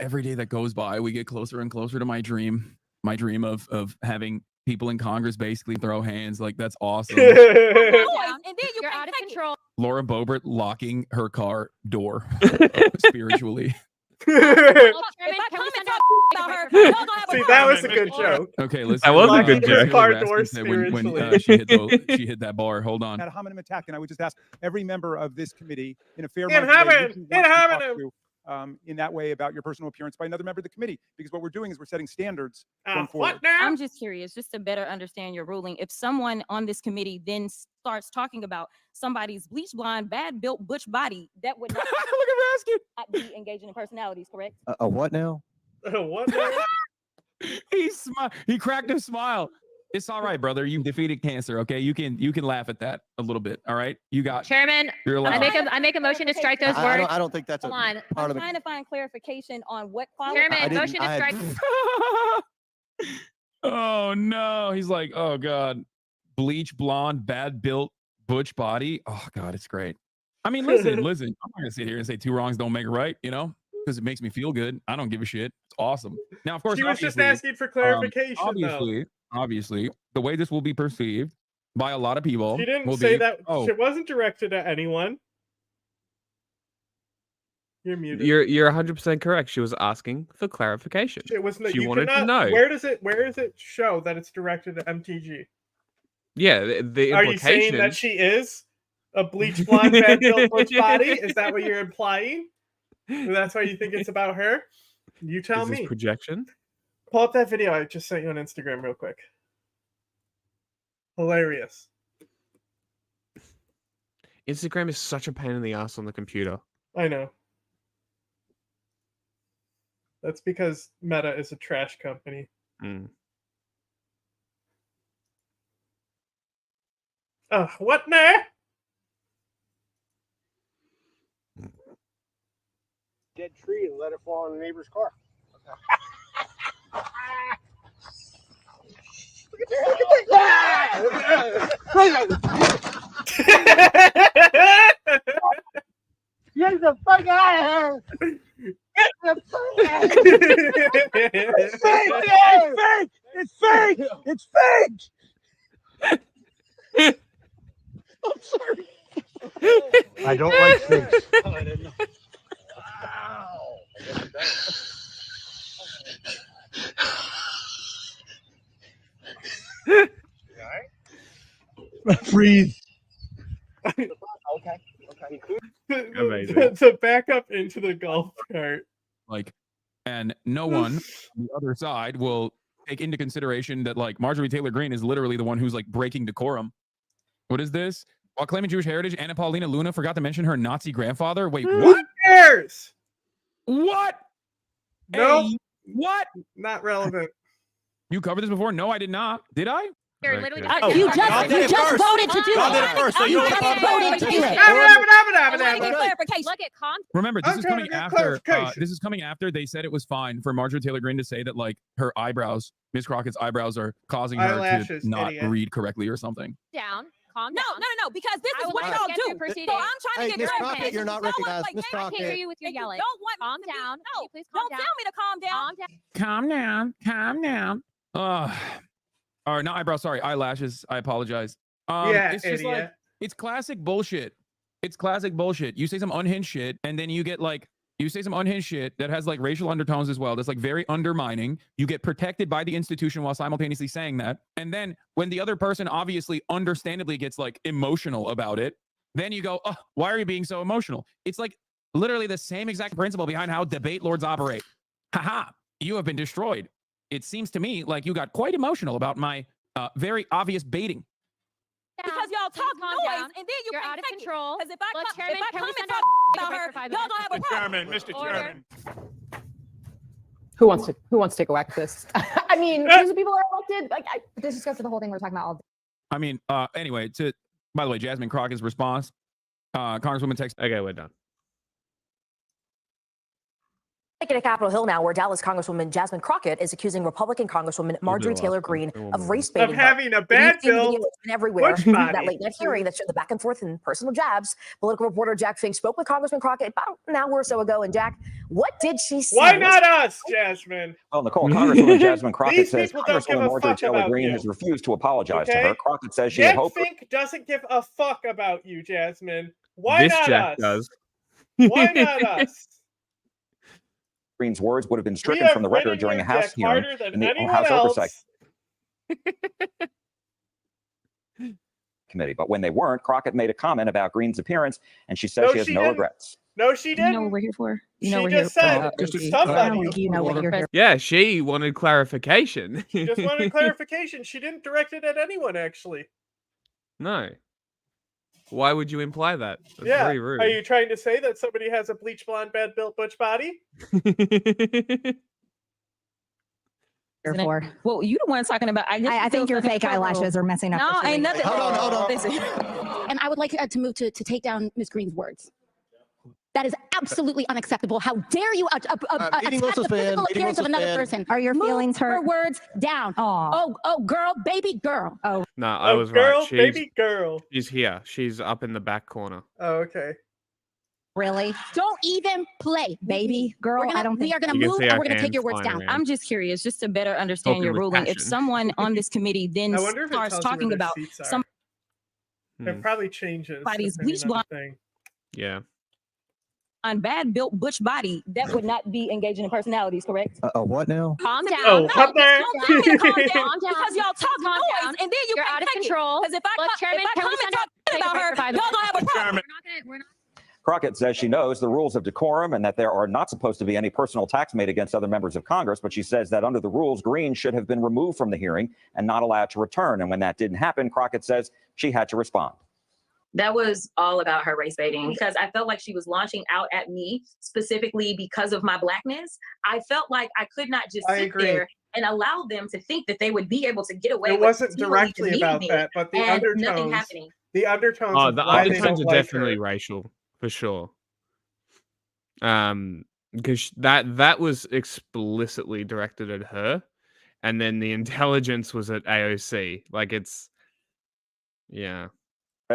Speaker 20: every day that goes by, we get closer and closer to my dream of having people in Congress basically throw hands. Like, that's awesome.
Speaker 2: And then
Speaker 10: You're out of control.
Speaker 20: Laura Boebert locking her car door spiritually.
Speaker 10: Chairman, can we send out
Speaker 2: about her, y'all gonna have a
Speaker 12: See,
Speaker 2: problem.
Speaker 12: that was a good joke.
Speaker 20: Okay, let's.
Speaker 1: That was a good
Speaker 20: let's
Speaker 1: joke.
Speaker 20: hear what
Speaker 12: Car
Speaker 20: Raskin
Speaker 12: door
Speaker 20: said when
Speaker 12: spiritually.
Speaker 20: she hit that bar. Hold on.
Speaker 5: Had a hominem attack, and I would just ask every member of this committee in a fair
Speaker 12: In
Speaker 5: way
Speaker 12: hominem,
Speaker 5: who
Speaker 12: in
Speaker 5: wants to talk
Speaker 12: hominem.
Speaker 5: to, in that way about your personal appearance by another member of the committee, because what we're doing is we're setting standards going forward.
Speaker 12: What now?
Speaker 2: I'm just curious, just to better understand your ruling. If someone on this committee then starts talking about somebody's bleach blonde, bad built butch body, that would not, not be engaging in personalities, correct?
Speaker 13: A what now?
Speaker 12: What now?
Speaker 20: He cracked a smile. It's all right, brother. You defeated cancer. Okay, you can laugh at that a little bit. All right, you got.
Speaker 10: Chairman,
Speaker 20: You're allowed.
Speaker 10: I make a motion to strike those words.
Speaker 13: I don't think that's a
Speaker 10: Hold on.
Speaker 13: part
Speaker 2: I'm
Speaker 13: of it.
Speaker 2: trying to find clarification on what quality.
Speaker 10: Chairman, motion to strike.
Speaker 20: Oh no, he's like, oh god, bleach blonde, bad built, butch body. Oh god, it's great. I mean, listen. I'm not gonna sit here and say two wrongs don't make a right, because it makes me feel good. I don't give a shit. It's awesome. Now, of course,
Speaker 12: She was just
Speaker 20: obviously,
Speaker 12: asking for clarification, though.
Speaker 20: Obviously, the way this will be perceived by a lot of people.
Speaker 12: She didn't
Speaker 20: will
Speaker 12: say
Speaker 20: be,
Speaker 12: that.
Speaker 20: Oh,
Speaker 12: It wasn't directed at anyone. You're muted.
Speaker 1: You're 100% correct. She was asking for clarification.
Speaker 12: It was.
Speaker 1: She
Speaker 12: You
Speaker 1: wanted to
Speaker 12: cannot-
Speaker 1: know.
Speaker 12: Where does it show that it's directed at MTG?
Speaker 1: Yeah, the
Speaker 12: Are you saying that
Speaker 1: implication.
Speaker 12: she is a bleach blonde, bad built butch body? Is that what you're implying? That's why you think it's about her? You tell
Speaker 1: Is this
Speaker 12: me.
Speaker 1: projection?
Speaker 12: Pull up that video I just sent you on Instagram real quick. Hilarious.
Speaker 1: Instagram is such a pain in the ass on the computer.
Speaker 12: I know. That's because Meta is a trash company.
Speaker 1: Mm.
Speaker 12: What now?
Speaker 15: Dead tree and let it fall on the neighbor's car. Get the fuck out of here! Get the fuck out of here! It's fake! It's fake! It's fake! It's fake! I'm sorry. I don't like fakes. I didn't know. Breathe.
Speaker 12: Okay.
Speaker 1: Amazing.
Speaker 12: To back up into the golf cart.
Speaker 20: Like, and no one on the other side will take into consideration that like Marjorie Taylor Greene is literally the one who's like breaking decorum. What is this? While claiming Jewish heritage, Anna Paulina Luna forgot to mention her Nazi grandfather. Wait,
Speaker 12: Who
Speaker 20: what?
Speaker 12: cares?
Speaker 20: What?
Speaker 12: No.
Speaker 20: Hey, what?
Speaker 12: Not relevant.
Speaker 20: You covered this before? No, I did not. Did I?
Speaker 10: You're literally
Speaker 3: You just voted to do it. You just voted to do it.
Speaker 10: Look at
Speaker 20: Remember, this
Speaker 12: I'm
Speaker 20: is
Speaker 12: trying
Speaker 20: coming
Speaker 12: to get
Speaker 20: after.
Speaker 12: clarification.
Speaker 20: This is coming after they said it was fine for Marjorie Taylor Greene to say that like her eyebrows, Miss Crockett's eyebrows, are causing her
Speaker 12: Eyelashes,
Speaker 20: to not
Speaker 12: idiot.
Speaker 20: read correctly or something.
Speaker 10: down. Calm
Speaker 2: No,
Speaker 10: down.
Speaker 2: no, because this
Speaker 10: I
Speaker 2: is
Speaker 10: will
Speaker 2: what
Speaker 10: let
Speaker 2: y'all
Speaker 10: you get
Speaker 2: do.
Speaker 10: through
Speaker 2: So
Speaker 10: proceedings.
Speaker 2: I'm trying
Speaker 13: Hey,
Speaker 2: to get
Speaker 13: Miss
Speaker 2: clarification.
Speaker 13: Crockett, you're not
Speaker 2: Someone
Speaker 13: recognized.
Speaker 2: like
Speaker 13: Miss
Speaker 2: that,
Speaker 10: I can't hear you with your
Speaker 2: and
Speaker 10: yelling.
Speaker 2: don't want
Speaker 10: Calm
Speaker 2: me to be-
Speaker 10: down.
Speaker 2: No,
Speaker 10: Please
Speaker 2: don't
Speaker 10: calm
Speaker 2: tell
Speaker 10: down.
Speaker 2: me to calm down.
Speaker 10: Calm down.
Speaker 20: Calm down. Calm down. All right, not eyebrows. Sorry, eyelashes. I apologize.
Speaker 12: Yeah,
Speaker 20: it's just like
Speaker 12: idiot.
Speaker 20: it's classic bullshit. It's classic bullshit. You say some unhinged shit, and then you get like you say some unhinged shit that has like racial undertones as well. That's like very undermining. You get protected by the institution while simultaneously saying that. And then when the other person obviously understandably gets like emotional about it, then you go, oh, why are you being so emotional? It's like literally the same exact principle behind how debate lords operate. Haha, you have been destroyed. It seems to me like you got quite emotional about my very obvious baiting.
Speaker 2: Because y'all talk
Speaker 10: Calm
Speaker 2: noise,
Speaker 10: down.
Speaker 2: and then you
Speaker 10: You're
Speaker 2: can't
Speaker 10: out of
Speaker 2: take it.
Speaker 10: control.
Speaker 2: 'Cause if I
Speaker 10: Look,
Speaker 2: come,
Speaker 10: Chairman,
Speaker 2: if I
Speaker 10: can
Speaker 2: come
Speaker 10: we
Speaker 2: and
Speaker 10: send
Speaker 2: talk
Speaker 10: out
Speaker 2: about her,
Speaker 10: for 5
Speaker 2: y'all
Speaker 10: minutes?
Speaker 2: gonna have a problem.
Speaker 8: Mr.
Speaker 10: Order.
Speaker 8: Chairman.
Speaker 18: Who wants to take a whack at this? I mean, these are people who are elected. Like, this just goes to the whole thing we're talking about all day.
Speaker 20: I mean, anyway, by the way, Jasmine Crockett's response, Congresswoman text.
Speaker 1: Okay, we're done.
Speaker 19: At Capitol Hill now, where Dallas Congresswoman Jasmine Crockett is accusing Republican Congresswoman Marjorie Taylor Greene of race baiting.
Speaker 12: Of having a bad bill.
Speaker 19: Everywhere.
Speaker 12: Butch body.
Speaker 19: That late night hearing that showed the back and forth and personal jabs. Political reporter Jack Fink spoke with Congressman Crockett about an hour or so ago. And Jack, what did she say?
Speaker 12: Why not us, Jasmine?
Speaker 24: Well, Nicole, Congresswoman Jasmine Crockett
Speaker 12: These
Speaker 24: says
Speaker 12: people don't give
Speaker 24: Congresswoman
Speaker 12: a
Speaker 24: Marjorie
Speaker 12: fuck
Speaker 24: Taylor
Speaker 12: about
Speaker 24: Greene
Speaker 12: you.
Speaker 24: has refused to apologize to
Speaker 12: Okay?
Speaker 24: her. Crockett says she had
Speaker 12: Jack
Speaker 24: hoped.
Speaker 12: Fink doesn't give a fuck about you, Jasmine. Why
Speaker 1: This
Speaker 12: not
Speaker 1: Jack
Speaker 12: us?
Speaker 1: does.
Speaker 12: Why not us?
Speaker 24: Greene's words would have been
Speaker 12: We
Speaker 24: stricken
Speaker 12: have
Speaker 24: from the
Speaker 12: written
Speaker 24: record during a
Speaker 12: your
Speaker 24: House
Speaker 12: deck
Speaker 24: hearing
Speaker 12: harder than
Speaker 24: in the
Speaker 12: anyone
Speaker 24: House
Speaker 12: else.
Speaker 24: Oversight Committee. But when they weren't, Crockett made a comment about Greene's appearance, and she says
Speaker 12: No,
Speaker 24: she has
Speaker 12: she
Speaker 24: no
Speaker 12: didn't.
Speaker 24: regrets.
Speaker 12: No, she
Speaker 2: You
Speaker 12: didn't.
Speaker 2: know what we're here for? You
Speaker 12: She
Speaker 2: know we're
Speaker 12: just
Speaker 2: here
Speaker 12: said somebody.
Speaker 7: You know what you're here.
Speaker 1: Yeah, she wanted clarification.
Speaker 12: Just wanted clarification. She didn't direct it at anyone, actually.
Speaker 1: No. Why would you imply that? That's
Speaker 12: Yeah.
Speaker 1: very rude.
Speaker 12: Are you trying to say that somebody has a bleach blonde, bad built butch body?
Speaker 7: For.
Speaker 2: Well, you the one talking about.
Speaker 7: I think your fake eyelashes are messing up.
Speaker 2: No,
Speaker 7: the
Speaker 2: ain't
Speaker 7: feeling.
Speaker 2: nothing.
Speaker 13: Hold on.
Speaker 2: Listen.
Speaker 3: And I would like to move to take down Ms. Green's words. That is absolutely unacceptable. How dare you attack
Speaker 13: meeting
Speaker 3: the
Speaker 13: will suspend,
Speaker 3: physical
Speaker 13: meeting will
Speaker 3: appearance of another
Speaker 13: suspend.
Speaker 3: person?
Speaker 7: Are your
Speaker 3: Move
Speaker 7: feelings hurt?
Speaker 3: her words down.
Speaker 7: Aw.
Speaker 3: Oh, girl, baby girl.
Speaker 7: Oh,
Speaker 1: No, I was
Speaker 12: girl,
Speaker 1: right.
Speaker 12: baby girl.
Speaker 1: She's here. She's up in the back corner.
Speaker 12: Oh, okay.
Speaker 7: really?
Speaker 3: Don't even play, baby
Speaker 7: Girl,
Speaker 3: We're gonna,
Speaker 7: I don't
Speaker 3: we
Speaker 7: think
Speaker 3: are going
Speaker 1: You
Speaker 3: to
Speaker 1: can
Speaker 3: move
Speaker 1: see
Speaker 3: and
Speaker 1: our
Speaker 3: we're going to take your
Speaker 1: hands
Speaker 3: words
Speaker 1: flying
Speaker 3: down.
Speaker 1: around.
Speaker 2: I'm just curious, just to better understand
Speaker 1: Talking
Speaker 2: your
Speaker 1: with
Speaker 2: ruling. If
Speaker 1: passion.
Speaker 2: someone on this committee then
Speaker 12: I wonder if it
Speaker 2: starts
Speaker 12: tells you
Speaker 2: talking
Speaker 12: where their
Speaker 2: about
Speaker 12: seats are.
Speaker 2: some
Speaker 12: It probably changes.
Speaker 2: Somebody's
Speaker 12: depending
Speaker 2: bleach
Speaker 12: on the
Speaker 2: blonde.
Speaker 12: thing.
Speaker 1: Yeah.
Speaker 2: on bad built butch body, that would not be engaging in personalities, correct?
Speaker 13: What now?
Speaker 10: Calm down.
Speaker 12: Oh,
Speaker 2: No,
Speaker 12: what the-
Speaker 2: don't tell me to calm down
Speaker 10: Calm down.
Speaker 2: because y'all talk
Speaker 10: Calm
Speaker 2: noise
Speaker 10: down.
Speaker 2: and then you
Speaker 10: You're
Speaker 2: can't
Speaker 10: out of
Speaker 2: take
Speaker 10: control.
Speaker 2: Because if I
Speaker 10: Look,
Speaker 2: come,
Speaker 10: Chairman,
Speaker 2: if I
Speaker 10: can
Speaker 2: come
Speaker 10: we
Speaker 2: and
Speaker 10: send
Speaker 2: talk
Speaker 10: out- take a
Speaker 2: about
Speaker 10: break
Speaker 2: her,
Speaker 10: for 5
Speaker 2: y'all gonna have a problem.
Speaker 8: Chairman.
Speaker 10: We're not
Speaker 24: Crockett says she knows the rules of decorum and that there are not supposed to be any personal attacks made against other members of Congress, but she says that under the rules, Green should have been removed from the hearing and not allowed to return. And when that didn't happen, Crockett says she had to respond.
Speaker 6: That was all about her race baiting because I felt like she was launching out at me specifically because of my blackness. I felt like I could not just sit there and allow them to think that they would be able to get away with
Speaker 12: it wasn't
Speaker 6: stealing
Speaker 12: directly
Speaker 6: to
Speaker 12: about
Speaker 6: me
Speaker 12: that, but the
Speaker 6: and
Speaker 12: undertones,
Speaker 6: nothing happening.
Speaker 12: the undertones.
Speaker 1: Oh,
Speaker 12: of
Speaker 1: the
Speaker 12: why they
Speaker 1: undertones
Speaker 12: don't
Speaker 1: are
Speaker 12: like
Speaker 1: definitely
Speaker 12: her.
Speaker 1: racial for sure. Because that was explicitly directed at her, and then the intelligence was at AOC. Like yeah.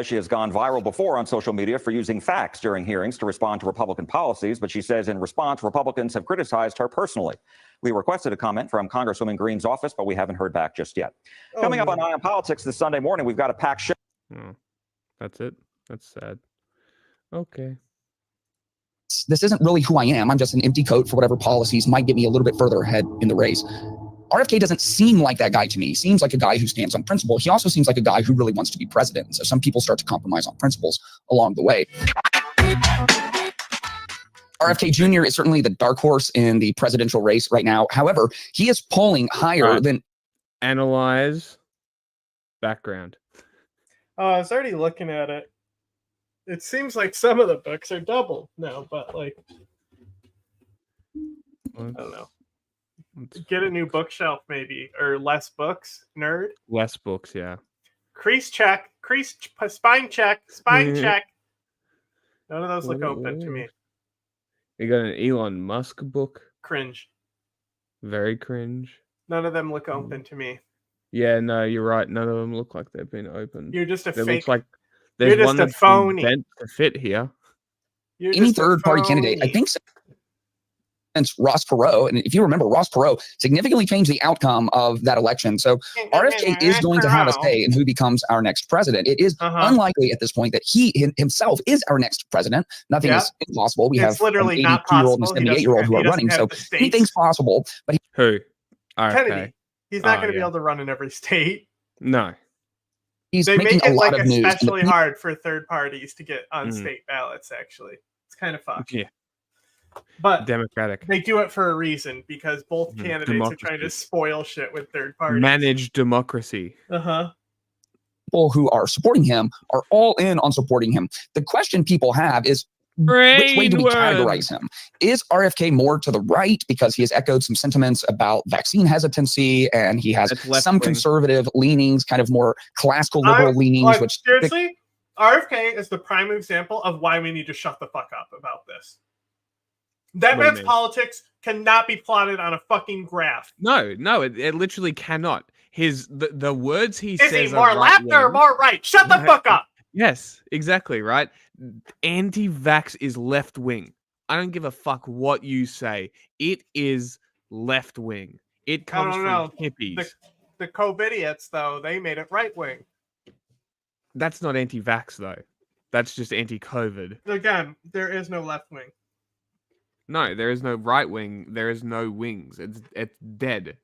Speaker 24: She has gone viral before on social media for using facts during hearings to respond to Republican policies, but she says in response, Republicans have criticized her personally. We requested a comment from Congresswoman Green's office, but we haven't heard back just yet. Coming up on Eye on Politics this Sunday morning, we've got a packed show.
Speaker 1: Oh, that's it. That's sad. Okay.
Speaker 11: This isn't really who I am. I'm just an empty coat for whatever policies might get me a little bit further ahead in the race. RFK doesn't seem like that guy to me. He seems like a guy who stands on principle. He also seems like a guy who really wants to be president. So some people start to compromise on principles along the way. RFK Jr. is certainly the dark horse in the presidential race right now. However, he is polling higher than...
Speaker 1: Analyze background.
Speaker 12: Oh, I was already looking at it. It seems like some of the books are double now, but like, I don't know. Get a new bookshelf maybe, or less books, nerd.
Speaker 1: Less books, yeah.
Speaker 12: Crease check, spine check, spine check. None of those look open to me.
Speaker 1: You got an Elon Musk book.
Speaker 12: Cringe.
Speaker 1: Very cringe.
Speaker 12: None of them look open to me.
Speaker 1: Yeah, no, you're right. None of them look like they've been opened.
Speaker 12: You're just a
Speaker 1: It
Speaker 12: fake.
Speaker 1: looks like there's
Speaker 12: You're
Speaker 1: one
Speaker 12: just a
Speaker 1: that's
Speaker 12: phony.
Speaker 1: bent to fit here.
Speaker 12: You're
Speaker 11: any
Speaker 12: just a
Speaker 11: third-party candidate. I
Speaker 12: phony.
Speaker 11: think since Ross Perot, and if you remember, Ross Perot significantly changed the outcome of that election. So RFK is going to have a say in who becomes our next president. It is unlikely at this point that he himself is our next president. Nothing is impossible. We
Speaker 12: It's
Speaker 11: have
Speaker 12: literally
Speaker 11: an
Speaker 12: not
Speaker 11: 82-year-old and
Speaker 12: possible.
Speaker 11: a
Speaker 12: He doesn't
Speaker 11: 78-year-old
Speaker 12: have-
Speaker 11: who
Speaker 12: he
Speaker 11: are
Speaker 12: doesn't
Speaker 11: running.
Speaker 12: have
Speaker 11: So
Speaker 12: the states.
Speaker 11: anything's possible. But
Speaker 1: Who?
Speaker 12: Kennedy. He's not going to be
Speaker 1: yeah.
Speaker 12: able to run in every state.
Speaker 1: No.
Speaker 11: he's
Speaker 12: They
Speaker 11: making
Speaker 12: make
Speaker 11: a
Speaker 12: it
Speaker 11: lot
Speaker 12: like
Speaker 11: of news.
Speaker 12: especially hard for third parties to get on
Speaker 1: Mhm.
Speaker 12: state ballots. Actually, it's kind of fucked.
Speaker 1: Yeah.
Speaker 12: But
Speaker 1: Democratic.
Speaker 12: they do it for a reason because both
Speaker 1: Mhm.
Speaker 12: candidates are trying to spoil shit with third parties.
Speaker 1: Managed democracy.
Speaker 11: People who are supporting him are all in on supporting him. The question people have is, which way do we categorize him? Is RFK more to the right because he has echoed some sentiments about vaccine hesitancy and he has some conservative leanings, kind of more classical liberal leanings,
Speaker 12: Like,
Speaker 11: which
Speaker 12: seriously, RFK is the prime example of why we need to shut the fuck up about this. That
Speaker 1: What do you
Speaker 12: man's
Speaker 1: mean?
Speaker 12: politics cannot be plotted on a fucking graph.
Speaker 1: No, it literally cannot. The words he
Speaker 12: Is
Speaker 1: says
Speaker 12: he more
Speaker 1: are
Speaker 12: left or
Speaker 1: right-wing.
Speaker 12: more right? Shut the fuck up.
Speaker 1: Yes, exactly, right? Anti-vax is left-wing. I don't give a fuck what you say. It is left-wing. It
Speaker 12: I
Speaker 1: comes
Speaker 12: don't
Speaker 1: from
Speaker 12: know.
Speaker 1: hippies.
Speaker 12: The COVIDiots, though, they made it right wing.
Speaker 1: That's not anti-vax, though. That's just anti-COVID.
Speaker 12: Again, there is no left wing.
Speaker 1: No, there is no right wing. There is no wings. It's dead.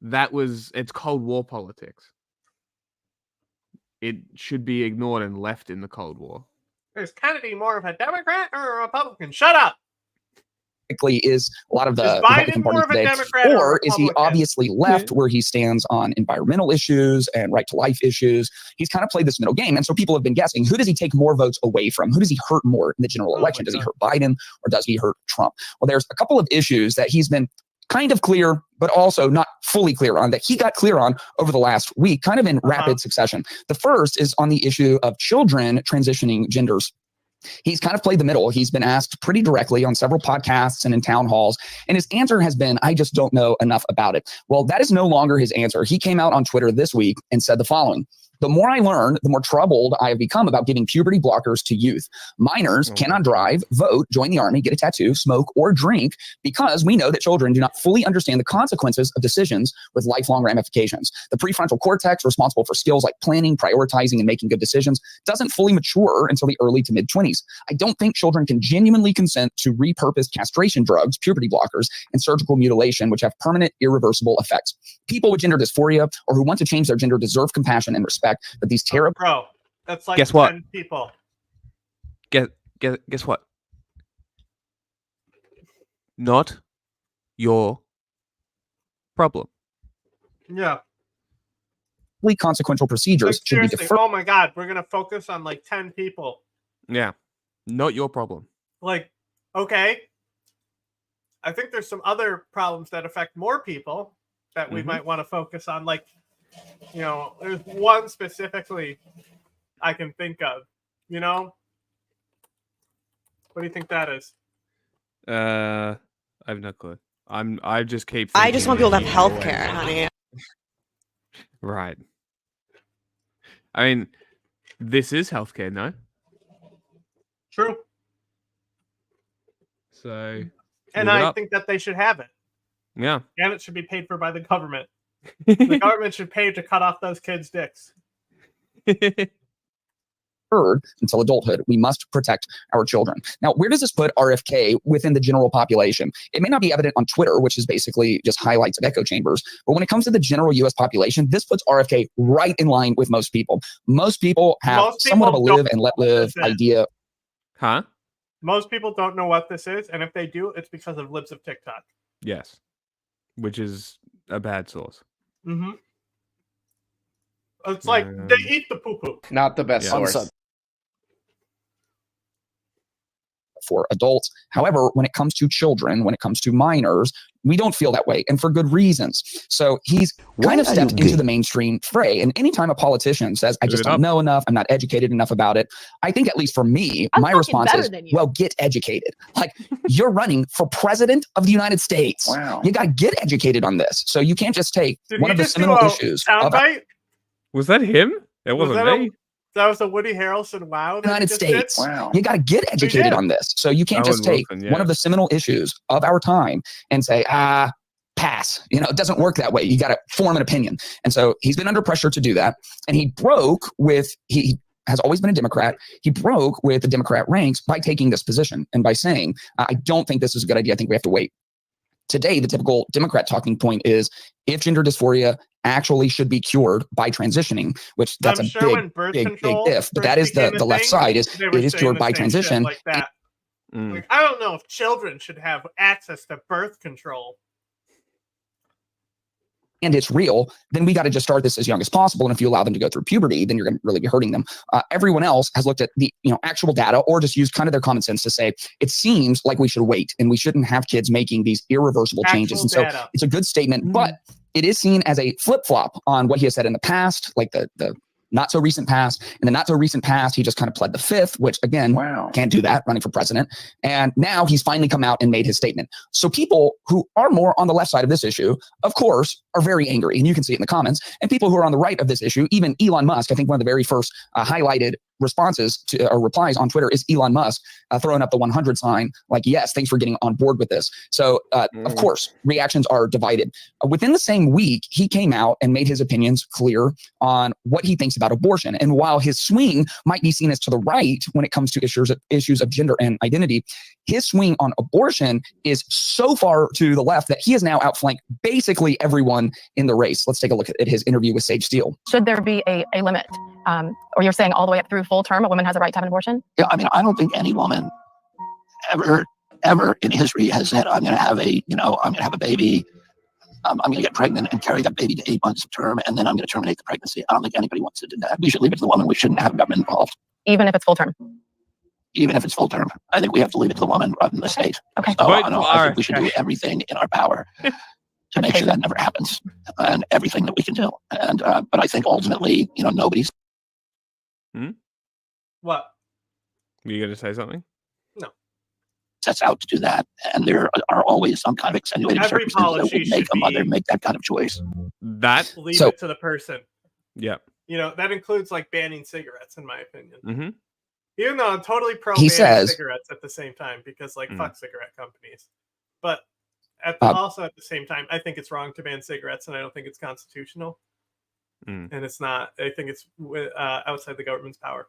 Speaker 1: It's Cold War politics. It should be ignored and left in the Cold War.
Speaker 12: Is Kennedy more of a Democrat or a Republican? Shut up.
Speaker 11: is a lot of the
Speaker 12: Is Biden
Speaker 11: Republican Party
Speaker 12: more of a
Speaker 11: today,
Speaker 12: Democrat or a
Speaker 11: or is he
Speaker 12: Republican?
Speaker 11: obviously left where he stands on environmental issues and right to life issues? He's kind of played this middle game, and so people have been guessing, who does he take more votes away from? Who does he hurt more in the general election? Does he hurt Biden or does he hurt Trump? Well, there's a couple of issues that he's been kind of clear, but also not fully clear on, that he got clear on over the last week, kind of in rapid succession. The first is on the issue of children transitioning genders. He's kind of played the middle. He's been asked pretty directly on several podcasts and in town halls, and his answer has been, I just don't know enough about it. Well, that is no longer his answer. He came out on Twitter this week and said the following: the more I learn, the more troubled I have become about giving puberty blockers to youth. Minors cannot drive, vote, join the army, get a tattoo, smoke, or drink because we know that children do not fully understand the consequences of decisions with lifelong ramifications. The prefrontal cortex, responsible for skills like planning, prioritizing, and making good decisions, doesn't fully mature until the early to mid-20s. I don't think children can genuinely consent to repurposed castration drugs, puberty blockers, and surgical mutilation, which have permanent, irreversible effects. People with gender dysphoria or who want to change their gender deserve compassion and respect. But these terrible
Speaker 12: Bro, that's like
Speaker 1: Guess what?
Speaker 12: 10 people.
Speaker 1: guess what? Not your problem.
Speaker 12: Yeah.
Speaker 11: Consequential procedures
Speaker 12: Like,
Speaker 11: should be
Speaker 12: seriously,
Speaker 11: deferred.
Speaker 12: oh my God, we're gonna focus on like 10 people.
Speaker 1: Yeah, not your problem.
Speaker 12: Like, okay, I think there's some other problems that affect more people that we might want to focus on. Like, you know, there's one specifically I can think of. You know, what do you think that is?
Speaker 1: I have no clue. I just keep.
Speaker 14: I just want
Speaker 1: thinking
Speaker 14: people to have
Speaker 1: that
Speaker 14: health care, honey.
Speaker 1: Right. I mean, this is healthcare, no?
Speaker 12: True.
Speaker 1: So,
Speaker 12: And
Speaker 1: move it
Speaker 12: I
Speaker 1: up.
Speaker 12: think that they should have it.
Speaker 1: Yeah.
Speaker 12: And it should be paid for by the government. The government should pay to cut off those kids' dicks.
Speaker 11: Deferred until adulthood. We must protect our children. Now, where does this put RFK within the general population? It may not be evident on Twitter, which is basically just highlights of echo chambers, but when it comes to the general U.S. population, this puts RFK right in line with most people. Most people have somewhat of a live and let live idea.
Speaker 1: Huh?
Speaker 12: Most people don't know what this is, and if they do, it's because of libs of TikTok.
Speaker 1: Yes. Which is a bad source.
Speaker 12: Mm-hmm. It's like they eat the poo-poo.
Speaker 16: Not the best
Speaker 1: Yeah.
Speaker 16: source.
Speaker 11: For adults. However, when it comes to children, when it comes to minors, we don't feel that way, and for good reasons. So he's kind of stepped into the mainstream fray. And anytime a politician says, I just don't know enough, I'm not educated enough about it, I think, at least for me, my response is, well, get educated. Like, you're running for president of the United States.
Speaker 16: Wow.
Speaker 11: You got to get educated on this. So you can't just take one of the seminal issues of
Speaker 1: Was that him? It wasn't me.
Speaker 12: That was the Woody Harrelson wow.
Speaker 11: the United States. You got to get educated on this. So you can't just take one of the seminal issues of our time and say, pass. You know, it doesn't work that way. You got to form an opinion. And so he's been under pressure to do that. And he has always been a Democrat. He broke with the Democrat ranks by taking this position and by saying, I don't think this is a good idea. I think we have to wait. Today, the typical Democrat talking point is if gender dysphoria actually should be cured by transitioning, which that's big if. But that is the left side, is it is cured by transition.
Speaker 12: Like that. Like, I don't know if children should have access to birth control.
Speaker 11: And it's real, then we got to just start this as young as possible. And if you allow them to go through puberty, then you're going to really be hurting them. Everyone else has looked at the actual data, or just used kind of their common sense to say, it seems like we should wait and we shouldn't have kids making these irreversible changes. And so it's a good statement, but it is seen as a flip-flop on what he has said in the past, like the not so recent past. In the not so recent past, he just kind of pled the fifth, which again, can't do that running for president. And now he's finally come out and made his statement. So people who are more on the left side of this issue, of course, are very angry. And you can see it in the comments. And people who are on the right of this issue, even Elon Musk, I think one of the very first highlighted responses to or replies on Twitter is Elon Musk throwing up the 100 sign, like, yes, thanks for getting on board with this. So of course, reactions are divided. Within the same week, he came out and made his opinions clear on what he thinks about abortion. And while his swing might be seen as to the right when it comes to issues of gender and identity, his swing on abortion is so far to the left that he has now outflanked basically everyone in the race. Let's take a look at his interview with Sage Steele.
Speaker 22: Should there be a limit? Or you're saying all the way up through full term, a woman has a right to have an abortion?
Speaker 23: Yeah, I mean, I don't think any woman ever in history has said, I'm going to have a baby. I'm going to get pregnant and carry that baby to 8 months of term, and then I'm going to terminate the pregnancy. I don't think anybody wants to do that. We should leave it to the woman. We shouldn't have government involved.
Speaker 22: Even if it's full term?
Speaker 23: Even if it's full term. I think we have to leave it to the woman rather than the state.
Speaker 22: Okay.
Speaker 23: So I think we should do everything in our power to make sure that never happens, and everything that we can do. And but I think ultimately, nobody's.
Speaker 12: What?
Speaker 1: Were you going to say something?
Speaker 12: No.
Speaker 23: Sets out to do that, and there are always some kind of extenuating circumstances that would make a mother make that kind of choice.
Speaker 12: Leave it to the person.
Speaker 1: Yeah.
Speaker 12: That includes like banning cigarettes, in my opinion.
Speaker 1: Mm-hmm.
Speaker 12: Even though I'm totally pro
Speaker 11: He
Speaker 12: banning
Speaker 11: says-
Speaker 12: cigarettes at the same time, because fuck cigarette companies. But also at the same time, I think it's wrong to ban cigarettes, and I don't think it's constitutional. And it's not. I think it's outside the government's power.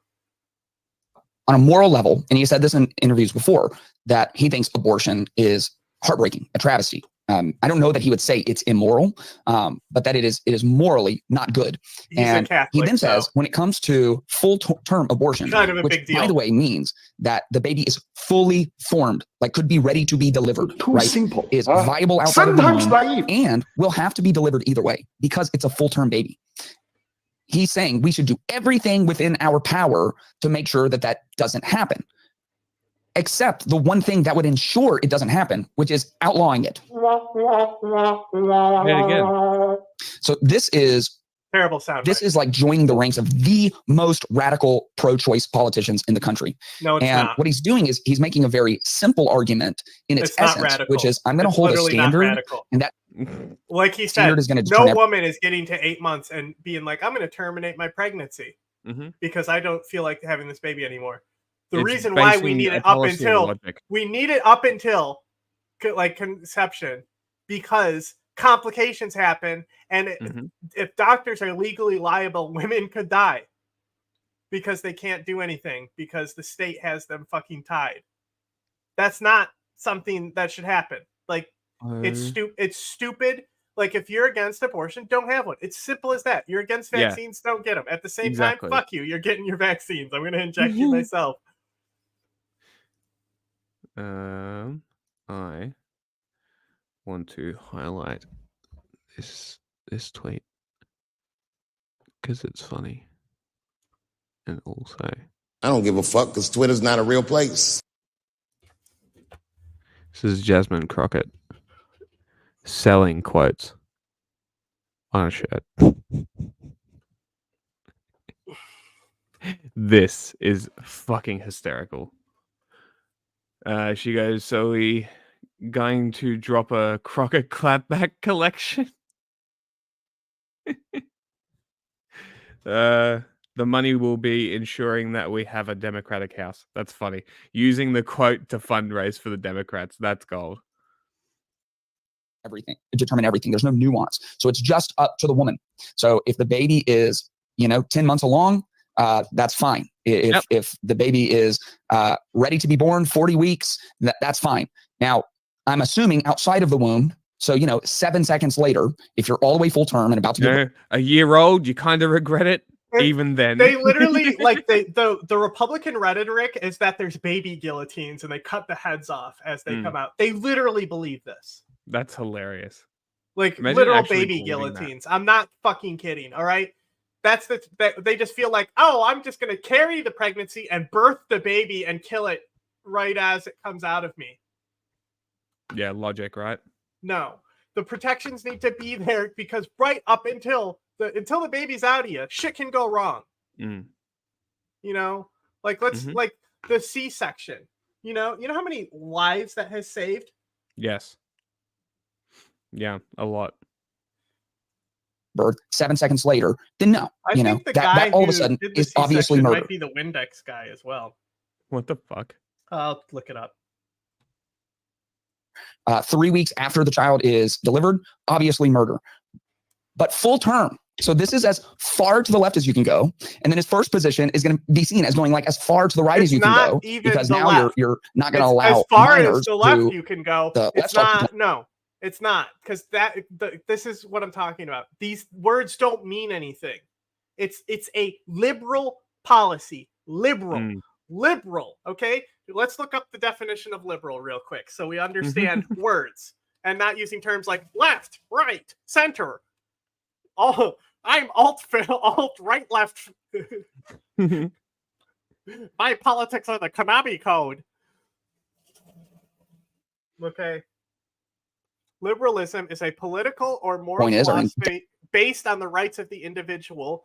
Speaker 11: On a moral level, and he said this in interviews before, that he thinks abortion is heartbreaking, a travesty. I don't know that he would say it's immoral, but that it is morally not good.
Speaker 12: He's a
Speaker 11: And
Speaker 12: Catholic,
Speaker 11: he then says, when it comes to full-term abortion,
Speaker 12: kind of a
Speaker 11: which,
Speaker 12: big deal.
Speaker 11: by the way, means that the baby is fully formed, like could be ready to be delivered, right?
Speaker 15: Simple.
Speaker 11: Is viable outside of the
Speaker 15: Sometimes
Speaker 11: womb,
Speaker 15: naive.
Speaker 11: and will have to be delivered either way because it's a full-term baby. He's saying we should do everything within our power to make sure that that doesn't happen, except the one thing that would ensure it doesn't happen, which is outlawing it.
Speaker 1: again.
Speaker 11: So this is
Speaker 12: terrible sound.
Speaker 11: This is like joining the ranks of the most radical pro-choice politicians in the country.
Speaker 12: No, it's
Speaker 11: and
Speaker 12: not.
Speaker 11: what he's doing is he's making a very simple argument in its
Speaker 12: It's not
Speaker 11: essence,
Speaker 12: radical.
Speaker 11: which is I'm going to
Speaker 12: It's
Speaker 11: hold a
Speaker 12: literally not
Speaker 11: standard,
Speaker 12: radical.
Speaker 11: and that
Speaker 12: Like he said,
Speaker 11: standard is going to
Speaker 12: no
Speaker 11: determine
Speaker 12: woman is getting to 8 months and being like, I'm going to terminate my pregnancy because I don't feel like having this baby anymore. The
Speaker 1: It's
Speaker 12: reason why we
Speaker 1: basing
Speaker 12: need
Speaker 1: a
Speaker 12: it up
Speaker 1: policy on
Speaker 12: until
Speaker 1: logic.
Speaker 12: like conception, because complications happen, and if doctors are legally liable, women could die because they can't do anything because the state has them fucking tied. That's not something that should happen. Like it's stupid. Like if you're against abortion, don't have one. It's simple as that. You're against
Speaker 1: Yeah.
Speaker 12: vaccines, don't get them. At the same
Speaker 1: Exactly.
Speaker 12: time, fuck you. You're getting your vaccines. I'm going to inject you myself.
Speaker 1: I want to highlight this tweet because it's funny, and also
Speaker 14: I don't give a fuck because Twitter's not a real place.
Speaker 1: this is Jasmine Crockett selling quotes on a shirt. This is fucking hysterical. She goes, so we going to drop a Crockett clapback collection? The money will be ensuring that we have a Democratic House. That's funny. Using the quote to fundraise for the Democrats. That's gold.
Speaker 11: determine everything. There's no nuance. So it's just up to the woman. So if the baby is, 10 months along, that's fine. If the baby is ready to be born, 40 weeks, that's fine. Now, I'm assuming outside of the womb, so 7 seconds later, if you're all the way full term and about to give
Speaker 1: a year old, you kind of regret it. Even then,
Speaker 12: they literally the Republican rhetoric is that there's baby guillotines and they cut the heads off as they come out. They literally believe this.
Speaker 1: That's hilarious.
Speaker 12: Like
Speaker 1: Imagine
Speaker 12: literal
Speaker 1: actually
Speaker 12: baby
Speaker 1: believing
Speaker 12: guillotines. I'm not fucking kidding. All right. That's they just feel like, oh, I'm just going to carry the pregnancy and birth the baby and kill it right as it comes out of me.
Speaker 1: Yeah, logic, right?
Speaker 12: No, the protections need to be there because right up until the baby's out of you, shit can go wrong. Like like the C-section. You know how many lives that has saved?
Speaker 1: Yes. Yeah, a lot.
Speaker 11: birth 7 seconds later, then no,
Speaker 12: I think the guy
Speaker 11: that all of a
Speaker 12: who
Speaker 11: sudden
Speaker 12: did the
Speaker 11: is obviously
Speaker 12: C-section
Speaker 11: murder.
Speaker 12: might be the Windex guy as well.
Speaker 1: What the fuck?
Speaker 12: I'll look it up.
Speaker 11: 3 weeks after the child is delivered, obviously murder. But full term. So this is as far to the left as you can go, and then his first position is going to be seen as going like as far to the right as you can go, because now you're not going to allow
Speaker 12: as far
Speaker 11: minors
Speaker 12: as the left
Speaker 11: to
Speaker 12: you can go.
Speaker 11: the
Speaker 12: It's
Speaker 11: left
Speaker 12: not. No, it's not, because this is what I'm talking about. These words don't mean anything. It's a liberal policy. Liberal. Okay, let's look up the definition of liberal real quick so we understand words and not using terms like left, right, center. Oh, I'm alt right, left. My politics are the Konami code. Okay. Liberalism is a political or moral
Speaker 11: Point is,
Speaker 12: philosophy based on the rights of the individual,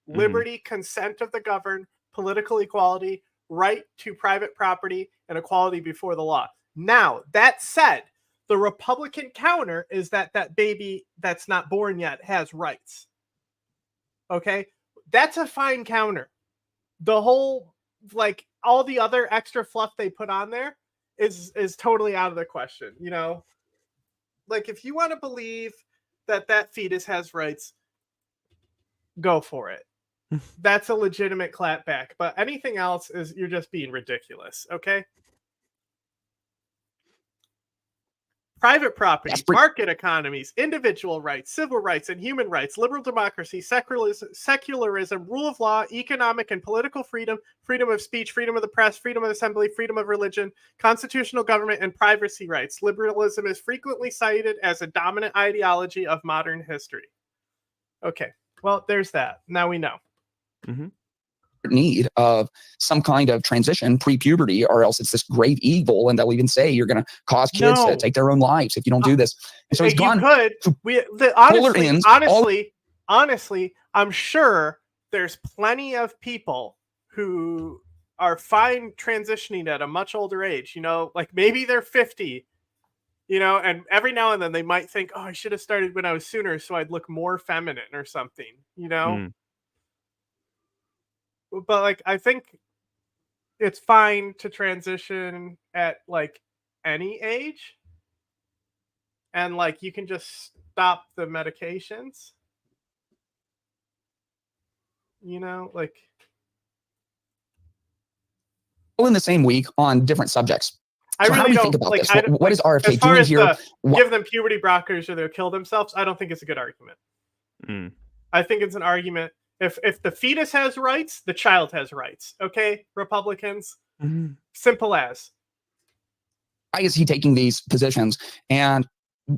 Speaker 12: liberty, consent of the governed, political equality, right to private property, and equality before the law. Now, that said, the Republican counter is that baby that's not born yet has rights. Okay? That's a fine counter. The whole, all the other extra fluff they put on there is totally out of the question, if you want to believe that fetus has rights, go for it. That's a legitimate clapback, but anything else is you're just being ridiculous, okay? private property, market economies, individual rights, civil rights and human rights, liberal democracy, secularism, rule of law, economic and political freedom, freedom of speech, freedom of the press, freedom of assembly, freedom of religion, constitutional government, and privacy rights. Liberalism is frequently cited as a dominant ideology of modern history. Okay, well, there's that. Now we know.
Speaker 11: Need of some kind of transition pre-puberty, or else it's this grave evil, and they'll even say you're going to cause kids to take their own lives if you don't do this. And so he's gone.
Speaker 12: Honestly, I'm sure there's plenty of people who are fine transitioning at a much older age. You know, like maybe they're 50. You know, and every now and then they might think, "Oh, I should have started when I was sooner, so I'd look more feminine or something." You know. But like, I think it's fine to transition at like any age, and like you can just stop the medications. You know, like
Speaker 11: all in the same week on different subjects. So how do we think about this? What is RFK
Speaker 12: as far
Speaker 11: doing
Speaker 12: as
Speaker 11: here?
Speaker 12: Give them puberty blockers or they'll kill themselves. I don't think it's a good argument. I think it's an argument. If the fetus has rights, the child has rights. Okay, Republicans. Simple as.
Speaker 11: Why is he taking these positions? And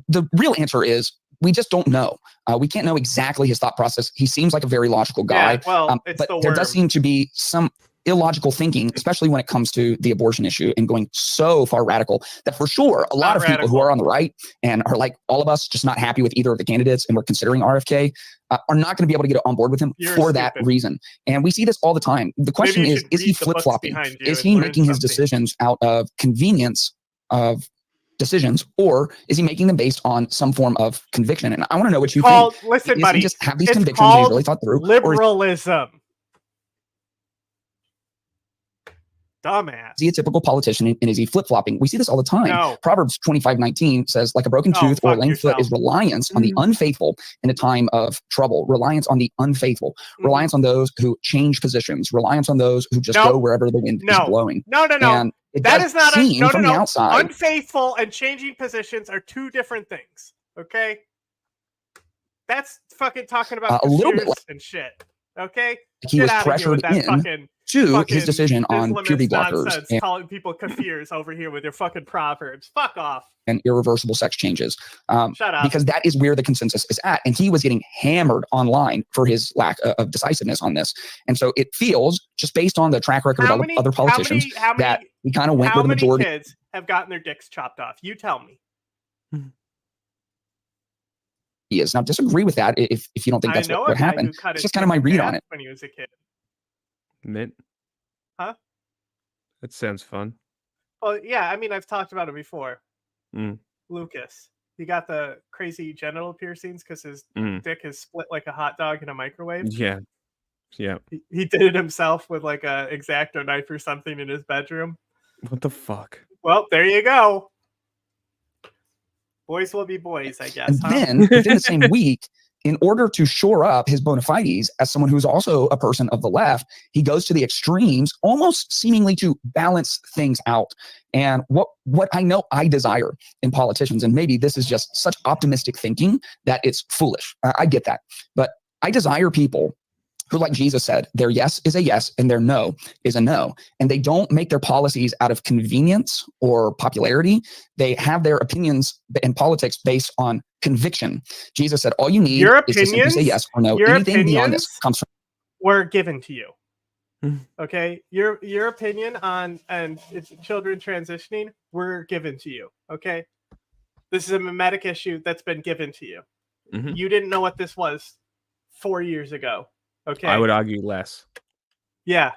Speaker 11: the real answer is we just don't know. We can't know exactly his thought process. He seems like a very logical guy.
Speaker 12: Yeah, well, it's
Speaker 11: but there does seem to be some illogical thinking, especially when it comes to the abortion issue and going so far radical that for sure a lot of people who are on the right and are like all of us just not happy with either of the candidates and we're considering RFK are not going to be able to get on board with him for that reason. And we see this all the time. The question is he flip-flopping? Is he making his decisions out of convenience of decisions, or is he making them based on some form of conviction? And I want to know what you think.
Speaker 12: Listen,
Speaker 11: is
Speaker 12: buddy,
Speaker 11: he just have these convictions that he's really thought through?
Speaker 12: Liberalism. Dumbass.
Speaker 11: Is he a typical politician and is he flip-flopping? We see this all the time.
Speaker 12: No.
Speaker 11: Proverbs 25:19 says, like a broken tooth or a lame foot is reliance on the unfaithful in a time of trouble. Reliance on the unfaithful. Reliance on those who change positions. Reliance on those who just go wherever the wind is blowing.
Speaker 12: No.
Speaker 11: And
Speaker 12: That is not
Speaker 11: from the outside.
Speaker 12: Unfaithful and changing positions are two different things. Okay? That's fucking talking about
Speaker 11: a little bit
Speaker 12: and shit. Okay?
Speaker 11: He was pressured in to his decision on puberty blockers and
Speaker 12: calling people kafirs over here with their fucking proverbs. Fuck off.
Speaker 11: And irreversible sex changes.
Speaker 12: Shut up.
Speaker 11: Because that is where the consensus is at. And he was getting hammered online for his lack of decisiveness on this. And so it feels, just based on the track record of other politicians, that he kind of went with the majority.
Speaker 12: How many kids have gotten their dicks chopped off? You tell me.
Speaker 11: He is. Now, disagree with that if you don't think that's what happened. It's just kind of my read on it.
Speaker 12: When he was a kid.
Speaker 1: Mint.
Speaker 12: Huh?
Speaker 1: That sounds fun.
Speaker 12: Well, yeah, I mean, I've talked about it before. Lucas. He got the crazy genital piercings because his dick is split like a hot dog in a microwave.
Speaker 1: Yeah. Yeah.
Speaker 12: He did it himself with like a X-Acto knife or something in his bedroom.
Speaker 1: What the fuck?
Speaker 12: Well, there you go. Boys will be boys, I guess.
Speaker 11: And then, within the same week, in order to shore up his bona fides as someone who's also a person of the left, he goes to the extremes, almost seemingly to balance things out. And what I know I desire in politicians, and maybe this is just such optimistic thinking that it's foolish. I get that. But I desire people who, like Jesus said, their yes is a yes and their no is a no. And they don't make their policies out of convenience or popularity. They have their opinions in politics based on conviction. Jesus said, all you need is to simply say yes or no. Anything beyond this comes from
Speaker 12: were given to you. Okay? Your opinion on children transitioning were given to you. Okay? This is a mimetic issue that's been given to you. You didn't know what this was 4 years ago. Okay.
Speaker 1: I would argue less.
Speaker 12: Yeah.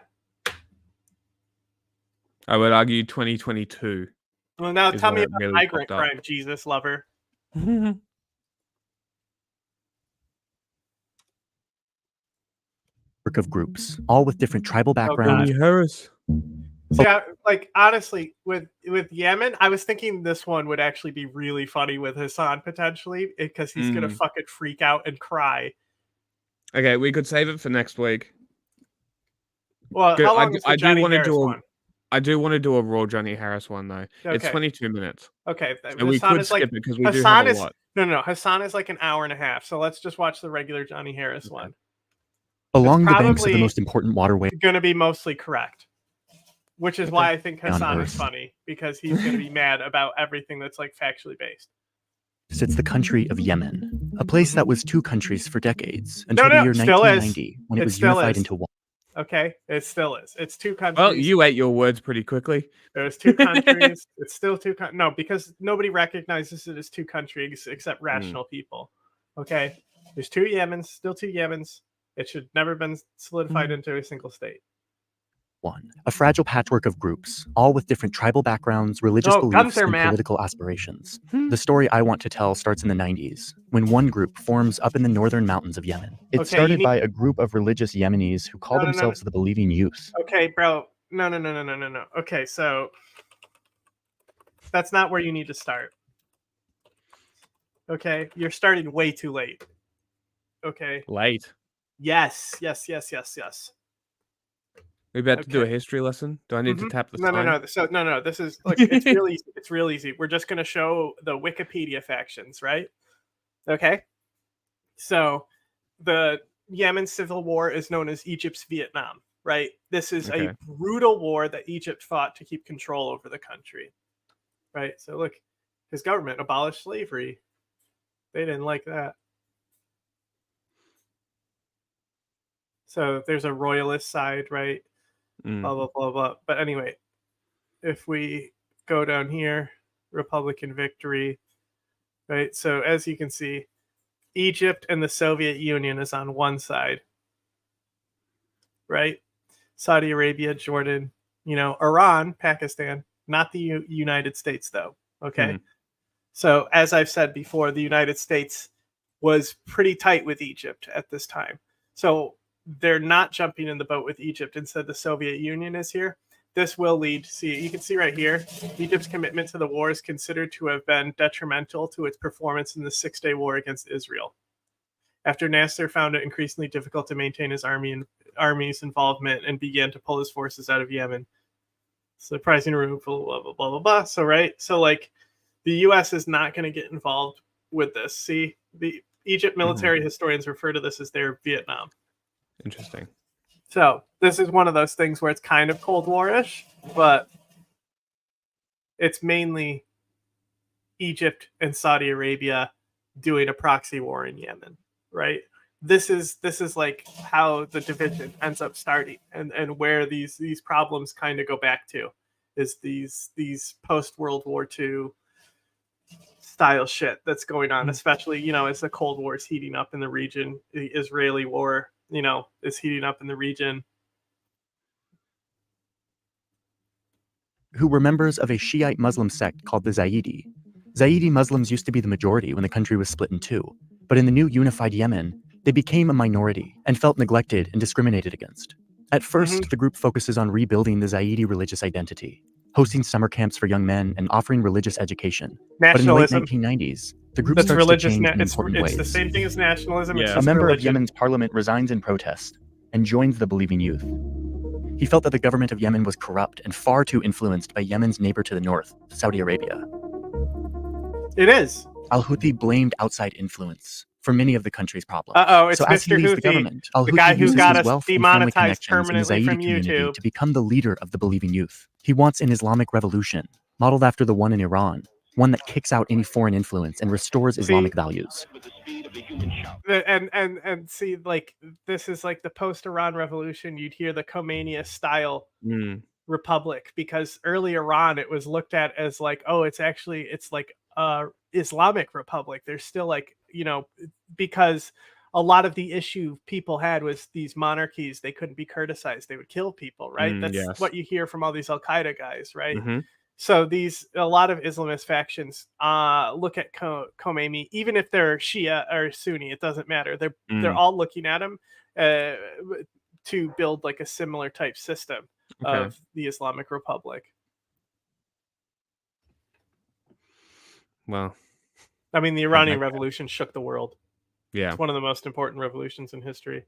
Speaker 1: I would argue 2022.
Speaker 12: Well, now tell me about migrant crime, Jesus lover.
Speaker 9: Of groups, all with different tribal backgrounds.
Speaker 12: Yeah, like honestly, with Yemen, I was thinking this one would actually be really funny with Hasan potentially because he's gonna fucking freak out and cry.
Speaker 1: Okay, we could save it for next week.
Speaker 12: Well, how long is the Johnny Harris one?
Speaker 1: I do want to do a raw Johnny Harris one though. It's
Speaker 12: Okay.
Speaker 1: 22 minutes.
Speaker 12: Okay,
Speaker 1: So we
Speaker 12: Hasan
Speaker 1: could
Speaker 12: is like
Speaker 1: skip it because we do
Speaker 12: Hasan
Speaker 1: have a
Speaker 12: is
Speaker 1: lot.
Speaker 12: no. Hasan is like an hour and a half. So let's just watch the regular Johnny Harris one.
Speaker 9: Along the banks of the
Speaker 12: probably
Speaker 9: most important waterway
Speaker 12: Going to be mostly correct, which is why I think
Speaker 9: on
Speaker 12: Hasan is
Speaker 9: Earth
Speaker 12: funny, because he's going to be mad about everything that's like factually based.
Speaker 9: sits the country of Yemen, a place that was two countries for decades until
Speaker 12: No,
Speaker 9: the year
Speaker 12: still is.
Speaker 9: 1990 when it
Speaker 12: It
Speaker 9: was
Speaker 12: still
Speaker 9: unified
Speaker 12: is.
Speaker 9: into one.
Speaker 12: Okay, it still is. It's two countries.
Speaker 1: Well, you ate your words pretty quickly.
Speaker 12: There's two countries. It's still two. No, because nobody recognizes it as two countries except rational people. Okay, there's two Yemens, still two Yemens. It should never been solidified into a single state.
Speaker 9: One, a fragile patchwork of groups, all with different tribal backgrounds, religious beliefs,
Speaker 12: Gunther,
Speaker 9: and
Speaker 12: man.
Speaker 9: political aspirations. The story I want to tell starts in the 90s, when one group forms up in the northern mountains of Yemen. It
Speaker 12: Okay,
Speaker 9: started by a group of religious Yemenis who call
Speaker 12: No.
Speaker 9: themselves the Believing Youth.
Speaker 12: Okay, bro. No. Okay, so that's not where you need to start. Okay, you're starting way too late. Okay.
Speaker 1: Late.
Speaker 12: Yes.
Speaker 1: We about to do a history lesson? Do I need to tap the
Speaker 12: No.
Speaker 1: time?
Speaker 12: No. This is like it's real easy. It's real easy. We're just going to show the Wikipedia factions, right? Okay. So the Yemen civil war is known as Egypt's Vietnam, right? This is a brutal war that Egypt fought to keep control over the country, right? So look, his government abolished slavery. They didn't like that. So there's a royalist side, right? Blah, blah, blah, blah. But anyway, if we go down here, Republican victory, right? So as you can see, Egypt and the Soviet Union is on one side, right? Saudi Arabia, Jordan, Iran, Pakistan, not the United States though. Okay. So as I've said before, the United States was pretty tight with Egypt at this time. So they're not jumping in the boat with Egypt. Instead, the Soviet Union is here. This will lead, you can see right here, Egypt's commitment to the war is considered to have been detrimental to its performance in the Six-Day War against Israel. After Nasser found it increasingly difficult to maintain his army's involvement and began to pull his forces out of Yemen. Surprising removal, blah, blah, blah, blah, blah. So, right? So, like, the U.S. is not going to get involved with this. See, the Egypt military historians refer to this as their Vietnam.
Speaker 1: Interesting.
Speaker 12: So this is one of those things where it's kind of Cold War-ish, but it's mainly Egypt and Saudi Arabia doing a proxy war in Yemen, right? This is like how the division ends up starting, and where these problems kind of go back to is these post World War II style shit that's going on, especially as the Cold War is heating up in the region, the Israeli war is heating up in the region.
Speaker 9: Who were members of a Shiite Muslim sect called the Zaidi. Zaidi Muslims used to be the majority when the country was split in two, but in the new unified Yemen, they became a minority and felt neglected and discriminated against. At first, the group focuses on rebuilding the Zaidi religious identity, hosting summer camps for young men and offering religious education.
Speaker 12: Nationalism.
Speaker 9: But in the late 1990s, the group starts to change in important ways.
Speaker 12: It's the same thing as nationalism. It's
Speaker 9: A
Speaker 12: just
Speaker 9: member
Speaker 12: religion.
Speaker 9: of Yemen's parliament resigns in protest and joins the Believing Youth. He felt that the government of Yemen was corrupt and far too influenced by Yemen's neighbor to the north, Saudi Arabia.
Speaker 12: It is.
Speaker 9: Al-Houthi blamed outside influence for many of the country's problems.
Speaker 12: It's
Speaker 9: so as he
Speaker 12: Mr.
Speaker 9: leaves
Speaker 12: Houthi,
Speaker 9: the government,
Speaker 12: the
Speaker 9: Al-Houthi
Speaker 12: guy who
Speaker 9: uses
Speaker 12: got
Speaker 9: his
Speaker 12: us
Speaker 9: wealth and family
Speaker 12: demonetized
Speaker 9: connections in the
Speaker 12: permanently
Speaker 9: Zaidi
Speaker 12: from
Speaker 9: community
Speaker 12: YouTube.
Speaker 9: to become the leader of the Believing Youth. He wants an Islamic revolution, modeled after the one in Iran, one that kicks out any foreign influence and restores Islamic values.
Speaker 12: And see, like, this is like the post-Iran revolution. You'd hear the Khomeini style republic, because early Iran, it was looked at as like, oh, it's like Islamic republic. There's still like, because a lot of the issue people had was these monarchies, they couldn't be Kurdicized, they would kill people, right? That's what you hear from all these Al-Qaeda guys, right? So a lot of Islamist factions look at Khomeini, even if they're Shia or Sunni, it doesn't matter. They're all looking at him to build like a similar type system of the Islamic Republic.
Speaker 1: Well,
Speaker 12: I mean, the Iranian Revolution shook the world.
Speaker 1: Yeah.
Speaker 12: It's one of the most important revolutions in history.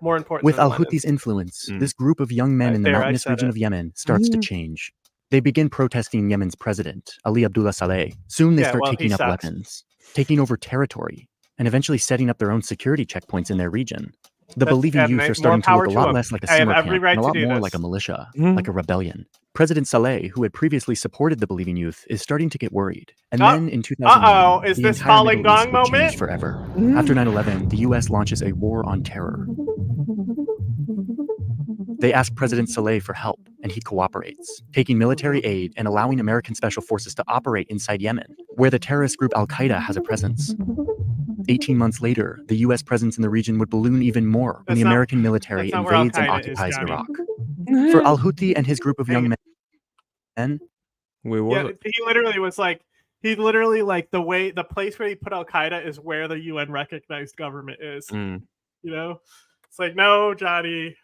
Speaker 12: More important.
Speaker 9: With
Speaker 12: than
Speaker 9: Al
Speaker 12: Lenin's.
Speaker 9: Houthis' influence, this group of young men in the
Speaker 12: there, I
Speaker 9: mountainous
Speaker 12: said
Speaker 9: region
Speaker 12: it.
Speaker 9: of Yemen starts to change. They begin protesting Yemen's president, Ali Abdullah Saleh. Soon they
Speaker 12: Yeah,
Speaker 9: start
Speaker 12: well, he
Speaker 9: taking up
Speaker 12: sucks.
Speaker 9: weapons, taking over territory, and eventually setting up their own security checkpoints in their region. The
Speaker 12: That's-
Speaker 9: believing
Speaker 12: and
Speaker 9: youth
Speaker 12: they-
Speaker 9: are starting
Speaker 12: more
Speaker 9: to look
Speaker 12: power
Speaker 9: a
Speaker 12: to
Speaker 9: lot
Speaker 12: them.
Speaker 9: less like a
Speaker 12: I have
Speaker 9: summer
Speaker 12: every
Speaker 9: camp
Speaker 12: right
Speaker 9: and a
Speaker 12: to
Speaker 9: lot
Speaker 12: do
Speaker 9: more
Speaker 12: this.
Speaker 9: like a militia, like a rebellion. President Saleh, who had previously supported the believing youth, is starting to get worried. And then in 2001,
Speaker 12: Is
Speaker 9: the
Speaker 12: this
Speaker 9: entire
Speaker 12: Falling
Speaker 9: Middle East
Speaker 12: Gong
Speaker 9: would
Speaker 12: moment?
Speaker 9: change forever. After 9/11, the U.S. launches a war on terror. They ask President Saleh for help, and he cooperates, taking military aid and allowing American special forces to operate inside Yemen, where the terrorist group Al-Qaeda has a presence. 18 months later, the U.S. presence in the region would balloon even more when the American military
Speaker 12: that's not where
Speaker 9: invades and
Speaker 12: Al-Qaeda is,
Speaker 9: occupies
Speaker 12: Johnny.
Speaker 9: Iraq. For Al-Houthi and his group of young men,
Speaker 12: Yeah, he literally was like, the place where he put Al Qaeda is where the UN recognized government is. You know, it's like, no, Johnny.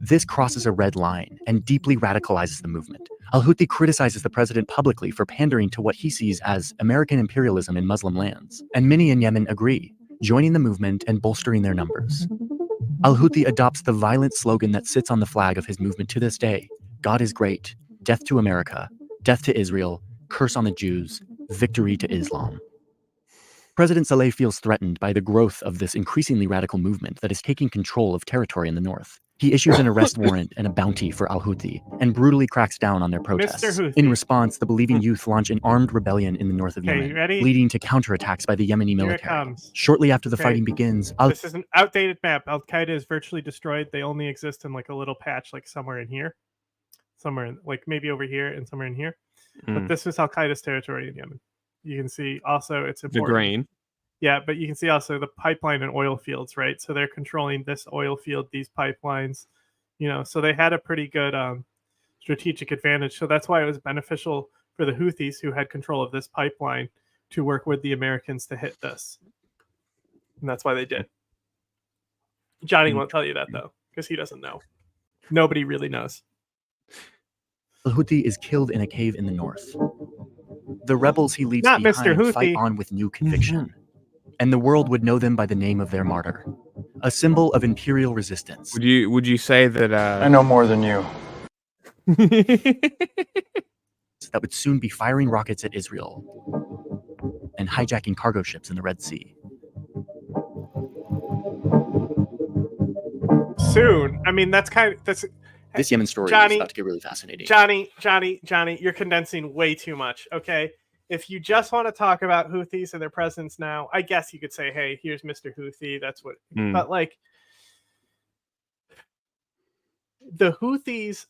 Speaker 9: this crosses a red line and deeply radicalizes the movement. Al-Houthi criticizes the president publicly for pandering to what he sees as American imperialism in Muslim lands, and many in Yemen agree, joining the movement and bolstering their numbers. Al-Houthi adopts the violent slogan that sits on the flag of his movement to this day: God is great, death to America, death to Israel, curse on the Jews, victory to Islam. President Saleh feels threatened by the growth of this increasingly radical movement that is taking control of territory in the north. He issues an arrest warrant and a bounty for Al-Houthi and brutally cracks down on their protests.
Speaker 12: Houthi.
Speaker 9: In response, the believing youth launch an armed rebellion in the north of
Speaker 12: Okay,
Speaker 9: Yemen,
Speaker 12: you ready?
Speaker 9: leading to counterattacks by the Yemeni
Speaker 12: Here it
Speaker 9: military.
Speaker 12: comes.
Speaker 9: Shortly after the
Speaker 12: Okay.
Speaker 9: fighting begins,
Speaker 12: This is an outdated map. Al Qaeda is virtually destroyed. They only exist in like a little patch, like somewhere in here, like maybe over here and somewhere in here. But this is Al Qaeda's territory in Yemen. You can see also it's important.
Speaker 1: The grain.
Speaker 12: Yeah, but you can see also the pipeline and oil fields, right? So they're controlling this oil field, these pipelines, so they had a pretty good strategic advantage. So that's why it was beneficial for the Houthis, who had control of this pipeline, to work with the Americans to hit this. And that's why they did. Johnny won't tell you that, though, because he doesn't know. Nobody really knows.
Speaker 9: Al-Houthi is killed in a cave in the north. The rebels he leaves
Speaker 12: Not Mr.
Speaker 9: behind
Speaker 12: Houthi.
Speaker 9: fight on with new conviction, and the world would know them by the name of their martyr, a symbol of imperial resistance.
Speaker 1: Would you say that?
Speaker 9: I know more than you. That would soon be firing rockets at Israel and hijacking cargo ships in the Red Sea.
Speaker 12: Soon. I mean, that's
Speaker 9: This Yemen story
Speaker 12: Johnny,
Speaker 9: is about to get really fascinating.
Speaker 12: Johnny, you're condensing way too much, okay? If you just want to talk about Houthis and their presence now, I guess you could say, hey, here's Mr. Houthi. That's what. But like, the Houthis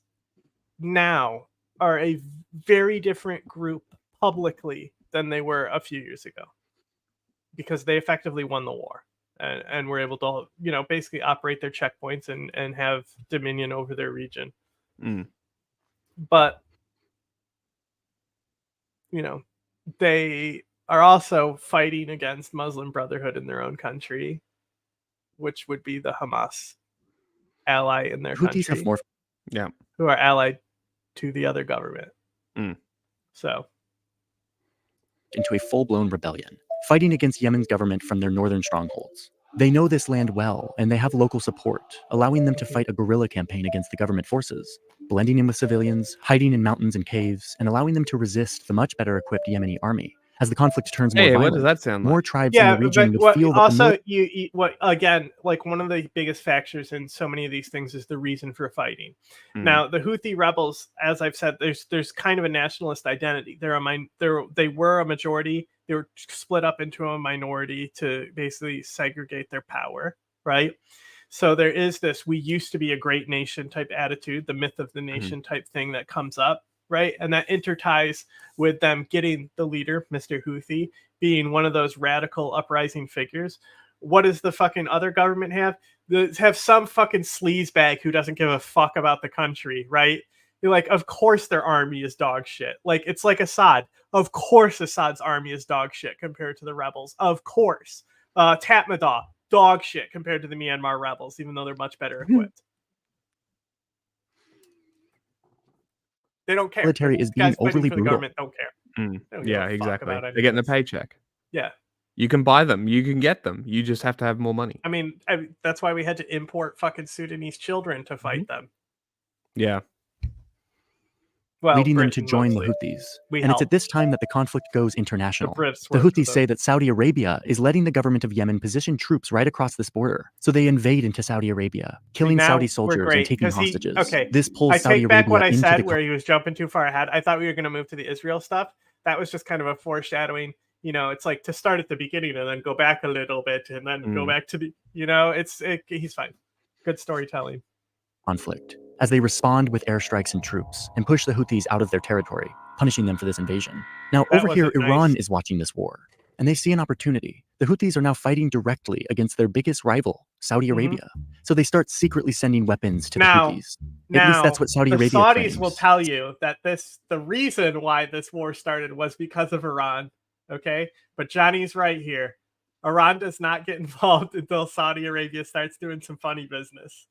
Speaker 12: now are a very different group publicly than they were a few years ago, because they effectively won the war and were able to, basically operate their checkpoints and have dominion over their region. But, they are also fighting against Muslim Brotherhood in their own country, which would be the Hamas ally in their
Speaker 9: Houthis
Speaker 12: country.
Speaker 9: have more,
Speaker 12: who are allied to the other government. So
Speaker 9: into a full-blown rebellion, fighting against Yemen's government from their northern strongholds. They know this land well, and they have local support, allowing them to fight a guerrilla campaign against the government forces, blending in with civilians, hiding in mountains and caves, and allowing them to resist the much better equipped Yemeni army. As the conflict turns more violent,
Speaker 1: what does that sound like?
Speaker 9: more tribes in the region would feel that
Speaker 12: also what again, like one of the biggest factors in so many of these things is the reason for fighting. Now, the Houthi rebels, as I've said, there's kind of a nationalist identity. They were a majority. They were split up into a minority to basically segregate their power, right? So there is this "we used to be a great nation" type attitude, the myth of the nation type thing that comes up. Right. And that interties with them getting the leader, Mr. Houthi, being one of those radical uprising figures. What does the fucking other government have? They have some fucking sleazebag who doesn't give a fuck about the country. Right. You're like, of course their army is dog shit. Like, it's like Assad. Of course Assad's army is dog shit compared to the rebels. Of course. Tatmadaw, dog shit compared to the Myanmar rebels, even though they're much better equipped. They don't care.
Speaker 9: military is being
Speaker 12: Guys fighting
Speaker 9: overly
Speaker 12: for the
Speaker 9: brutal.
Speaker 12: government don't care. They don't give
Speaker 1: Yeah,
Speaker 12: a fuck
Speaker 1: exactly.
Speaker 12: about any
Speaker 1: They're getting
Speaker 12: of
Speaker 1: the
Speaker 12: this.
Speaker 1: paycheck.
Speaker 12: Yeah.
Speaker 1: You can buy them. You can get them. You just have to have more money.
Speaker 12: I mean, that's why we had to import fucking Sudanese children to fight them.
Speaker 1: Yeah.
Speaker 12: Well,
Speaker 9: leading them to
Speaker 12: Britain
Speaker 9: join
Speaker 12: mostly.
Speaker 9: the Houthis.
Speaker 12: We
Speaker 9: And it's
Speaker 12: helped.
Speaker 9: at this time that the conflict goes international.
Speaker 12: Brits
Speaker 9: The
Speaker 12: worked
Speaker 9: Houthis
Speaker 12: with
Speaker 9: say
Speaker 12: them.
Speaker 9: that Saudi Arabia is letting the government of Yemen position troops right across this border. So they invade into Saudi Arabia, killing
Speaker 12: Now
Speaker 9: Saudi
Speaker 12: we're
Speaker 9: soldiers and
Speaker 12: great,
Speaker 9: taking
Speaker 12: 'cause he-
Speaker 9: hostages.
Speaker 12: okay,
Speaker 9: This pulls
Speaker 12: I
Speaker 9: Saudi
Speaker 12: take back
Speaker 9: Arabia
Speaker 12: what I
Speaker 9: into
Speaker 12: said
Speaker 9: the
Speaker 12: where he was jumping too far ahead. I thought we were going to move to the Israel stuff. That was just kind of a foreshadowing. You know, it's like to start at the beginning and then go back a little bit and then go back to the, you know, he's fine. Good storytelling.
Speaker 9: conflict as they respond with airstrikes and troops and push the Houthis out of their territory, punishing them for this invasion. Now,
Speaker 12: That
Speaker 9: over here,
Speaker 12: wasn't
Speaker 9: Iran
Speaker 12: nice.
Speaker 9: is watching this war, and they see an opportunity. The Houthis are now fighting directly against their biggest rival, Saudi Arabia. So they start secretly sending weapons to the Houthis. At least that's what Saudi
Speaker 12: the
Speaker 9: Arabia
Speaker 12: Saudis
Speaker 9: claims.
Speaker 12: will tell you that the reason why this war started was because of Iran. Okay, but Johnny's right here. Iran does not get involved until Saudi Arabia starts doing some funny business.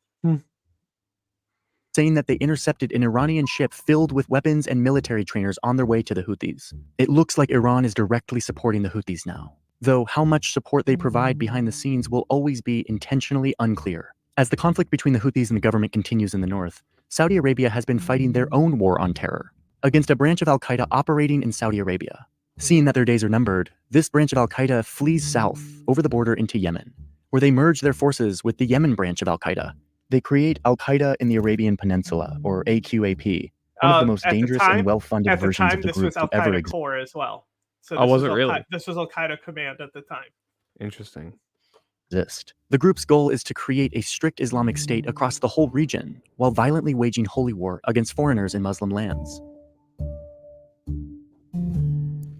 Speaker 9: Saying that they intercepted an Iranian ship filled with weapons and military trainers on their way to the Houthis. It looks like Iran is directly supporting the Houthis now, though how much support they provide behind the scenes will always be intentionally unclear. As the conflict between the Houthis and the government continues in the north, Saudi Arabia has been fighting their own war on terror against a branch of al-Qaeda operating in Saudi Arabia. Seeing that their days are numbered, this branch of al-Qaeda flees south over the border into Yemen, where they merge their forces with the Yemen branch of al-Qaeda. They create Al-Qaeda in the Arabian Peninsula, or AQAP, one of the most
Speaker 12: At
Speaker 9: dangerous and well-funded versions of the
Speaker 12: this
Speaker 9: group
Speaker 12: was
Speaker 9: to ever
Speaker 12: Al-Qaeda
Speaker 9: exist.
Speaker 12: core as well. So
Speaker 1: Oh, was it really?
Speaker 12: This was Al-Qaeda command at the time.
Speaker 1: Interesting.
Speaker 9: The group's goal is to create a strict Islamic state across the whole region, while violently waging holy war against foreigners in Muslim lands.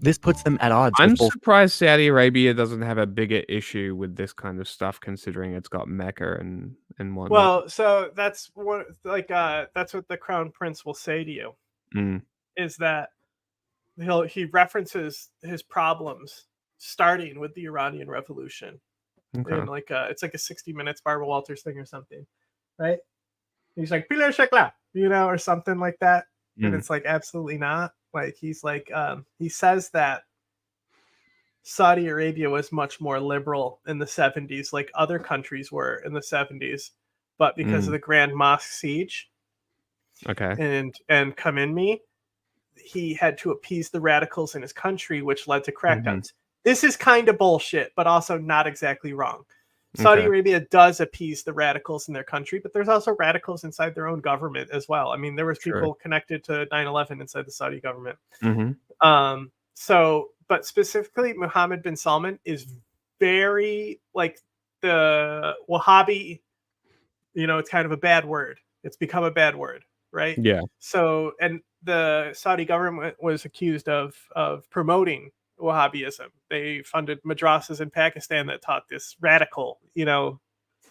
Speaker 9: This puts them at odds
Speaker 1: I'm
Speaker 9: with both.
Speaker 1: surprised Saudi Arabia doesn't have a bigger issue with this kind of stuff, considering it's got Mecca and whatnot.
Speaker 12: Well, so that's what that's what the crown prince will say to you is that he references his problems starting with the Iranian Revolution.
Speaker 1: Okay.
Speaker 12: In it's like a 60 Minutes Barbara Walters thing or something, right? He's like Pilar Shekla, you know, or something like that, and it's like absolutely not. Like he's like he says that Saudi Arabia was much more liberal in the 70s, like other countries were in the 70s, but because of the Grand Mosque siege,
Speaker 1: Okay.
Speaker 12: and Khamenei, he had to appease the radicals in his country, which led to crackdowns. This is kind of bullshit, but also not exactly wrong. Saudi
Speaker 1: Okay.
Speaker 12: Arabia does appease the radicals in their country, but there's also radicals inside their own government as well. I mean, there was
Speaker 1: Sure.
Speaker 12: people connected to 9/11 inside the Saudi government.
Speaker 1: Mm-hmm.
Speaker 12: But specifically, Mohammed bin Salman is very like the Wahhabi. You know, it's kind of a bad word. It's become a bad word, right?
Speaker 1: Yeah.
Speaker 12: So, and the Saudi government was accused of promoting Wahhabism. They funded madrasas in Pakistan that taught this radical, you know,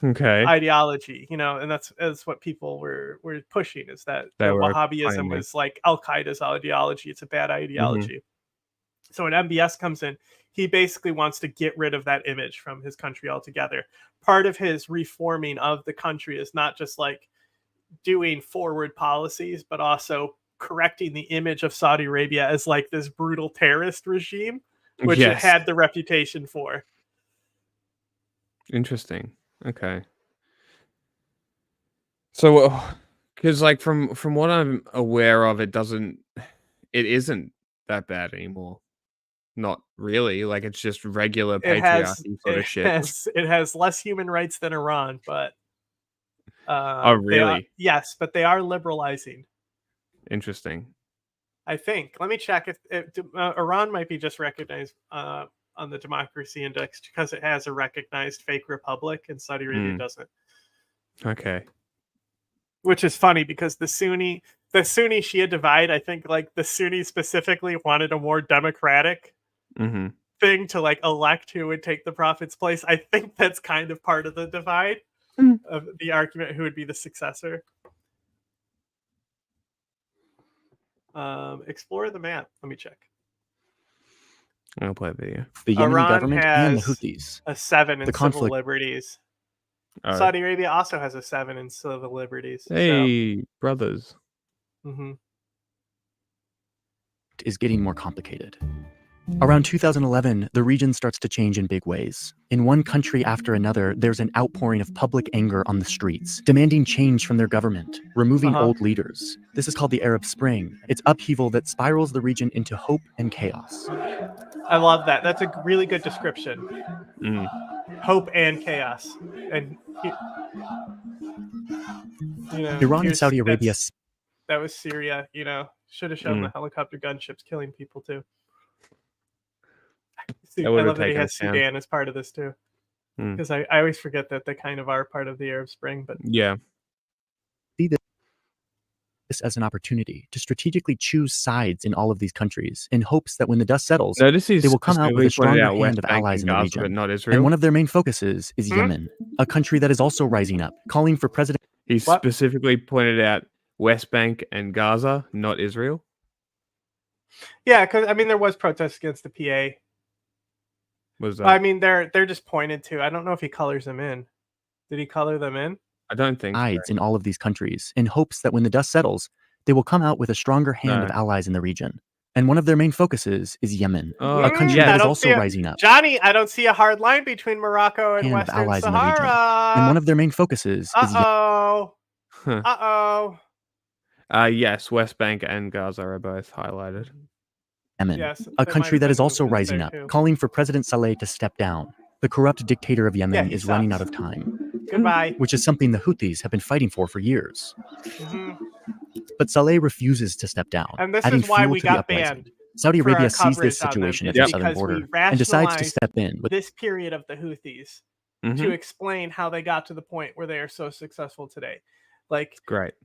Speaker 1: Okay.
Speaker 12: ideology, you know, and that's what people were pushing is that
Speaker 1: They were
Speaker 12: Wahhabism
Speaker 1: claiming.
Speaker 12: was like Al-Qaeda's ideology. It's a bad ideology. So when MBS comes in, he basically wants to get rid of that image from his country altogether. Part of his reforming of the country is not just like doing forward policies, but also correcting the image of Saudi Arabia as like this brutal terrorist regime, which it
Speaker 1: Yes.
Speaker 12: had the reputation for.
Speaker 1: Interesting. Okay. So, because like from what I'm aware of, it isn't that bad anymore. Not really. Like it's just regular patriarchy sort of shit.
Speaker 12: It has less human rights than Iran, but
Speaker 1: Oh, really?
Speaker 12: yes, but they are liberalizing.
Speaker 1: Interesting.
Speaker 12: I think. Let me check if Iran might be just recognized on the democracy index because it has a recognized fake republic and Saudi Arabia doesn't.
Speaker 1: Okay.
Speaker 12: Which is funny because the Sunni Shia divide, I think like the Sunnis specifically wanted a more democratic thing to like elect who would take the prophet's place. I think that's kind of part of the divide of the argument who would be the successor. Explore the map. Let me check.
Speaker 1: I'll play a video.
Speaker 9: The Yemeni
Speaker 12: Iran
Speaker 9: government and the
Speaker 12: has
Speaker 9: Houthis.
Speaker 12: a 7 in
Speaker 9: The
Speaker 12: civil
Speaker 9: conflict-
Speaker 12: liberties.
Speaker 1: All right.
Speaker 12: Saudi Arabia also has a 7 in civil liberties.
Speaker 1: Hey, brothers.
Speaker 12: So,
Speaker 9: Is getting more complicated. Around 2011, the region starts to change in big ways. In one country after another, there's an outpouring of public anger on the streets, demanding change from their government, removing old leaders. This is called the Arab Spring. It's upheaval that spirals the region into hope and chaos.
Speaker 12: I love that. That's a really good description. Hope and chaos. And
Speaker 9: Iran and Saudi Arabia.
Speaker 12: That was Syria. Should have shown the helicopter gunships killing people too. I love that he has Sudan as part of this too, because I always forget that they kind of are part of the Arab Spring. But
Speaker 1: yeah,
Speaker 9: see this as an opportunity to strategically choose sides in all of these countries in hopes that when the dust settles, they will come out with a stronger hand of allies in the region.
Speaker 1: But not Israel.
Speaker 9: And one of their main focuses is Yemen, a country that is also rising up, calling for President.
Speaker 1: He specifically pointed out West Bank and Gaza, not Israel.
Speaker 12: Yeah, because there was protests against the PA.
Speaker 1: Was that?
Speaker 12: I mean, they're just pointed to. I don't know if he colors them in. Did he color them in?
Speaker 1: I don't think
Speaker 9: sides in all of these countries in hopes that when the dust settles, they will come out with a stronger hand of allies in the region. And one of their main focuses is Yemen, a country that is also rising up.
Speaker 12: Johnny, I don't see a hard line between Morocco and Western
Speaker 9: allies
Speaker 12: Sahara.
Speaker 9: In the region. And one of their main focuses is Yemen.
Speaker 1: Yes, West Bank and Gaza are both highlighted.
Speaker 9: Yemen, a country that is also rising up, calling for President Saleh to step down. The corrupt dictator of Yemen is running out of time.
Speaker 12: Goodbye.
Speaker 9: Which is something the Houthis have been fighting for years. But Saleh refuses to step down,
Speaker 12: and this
Speaker 9: adding
Speaker 12: is why
Speaker 9: fuel
Speaker 12: we
Speaker 9: to the
Speaker 12: got
Speaker 9: uprising.
Speaker 12: banned.
Speaker 9: Saudi Arabia sees this situation at the southern border and decides to step in. With
Speaker 12: this period of the Houthis to explain how they got to the point where they are so successful today.
Speaker 1: Great.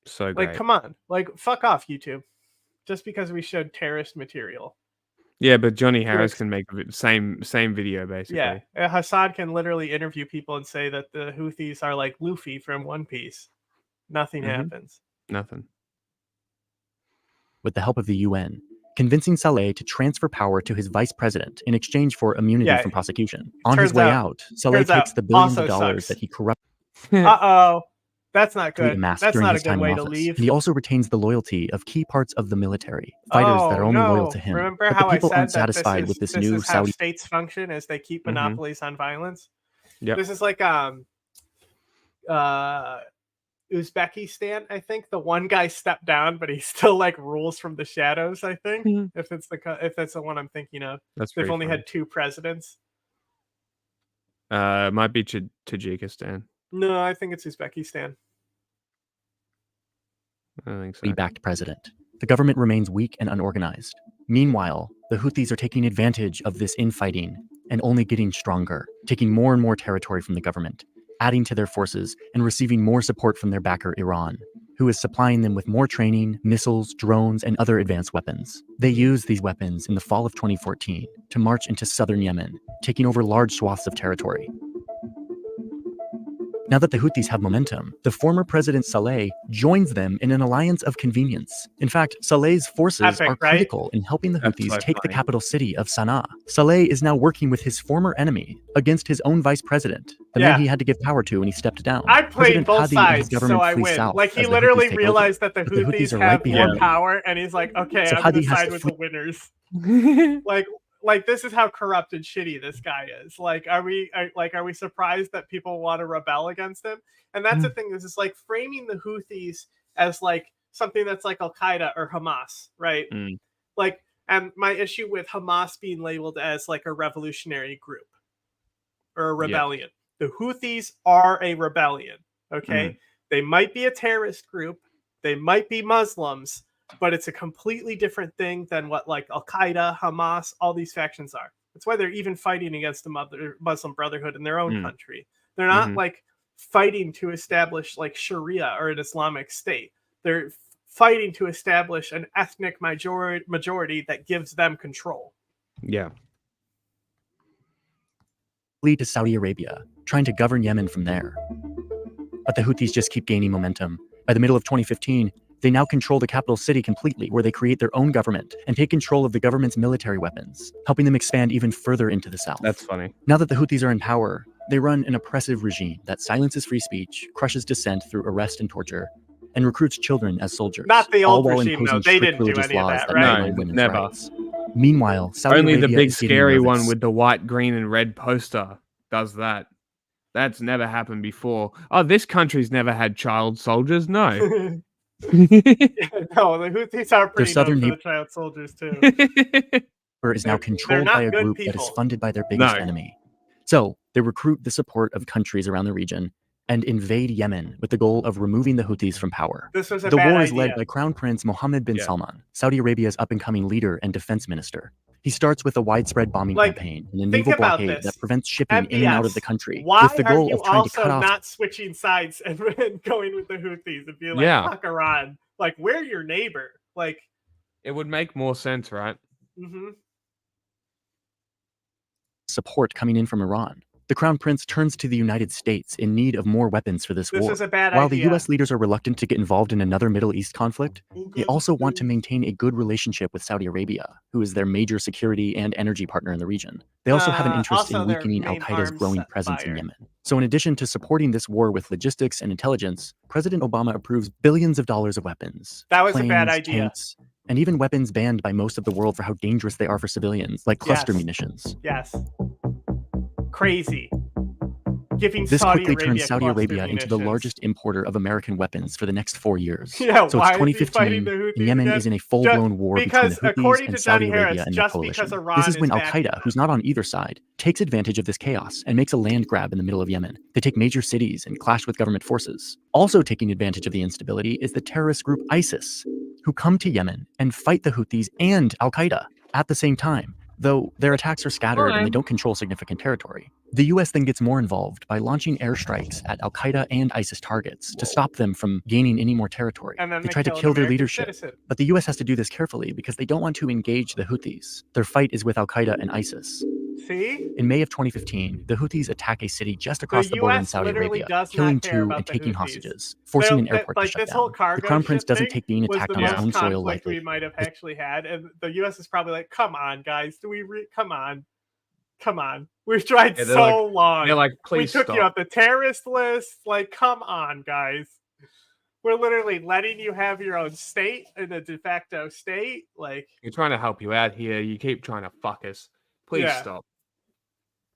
Speaker 1: So great.
Speaker 12: Come on. Fuck off, YouTube. Just because we showed terrorist material.
Speaker 1: Yeah, but Johnny Harris can make the same video, basically.
Speaker 12: Yeah, Hasan can literally interview people and say that the Houthis are like Luffy from One Piece. Nothing happens.
Speaker 1: Nothing.
Speaker 9: With the help of the UN, convincing Saleh to transfer power to his vice president in exchange for immunity from prosecution. On his way out, Saleh takes the billions of dollars that he corrupted.
Speaker 12: That's not good. That's not a good way to leave.
Speaker 9: And he also retains the loyalty of key parts of the military, fighters that are only loyal to him.
Speaker 12: Remember
Speaker 9: but
Speaker 12: how
Speaker 9: the people
Speaker 12: I
Speaker 9: aren't
Speaker 12: said
Speaker 9: satisfied with this new
Speaker 12: is how
Speaker 9: Saudi
Speaker 12: states function as they keep monopolies on violence?
Speaker 1: Yep.
Speaker 12: This is like Uzbekistan, I think. The one guy stepped down, but he still rules from the shadows, I think. If that's the one I'm thinking of. They've only had 2 presidents.
Speaker 1: It might be Tajikistan.
Speaker 12: No, I think it's Uzbekistan.
Speaker 1: I don't think so.
Speaker 9: Backed president. The government remains weak and unorganized. Meanwhile, the Houthis are taking advantage of this infighting and only getting stronger, taking more and more territory from the government, adding to their forces and receiving more support from their backer Iran, who is supplying them with more training, missiles, drones, and other advanced weapons. They used these weapons in the fall of 2014 to march into southern Yemen, taking over large swaths of territory. Now that the Houthis have momentum, the former President Saleh joins them in an alliance of convenience. In fact, Saleh's forces are critical in helping the Houthis take the capital city of Sana'a. Saleh is now working with his former enemy against his own vice president, the man he had to give power to when he stepped down.
Speaker 12: I played
Speaker 9: President
Speaker 12: both
Speaker 9: Hadi
Speaker 12: sides,
Speaker 9: and his
Speaker 12: so I
Speaker 9: flee
Speaker 12: win.
Speaker 9: south
Speaker 12: He
Speaker 9: as the
Speaker 12: literally
Speaker 9: Houthis take
Speaker 12: realized
Speaker 9: over.
Speaker 12: that the
Speaker 9: But
Speaker 12: Houthis
Speaker 9: are right
Speaker 12: have
Speaker 9: behind
Speaker 12: more
Speaker 9: him.
Speaker 12: power, and he's like, okay,
Speaker 9: So
Speaker 12: I'm
Speaker 9: Hadi
Speaker 12: going to
Speaker 9: has
Speaker 12: side
Speaker 9: to
Speaker 12: with
Speaker 9: flee.
Speaker 12: the winners. This is how corrupt and shitty this guy is. Are we surprised that people want to rebel against him? And that's the thing, is framing the Houthis as something that's like Al Qaeda or Hamas, right? And my issue with Hamas being labeled as a revolutionary group or a rebellion. The Houthis are a rebellion. Okay, they might be a terrorist group, they might be Muslims, but it's a completely different thing than what Al Qaeda, Hamas, all these factions are. That's why they're even fighting against the Muslim Brotherhood in their own country. They're not fighting to establish Sharia or an Islamic state. They're fighting to establish an ethnic majority that gives them control.
Speaker 1: Yeah.
Speaker 9: Flee to Saudi Arabia, trying to govern Yemen from there. But the Houthis just keep gaining momentum. By the middle of 2015, they now control the capital city completely, where they create their own government and take control of the government's military weapons, helping them expand even further into the south.
Speaker 1: That's funny.
Speaker 9: Now that the Houthis are in power, they run an oppressive regime that silences free speech, crushes dissent through arrest and torture, and recruits children as soldiers.
Speaker 12: Not the
Speaker 9: all
Speaker 12: old
Speaker 9: while
Speaker 12: regime,
Speaker 9: imposing
Speaker 12: though. They
Speaker 9: strict
Speaker 12: didn't do
Speaker 9: religious
Speaker 12: any of
Speaker 9: laws
Speaker 12: that,
Speaker 9: that
Speaker 12: right?
Speaker 9: undermine
Speaker 1: No,
Speaker 9: women's
Speaker 1: never.
Speaker 9: rights. Meanwhile, Saudi
Speaker 1: Only
Speaker 9: Arabia
Speaker 1: the big
Speaker 9: is getting
Speaker 1: scary
Speaker 9: nervous.
Speaker 1: one with the white, green, and red poster does that. That's never happened before. Oh, this country's never had child soldiers. No.
Speaker 12: No, the Houthis are pretty
Speaker 9: southern
Speaker 12: known for the child soldiers too.
Speaker 9: Is now controlled
Speaker 12: not
Speaker 9: by a
Speaker 12: good
Speaker 9: group that is
Speaker 12: people.
Speaker 9: funded by their biggest
Speaker 1: No.
Speaker 9: enemy. So they recruit the support of countries around the region and invade Yemen with the goal of removing the Houthis from power.
Speaker 12: This was a
Speaker 9: The
Speaker 12: bad
Speaker 9: war is
Speaker 12: idea.
Speaker 9: led by Crown Prince Mohammed bin Salman, Saudi Arabia's up-and-coming leader and defense minister. He starts with a widespread bombing campaign and a
Speaker 12: think
Speaker 9: naval
Speaker 12: about
Speaker 9: blockade
Speaker 12: this.
Speaker 9: that prevents shipping in and out of the country,
Speaker 12: Why
Speaker 9: with the
Speaker 12: are
Speaker 9: goal
Speaker 12: you
Speaker 9: of trying to cut
Speaker 12: also
Speaker 9: off.
Speaker 12: not switching sides and going with the Houthis and being like,
Speaker 1: Yeah.
Speaker 12: fuck Iran? Like, we're your neighbor. Like,
Speaker 1: It would make more sense, right?
Speaker 9: Support coming in from Iran. The Crown Prince turns to the United States in need of more weapons for this
Speaker 12: This
Speaker 9: war.
Speaker 12: is a bad
Speaker 9: While
Speaker 12: idea.
Speaker 9: the U.S. leaders are reluctant to get involved in another Middle East conflict, they also want to maintain a good relationship with Saudi Arabia, who is their major security and energy partner in the region. They also have an interest
Speaker 12: also
Speaker 9: in
Speaker 12: their
Speaker 9: weakening
Speaker 12: main
Speaker 9: al-Qaeda's
Speaker 12: arms
Speaker 9: growing presence in
Speaker 12: buyer.
Speaker 9: Yemen. So in addition to supporting this war with logistics and intelligence, President Obama approves billions of dollars of weapons.
Speaker 12: That was a
Speaker 9: planes,
Speaker 12: bad idea.
Speaker 9: Tanks, and even weapons banned by most of the world for how dangerous they are for civilians, like cluster munitions.
Speaker 12: Yes. Crazy. Giving
Speaker 9: This
Speaker 12: Saudi
Speaker 9: quickly
Speaker 12: Arabia
Speaker 9: turns Saudi
Speaker 12: cluster
Speaker 9: Arabia into the
Speaker 12: munitions.
Speaker 9: largest importer of American weapons for the next 4 years.
Speaker 12: Yeah,
Speaker 9: So
Speaker 12: why
Speaker 9: it's
Speaker 12: is he fighting
Speaker 9: 2015,
Speaker 12: the Houthis
Speaker 9: and Yemen
Speaker 12: again?
Speaker 9: is in a full-blown war between
Speaker 12: because
Speaker 9: the Houthis
Speaker 12: according
Speaker 9: and
Speaker 12: to
Speaker 9: Saudi
Speaker 12: Johnny
Speaker 9: Arabia
Speaker 12: Harris,
Speaker 9: and the
Speaker 12: just
Speaker 9: coalition.
Speaker 12: because Iran
Speaker 9: This is when
Speaker 12: is backing
Speaker 9: al-Qaeda, who's not on either side, takes advantage of this chaos and makes a land grab in the middle of Yemen. They take major cities and clash with government forces. Also taking advantage of the instability is the terrorist group ISIS, who come to Yemen and fight the Houthis and al-Qaeda at the same time, though their attacks are scattered and they don't control significant territory. The US then gets more involved by launching airstrikes at al-Qaeda and ISIS targets to stop them from gaining any more territory.
Speaker 12: And then
Speaker 9: They
Speaker 12: they
Speaker 9: try to
Speaker 12: kill an
Speaker 9: kill their
Speaker 12: American
Speaker 9: leadership.
Speaker 12: citizen.
Speaker 9: But the US has to do this carefully because they don't want to engage the Houthis. Their fight is with al-Qaeda and ISIS.
Speaker 12: See?
Speaker 9: In May of 2015, the Houthis attack a city just across the
Speaker 12: The
Speaker 9: border in
Speaker 12: US
Speaker 9: Saudi
Speaker 12: literally
Speaker 9: Arabia,
Speaker 12: does not
Speaker 9: killing
Speaker 12: care
Speaker 9: 2
Speaker 12: about
Speaker 9: and
Speaker 12: the
Speaker 9: taking
Speaker 12: Houthis.
Speaker 9: hostages, forcing an
Speaker 12: They'll-
Speaker 9: airport
Speaker 12: like
Speaker 9: to
Speaker 12: this
Speaker 9: shut
Speaker 12: whole
Speaker 9: down.
Speaker 12: cargo
Speaker 9: The Crown Prince
Speaker 12: ship
Speaker 9: doesn't
Speaker 12: thing
Speaker 9: take being
Speaker 12: was
Speaker 9: attacked
Speaker 12: the
Speaker 9: on his
Speaker 12: most
Speaker 9: own soil
Speaker 12: conflict
Speaker 9: lightly.
Speaker 12: we might have actually had, and the US is probably like, come on, guys, do we come on. We've tried
Speaker 1: Yeah, they're
Speaker 12: so
Speaker 1: like-
Speaker 12: long.
Speaker 1: they're like,
Speaker 12: we
Speaker 1: "Please
Speaker 12: took you
Speaker 1: stop."
Speaker 12: off the terrorist list. Like, come on, guys. We're literally letting you have your own state in a de facto state. Like,
Speaker 1: You're trying to help you out here. You keep trying to fuck us. Please
Speaker 12: Yeah.
Speaker 1: stop.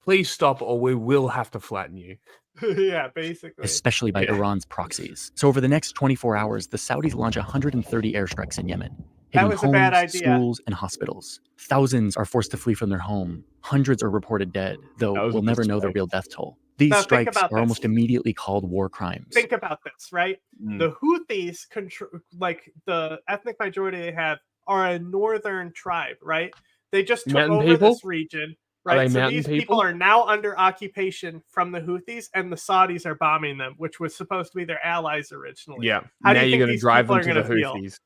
Speaker 1: Please stop, or we will have to flatten you.
Speaker 12: yeah, basically.
Speaker 9: Especially by Iran's proxies. So over the next 24 hours, the Saudis launch 130 airstrikes in Yemen,
Speaker 12: That
Speaker 9: hitting
Speaker 12: was a bad
Speaker 9: homes,
Speaker 12: idea.
Speaker 9: schools, and hospitals. Thousands are forced to flee from their home. Hundreds are reported dead, though
Speaker 1: was a
Speaker 9: we'll never know the
Speaker 1: mistake.
Speaker 9: real death toll. These
Speaker 12: Now, think
Speaker 9: strikes
Speaker 12: about
Speaker 9: are
Speaker 12: this.
Speaker 9: almost immediately called war crimes.
Speaker 12: Think about this, right?
Speaker 1: Mm.
Speaker 12: The Houthis control, like the ethnic majority they have, are a northern tribe, right? They just took
Speaker 1: Mountain
Speaker 12: over
Speaker 1: people?
Speaker 12: this region,
Speaker 1: Are
Speaker 12: right?
Speaker 1: they
Speaker 12: So
Speaker 1: mountain
Speaker 12: these people
Speaker 1: people?
Speaker 12: are now under occupation from the Houthis, and the Saudis are bombing them, which was supposed to be their allies originally.
Speaker 1: Yeah.
Speaker 12: How
Speaker 1: now
Speaker 12: do you
Speaker 1: you're
Speaker 12: think
Speaker 1: going to
Speaker 12: these
Speaker 1: drive
Speaker 12: people
Speaker 1: them
Speaker 12: are
Speaker 1: to the
Speaker 12: gonna feel?
Speaker 1: Houthis.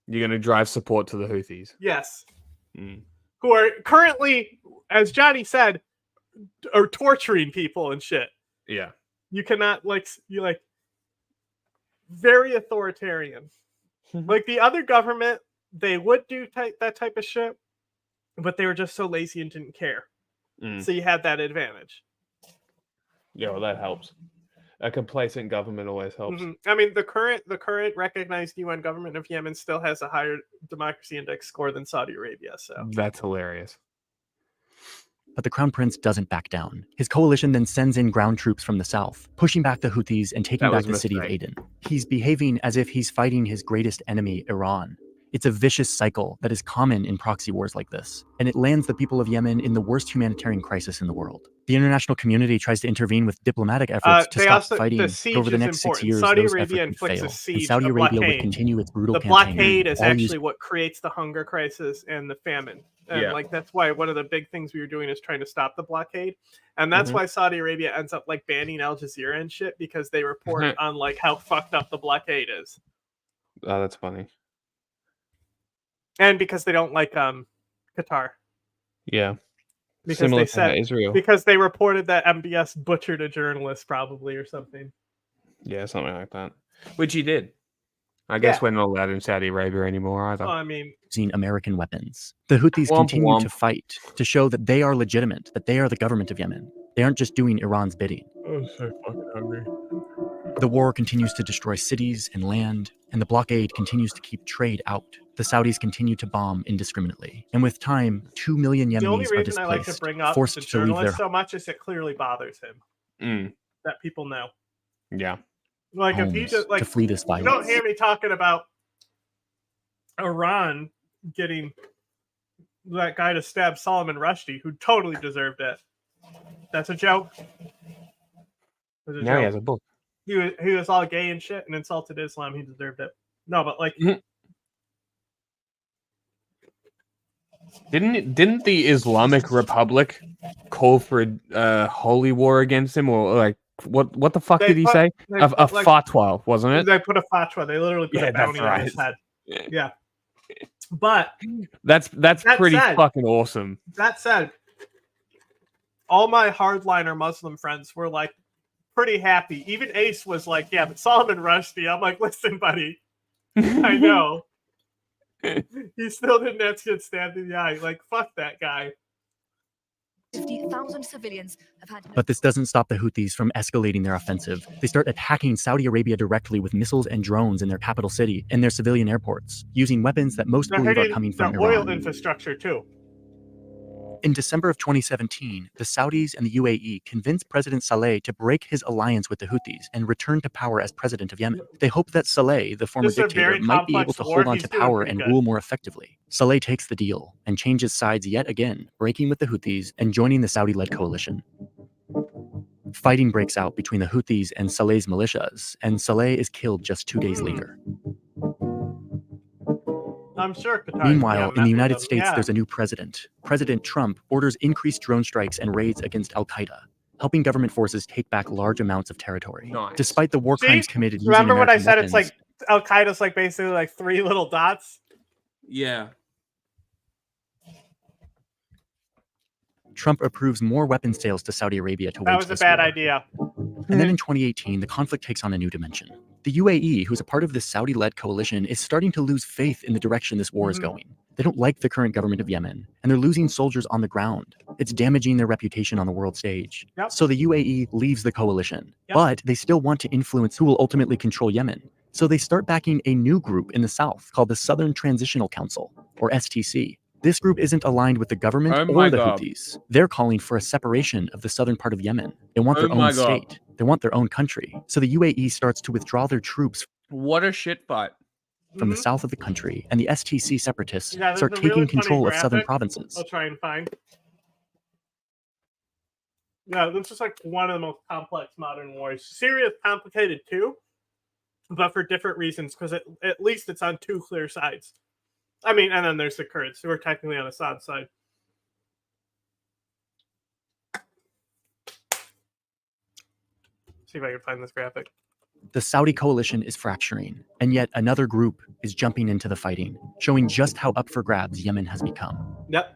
Speaker 1: You're going to drive support to the Houthis.
Speaker 12: Yes,
Speaker 1: Mm.
Speaker 12: who are currently, as Johnny said, are torturing people and shit.
Speaker 1: Yeah.
Speaker 12: You cannot very authoritarian. Like the other government, they would do that type of shit, but they were just so lazy and didn't care.
Speaker 1: Mm.
Speaker 12: So you had that advantage.
Speaker 1: Yeah, well, that helps. A complacent government always helps.
Speaker 12: Mhm. I mean, the current recognized UN government of Yemen still has a higher democracy index score than Saudi Arabia. So
Speaker 1: That's hilarious.
Speaker 9: But the Crown Prince doesn't back down. His coalition then sends in ground troops from the south, pushing back the Houthis and taking
Speaker 1: That
Speaker 9: back
Speaker 1: was
Speaker 9: the city of
Speaker 1: mistake.
Speaker 9: Aden. He's behaving as if he's fighting his greatest enemy, Iran. It's a vicious cycle that is common in proxy wars like this, and it lands the people of Yemen in the worst humanitarian crisis in the world. The international community tries to intervene with diplomatic efforts to
Speaker 12: they
Speaker 9: stop
Speaker 12: also-
Speaker 9: fighting,
Speaker 12: the
Speaker 9: but
Speaker 12: siege
Speaker 9: over the
Speaker 12: is
Speaker 9: next 6
Speaker 12: important.
Speaker 9: years,
Speaker 12: Saudi
Speaker 9: those
Speaker 12: Arabia
Speaker 9: efforts would
Speaker 12: inflicts a
Speaker 9: fail, and
Speaker 12: siege,
Speaker 9: Saudi
Speaker 12: a
Speaker 9: Arabia would
Speaker 12: blockade.
Speaker 9: continue its brutal
Speaker 12: The
Speaker 9: campaign.
Speaker 12: blockade is
Speaker 9: all
Speaker 12: actually
Speaker 9: using-
Speaker 12: what creates the hunger crisis and the famine. And
Speaker 1: Yeah.
Speaker 12: like that's why one of the big things we were doing is trying to stop the blockade. And that's
Speaker 1: Mhm.
Speaker 12: why Saudi Arabia ends up like banning Al Jazeera and shit, because they report on like how fucked up the blockade is.
Speaker 1: Oh, that's funny.
Speaker 12: And because they don't like Qatar.
Speaker 1: Yeah.
Speaker 12: Because
Speaker 1: Similar
Speaker 12: they
Speaker 1: to
Speaker 12: said
Speaker 1: Israel.
Speaker 12: because they reported that MBS butchered a journalist probably or something.
Speaker 1: Yeah, something like that. Which he did. I guess
Speaker 12: Yeah.
Speaker 1: we're not allowed in Saudi Arabia anymore either.
Speaker 12: Well, I mean,
Speaker 9: using American weapons. The Houthis
Speaker 1: Womp
Speaker 9: continue
Speaker 1: womp.
Speaker 9: to fight to show that they are legitimate, that they are the government of Yemen. They aren't just doing Iran's bidding.
Speaker 1: I'm so fucking hungry.
Speaker 9: The war continues to destroy cities and land, and the blockade continues to keep trade out. The Saudis continue to bomb indiscriminately. And with time, 2 million
Speaker 12: The only
Speaker 9: Yemenis are
Speaker 12: reason I like to
Speaker 9: displaced,
Speaker 12: bring up the
Speaker 9: forced to leave their
Speaker 12: journalist so much is it clearly bothers him that people know.
Speaker 1: Yeah.
Speaker 12: Like if he
Speaker 9: homes
Speaker 12: just like
Speaker 9: to flee this
Speaker 12: you don't
Speaker 9: violence.
Speaker 12: hear me talking about Iran getting that guy to stab Salman Rushdie, who totally deserved it. That's a joke. That's a
Speaker 1: Now he
Speaker 12: joke.
Speaker 1: has a book.
Speaker 12: He was all gay and shit and insulted Islam. He deserved it. No, but like
Speaker 1: Didn't the Islamic Republic call for a holy war against him, or like what the fuck
Speaker 12: They
Speaker 1: did he
Speaker 12: put-
Speaker 1: say?
Speaker 12: they
Speaker 1: A
Speaker 12: put, like-
Speaker 1: fatwa, wasn't it?
Speaker 12: they put a fatwa. They literally put
Speaker 1: Yeah,
Speaker 12: a bounty
Speaker 1: that's
Speaker 12: on his
Speaker 1: right.
Speaker 12: head. Yeah. But
Speaker 1: That's
Speaker 12: That
Speaker 1: pretty
Speaker 12: said-
Speaker 1: fucking awesome.
Speaker 12: that said, all my hardliner Muslim friends were like pretty happy. Even Ace was like, "Yeah, but Salman Rushdie." I'm like, "Listen, buddy, I know." He still didn't have to get stabbed in the eye. Like, fuck that guy.
Speaker 4: 50,000 civilians have had.
Speaker 9: But this doesn't stop the Houthis from escalating their offensive. They start attacking Saudi Arabia directly with missiles and drones in their capital city and their civilian airports, using weapons that most
Speaker 12: They're
Speaker 9: believe are
Speaker 12: hitting
Speaker 9: coming from
Speaker 12: the oil
Speaker 9: Iran.
Speaker 12: infrastructure too.
Speaker 9: In December of 2017, the Saudis and the UAE convinced President Saleh to break his alliance with the Houthis and return to power as president of Yemen. They hope that Saleh, the former
Speaker 12: This is a
Speaker 9: dictator,
Speaker 12: very
Speaker 9: might be able
Speaker 12: complex
Speaker 9: to
Speaker 12: war.
Speaker 9: hold on
Speaker 12: He's
Speaker 9: to
Speaker 12: doing
Speaker 9: power
Speaker 12: pretty
Speaker 9: and
Speaker 12: good.
Speaker 9: rule more effectively. Saleh takes the deal and changes sides yet again, breaking with the Houthis and joining the Saudi-led coalition. Fighting breaks out between the Houthis and Saleh's militias, and Saleh is killed just 2 days later.
Speaker 12: I'm sure Qatar.
Speaker 9: Meanwhile, in the United States, there's a new president. President Trump orders increased drone strikes and raids against Al-Qaeda, helping government forces take back large amounts of territory.
Speaker 1: Nice.
Speaker 9: Despite the war crimes committed using
Speaker 12: Remember what I
Speaker 9: American
Speaker 12: said?
Speaker 9: weapons,
Speaker 12: It's like Al Qaeda's like basically like 3 little dots.
Speaker 1: Yeah.
Speaker 9: Trump approves more weapons sales to Saudi Arabia to
Speaker 12: That
Speaker 9: wage
Speaker 12: was a
Speaker 9: this
Speaker 12: bad
Speaker 9: war.
Speaker 12: idea.
Speaker 9: And then in 2018, the conflict takes on a new dimension. The UAE, who's a part of this Saudi-led coalition, is starting to lose faith in the direction this war is going. They don't like the current government of Yemen, and they're losing soldiers on the ground. It's damaging their reputation on the world stage. So the UAE leaves the coalition, but they still want to influence who will ultimately control Yemen. So they start backing a new group in the south called the Southern Transitional Council, or STC. This group isn't aligned with the government
Speaker 1: Oh
Speaker 9: or
Speaker 1: my
Speaker 9: the
Speaker 1: God.
Speaker 9: Houthis. They're calling for a separation of the southern part of Yemen. They want their
Speaker 1: Oh my
Speaker 9: own
Speaker 1: God.
Speaker 9: state. They want their own country. So the UAE starts to withdraw their troops
Speaker 1: What a shit fight.
Speaker 9: from the south of the country, and the STC separatists
Speaker 12: Yeah, there's
Speaker 9: start
Speaker 12: a
Speaker 9: taking
Speaker 12: really funny
Speaker 9: control of southern
Speaker 12: graphic
Speaker 9: provinces.
Speaker 12: I'll try and find. Yeah, this is like one of the most complex modern wars. Syria is complicated too, but for different reasons, because at least it's on 2 clear sides. I mean, and then there's the Kurds, who are technically on Assad's side. See if I can find this graphic.
Speaker 9: The Saudi coalition is fracturing, and yet another group is jumping into the fighting, showing just how up for grabs Yemen has become.
Speaker 12: Yep.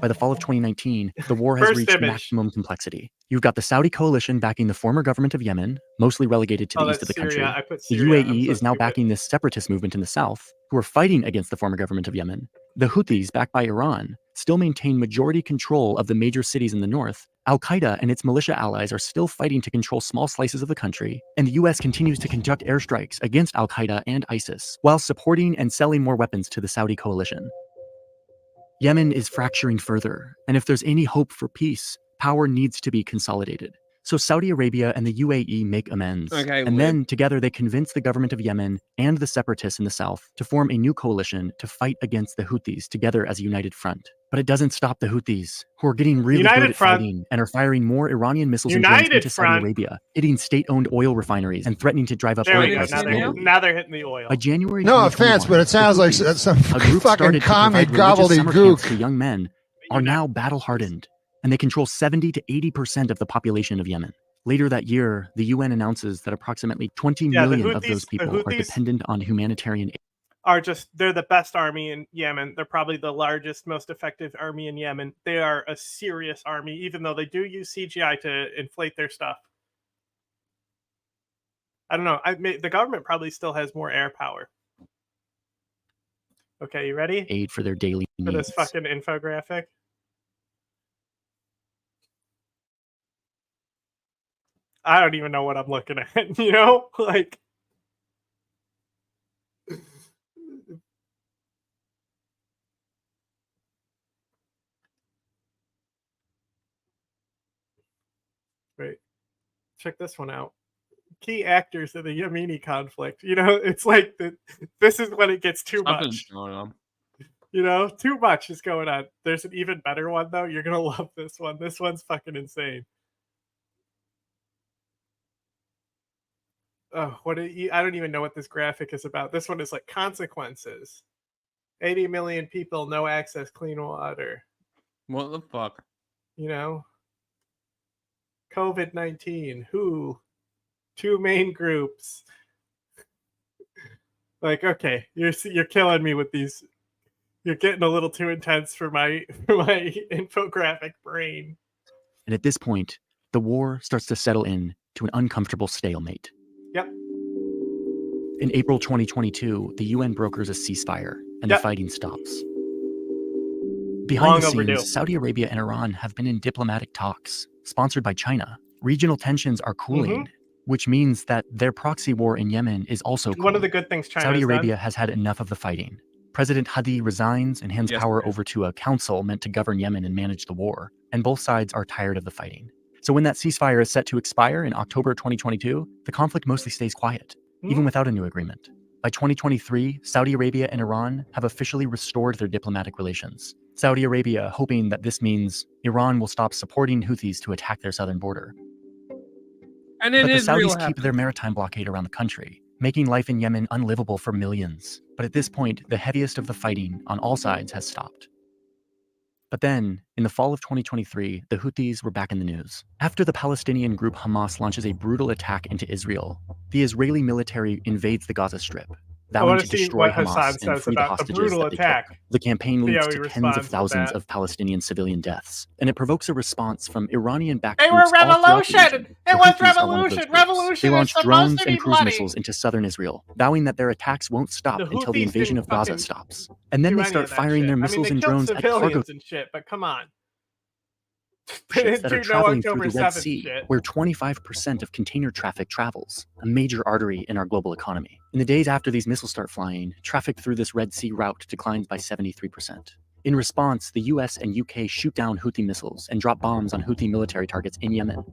Speaker 9: By the fall of 2019, the war has
Speaker 12: First
Speaker 9: reached
Speaker 12: image.
Speaker 9: maximum complexity. You've got the Saudi coalition backing the former government of Yemen, mostly relegated to the east of the
Speaker 12: that's
Speaker 9: country.
Speaker 12: Syria. I put
Speaker 9: The
Speaker 12: Syria. I'm
Speaker 9: UAE
Speaker 12: so
Speaker 9: is now
Speaker 12: stupid.
Speaker 9: backing this separatist movement in the south, who are fighting against the former government of Yemen. The Houthis, backed by Iran, still maintain majority control of the major cities in the north. Al-Qaeda and its militia allies are still fighting to control small slices of the country, and the US continues to conduct airstrikes against Al-Qaeda and ISIS, while supporting and selling more weapons to the Saudi coalition. Yemen is fracturing further, and if there's any hope for peace, power needs to be consolidated. So Saudi Arabia and the UAE make amends,
Speaker 1: Okay,
Speaker 9: and then together they convince the government of Yemen and the separatists in the south to form a new coalition to fight against the Houthis together as a united front. But it doesn't stop the Houthis, who are getting really
Speaker 12: United
Speaker 9: good at
Speaker 12: Front.
Speaker 9: fighting and are firing more Iranian missiles and drones
Speaker 12: United
Speaker 9: into Saudi
Speaker 12: Front.
Speaker 9: Arabia, hitting state-owned oil refineries and threatening to drive up
Speaker 12: There
Speaker 9: oil
Speaker 12: we go.
Speaker 9: prices globally.
Speaker 12: Now they're hitting the oil.
Speaker 9: By January
Speaker 16: No
Speaker 9: 2021,
Speaker 16: offense, but it sounds like
Speaker 9: the Houthis,
Speaker 16: some
Speaker 9: a group
Speaker 16: fucking
Speaker 9: started to
Speaker 16: commie
Speaker 9: provide religious summer camps
Speaker 16: gobbledygook.
Speaker 9: to young men, are now battle-hardened, and they control 70 to 80% of the population of Yemen. Later that year, the UN announces that approximately 20
Speaker 12: Yeah, the
Speaker 9: million of those
Speaker 12: Houthis- the
Speaker 9: people are
Speaker 12: Houthis-
Speaker 9: dependent on humanitarian aid.
Speaker 12: They're the best army in Yemen. They're probably the largest, most effective army in Yemen. They are a serious army, even though they do use CGI to inflate their stuff. I don't know. The government probably still has more air power. Okay, you ready
Speaker 9: Aid for their daily
Speaker 12: for
Speaker 9: needs.
Speaker 12: this fucking infographic? I don't even know what I'm looking at. You know, like. Wait, check this one out. Key actors in the Yemeni conflict. You know, it's like this is when it gets too
Speaker 1: Something's
Speaker 12: much.
Speaker 1: going on.
Speaker 12: You know, too much is going on. There's an even better one though. You're gonna love this one. This one's fucking insane. Oh, I don't even know what this graphic is about. This one is like consequences. 80 million people, no access, clean water.
Speaker 1: What the fuck?
Speaker 12: You know, COVID-19. Who? 2 main groups. Like, okay, you're killing me with these. You're getting a little too intense for my infographic brain.
Speaker 9: And at this point, the war starts to settle in to an uncomfortable stalemate.
Speaker 12: Yep.
Speaker 9: In April 2022, the UN brokers a ceasefire, and the fighting stops. Behind the scenes, Saudi Arabia and Iran have been in diplomatic talks, sponsored by China. Regional tensions are cooling, which means that their proxy war in Yemen is also cooling.
Speaker 12: One of the good things China
Speaker 9: Saudi Arabia has had enough of the fighting. President Hadi resigns and hands power over to a council meant to govern Yemen and manage the war, and both sides are tired of the fighting. So when that ceasefire is set to expire in October 2022, the conflict mostly stays quiet, even without a new agreement. By 2023, Saudi Arabia and Iran have officially restored their diplomatic relations. Saudi Arabia hoping that this means Iran will stop supporting Houthis to attack their southern border.
Speaker 1: And
Speaker 9: But the Saudis keep their maritime blockade around the country, making life in Yemen unlivable for millions. But at this point, the heaviest of the fighting on all sides has stopped. But then, in the fall of 2023, the Houthis were back in the news. After the Palestinian group Hamas launches a brutal attack into Israel, the Israeli military invades the Gaza Strip, vowing to destroy Hamas and free the hostages that they took. The campaign leads to tens of thousands of Palestinian civilian deaths, and it provokes a response from Iranian-backed groups all throughout the region. The Houthis are one of those groups. They launch drones and cruise missiles into southern Israel, vowing that their attacks won't stop until the invasion of Gaza stops. And then they start firing their missiles and drones at cargo
Speaker 12: and shit, but come on.
Speaker 9: ships that are traveling through the Red Sea, where 25% of container traffic travels, a major artery in our global economy. In the days after these missiles start flying, traffic through this Red Sea route declines by 73%. In response, the US and UK shoot down Houthi missiles and drop bombs on Houthi military targets in Yemen,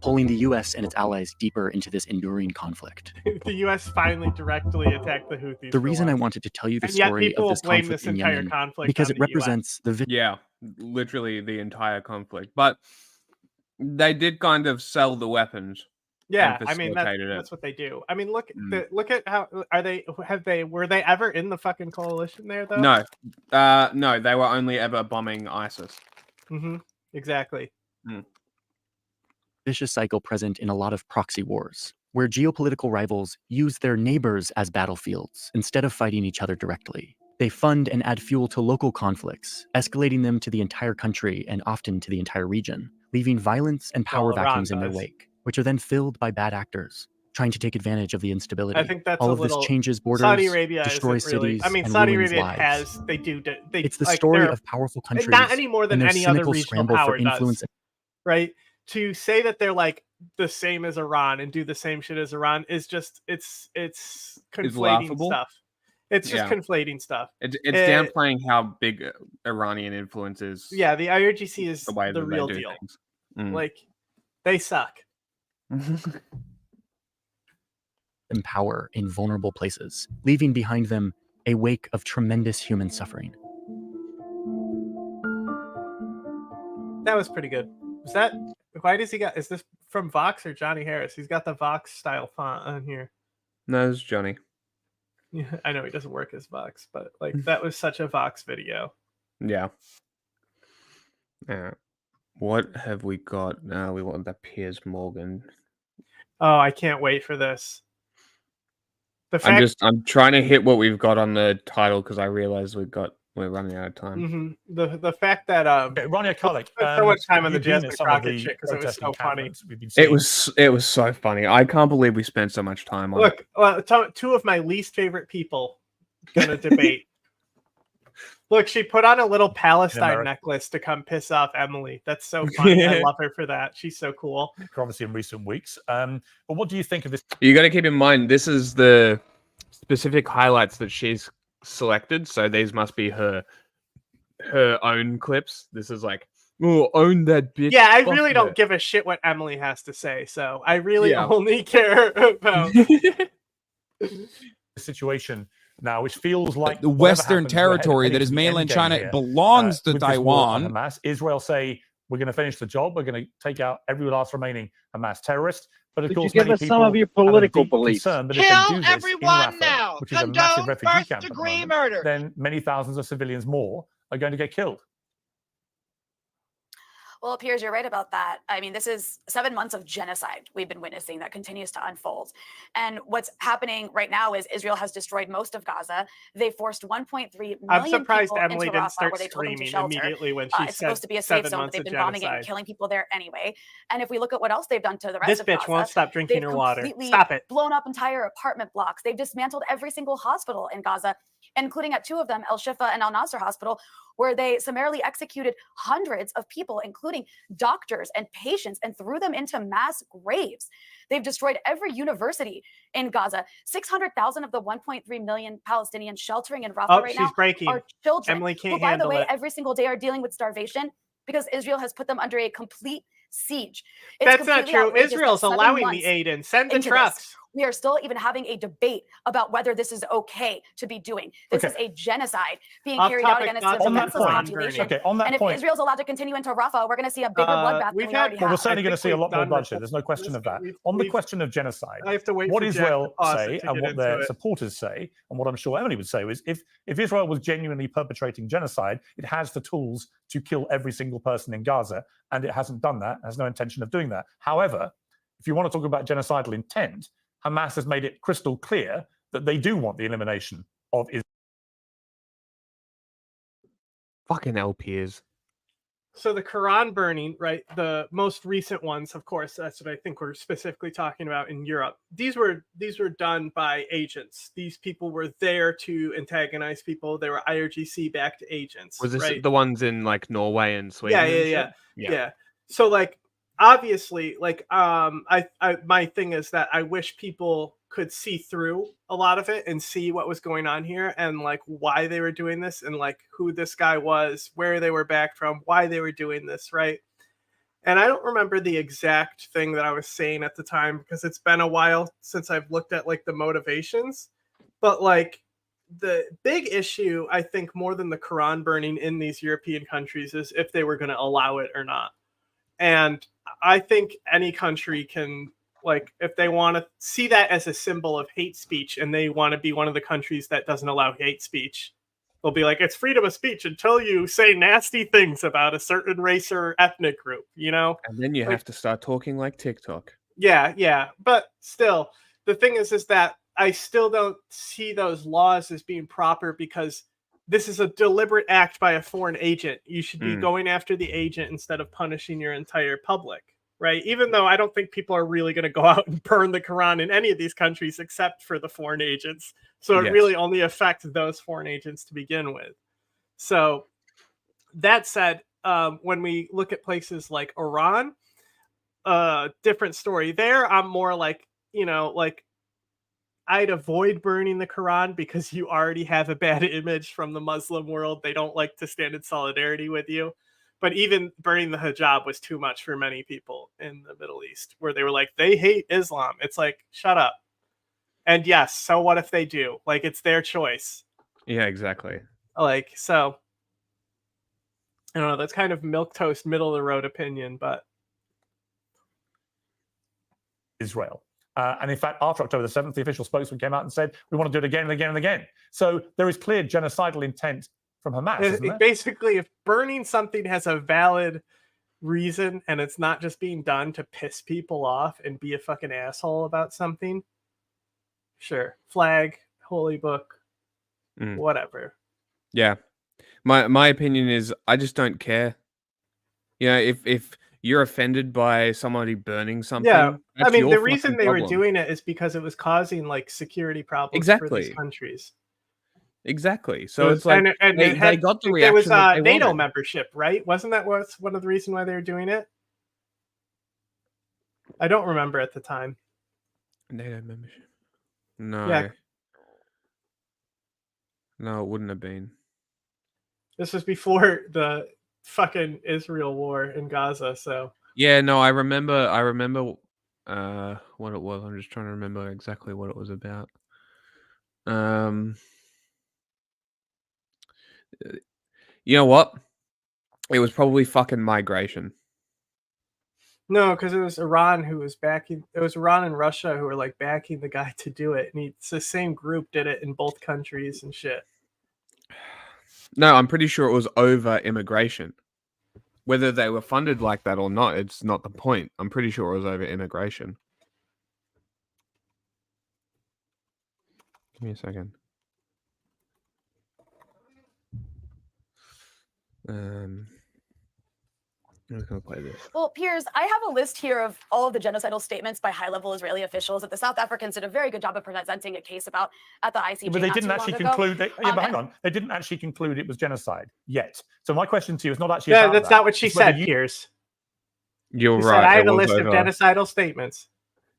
Speaker 9: pulling the US and its allies deeper into this enduring conflict.
Speaker 12: The US finally directly attacked the Houthis.
Speaker 9: The reason I wanted to tell you the story of this conflict in Yemen, because it represents the
Speaker 1: literally the entire conflict. But they did kind of sell the weapons.
Speaker 12: Yeah, I mean that's what they do. I mean, look at how were they ever in the fucking coalition there though?
Speaker 1: No, no, they were only ever bombing ISIS.
Speaker 12: Exactly.
Speaker 9: Vicious cycle present in a lot of proxy wars, where geopolitical rivals use their neighbors as battlefields instead of fighting each other directly. They fund and add fuel to local conflicts, escalating them to the entire country and often to the entire region, leaving violence and power vacuums in their wake, which are then filled by bad actors trying to take advantage of the instability.
Speaker 12: I think that's
Speaker 9: all of this changes borders,
Speaker 12: Saudi Arabia
Speaker 9: destroys cities,
Speaker 12: I mean,
Speaker 9: and
Speaker 12: Saudi
Speaker 9: ruins
Speaker 12: Arabia
Speaker 9: lives.
Speaker 12: It's
Speaker 9: the story of powerful countries,
Speaker 12: not any more than
Speaker 9: and their
Speaker 12: any other
Speaker 9: cynical
Speaker 12: regional
Speaker 9: scramble
Speaker 12: power
Speaker 9: for influence.
Speaker 12: does, right? To say that they're like the same as Iran and do the same shit as Iran is just it's conflating stuff. It's just conflating stuff.
Speaker 1: It's downplaying how big Iranian influence is.
Speaker 12: Yeah, the IRGC is
Speaker 1: the way
Speaker 12: the
Speaker 1: that
Speaker 12: real
Speaker 1: they do
Speaker 12: deal.
Speaker 1: things.
Speaker 12: Like they suck.
Speaker 9: And power in vulnerable places, leaving behind them a wake of tremendous human suffering.
Speaker 12: That was pretty good. Was that? Why does he got? Is this from Vox or Johnny Harris? He's got the Vox style font on here.
Speaker 1: No, it's Johnny.
Speaker 12: Yeah, I know he doesn't work as Vox, but like that was such a Vox video.
Speaker 1: Yeah. What have we got now? We want the Piers Morgan.
Speaker 12: Oh, I can't wait for this.
Speaker 1: I'm trying to hit what we've got on the title because I realize we're running out of time.
Speaker 12: The fact that
Speaker 4: Ronnie O'Culloch
Speaker 12: spent so much time on the Jasmine Crockett shit because it was so funny.
Speaker 1: It was so funny. I can't believe we spent so much time on it.
Speaker 12: Look, two of my least favorite people gonna debate. Look, she put on a little Palestine
Speaker 4: America.
Speaker 12: necklace to come piss off Emily. That's so funny. I love her for that. She's so cool.
Speaker 4: Obviously, in recent weeks. But what do you think of this?
Speaker 1: You got to keep in mind, this is the specific highlights that she's selected. So these must be her own clips. This is like, oh, own that bitch.
Speaker 12: Yeah, I
Speaker 1: fuck
Speaker 12: really
Speaker 1: her.
Speaker 12: don't give a shit what Emily has to say. So I really
Speaker 1: Yeah.
Speaker 12: only care about
Speaker 4: situation now, which feels like
Speaker 20: the
Speaker 4: whatever
Speaker 20: Western
Speaker 4: happens, we're headed-
Speaker 20: territory
Speaker 4: heading
Speaker 20: that
Speaker 4: to
Speaker 20: is
Speaker 4: the
Speaker 20: mainland
Speaker 4: endgame
Speaker 20: China
Speaker 4: here,
Speaker 20: belongs to
Speaker 4: with this war on
Speaker 20: Taiwan.
Speaker 4: Hamas. Israel say we're going to finish the job. We're going to take out every last remaining Hamas terrorist. But of
Speaker 15: Could you
Speaker 4: course,
Speaker 15: give
Speaker 4: many
Speaker 15: us some
Speaker 4: people
Speaker 15: of your
Speaker 4: have a
Speaker 15: political
Speaker 4: deep
Speaker 15: beliefs?
Speaker 4: concern that if they
Speaker 15: Kill
Speaker 4: do this in
Speaker 15: everyone
Speaker 4: Rafah,
Speaker 15: now.
Speaker 4: which is a massive refugee camp at the
Speaker 15: first-degree
Speaker 4: moment,
Speaker 15: murder.
Speaker 4: then many thousands of civilians more are going to get killed.
Speaker 16: Well, Piers, you're right about that. I mean, this is 7 months of genocide we've been witnessing that continues to unfold. And what's happening right now is Israel has destroyed most of Gaza. They forced 1.3 million
Speaker 12: I'm surprised
Speaker 16: people
Speaker 12: Emily
Speaker 16: into
Speaker 12: didn't
Speaker 16: Rafah,
Speaker 12: start
Speaker 16: where they told them to
Speaker 12: screaming
Speaker 16: shelter.
Speaker 12: immediately when she
Speaker 16: It's
Speaker 12: said
Speaker 16: supposed to be a safe
Speaker 12: 7
Speaker 16: zone, but
Speaker 12: months
Speaker 16: they've
Speaker 12: of
Speaker 16: been bombing it and
Speaker 12: genocide.
Speaker 16: killing people there anyway. And if we look at what else they've done to the rest
Speaker 12: This
Speaker 16: of
Speaker 12: bitch
Speaker 16: Gaza,
Speaker 12: won't stop drinking
Speaker 16: they've
Speaker 12: her water.
Speaker 16: completely
Speaker 12: Stop it.
Speaker 16: blown up entire apartment blocks. They've dismantled every single hospital in Gaza, including at 2 of them, El Shifa and Al Nasser Hospital, where they summarily executed hundreds of people, including doctors and patients, and threw them into mass graves. They've destroyed every university in Gaza. 600,000 of the 1.3 million Palestinians sheltering in Rafah
Speaker 12: Oh,
Speaker 16: right
Speaker 12: she's
Speaker 16: now
Speaker 12: breaking.
Speaker 16: are children,
Speaker 12: Emily
Speaker 16: who,
Speaker 12: can't
Speaker 16: by the
Speaker 12: handle
Speaker 16: way,
Speaker 12: it.
Speaker 16: every single day are dealing with starvation because Israel has put them under a complete siege. It's
Speaker 12: That's not
Speaker 16: completely
Speaker 12: true.
Speaker 16: outrageous that
Speaker 12: Israel's
Speaker 16: 7
Speaker 12: allowing
Speaker 16: months
Speaker 12: the aid in. Send the
Speaker 16: into
Speaker 12: trucks.
Speaker 16: this, we are still even having a debate about whether this is okay to be doing. This is a genocide being carried out
Speaker 12: Off-topic
Speaker 16: against
Speaker 12: thoughts
Speaker 16: a
Speaker 12: on that
Speaker 16: defenseless
Speaker 12: point.
Speaker 16: population.
Speaker 4: Okay, on that
Speaker 16: And if
Speaker 4: point-
Speaker 16: Israel's allowed to continue into Rafah, we're going to see a bigger bloodbath than we already
Speaker 4: Well, we're
Speaker 16: have.
Speaker 4: certainly going to see a lot more
Speaker 12: done
Speaker 4: bloodshed.
Speaker 12: that.
Speaker 4: There's no question of that. On the question of genocide,
Speaker 12: I have to wait
Speaker 4: what
Speaker 12: for Jack
Speaker 4: Israel
Speaker 12: to pause
Speaker 4: say
Speaker 12: it to
Speaker 4: and
Speaker 12: get
Speaker 4: what
Speaker 12: into
Speaker 4: their
Speaker 12: it.
Speaker 4: supporters say, and what I'm sure Emily would say, is if Israel was genuinely perpetrating genocide, it has the tools to kill every single person in Gaza, and it hasn't done that, has no intention of doing that. However, if you want to talk about genocidal intent, Hamas has made it crystal clear that they do want the elimination of Israel.
Speaker 1: Fucking hell, Piers.
Speaker 12: So the Quran burning, right? The most recent ones, of course, that's what I think we're specifically talking about in Europe. These were done by agents. These people were there to antagonize people. They were IRGC-backed agents.
Speaker 1: Was this
Speaker 12: right?
Speaker 1: the ones in like Norway and Sweden?
Speaker 12: Yeah,
Speaker 1: and
Speaker 12: yeah.
Speaker 1: shit?
Speaker 12: So like obviously, like I my thing is that I wish people could see through a lot of it and see what was going on here and like why they were doing this and like who this guy was, where they were back from, why they were doing this, right? And I don't remember the exact thing that I was saying at the time because it's been a while since I've looked at like the motivations. But like the big issue, I think, more than the Quran burning in these European countries is if they were going to allow it or not. And I think any country can, like, if they want to see that as a symbol of hate speech and they want to be one of the countries that doesn't allow hate speech, they'll be like, it's freedom of speech until you say nasty things about a certain race or ethnic group, you know?
Speaker 1: And then you
Speaker 12: Like,
Speaker 1: have to start talking like TikTok.
Speaker 12: yeah. But still, the thing is that I still don't see those laws as being proper because this is a deliberate act by a foreign agent. You should be going after the agent instead of punishing your entire public, right? Even though I don't think people are really going to go out and burn the Quran in any of these countries except for the foreign agents. So it
Speaker 1: Yes.
Speaker 12: really only affects those foreign agents to begin with. So that said, when we look at places like Iran, different story there. I'm more like, like I'd avoid burning the Quran because you already have a bad image from the Muslim world. They don't like to stand in solidarity with you. But even burning the hijab was too much for many people in the Middle East, where they were like, they hate Islam. It's like, shut up. And yes, so what if they do? Like, it's their choice.
Speaker 1: Yeah, exactly.
Speaker 12: Like, so I don't know. That's kind of milquetoast, middle of the road opinion, but
Speaker 4: Israel. And in fact, after October the 7th, the official spokesman came out and said, we want to do it again and again and again. So there is clear genocidal intent from Hamas, isn't there?
Speaker 12: basically, if burning something has a valid reason and it's not just being done to piss people off and be a fucking asshole about something, sure. Flag, holy book, whatever.
Speaker 1: Yeah. My opinion is I just don't care. You know, if you're offended by somebody burning something,
Speaker 12: Yeah, I
Speaker 1: that's
Speaker 12: mean,
Speaker 1: your
Speaker 12: the reason
Speaker 1: fucking
Speaker 12: they were
Speaker 1: problem.
Speaker 12: doing it is because it was causing like security problems for
Speaker 1: Exactly.
Speaker 12: these countries.
Speaker 1: Exactly. So it's like they got the
Speaker 12: there was
Speaker 1: reaction that they
Speaker 12: NATO
Speaker 1: wanted.
Speaker 12: membership, right? Wasn't that one of the reasons why they were doing it? I don't remember at the time.
Speaker 1: NATO membership. No.
Speaker 12: Yeah.
Speaker 1: No, it wouldn't have been.
Speaker 12: This was before the fucking Israel war in Gaza, so.
Speaker 1: Yeah, no, I remember what it was. I'm just trying to remember exactly what it was about. You know what? It was probably fucking migration.
Speaker 12: No, because it was Iran who was backing. It was Iran and Russia who were like backing the guy to do it, and it's the same group did it in both countries and shit.
Speaker 1: No, I'm pretty sure it was over immigration. Whether they were funded like that or not, it's not the point. I'm pretty sure it was over immigration. Give me a second. I'm just gonna play this.
Speaker 16: Well, Piers, I have a list here of all of the genocidal statements by high-level Israeli officials that the South Africans did a very good job of presenting a case about at the ICJ.
Speaker 4: But they
Speaker 16: not
Speaker 4: didn't
Speaker 16: too
Speaker 4: actually
Speaker 16: long ago.
Speaker 4: conclude. But hang on, they didn't actually conclude it was genocide yet. So my question to you is not actually.
Speaker 12: Yeah,
Speaker 4: about
Speaker 12: that's
Speaker 4: that.
Speaker 12: not what she
Speaker 4: It's whether
Speaker 12: said, Piers.
Speaker 1: You're
Speaker 12: She
Speaker 1: right.
Speaker 12: said, I have
Speaker 1: it
Speaker 12: a
Speaker 1: was
Speaker 12: list of
Speaker 1: over-
Speaker 12: genocidal statements.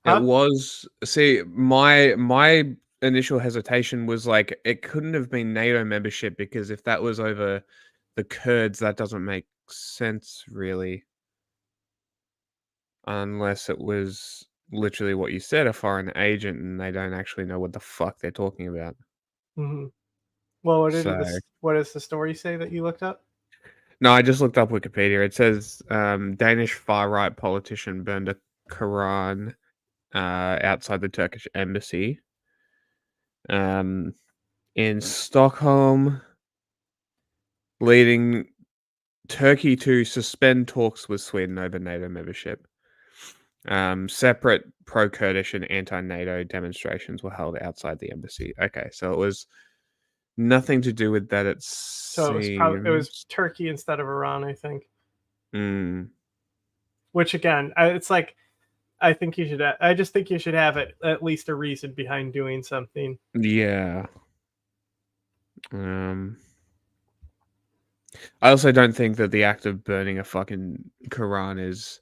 Speaker 12: Huh?
Speaker 1: It was. See, my initial hesitation was like it couldn't have been NATO membership because if that was over the Kurds, that doesn't make sense really. Unless it was literally what you said, a foreign agent, and they don't actually know what the fuck they're talking about.
Speaker 12: Mm-hmm. Well,
Speaker 1: So-
Speaker 12: what does the story say that you looked up?
Speaker 1: No, I just looked up Wikipedia. It says Danish far-right politician burned a Quran outside the Turkish embassy in Stockholm, leading Turkey to suspend talks with Sweden over NATO membership. Separate pro-Kurdish and anti-NATO demonstrations were held outside the embassy. Okay, so it was nothing to do with that.
Speaker 12: So it was Turkey instead of Iran, I think. Which again, it's like I think you should. I just think you should have at least a reason behind doing something.
Speaker 1: Yeah. I also don't think that the act of burning a fucking Quran is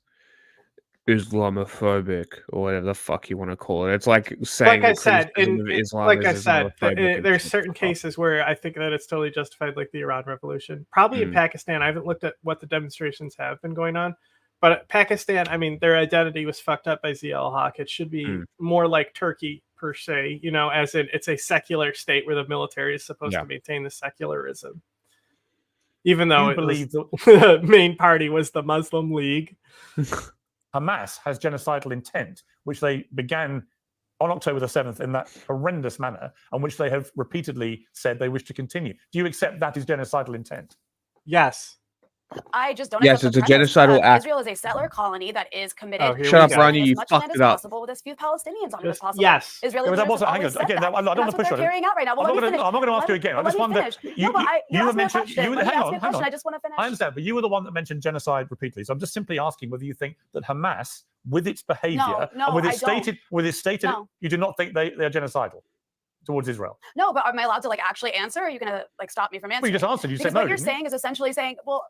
Speaker 1: Islamophobic or whatever the fuck you want to call it. It's like saying
Speaker 12: Like I said,
Speaker 1: Islam is Islamophobic.
Speaker 12: there's certain cases where I think that it's totally justified, like the Iran Revolution. Probably in Pakistan, I haven't looked at what the demonstrations have been going on, but Pakistan, I mean, their identity was fucked up by Zia al-Haq. It should be more like Turkey per se, you know, as in it's a secular state where the military is supposed to maintain the secularism. Even though the main party was the Muslim League.
Speaker 4: Hamas has genocidal intent, which they began on October the 7th in that horrendous manner, and which they have repeatedly said they wish to continue. Do you accept that is genocidal intent?
Speaker 12: Yes.
Speaker 16: I just don't.
Speaker 1: Yes,
Speaker 16: accept
Speaker 1: it's
Speaker 16: the
Speaker 1: a
Speaker 16: premise.
Speaker 1: genocidal act.
Speaker 16: Israel is a settler colony that is committed.
Speaker 1: Shut up,
Speaker 16: to
Speaker 1: Ronnie,
Speaker 16: as
Speaker 1: you
Speaker 16: much
Speaker 1: fucked
Speaker 16: land
Speaker 1: it
Speaker 16: as
Speaker 1: up.
Speaker 16: possible with as few Palestinians on it as
Speaker 12: Just-
Speaker 16: possible.
Speaker 12: yes.
Speaker 16: Israeli
Speaker 4: Yeah, but that
Speaker 16: leaders
Speaker 4: wasn't.
Speaker 16: have
Speaker 4: Hang
Speaker 16: always
Speaker 4: on.
Speaker 16: said
Speaker 4: Again,
Speaker 16: that.
Speaker 4: I don't want
Speaker 16: That's
Speaker 4: to
Speaker 16: what
Speaker 4: push
Speaker 16: they're
Speaker 4: on it.
Speaker 16: carrying out right now. Well,
Speaker 4: I'm
Speaker 16: let me
Speaker 4: not
Speaker 16: finish.
Speaker 4: going to ask you
Speaker 16: Let
Speaker 4: again. I
Speaker 16: me
Speaker 4: just wonder.
Speaker 16: finish. No, but you asked me a question.
Speaker 4: Hang
Speaker 16: Let me ask
Speaker 4: on.
Speaker 16: you a question. I just want to finish.
Speaker 4: I understand, but you were the one that mentioned genocide repeatedly. So I'm just simply asking whether you think that Hamas, with its behavior
Speaker 16: No,
Speaker 4: and with
Speaker 16: I
Speaker 4: its
Speaker 16: don't.
Speaker 4: stated,
Speaker 16: No.
Speaker 4: you do not think they are genocidal towards Israel.
Speaker 16: No, but am I allowed to like actually answer? Or are you gonna like stop me from answering?
Speaker 4: Well, you just answered. You
Speaker 16: because
Speaker 4: said no.
Speaker 16: what you're
Speaker 4: didn't you?
Speaker 16: saying is essentially saying, well,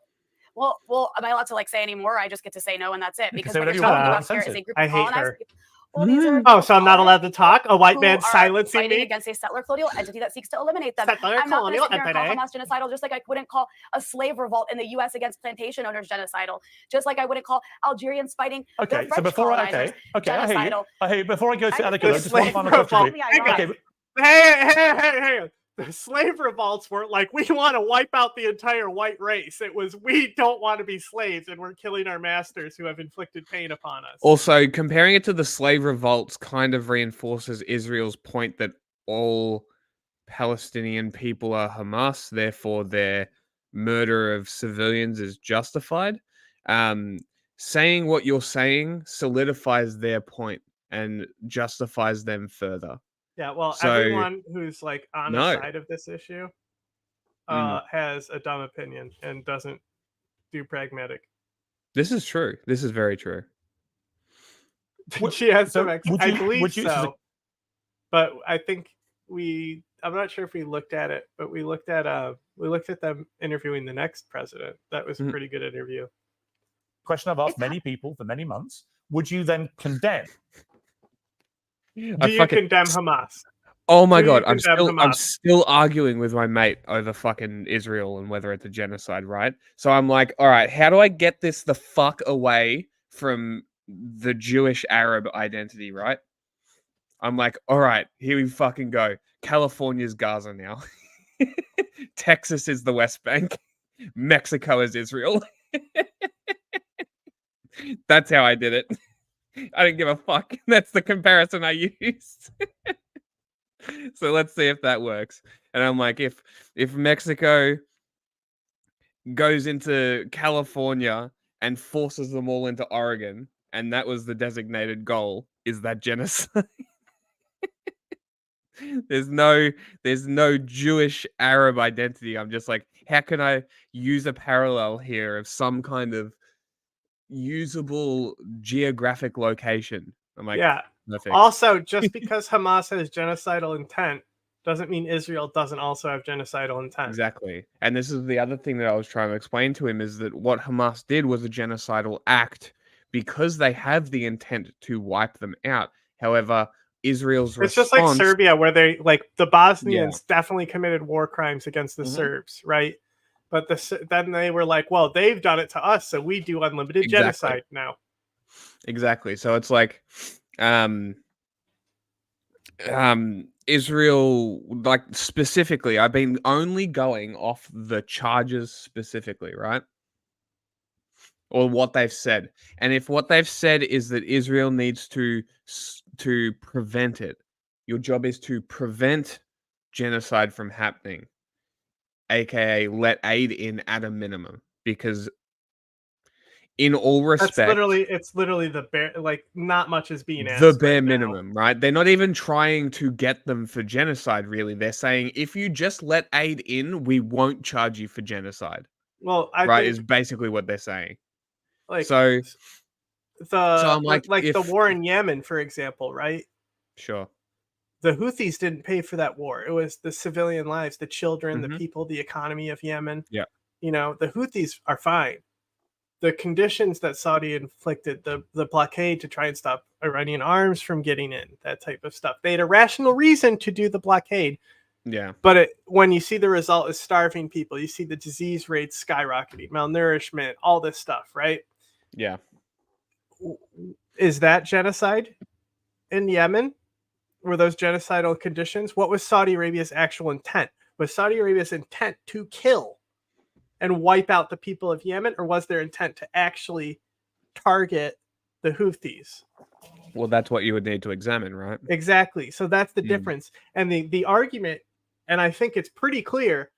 Speaker 16: am I allowed to like say any more? I just get to say no, and that's it. Because
Speaker 4: say
Speaker 16: what you're
Speaker 4: whatever you
Speaker 16: talking
Speaker 4: want,
Speaker 16: about here is a group
Speaker 12: I
Speaker 16: of
Speaker 12: hate
Speaker 16: colonized
Speaker 12: her.
Speaker 16: people. Well, these are
Speaker 12: Oh, so I'm not allowed to talk? A white
Speaker 16: who
Speaker 12: man
Speaker 16: are
Speaker 12: silencing
Speaker 16: fighting
Speaker 12: me?
Speaker 16: against a settler colonial entity that seeks to eliminate them.
Speaker 12: Settler
Speaker 16: I'm not going to
Speaker 12: colonial
Speaker 16: sit here and call
Speaker 12: entity.
Speaker 16: Hamas genocidal, just like I wouldn't call a slave revolt in the U.S. against plantation owners genocidal, just like I wouldn't call Algerians fighting the
Speaker 4: Okay,
Speaker 16: French
Speaker 4: so before I
Speaker 16: colonizers
Speaker 4: I hear you.
Speaker 16: genocidal.
Speaker 4: I hear you. Before I go to
Speaker 16: I
Speaker 4: Annika,
Speaker 16: just
Speaker 4: just one
Speaker 16: think
Speaker 4: final
Speaker 16: it's
Speaker 4: question.
Speaker 16: really
Speaker 4: for you.
Speaker 16: ironic.
Speaker 4: Okay,
Speaker 12: Hey. The slave revolts weren't like, we want to wipe out the entire white race. It was, we don't want to be slaves and we're killing our masters who have inflicted pain upon us.
Speaker 1: Also, comparing it to the slave revolts kind of reinforces Israel's point that all Palestinian people are Hamas, therefore their murder of civilians is justified. Saying what you're saying solidifies their point and justifies them further.
Speaker 12: Yeah, well,
Speaker 1: So-
Speaker 12: everyone who's like on the
Speaker 1: No.
Speaker 12: side of this issue
Speaker 1: Mm.
Speaker 12: has a dumb opinion and doesn't do pragmatic.
Speaker 1: This is true. This is very true.
Speaker 12: She has
Speaker 4: so
Speaker 12: some.
Speaker 4: would
Speaker 12: I
Speaker 4: you-
Speaker 12: believe
Speaker 4: would you- this is a-
Speaker 12: so, but I think we I'm not sure if we looked at it, but we looked at them interviewing the next president. That was a pretty good interview.
Speaker 4: Question I've asked many people for many months: would you then condemn?
Speaker 12: Do you condemn Hamas?
Speaker 1: Oh my
Speaker 12: Do you
Speaker 1: god, I'm
Speaker 12: condemn
Speaker 1: still
Speaker 12: Hamas?
Speaker 1: arguing with my mate over fucking Israel and whether it's a genocide, right? So I'm like, all right, how do I get this the fuck away from the Jewish Arab identity, right? I'm like, all right, here we fucking go. California's Gaza now. Texas is the West Bank. Mexico is Israel. That's how I did it. I didn't give a fuck. That's the comparison I used. So let's see if that works. And I'm like, if Mexico goes into California and forces them all into Oregon, and that was the designated goal, is that genocide? There's no Jewish Arab identity. I'm just like, how can I use a parallel here of some kind of usable geographic location? I'm like,
Speaker 12: Yeah.
Speaker 1: perfect.
Speaker 12: Also, just because Hamas has genocidal intent doesn't mean Israel doesn't also have genocidal intent.
Speaker 1: Exactly. And this is the other thing that I was trying to explain to him, is that what Hamas did was a genocidal act because they have the intent to wipe them out. However, Israel's
Speaker 12: It's
Speaker 1: response...
Speaker 12: just like Serbia, where the Bosnians definitely committed war crimes against the
Speaker 1: Mhm.
Speaker 12: Serbs, right? But then they were like, well, they've done it to us, so we do unlimited genocide now.
Speaker 1: Exactly. So it's like, Israel, like specifically, I've been only going off the charges specifically, right? Or what they've said. And if what they've said is that Israel needs to prevent it, your job is to prevent genocide from happening, aka let aid in at a minimum, because in all respects,
Speaker 12: It's literally the bare, like, not much is being asked.
Speaker 1: the bare
Speaker 12: right now.
Speaker 1: minimum, right? They're not even trying to get them for genocide, really. They're saying, if you just let aid in, we won't charge you for genocide.
Speaker 12: Well, I
Speaker 1: right,
Speaker 12: think,
Speaker 1: is basically what they're saying.
Speaker 12: like,
Speaker 1: So I'm
Speaker 12: like
Speaker 1: like,
Speaker 12: the war in Yemen, for example, right?
Speaker 1: Sure.
Speaker 12: The Houthis didn't pay for that war. It was the civilian lives, the children, the
Speaker 1: Mhm.
Speaker 12: people, the economy of Yemen.
Speaker 1: Yeah.
Speaker 12: You know, the Houthis are fine. The conditions that Saudi inflicted, the blockade to try and stop Iranian arms from getting in, that type of stuff. They had a rational reason to do the blockade.
Speaker 1: Yeah.
Speaker 12: But when you see the result is starving people, you see the disease rates skyrocketing, malnourishment, all this stuff, right?
Speaker 1: Yeah.
Speaker 12: Is that genocide in Yemen? Were those genocidal conditions? What was Saudi Arabia's actual intent? Was Saudi Arabia's intent to kill and wipe out the people of Yemen, or was their intent to actually target the Houthis?
Speaker 1: Well, that's what you would need to examine, right?
Speaker 12: Exactly. So that's the difference. And the argument, and I think it's pretty clear,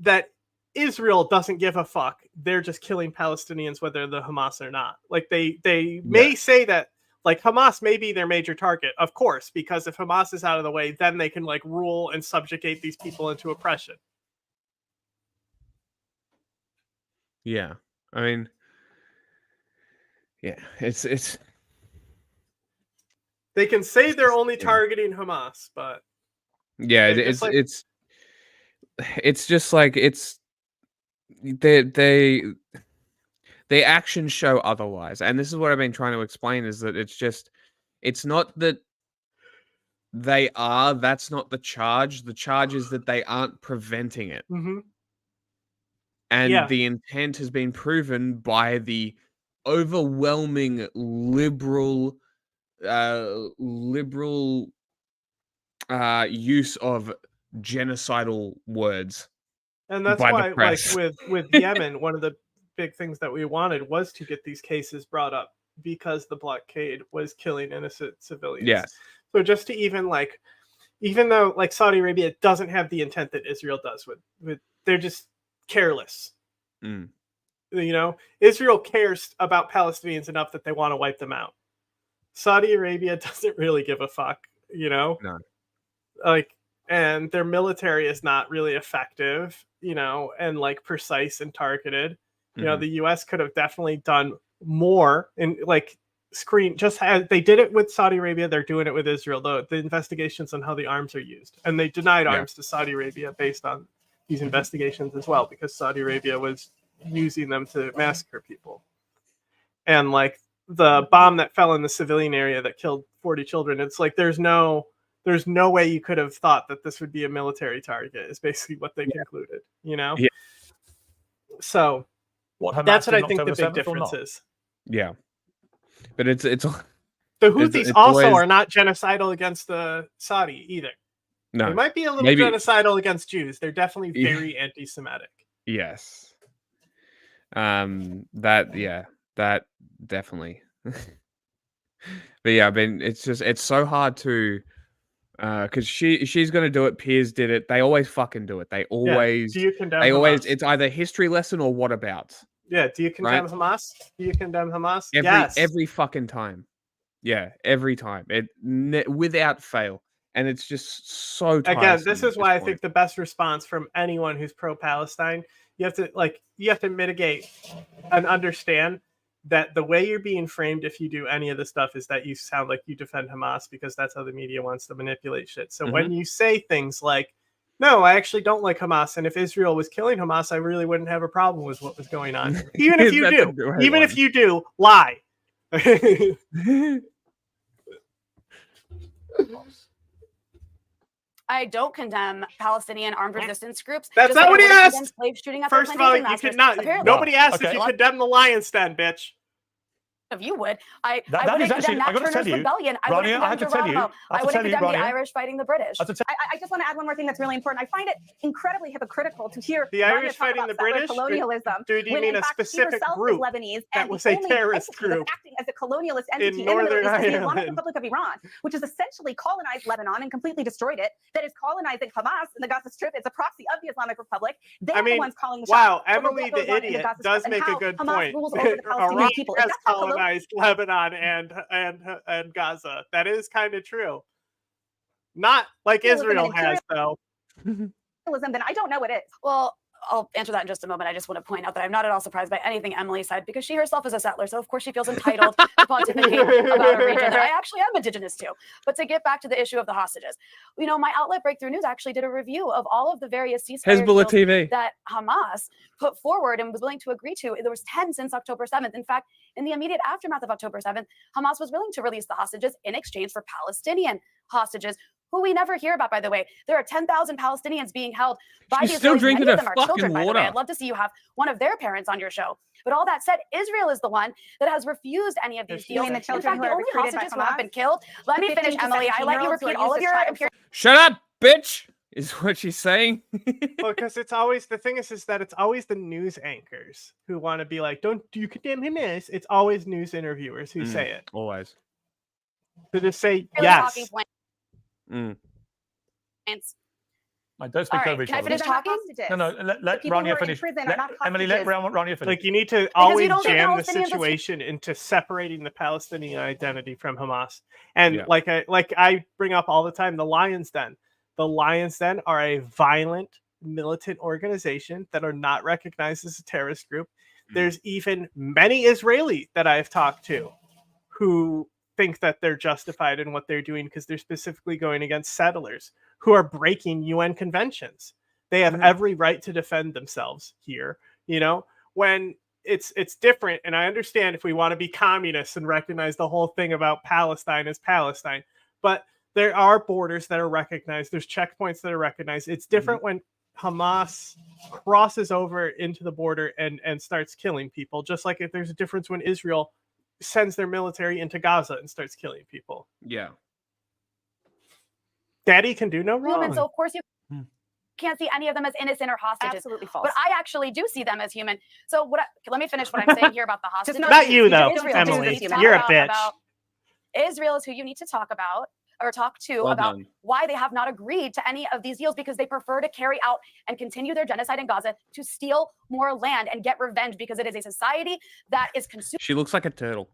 Speaker 12: that Israel doesn't give a fuck. They're just killing Palestinians, whether they're Hamas or not. Like they may say that, like, Hamas may be their major target, of course, because if Hamas is out of the way, then they can, like, rule and subjugate these people into oppression.
Speaker 1: Yeah. I mean, yeah, it's
Speaker 12: They can say they're only targeting Hamas, but
Speaker 1: yeah, it's just like they actions show otherwise. And this is what I've been trying to explain, is that it's not that that's not the charge. The charge is that they aren't preventing it.
Speaker 12: Mm-hmm.
Speaker 1: And the intent has been proven by the overwhelming liberal use of genocidal words.
Speaker 12: And that's
Speaker 1: by
Speaker 12: why,
Speaker 1: the press.
Speaker 12: like, with Yemen, one of the big things that we wanted was to get these cases brought up, because the blockade was killing innocent civilians.
Speaker 1: Yes.
Speaker 12: So just to even though, like, Saudi Arabia doesn't have the intent that Israel does with they're just careless.
Speaker 1: Mm.
Speaker 12: You know, Israel cares about Palestinians enough that they want to wipe them out. Saudi Arabia doesn't really give a fuck, you know?
Speaker 1: No.
Speaker 12: Like, and their military is not really effective, you know, and, like, precise and targeted. You know,
Speaker 1: Mhm.
Speaker 12: the US could have definitely done more. And, like, screen just had they did it with Saudi Arabia, they're doing it with Israel. The investigations on how the arms are used, and they denied arms to Saudi Arabia based on these investigations as well, because Saudi Arabia was using them to massacre people. And like the bomb that fell in the civilian area that killed 40 children, it's like there's no way you could have thought that this would be a military target, is basically what they concluded, you know?
Speaker 1: Yeah.
Speaker 12: So that's what I think the big difference is.
Speaker 1: Yeah. But it's
Speaker 12: the Houthis
Speaker 1: it's
Speaker 12: also
Speaker 1: always,
Speaker 12: are not genocidal against the Saudi either.
Speaker 1: No,
Speaker 12: they might be a little
Speaker 1: maybe
Speaker 12: genocidal against Jews. They're definitely very anti-Semitic.
Speaker 1: Yes. That definitely. But yeah, I mean, it's so hard to, because she's gonna do it. Piers did it. They always fucking do it. They always.
Speaker 12: Do you condemn
Speaker 1: They always.
Speaker 12: Hamas?
Speaker 1: It's either history lesson or what about.
Speaker 12: Yeah. Do you condemn
Speaker 1: Right?
Speaker 12: Hamas? Do you condemn Hamas?
Speaker 1: Every fucking time. Yeah, every time. Without fail. And it's just so tiresome.
Speaker 12: Again, this is why I think the best response from anyone who's pro-Palestine, you have to mitigate and understand that the way you're being framed if you do any of this stuff is that you sound like you defend Hamas, because that's how the media wants to manipulate shit. So when you say things like, no, I actually don't like Hamas, and if Israel was killing Hamas, I really wouldn't have a problem with what was going on. Even if you do. Even if you do, lie.
Speaker 16: I don't condemn Palestinian armed resistance groups.
Speaker 12: That's
Speaker 16: just
Speaker 12: not
Speaker 16: like
Speaker 12: what
Speaker 16: I
Speaker 12: he
Speaker 16: wouldn't
Speaker 12: asked.
Speaker 16: condemn slave shooting at
Speaker 12: First
Speaker 16: their
Speaker 12: of all,
Speaker 16: plantation
Speaker 12: you
Speaker 16: masters.
Speaker 12: could not.
Speaker 16: Apparently-
Speaker 12: Nobody asked if you condemn the lion's den, bitch.
Speaker 16: If you would,
Speaker 4: That
Speaker 16: wouldn't
Speaker 4: is actually,
Speaker 16: condemn Nat
Speaker 4: I got to
Speaker 16: Turner's
Speaker 4: tell you,
Speaker 16: rebellion. I
Speaker 4: Rania,
Speaker 16: wouldn't
Speaker 4: I have to
Speaker 16: condemn
Speaker 4: tell you,
Speaker 16: Geronimo. I wouldn't condemn the Irish fighting the British.
Speaker 5: I just want to add one more thing that's really important. I find it incredibly hypocritical to hear
Speaker 12: The
Speaker 5: Rania
Speaker 12: Irish
Speaker 5: talk
Speaker 12: fighting
Speaker 5: about
Speaker 12: the
Speaker 5: settler
Speaker 12: British?
Speaker 5: colonialism.
Speaker 12: Do you
Speaker 5: when
Speaker 12: mean
Speaker 5: in
Speaker 12: a
Speaker 5: fact she
Speaker 12: specific
Speaker 5: herself
Speaker 12: group
Speaker 5: is Lebanese
Speaker 12: that
Speaker 5: and
Speaker 12: was
Speaker 5: the
Speaker 12: a
Speaker 5: only
Speaker 12: terrorist
Speaker 5: entity that's
Speaker 12: group
Speaker 5: acting as a colonialist entity in the
Speaker 12: Northern
Speaker 5: Middle East is the
Speaker 12: Ireland?
Speaker 5: Islamic Republic of Iran, which has essentially colonized Lebanon and completely destroyed it. That is colonizing Hamas in the Gaza Strip. It's a proxy of the Islamic Republic. They're the ones calling the
Speaker 12: wow,
Speaker 5: shots over
Speaker 12: Emily
Speaker 5: what goes
Speaker 12: the
Speaker 5: on in
Speaker 12: idiot
Speaker 5: Gaza Strip
Speaker 12: does
Speaker 5: and
Speaker 12: make a
Speaker 5: how
Speaker 12: good
Speaker 5: Hamas
Speaker 12: point.
Speaker 5: rules over the Palestinian
Speaker 12: Iran
Speaker 5: people.
Speaker 12: has
Speaker 5: If that's not
Speaker 12: colonized Lebanon and Gaza. That is kind of true. Not like Israel has, though.
Speaker 5: then I don't know what is.
Speaker 16: Well, I'll answer that in just a moment. I just want to point out that I'm not at all surprised by anything Emily said, because she herself is a settler. So of course she feels entitled to pontificate about a region that I actually am indigenous to. But to get back to the issue of the hostages, you know, my outlet Breakthrough News actually did a review of all of the various ceasefire
Speaker 1: Hezbollah
Speaker 16: deals
Speaker 1: TV.
Speaker 16: that Hamas put forward and was willing to agree to. There was 10 since October 7th. In fact, in the immediate aftermath of October 7th, Hamas was willing to release the hostages in exchange for Palestinian hostages, who we never hear about, by the way. There are 10,000 Palestinians being held by
Speaker 1: She's
Speaker 16: the
Speaker 1: still
Speaker 16: Israelis.
Speaker 1: drinking
Speaker 16: Many of
Speaker 1: her
Speaker 16: them are
Speaker 1: fucking
Speaker 16: children, by the way.
Speaker 1: water.
Speaker 16: I'd love to see you have one of their parents on your show. But all that said, Israel is the one that has refused any of these deals.
Speaker 5: mean the
Speaker 16: In
Speaker 5: children
Speaker 16: fact,
Speaker 5: who
Speaker 16: the
Speaker 5: are
Speaker 16: only
Speaker 5: recruited by
Speaker 16: hostages who have
Speaker 5: Hamas?
Speaker 16: been killed. Let me finish,
Speaker 5: 15 to
Speaker 16: Emily. I let you
Speaker 5: 17-year-olds who
Speaker 16: repeat
Speaker 5: are
Speaker 16: all of
Speaker 5: used
Speaker 16: your
Speaker 5: as child
Speaker 1: Shut up, bitch! Is what she's saying.
Speaker 12: Well, because it's always the thing is that it's always the news anchors who want to be like, "Don't do you condemn him?" It's always news interviewers who say it.
Speaker 1: Always.
Speaker 12: To just say
Speaker 16: Really talking
Speaker 12: yes.
Speaker 16: points.
Speaker 4: Don't speak
Speaker 16: All right,
Speaker 4: over each
Speaker 16: can I
Speaker 4: other.
Speaker 16: finish talking?
Speaker 4: No, let
Speaker 5: people who
Speaker 4: Rania
Speaker 5: are in
Speaker 4: finish.
Speaker 5: prison are
Speaker 4: Let,
Speaker 5: not
Speaker 4: Emily, let
Speaker 5: hostages.
Speaker 4: Rania finish.
Speaker 12: Like you need to
Speaker 16: you
Speaker 12: always
Speaker 16: don't think
Speaker 12: jam the
Speaker 16: Palestinians are-
Speaker 12: situation into separating the Palestinian identity from Hamas. And
Speaker 1: Yeah.
Speaker 12: like I bring up all the time, the Lions Den. The Lions Den are a violent militant organization that are not recognized as a terrorist group. There's even many Israeli that I've talked to who think that they're justified in what they're doing because they're specifically going against settlers who are breaking UN conventions. They have every right to defend themselves here, you know, when it's different. And I understand if we want to be communists and recognize the whole thing about Palestine as Palestine, but there are borders that are recognized. There's checkpoints that are recognized. It's different when Hamas crosses over into the border and starts killing people, just like if there's a difference when Israel sends their military into Gaza and starts killing people.
Speaker 1: Yeah.
Speaker 12: Daddy can do no wrong.
Speaker 16: Human, so of course you can't see any of them as innocent or hostages.
Speaker 5: Absolutely false.
Speaker 16: But I actually do see them as human. So let me finish what I'm saying here about the hostages.
Speaker 12: not you, though,
Speaker 16: Israel is who
Speaker 12: Emily.
Speaker 16: you need to
Speaker 12: You're a
Speaker 16: talk
Speaker 12: bitch.
Speaker 16: about. Israel is who you need to talk about or talk to
Speaker 1: Well
Speaker 16: about
Speaker 1: done.
Speaker 16: why they have not agreed to any of these deals, because they prefer to carry out and continue their genocide in Gaza to steal more land and get revenge, because it is a society that is consumed
Speaker 1: She looks like a turtle.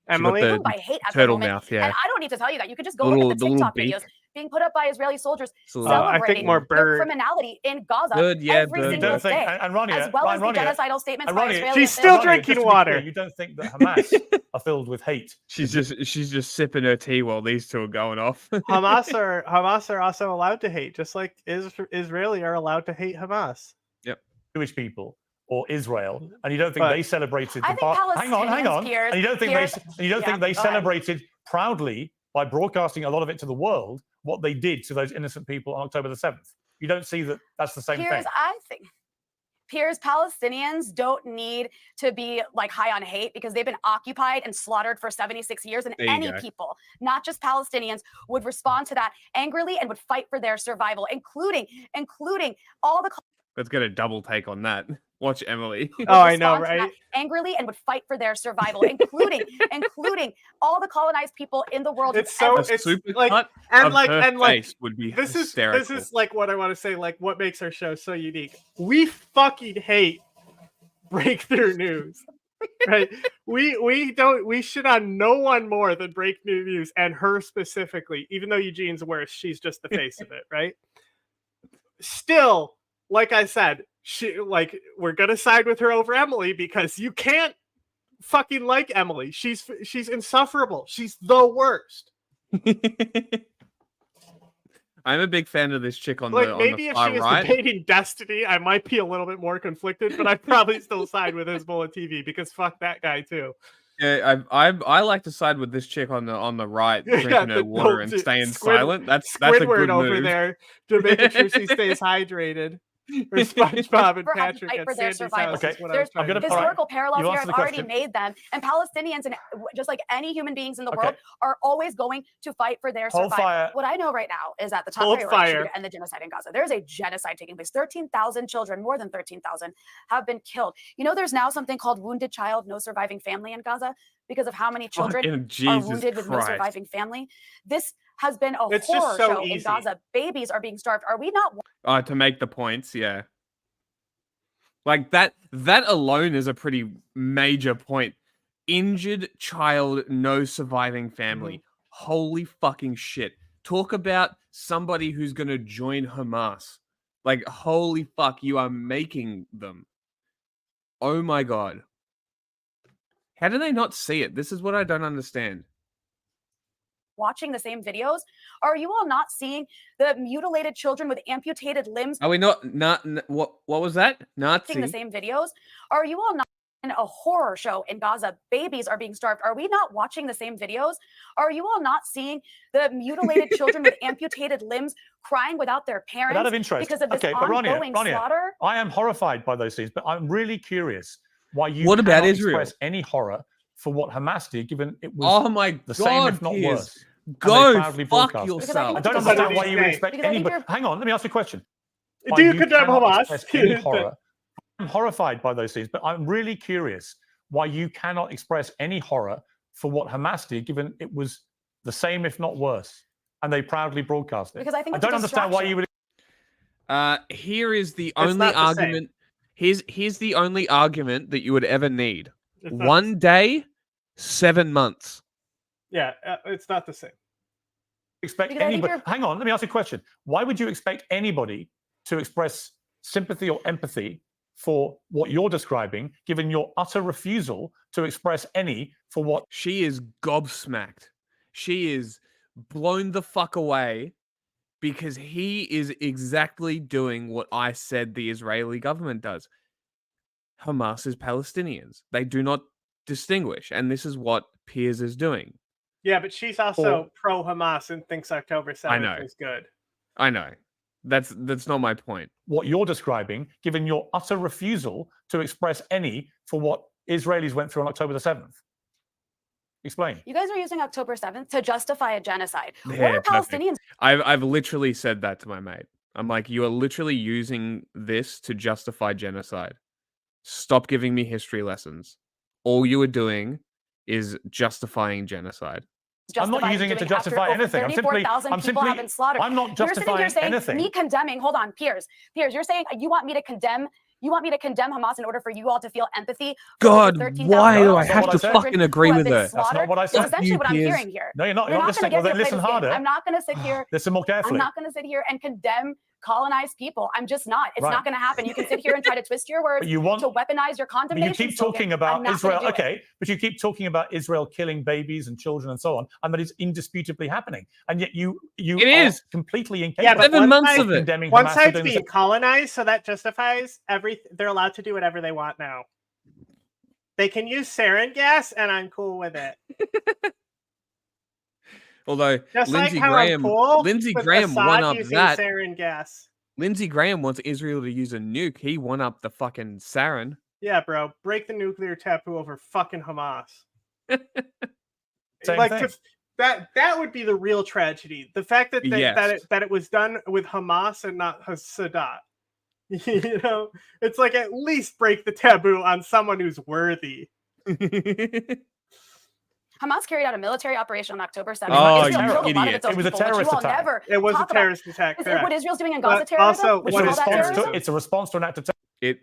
Speaker 12: Emily?
Speaker 1: She got
Speaker 16: by hate at the
Speaker 1: turtle
Speaker 16: moment.
Speaker 1: mouth, yeah.
Speaker 16: And I don't need to tell you that. You could just go
Speaker 1: The
Speaker 16: look
Speaker 1: little-
Speaker 16: at
Speaker 1: the
Speaker 16: the
Speaker 1: little
Speaker 16: TikTok
Speaker 1: beak.
Speaker 16: videos. being put up by Israeli soldiers
Speaker 1: Absolutely.
Speaker 12: I think
Speaker 16: celebrating
Speaker 12: more
Speaker 16: the
Speaker 12: bird.
Speaker 16: criminality in Gaza
Speaker 1: Bird, yeah,
Speaker 16: every
Speaker 1: bird.
Speaker 16: single day,
Speaker 4: and Ronnie,
Speaker 16: as well as the
Speaker 4: Ronnie,
Speaker 16: genocidal statements
Speaker 4: and
Speaker 16: by
Speaker 4: Ronnie,
Speaker 16: Israeli
Speaker 12: She's still
Speaker 16: officials.
Speaker 12: drinking
Speaker 4: just to be
Speaker 12: water.
Speaker 4: clear, you don't think that Hamas are filled with hate?
Speaker 1: She's just sipping her tea while these two are going off.
Speaker 12: Hamas are also allowed to hate, just like Israeli are allowed to hate Hamas.
Speaker 1: Yep.
Speaker 4: Jewish people or Israel, and you don't think
Speaker 12: But-
Speaker 4: they celebrated
Speaker 16: I
Speaker 4: the
Speaker 16: think
Speaker 4: hang on,
Speaker 16: Piers,
Speaker 4: and you don't think
Speaker 16: Piers,
Speaker 4: they think they
Speaker 16: go ahead.
Speaker 4: celebrated proudly by broadcasting a lot of it to the world what they did to those innocent people on October the 7th. You don't see that that's the same
Speaker 16: Piers,
Speaker 4: thing.
Speaker 16: I think Piers, Palestinians don't need to be like high on hate because they've been occupied and slaughtered for 76 years, and
Speaker 1: There you
Speaker 16: any
Speaker 1: go.
Speaker 16: people, not just Palestinians, would respond to that angrily and would fight for their survival, including all the
Speaker 1: Let's get a double take on that. Watch Emily.
Speaker 12: Oh, I know,
Speaker 16: respond to that
Speaker 12: right?
Speaker 16: angrily and would fight for their survival, including all the colonized people in the world.
Speaker 12: It's so
Speaker 1: A
Speaker 12: it's
Speaker 1: super
Speaker 12: like
Speaker 1: cut
Speaker 12: and
Speaker 1: of
Speaker 12: like
Speaker 1: her
Speaker 12: and like
Speaker 1: face would be
Speaker 12: this
Speaker 1: hysterical.
Speaker 12: is like what I want to say, like what makes our show so unique. We fucking hate breakthrough news. Right? We shit on no one more than breakthrough news, and her specifically, even though Eugene's worse, she's just the face of it, right? Still, like I said, we're gonna side with her over Emily because you can't fucking like Emily. She's insufferable. She's the worst.
Speaker 1: I'm a big fan of this chick on
Speaker 12: Like
Speaker 1: the
Speaker 12: maybe if
Speaker 1: far
Speaker 12: she was
Speaker 1: right.
Speaker 12: debating Destiny, I might be a little bit more conflicted, but I'd probably still side with Hezbollah TV because fuck that guy too.
Speaker 1: Yeah, I like to side with this chick on the right, drinking her water and staying silent. That's a
Speaker 12: Squidward
Speaker 1: good
Speaker 12: over
Speaker 1: move.
Speaker 12: there to making sure she stays hydrated. Or SpongeBob and
Speaker 16: for how to
Speaker 12: Patrick
Speaker 16: fight
Speaker 12: at
Speaker 16: for their
Speaker 12: Sandy's
Speaker 16: survival.
Speaker 12: house is what I
Speaker 16: There's
Speaker 12: was trying to say.
Speaker 16: historical parallels
Speaker 4: You
Speaker 16: here.
Speaker 4: answer
Speaker 16: I've
Speaker 4: the
Speaker 16: already
Speaker 4: question.
Speaker 16: made them. And Palestinians, and just like any human beings in the world, are always going to fight for their
Speaker 4: Hold
Speaker 16: survival.
Speaker 4: fire.
Speaker 16: What I know right now is that the top
Speaker 12: Hold
Speaker 16: priority should
Speaker 12: fire.
Speaker 16: be to end the genocide in Gaza. There's a genocide taking place. 13,000 children, more than 13,000, have been killed. You know, there's now something called wounded child, no surviving family in Gaza because of how many children
Speaker 1: Fucking
Speaker 16: are
Speaker 1: Jesus
Speaker 16: wounded with no
Speaker 1: Christ.
Speaker 16: surviving family. This has been a
Speaker 12: It's just
Speaker 16: horror
Speaker 12: so
Speaker 16: show in
Speaker 12: easy.
Speaker 16: Gaza. Babies are being starved. Are we not
Speaker 1: To make the points, yeah. Like that alone is a pretty major point. Injured child, no surviving family. Holy fucking shit. Talk about somebody who's gonna join Hamas. Like, holy fuck, you are making them. Oh my god. How do they not see it? This is what I don't understand.
Speaker 16: watching the same videos? Are you all not seeing the mutilated children with amputated limbs
Speaker 1: Are we not what was that?
Speaker 16: watching the
Speaker 1: Nazi?
Speaker 16: same videos? Are you all not in a horror show in Gaza? Babies are being starved. Are we not watching the same videos? Are you all not seeing the mutilated children with amputated limbs crying without their parents
Speaker 4: But out of interest,
Speaker 16: because of this
Speaker 4: okay, but
Speaker 16: ongoing
Speaker 4: Rania,
Speaker 16: slaughter?
Speaker 4: I am horrified by those things, but I'm really curious why you
Speaker 1: What about
Speaker 4: cannot
Speaker 1: Israel?
Speaker 4: express any horror for what Hamas did, given it was
Speaker 1: Oh my
Speaker 4: the same,
Speaker 1: god,
Speaker 4: if not
Speaker 1: Piers.
Speaker 4: worse. and they
Speaker 1: Go
Speaker 4: proudly
Speaker 1: fuck
Speaker 4: broadcast it.
Speaker 1: yourself.
Speaker 4: I don't
Speaker 16: Because
Speaker 4: understand why you would expect
Speaker 16: because I think
Speaker 4: anybody.
Speaker 16: you're-
Speaker 4: Hang on, let me ask you a question.
Speaker 12: Do
Speaker 4: Why
Speaker 12: you condemn
Speaker 4: cannot
Speaker 12: Hamas?
Speaker 4: express any horror? I'm horrified by those things, but I'm really curious why you cannot express any horror for what Hamas did, given it was the same, if not worse, and they proudly broadcast it.
Speaker 16: Because I think
Speaker 4: I
Speaker 16: it's a
Speaker 4: don't understand why you would.
Speaker 1: Here is the
Speaker 12: It's
Speaker 1: only
Speaker 12: not the same.
Speaker 1: argument. Here's the only argument that you would ever need.
Speaker 12: It's not
Speaker 1: One day, 7 months.
Speaker 12: Yeah, it's not the same.
Speaker 4: Expect
Speaker 16: Because I think
Speaker 4: anybody. Hang on, let me ask you a question. Why would you expect anybody to express sympathy or empathy for what you're describing, given your utter refusal to express any for what?
Speaker 1: She is gobsmacked. She is blown the fuck away because he is exactly doing what I said the Israeli government does. Hamas is Palestinians. They do not distinguish, and this is what Piers is doing.
Speaker 12: Yeah, but she's also pro Hamas and thinks October 7th
Speaker 1: know.
Speaker 12: is good.
Speaker 1: I know. That's not my point.
Speaker 4: What you're describing, given your utter refusal to express any for what Israelis went through on October the 7th. Explain.
Speaker 16: You guys are using October 7th to justify a genocide. What
Speaker 1: Yeah,
Speaker 16: are
Speaker 1: perfect.
Speaker 16: Palestinians
Speaker 1: I've literally said that to my mate. I'm like, you are literally using this to justify genocide. Stop giving me history lessons. All you are doing is justifying genocide.
Speaker 4: I'm not using it to justify anything. I'm simply,
Speaker 16: 34,000 people have been slaughtered.
Speaker 4: I'm not
Speaker 16: You're sitting here
Speaker 4: justifying
Speaker 16: saying
Speaker 4: anything.
Speaker 16: me condemning. Hold on, Piers. You're saying you want me to condemn You want me to condemn Hamas in order for you all to feel empathy? For
Speaker 1: God,
Speaker 16: the 13,000
Speaker 1: why do I
Speaker 16: Palestinian
Speaker 1: have to
Speaker 16: children
Speaker 1: fucking agree
Speaker 16: who have
Speaker 1: with
Speaker 16: been
Speaker 1: her? That's
Speaker 4: not
Speaker 16: slaughtered?
Speaker 4: what I said.
Speaker 16: It's essentially what I'm
Speaker 1: Piers.
Speaker 16: hearing here.
Speaker 4: No, you're not.
Speaker 16: You're not going to
Speaker 4: Well,
Speaker 16: get
Speaker 4: then
Speaker 16: to play
Speaker 4: listen
Speaker 16: this game.
Speaker 4: harder.
Speaker 16: I'm not going to sit here.
Speaker 4: Listen more
Speaker 16: I'm
Speaker 4: carefully.
Speaker 16: not going to sit here and condemn colonized people. I'm just not. It's
Speaker 4: Right.
Speaker 16: not going to happen. You can sit here and try to twist your words
Speaker 4: But you want-
Speaker 16: to weaponize your
Speaker 4: But
Speaker 16: condemnation.
Speaker 4: you keep
Speaker 16: slogan.
Speaker 4: talking
Speaker 16: I'm
Speaker 4: about
Speaker 16: not
Speaker 4: Israel.
Speaker 16: gonna do it.
Speaker 4: Okay, but you keep talking about Israel killing babies and children and so on, and that is indisputably happening. And yet you
Speaker 1: It
Speaker 4: are
Speaker 1: is.
Speaker 4: completely incapable.
Speaker 12: Yeah, but
Speaker 1: 7 months of it.
Speaker 4: condemning
Speaker 12: one
Speaker 4: Hamas for
Speaker 12: side's
Speaker 4: doing the
Speaker 12: being
Speaker 4: same.
Speaker 12: colonized, so that justifies everything. They're allowed to do whatever they want now. They can use sarin gas, and I'm cool with it.
Speaker 1: Although
Speaker 12: Just
Speaker 1: Lindsey
Speaker 12: like how
Speaker 1: Graham,
Speaker 12: I'm cool
Speaker 1: Lindsey
Speaker 12: with
Speaker 1: Graham
Speaker 12: Assad
Speaker 1: won up
Speaker 12: using
Speaker 1: that.
Speaker 12: sarin gas.
Speaker 1: Lindsey Graham wants Israel to use a nuke. He won up the fucking sarin.
Speaker 12: Yeah, bro, break the nuclear taboo over fucking Hamas.
Speaker 4: Same
Speaker 12: like
Speaker 4: thing.
Speaker 12: that would be the real tragedy. The fact that
Speaker 1: Yes.
Speaker 12: that it was done with Hamas and not Sadat. You know, it's like at least break the taboo on someone who's worthy.
Speaker 16: Hamas carried out a military operation on October 7th.
Speaker 1: Oh,
Speaker 16: Israel
Speaker 1: you
Speaker 16: killed a lot of
Speaker 1: idiot.
Speaker 16: its own
Speaker 4: It was a
Speaker 16: people, which
Speaker 4: terrorist
Speaker 16: you all
Speaker 4: attack.
Speaker 16: never
Speaker 12: It was a
Speaker 16: talk about.
Speaker 12: terrorist attack.
Speaker 16: Is
Speaker 12: correct.
Speaker 16: what Israel's doing in
Speaker 12: But
Speaker 16: Gaza terrorism?
Speaker 12: also,
Speaker 16: Which
Speaker 12: what
Speaker 16: you
Speaker 12: is
Speaker 16: call that
Speaker 12: terrorism?
Speaker 16: terrorism?
Speaker 4: It's a response to an act of terrorism.
Speaker 1: It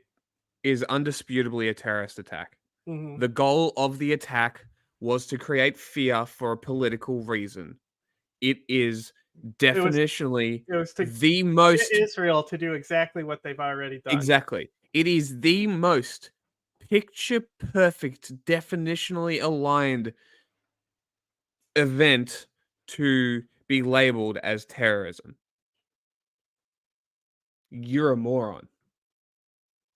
Speaker 1: is undisputably a terrorist attack.
Speaker 12: Mhm.
Speaker 1: The goal of the attack was to create fear for a political reason. It is definitionally
Speaker 12: It was to
Speaker 1: the most
Speaker 12: get Israel to do exactly what they've already done.
Speaker 1: exactly. It is the most picture perfect, definitionally aligned event to be labeled as terrorism. You're a moron.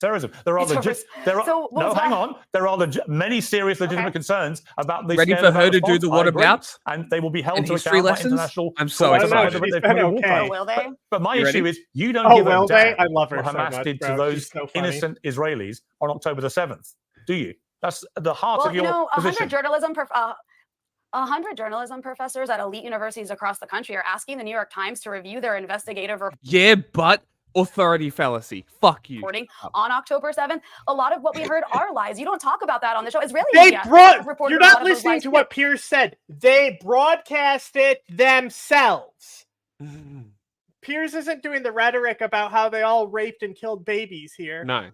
Speaker 4: Terrorism. There are
Speaker 16: It's a
Speaker 4: legit.
Speaker 16: res-
Speaker 4: There are
Speaker 16: So what
Speaker 4: no.
Speaker 16: was
Speaker 4: Hang
Speaker 16: that?
Speaker 4: on. There are many serious, legitimate concerns about the
Speaker 1: Ready
Speaker 4: scale
Speaker 1: for
Speaker 4: of that
Speaker 1: her to do
Speaker 4: response.
Speaker 1: the
Speaker 4: I agree.
Speaker 1: whatabouts?
Speaker 4: And they will be held
Speaker 1: And
Speaker 4: to
Speaker 1: history
Speaker 4: account by
Speaker 1: lessons?
Speaker 4: international.
Speaker 1: I'm so
Speaker 4: courts
Speaker 1: excited.
Speaker 4: about
Speaker 12: She's
Speaker 4: the
Speaker 12: been
Speaker 4: war
Speaker 12: okay.
Speaker 4: crimes.
Speaker 16: Oh, will they?
Speaker 4: But my
Speaker 1: You
Speaker 4: issue
Speaker 1: ready?
Speaker 4: is you don't
Speaker 12: Oh,
Speaker 4: give
Speaker 12: will
Speaker 4: a
Speaker 12: they?
Speaker 4: damn
Speaker 12: I love her
Speaker 4: what
Speaker 12: so
Speaker 4: Hamas
Speaker 12: much,
Speaker 4: did
Speaker 12: bro.
Speaker 4: to
Speaker 12: She's
Speaker 4: those
Speaker 12: so funny.
Speaker 4: innocent Israelis on October the 7th, do you? That's the heart
Speaker 16: Well,
Speaker 4: of
Speaker 16: you
Speaker 4: your
Speaker 16: know,
Speaker 4: position.
Speaker 16: 100 journalism professors at elite universities across the country are asking the New York Times to review their investigative
Speaker 1: Yeah, but authority fallacy. Fuck you.
Speaker 16: reporting on October 7th. A lot of what we heard are lies. You don't talk about that on the show. Israeli
Speaker 12: They
Speaker 16: media
Speaker 12: brought.
Speaker 16: reported
Speaker 12: You're
Speaker 16: a lot
Speaker 12: not
Speaker 16: of those
Speaker 12: listening
Speaker 16: lies
Speaker 12: to
Speaker 16: too.
Speaker 12: what Piers said. They broadcast it themselves. Piers isn't doing the rhetoric about how they all raped and killed babies here.
Speaker 1: No.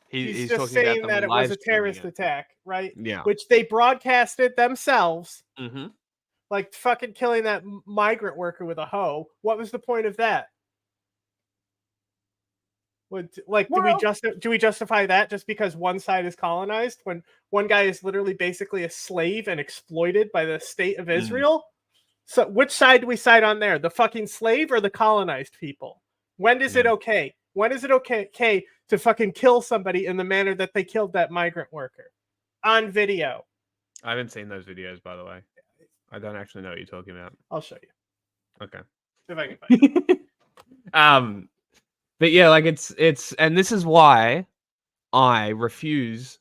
Speaker 12: He's
Speaker 1: He's
Speaker 12: just
Speaker 1: talking
Speaker 12: saying
Speaker 1: about
Speaker 12: that
Speaker 1: them
Speaker 12: it was a
Speaker 1: live streaming
Speaker 12: terrorist
Speaker 1: it.
Speaker 12: attack, right?
Speaker 1: Yeah.
Speaker 12: Which they broadcasted themselves,
Speaker 1: Mm-hmm.
Speaker 12: like fucking killing that migrant worker with a hoe. What was the point of that? Like, do we justify that just because one side is colonized when one guy is literally basically a slave and exploited by the state of Israel? So which side do we side on there? The fucking slave or the colonized people? When is it okay? When is it okay to fucking kill somebody in the manner that they killed that migrant worker on video?
Speaker 1: I haven't seen those videos, by the way. I don't actually know what you're talking about.
Speaker 12: I'll show you
Speaker 1: Okay.
Speaker 12: if I can find it.
Speaker 1: But yeah, like it's and this is why I refuse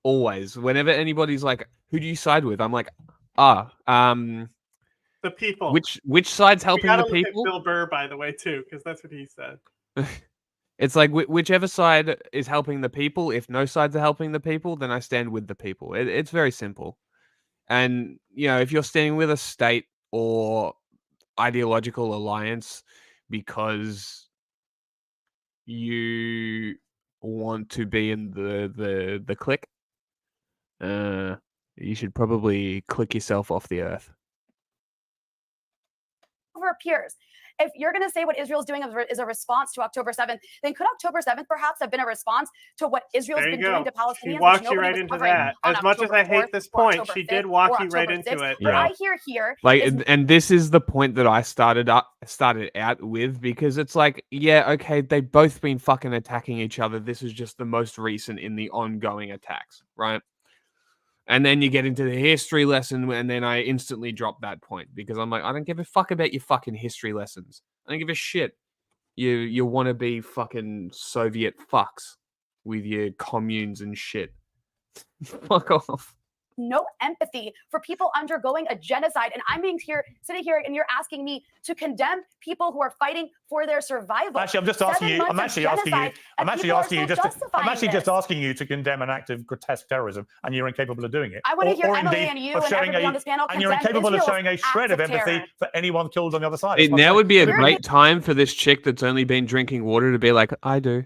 Speaker 1: always whenever anybody's like, who do you side with? I'm like,
Speaker 12: The people.
Speaker 1: which side's
Speaker 12: We
Speaker 1: helping
Speaker 12: gotta
Speaker 1: the
Speaker 12: look at
Speaker 1: people?
Speaker 12: Bill Burr, by the way, too, because that's what he said.
Speaker 1: It's like whichever side is helping the people. If no sides are helping the people, then I stand with the people. It's very simple. And you know, if you're standing with a state or ideological alliance because you want to be in the clique, you should probably click yourself off the earth.
Speaker 16: Over Piers. If you're going to say what Israel's doing is a response to October 7th, then could October 7th perhaps have been a response to what Israel's
Speaker 12: There you
Speaker 16: been doing
Speaker 12: go.
Speaker 16: to Palestinians?
Speaker 12: She
Speaker 16: which
Speaker 12: walked you
Speaker 16: nobody
Speaker 12: right
Speaker 16: was
Speaker 12: into
Speaker 16: covering
Speaker 12: that.
Speaker 16: on
Speaker 12: As much as
Speaker 16: October
Speaker 12: I hate
Speaker 16: 4th
Speaker 12: this
Speaker 16: or
Speaker 12: point,
Speaker 16: October
Speaker 12: she
Speaker 16: 5th
Speaker 12: did walk
Speaker 16: or
Speaker 12: you right
Speaker 16: October
Speaker 12: into
Speaker 16: 6th.
Speaker 12: it.
Speaker 16: What
Speaker 1: Yeah.
Speaker 16: I hear here
Speaker 1: Like,
Speaker 16: is
Speaker 1: and this is the point that I started out with, because it's like, yeah, okay, they've both been fucking attacking each other. This is just the most recent in the ongoing attacks, right? And then you get into the history lesson, and then I instantly drop that point because I'm like, I don't give a fuck about your fucking history lessons. I don't give a shit. You want to be fucking Soviet fucks with your communes and shit. Fuck off.
Speaker 16: no empathy for people undergoing a genocide. And I'm sitting here and you're asking me to condemn people who are fighting for their survival.
Speaker 4: Actually, I'm just asking
Speaker 16: 7
Speaker 4: you.
Speaker 16: months
Speaker 4: I'm
Speaker 16: of
Speaker 4: actually asking you.
Speaker 16: genocide,
Speaker 4: I'm
Speaker 16: and
Speaker 4: actually
Speaker 16: people are
Speaker 4: asking you
Speaker 16: still
Speaker 4: just. I'm
Speaker 16: justifying
Speaker 4: actually
Speaker 16: this.
Speaker 4: just asking you to condemn an act of grotesque terrorism, and you're incapable of doing it.
Speaker 16: I want to hear
Speaker 4: Or
Speaker 16: Emily
Speaker 4: indeed
Speaker 16: and you
Speaker 4: of
Speaker 16: and
Speaker 4: showing
Speaker 16: everybody on this panel
Speaker 4: and you're
Speaker 16: condemn
Speaker 4: incapable of
Speaker 16: Israel's
Speaker 4: showing a shred of
Speaker 16: acts of
Speaker 4: empathy
Speaker 16: terror.
Speaker 4: for anyone killed on the other side.
Speaker 1: It
Speaker 4: That's what I'm
Speaker 1: now
Speaker 4: saying.
Speaker 1: would be a
Speaker 16: You're
Speaker 1: great time for this chick that's only been drinking water to be like, I do.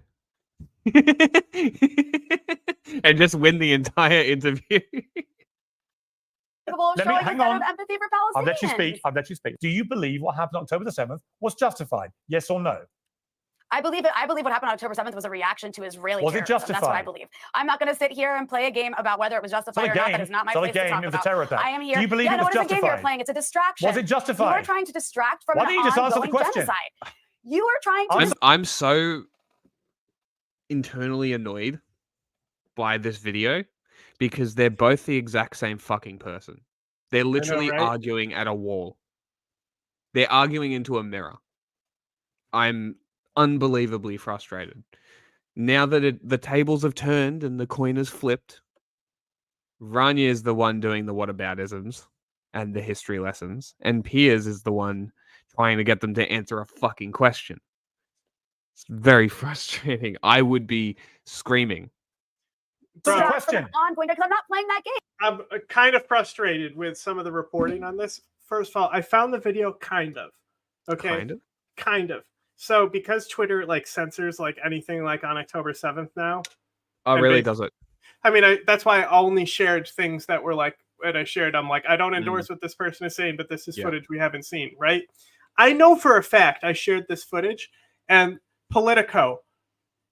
Speaker 1: And just win the entire interview.
Speaker 4: Let me
Speaker 16: showing
Speaker 4: hang
Speaker 16: a
Speaker 4: on.
Speaker 16: of empathy for
Speaker 4: I'll let you
Speaker 16: Palestinians.
Speaker 4: speak. I'll let you speak. Do you believe what happened October the 7th was justified? Yes or no?
Speaker 16: I believe it. I believe what happened on October 7th was a reaction to Israeli
Speaker 4: Was it
Speaker 16: terrorism. That's what I
Speaker 4: justified?
Speaker 16: believe. I'm not going to sit here and play a game about whether it was justified or not. That is not my
Speaker 4: It's not a
Speaker 16: place to
Speaker 4: game,
Speaker 16: talk
Speaker 4: it was a
Speaker 16: about.
Speaker 4: terror attack.
Speaker 16: I am here.
Speaker 4: Do you believe
Speaker 16: yeah,
Speaker 4: it
Speaker 16: no,
Speaker 4: was
Speaker 16: it is a game you're
Speaker 4: justified?
Speaker 16: playing. It's a distraction.
Speaker 4: Was it justified?
Speaker 16: You are trying to distract from
Speaker 4: Why
Speaker 16: an
Speaker 4: don't you just answer the
Speaker 16: ongoing
Speaker 4: question?
Speaker 16: genocide. You are trying to.
Speaker 1: I'm so internally annoyed by this video because they're both the exact same fucking person. They're literally
Speaker 12: right?
Speaker 1: arguing at a wall. They're arguing into a mirror. I'm unbelievably frustrated. Now that the tables have turned and the coin has flipped, Rania is the one doing the whataboutisms and the history lessons, and Piers is the one trying to get them to answer a fucking question. It's very frustrating. I would be screaming.
Speaker 16: Question. Ongoing because I'm not playing that game.
Speaker 12: I'm kind of frustrated with some of the reporting on this. First of all, I found the video kind of. Okay.
Speaker 1: Kind of?
Speaker 12: Kind of. So because Twitter like censors like anything like on October 7th now.
Speaker 1: Oh, really? Does it?
Speaker 12: I mean, that's why I only shared things that were like, when I shared, I'm like, I don't endorse what this person is saying, but this is footage we haven't seen, right? I know for a fact I shared this footage, and Politico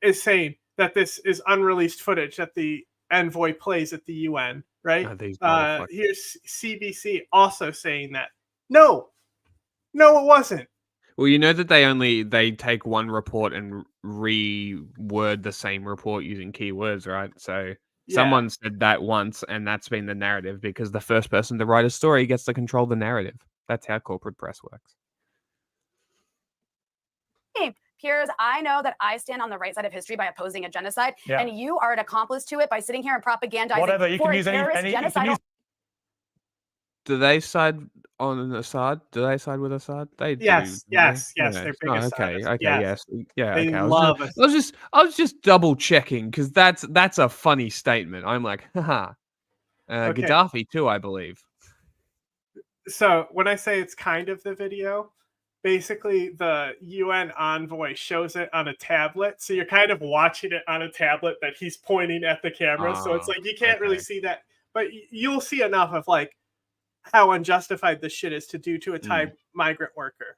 Speaker 12: is saying that this is unreleased footage that the envoy plays at the UN, right? Here's CBC also saying that. No, it wasn't.
Speaker 1: Well, you know that they take one report and reword the same report using keywords, right? So someone said that once, and that's been the narrative because the first person to write a story gets to control the narrative. That's how corporate press works.
Speaker 16: Hey, Piers, I know that I stand on the right side of history by opposing a genocide, and you are an accomplice to it by sitting here and propagandizing
Speaker 4: Whatever, you
Speaker 16: for
Speaker 4: can
Speaker 16: a
Speaker 4: use
Speaker 16: terrorist
Speaker 4: any
Speaker 16: genocide.
Speaker 1: Do they side on Assad? Do they side with Assad? They
Speaker 12: yes,
Speaker 1: do.
Speaker 12: yes,
Speaker 1: Yeah.
Speaker 12: they're
Speaker 1: Oh,
Speaker 12: big
Speaker 1: okay,
Speaker 12: Assadists.
Speaker 1: okay, yes, yeah,
Speaker 12: They
Speaker 1: okay.
Speaker 12: love
Speaker 1: I was just double checking because that's a funny statement. I'm like, haha.
Speaker 12: Okay.
Speaker 1: Gaddafi too, I believe.
Speaker 12: So when I say it's kind of the video, basically the UN envoy shows it on a tablet. So you're kind of watching it on a tablet that he's pointing at the camera. So it's like you can't really see that, but you'll see enough of like how unjustified this shit is to do to a Thai migrant worker.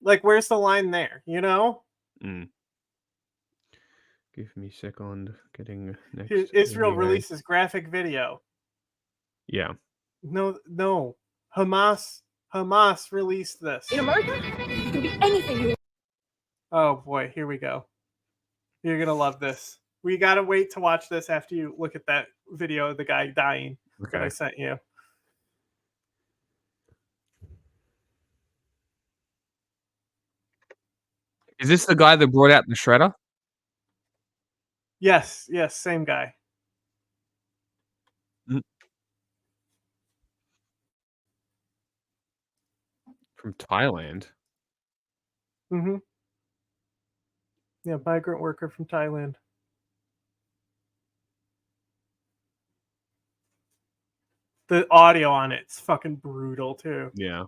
Speaker 12: Like, where's the line there? You know?
Speaker 1: Give me a second. Getting next.
Speaker 12: Israel releases graphic video.
Speaker 1: Yeah.
Speaker 12: No. Hamas released this.
Speaker 3: In America, you can be anything you want.
Speaker 12: Oh boy, here we go. You're gonna love this. We gotta wait to watch this after you look at that video of the guy dying that I sent you.
Speaker 1: Is this the guy that brought out the shredder?
Speaker 12: Yes, same guy.
Speaker 1: From Thailand.
Speaker 12: Mm-hmm. Yeah, migrant worker from Thailand. The audio on it's fucking brutal too.
Speaker 1: Yeah.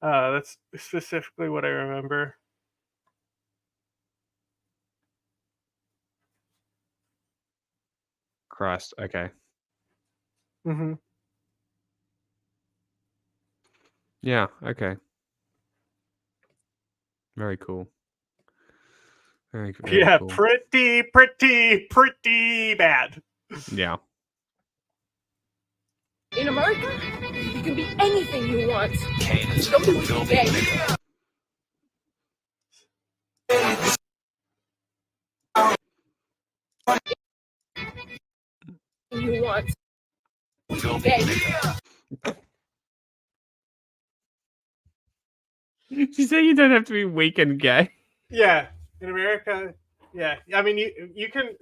Speaker 12: That's specifically what I remember.
Speaker 1: Christ. Okay.
Speaker 12: Mm-hmm.
Speaker 1: Yeah. Okay. Very cool. Very
Speaker 12: yeah,
Speaker 1: cool.
Speaker 12: pretty bad.
Speaker 1: Yeah.
Speaker 3: In America, you can be anything you want. You want.
Speaker 1: She said you don't have to be weak and gay.
Speaker 12: Yeah, in America, yeah. I mean, you can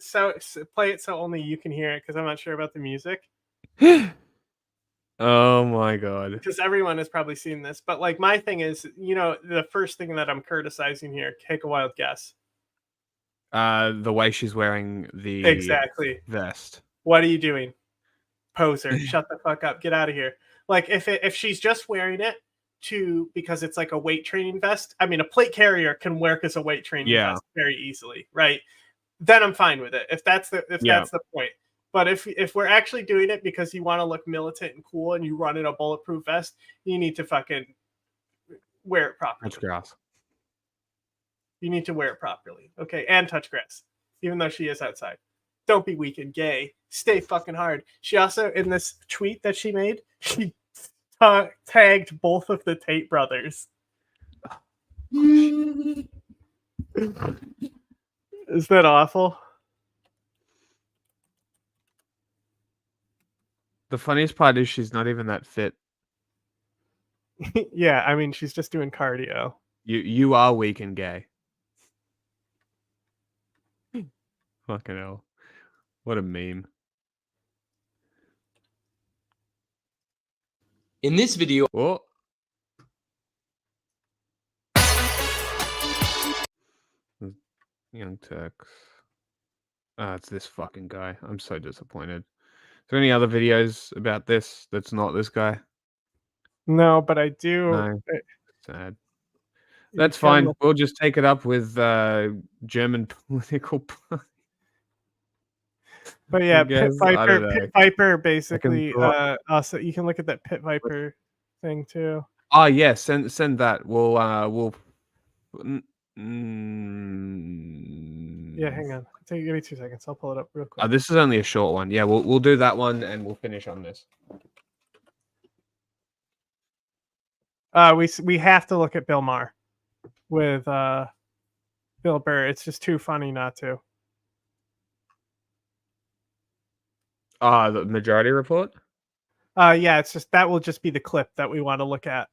Speaker 12: play it so only you can hear it because I'm not sure about the music.
Speaker 1: Oh my god.
Speaker 12: Because everyone has probably seen this, but like my thing is, the first thing that I'm criticizing here. Take a wild guess.
Speaker 1: The way she's wearing the vest.
Speaker 12: What are you doing, poser? Shut the fuck up. Get out of here. Like if she's just wearing it, because it's like a weight training vest. I mean, a plate carrier can work as a weight training vest very easily, right? Then I'm fine with it if that's the point. But if we're actually doing it because you want to look militant and cool and you run in a bulletproof vest, you need to fucking wear it properly.
Speaker 1: Touch grass.
Speaker 12: You need to wear it properly, okay? And touch grass, even though she is outside. Don't be weak and gay. Stay fucking hard. She also, in this tweet that she made, she tagged both of the Tate brothers. Is that awful?
Speaker 1: The funniest part is she's not even that fit.
Speaker 12: Yeah, I mean, she's just doing cardio.
Speaker 1: You are weak and gay. Fucking hell. What a meme.
Speaker 17: In this video...
Speaker 1: Oh. Young Turks. It's this fucking guy. I'm so disappointed. Is there any other videos about this that's not this guy?
Speaker 12: No, but I do.
Speaker 1: No. Sad. That's fine. We'll just take it up with German political party.
Speaker 12: But yeah, Pit Viper basically. Also, you can look at that Pit Viper thing too.
Speaker 1: Oh yeah, send that. We'll.
Speaker 12: Yeah, hang on. Give me 2 seconds. I'll pull it up real quick.
Speaker 1: This is only a short one. Yeah, we'll do that one and we'll finish on this.
Speaker 12: We have to look at Bill Maher with Bill Burr. It's just too funny not to.
Speaker 1: The Majority Report?
Speaker 12: Yeah, it's just that will just be the clip that we want to look at.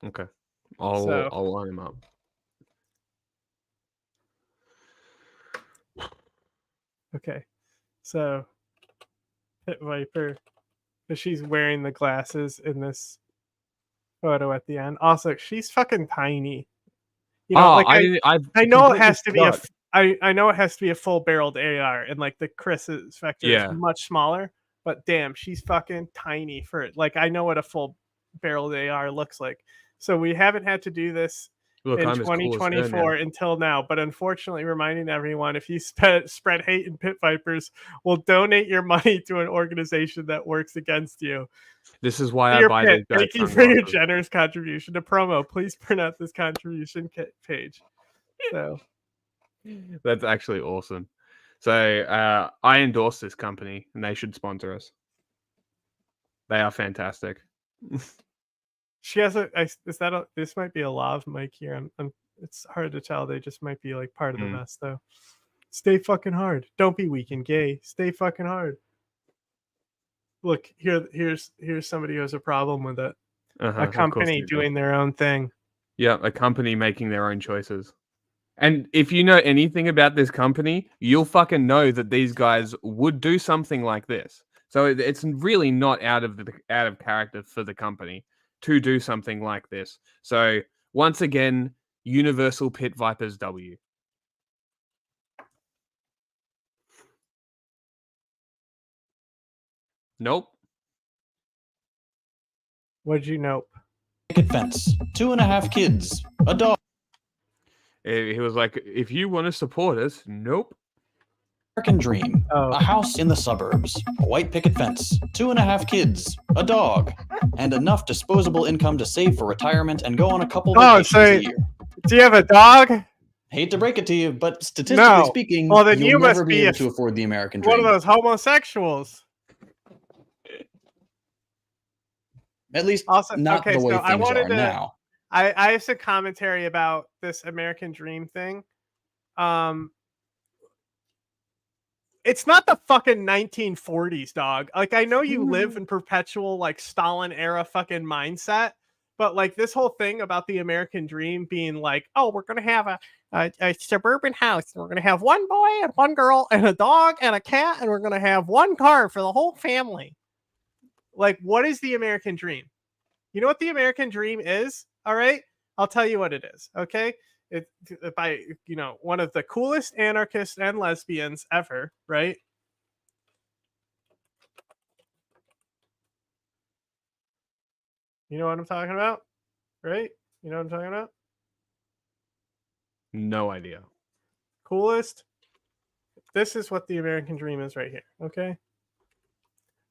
Speaker 1: Okay. I'll line him up.
Speaker 12: Okay. So Pit Viper. She's wearing the glasses in this photo at the end. Also, she's fucking tiny. You know, I know it has to be I know it has to be a full-barreled AR, and like the Chris's Vector is much smaller. But damn, she's fucking tiny for it. Like I know what a full-barreled AR looks like. So we haven't had to do this in 2024 until now. But unfortunately, reminding everyone, if you spread hate in Pit Vipers, we'll donate your money to an organization that works against you.
Speaker 1: This is why I buy these guys.
Speaker 12: Thank you for your generous contribution to promo. Please print out this contribution page. So
Speaker 1: that's actually awesome. So I endorse this company, and they should sponsor us. They are fantastic.
Speaker 12: She has this might be a lav mic here. It's hard to tell. They just might be like part of the mess though. Stay fucking hard. Don't be weak and gay. Stay fucking hard. Look, here's somebody who has a problem with it. A company doing their own thing.
Speaker 1: Yeah, a company making their own choices. And if you know anything about this company, you'll fucking know that these guys would do something like this. So it's really not out of character for the company to do something like this. So once again, Universal Pit Vipers W. Nope.
Speaker 12: What'd you nope?
Speaker 18: Picket fence, 2.5 kids, a dog.
Speaker 1: He was like, if you want to support us, nope.
Speaker 18: American dream, a house in the suburbs, a white picket fence, 2.5 kids, a dog, and enough disposable income to save for retirement and go on a couple vacations a year.
Speaker 12: Do you have a dog?
Speaker 18: Hate to break it to you, but statistically speaking,
Speaker 12: then
Speaker 18: you'll never be able to afford the American dream.
Speaker 12: One of those homosexuals.
Speaker 18: At least not the way things are now.
Speaker 12: I have some commentary about this American Dream thing. It's not the fucking 1940s, dog. Like, I know you live in perpetual, like, Stalin era fucking mindset, but, like, this whole thing about the American Dream being like, oh, we're going to have a suburban house. We're going to have one boy and one girl and a dog and a cat, and we're going to have one car for the whole family. Like, what is the American Dream? You know what the American Dream is? All right, I'll tell you what it is. Okay, it's by one of the coolest anarchists and lesbians ever, right? You know what I'm talking about, right? You know what I'm talking about?
Speaker 1: No idea.
Speaker 12: Coolest. This is what the American dream is right here. Okay.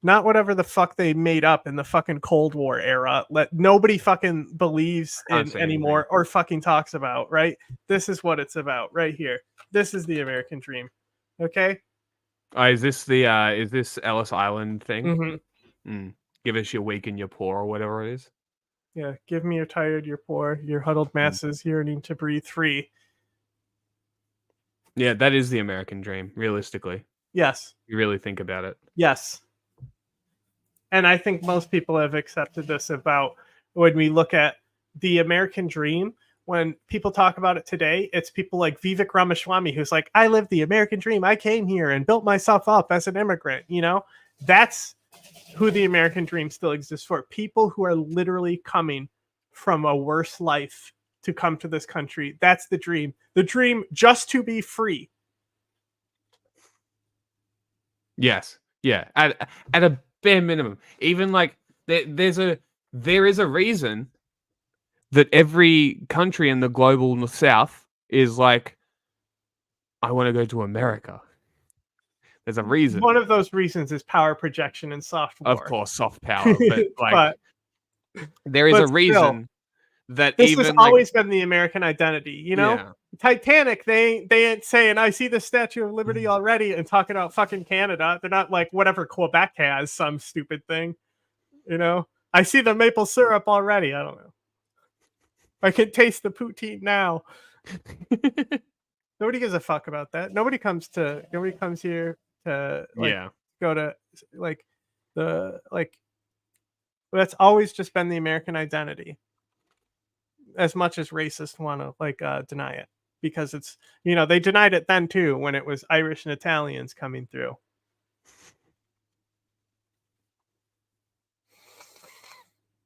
Speaker 12: Not whatever the fuck they made up in the fucking Cold War era. Let nobody fucking believes in anymore or fucking talks about, right? This is what it's about right here. This is the American dream. Okay?
Speaker 1: Is this Ellis Island thing?
Speaker 12: Mhm.
Speaker 1: Give us your weak and your poor or whatever it is.
Speaker 12: Yeah, give me your tired, your poor, your huddled masses yearning to breathe free.
Speaker 1: Yeah, that is the American dream, realistically.
Speaker 12: Yes.
Speaker 1: You really think about it.
Speaker 12: Yes. And I think most people have accepted this about when we look at the American dream. When people talk about it today, it's people like Vivek Ramaswamy, who's like, I lived the American dream. I came here and built myself up as an immigrant. You know, that's who the American dream still exists for. People who are literally coming from a worse life to come to this country. That's the dream. The dream just to be free.
Speaker 1: Yes. Yeah. At a bare minimum. Even like there is a reason that every country in the global south is like, I want to go to America. There's a reason.
Speaker 12: One of those reasons is power projection and soft war.
Speaker 1: Of course, soft power. But like there is
Speaker 12: but
Speaker 1: a reason that
Speaker 12: this
Speaker 1: even
Speaker 12: has
Speaker 1: like,
Speaker 12: always been the American identity, you know?
Speaker 1: Yeah.
Speaker 12: Titanic, they ain't saying, I see the Statue of Liberty already and talking about fucking Canada. They're not like whatever Quebec has, some stupid thing. You know? I see the maple syrup already. I don't know. I can taste the poutine now. Nobody gives a fuck about that. Nobody comes here to like go to like that's always just been the American identity. As much as racists want to deny it, because it's, you know, they denied it then too when it was Irish and Italians coming through.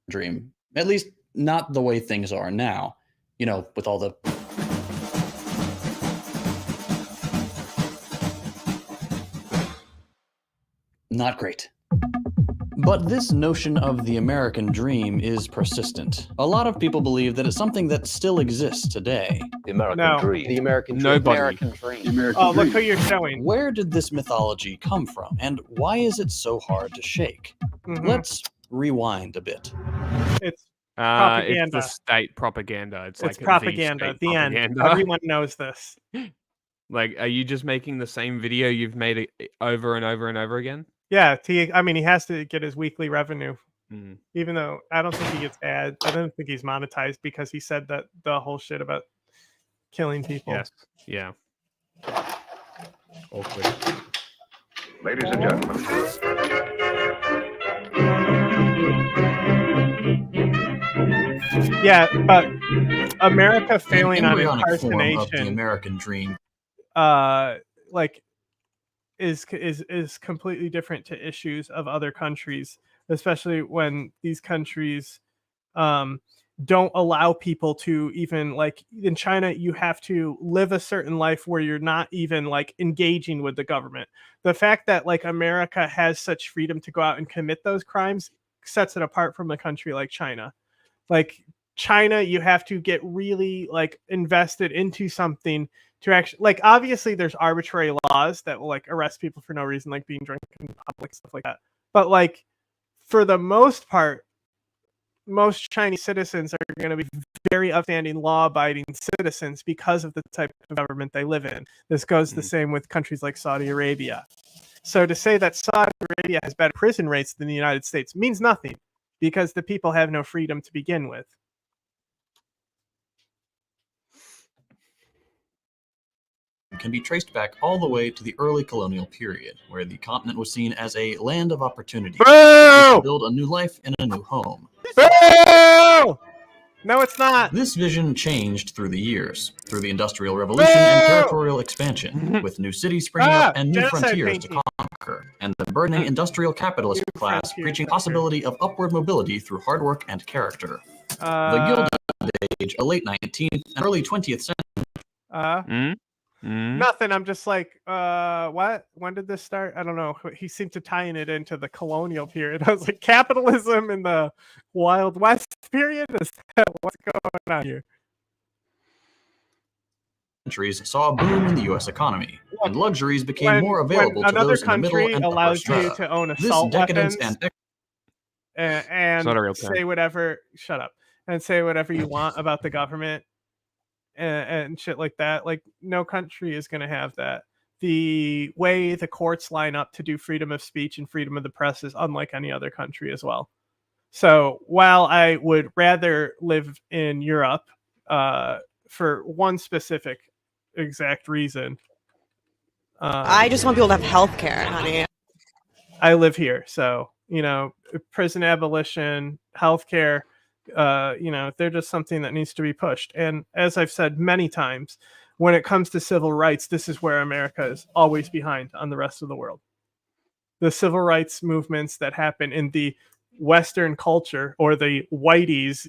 Speaker 18: Dream, at least not the way things are now, you know, with all the not great. But this notion of the American dream is persistent. A lot of people believe that it's something that still exists today.
Speaker 7: The American dream. The American dream.
Speaker 1: Nobody.
Speaker 7: American dream.
Speaker 18: The American
Speaker 12: Oh,
Speaker 18: dream.
Speaker 12: look who you're showing.
Speaker 18: Where did this mythology come from, and why is it so hard to shake?
Speaker 12: Mhm.
Speaker 18: Let's rewind a bit.
Speaker 12: It's
Speaker 1: it's
Speaker 12: propaganda.
Speaker 1: the state propaganda. It's like
Speaker 12: propaganda. The end.
Speaker 1: propaganda.
Speaker 12: Everyone knows this.
Speaker 1: Like, are you just making the same video you've made it over and over and over again?
Speaker 12: Yeah, I mean, he has to get his weekly revenue.
Speaker 1: Mm.
Speaker 12: Even though I don't think he gets ads. I don't think he's monetized because he said that the whole shit about killing people.
Speaker 1: Yes. Yeah. Awkward.
Speaker 7: Ladies and gentlemen.
Speaker 12: Yeah, but America failing on
Speaker 18: Embryonic form of the
Speaker 12: impersonation,
Speaker 18: American dream.
Speaker 12: like is completely different to issues of other countries, especially when these countries don't allow people to even, like in China, you have to live a certain life where you're not even like engaging with the government. The fact that like America has such freedom to go out and commit those crimes sets it apart from a country like China. Like China, you have to get really like invested into something to actually, like, obviously there's arbitrary laws that will like arrest people for no reason, like being drunk in public, stuff like that. But like for the most part, most Chinese citizens are going to be very upstanding, law-abiding citizens because of the type of government they live in. This goes the same with countries like Saudi Arabia. So to say that Saudi Arabia has better prison rates than the United States means nothing, because the people have no freedom to begin with.
Speaker 18: Can be traced back all the way to the early colonial period, where the continent was seen as a land of opportunity to build a new life and a new home.
Speaker 12: No, it's not.
Speaker 18: This vision changed through the years, through the Industrial Revolution and territorial expansion, with new cities springing up and new frontiers to conquer, and the burgeoning industrial capitalist class preaching possibility of upward mobility through hard work and character. The Gilded Age, a late 19th and early 20th century.
Speaker 12: Nothing. I'm just like, what? When did this start? I don't know. He seemed to tying it into the colonial period. I was like, capitalism in the Wild West period? Is that what's going on here?
Speaker 18: Countries saw a boom in the U.S. economy, and luxuries became more available to those in the middle and upper
Speaker 12: allows
Speaker 18: strata.
Speaker 12: you to own
Speaker 18: This
Speaker 12: assault
Speaker 18: decadence
Speaker 12: weapons
Speaker 18: and
Speaker 12: and
Speaker 1: not a real term.
Speaker 12: say whatever. Shut up. And say whatever you want about the government and shit like that. Like, no country is going to have that. The way the courts line up to do freedom of speech and freedom of the press is unlike any other country as well. So while I would rather live in Europe for one specific exact reason,
Speaker 13: I just want people to have health care, honey.
Speaker 12: I live here. So, prison abolition, healthcare, they're just something that needs to be pushed. And as I've said many times, when it comes to civil rights, this is where America is always behind on the rest of the world. The civil rights movements that happen in the Western culture or the whiteys,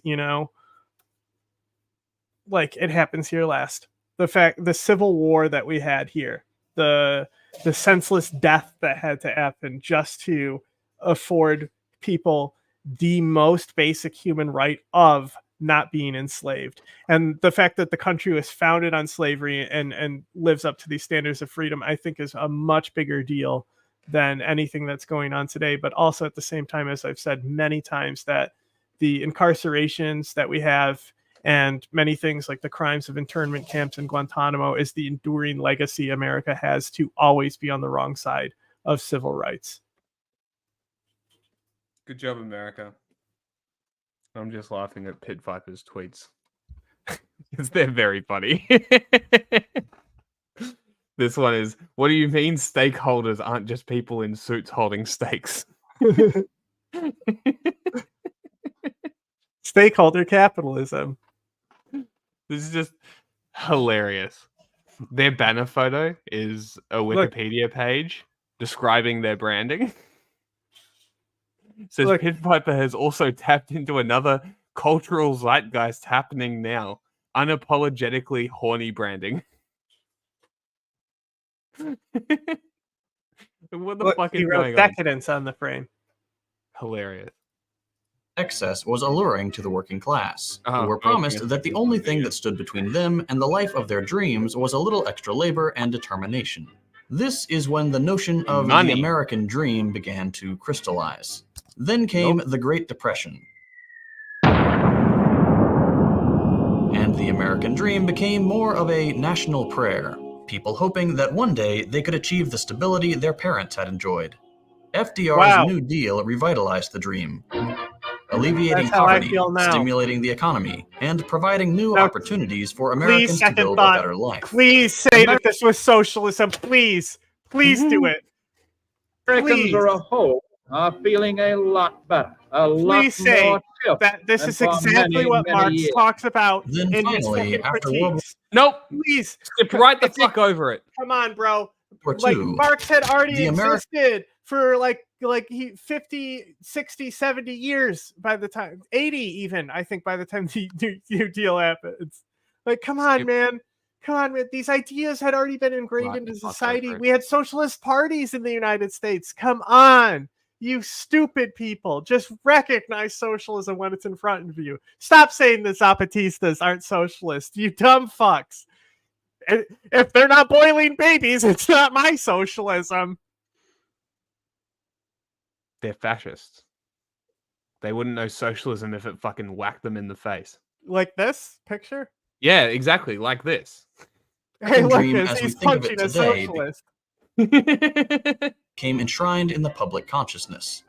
Speaker 12: like it happens here last. The Civil War that we had here, the senseless death that had to happen just to afford people the most basic human right of not being enslaved. And the fact that the country was founded on slavery and lives up to these standards of freedom, I think is a much bigger deal than anything that's going on today. But also at the same time, as I've said many times, that the incarcerations that we have and many things like the crimes of internment camps in Guantanamo is the enduring legacy America has to always be on the wrong side of civil rights.
Speaker 1: Good job, America. I'm just laughing at Pit Viper's tweets. Because they're very funny. This one is, what do you mean stakeholders aren't just people in suits holding stakes?
Speaker 12: Stakeholder capitalism.
Speaker 1: This is just hilarious. Their banner photo is a Wikipedia page describing their branding. It says Pit Viper has also tapped into another cultural zeitgeist happening now. Unapologetically horny branding. What the fuck is going on?
Speaker 12: Decadence on the frame.
Speaker 1: Hilarious.
Speaker 18: Excess was alluring to the working class, who were promised that the only thing that stood between them and the life of their dreams was a little extra labor and determination. This is when the notion of the American dream began to crystallize. Then came the Great Depression. And the American dream became more of a national prayer, people hoping that one day they could achieve the stability their parents had enjoyed. FDR's New Deal revitalized the dream, alleviating poverty, stimulating the economy, and providing new opportunities for Americans to build a better life.
Speaker 12: Please say that this was socialism. Please do it.
Speaker 17: Americans are a whole are feeling a lot better.
Speaker 12: Please say that this is exactly what Marx talks about in his fucking critiques.
Speaker 1: Nope.
Speaker 12: Please.
Speaker 1: Skip right the fuck over it.
Speaker 12: Come on, bro. Like, Marx had already existed for like 50, 60, 70 years by the time, 80 even, I think, by the time the New Deal happens. Like, come on, man. Come on, man. These ideas had already been ingrained into society. We had socialist parties in the United States. Come on. You stupid people. Just recognize socialism when it's in front of you. Stop saying the Zapatistas aren't socialists. You dumb fucks. If they're not boiling babies, it's not my socialism.
Speaker 1: They're fascists. They wouldn't know socialism if it fucking whacked them in the face.
Speaker 12: Like this picture?
Speaker 1: Yeah, exactly. Like this.
Speaker 12: Hey, look,
Speaker 18: he's punching a socialist. Came enshrined in the public consciousness.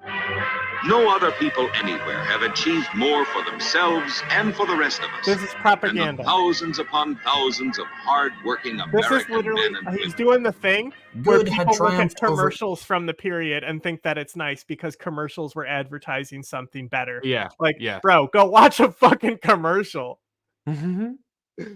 Speaker 19: No other people anywhere have achieved more for themselves and for the rest of us.
Speaker 12: This is propaganda.
Speaker 19: Than the thousands upon thousands of hard-working American
Speaker 12: This is literally,
Speaker 19: men and women.
Speaker 12: he's doing the thing where
Speaker 18: Good had
Speaker 12: people look at
Speaker 18: triumphed over-
Speaker 12: commercials from the period and think that it's nice because commercials were advertising something better.
Speaker 1: Yeah.
Speaker 12: Like,
Speaker 1: yeah.
Speaker 12: bro, go watch a fucking commercial.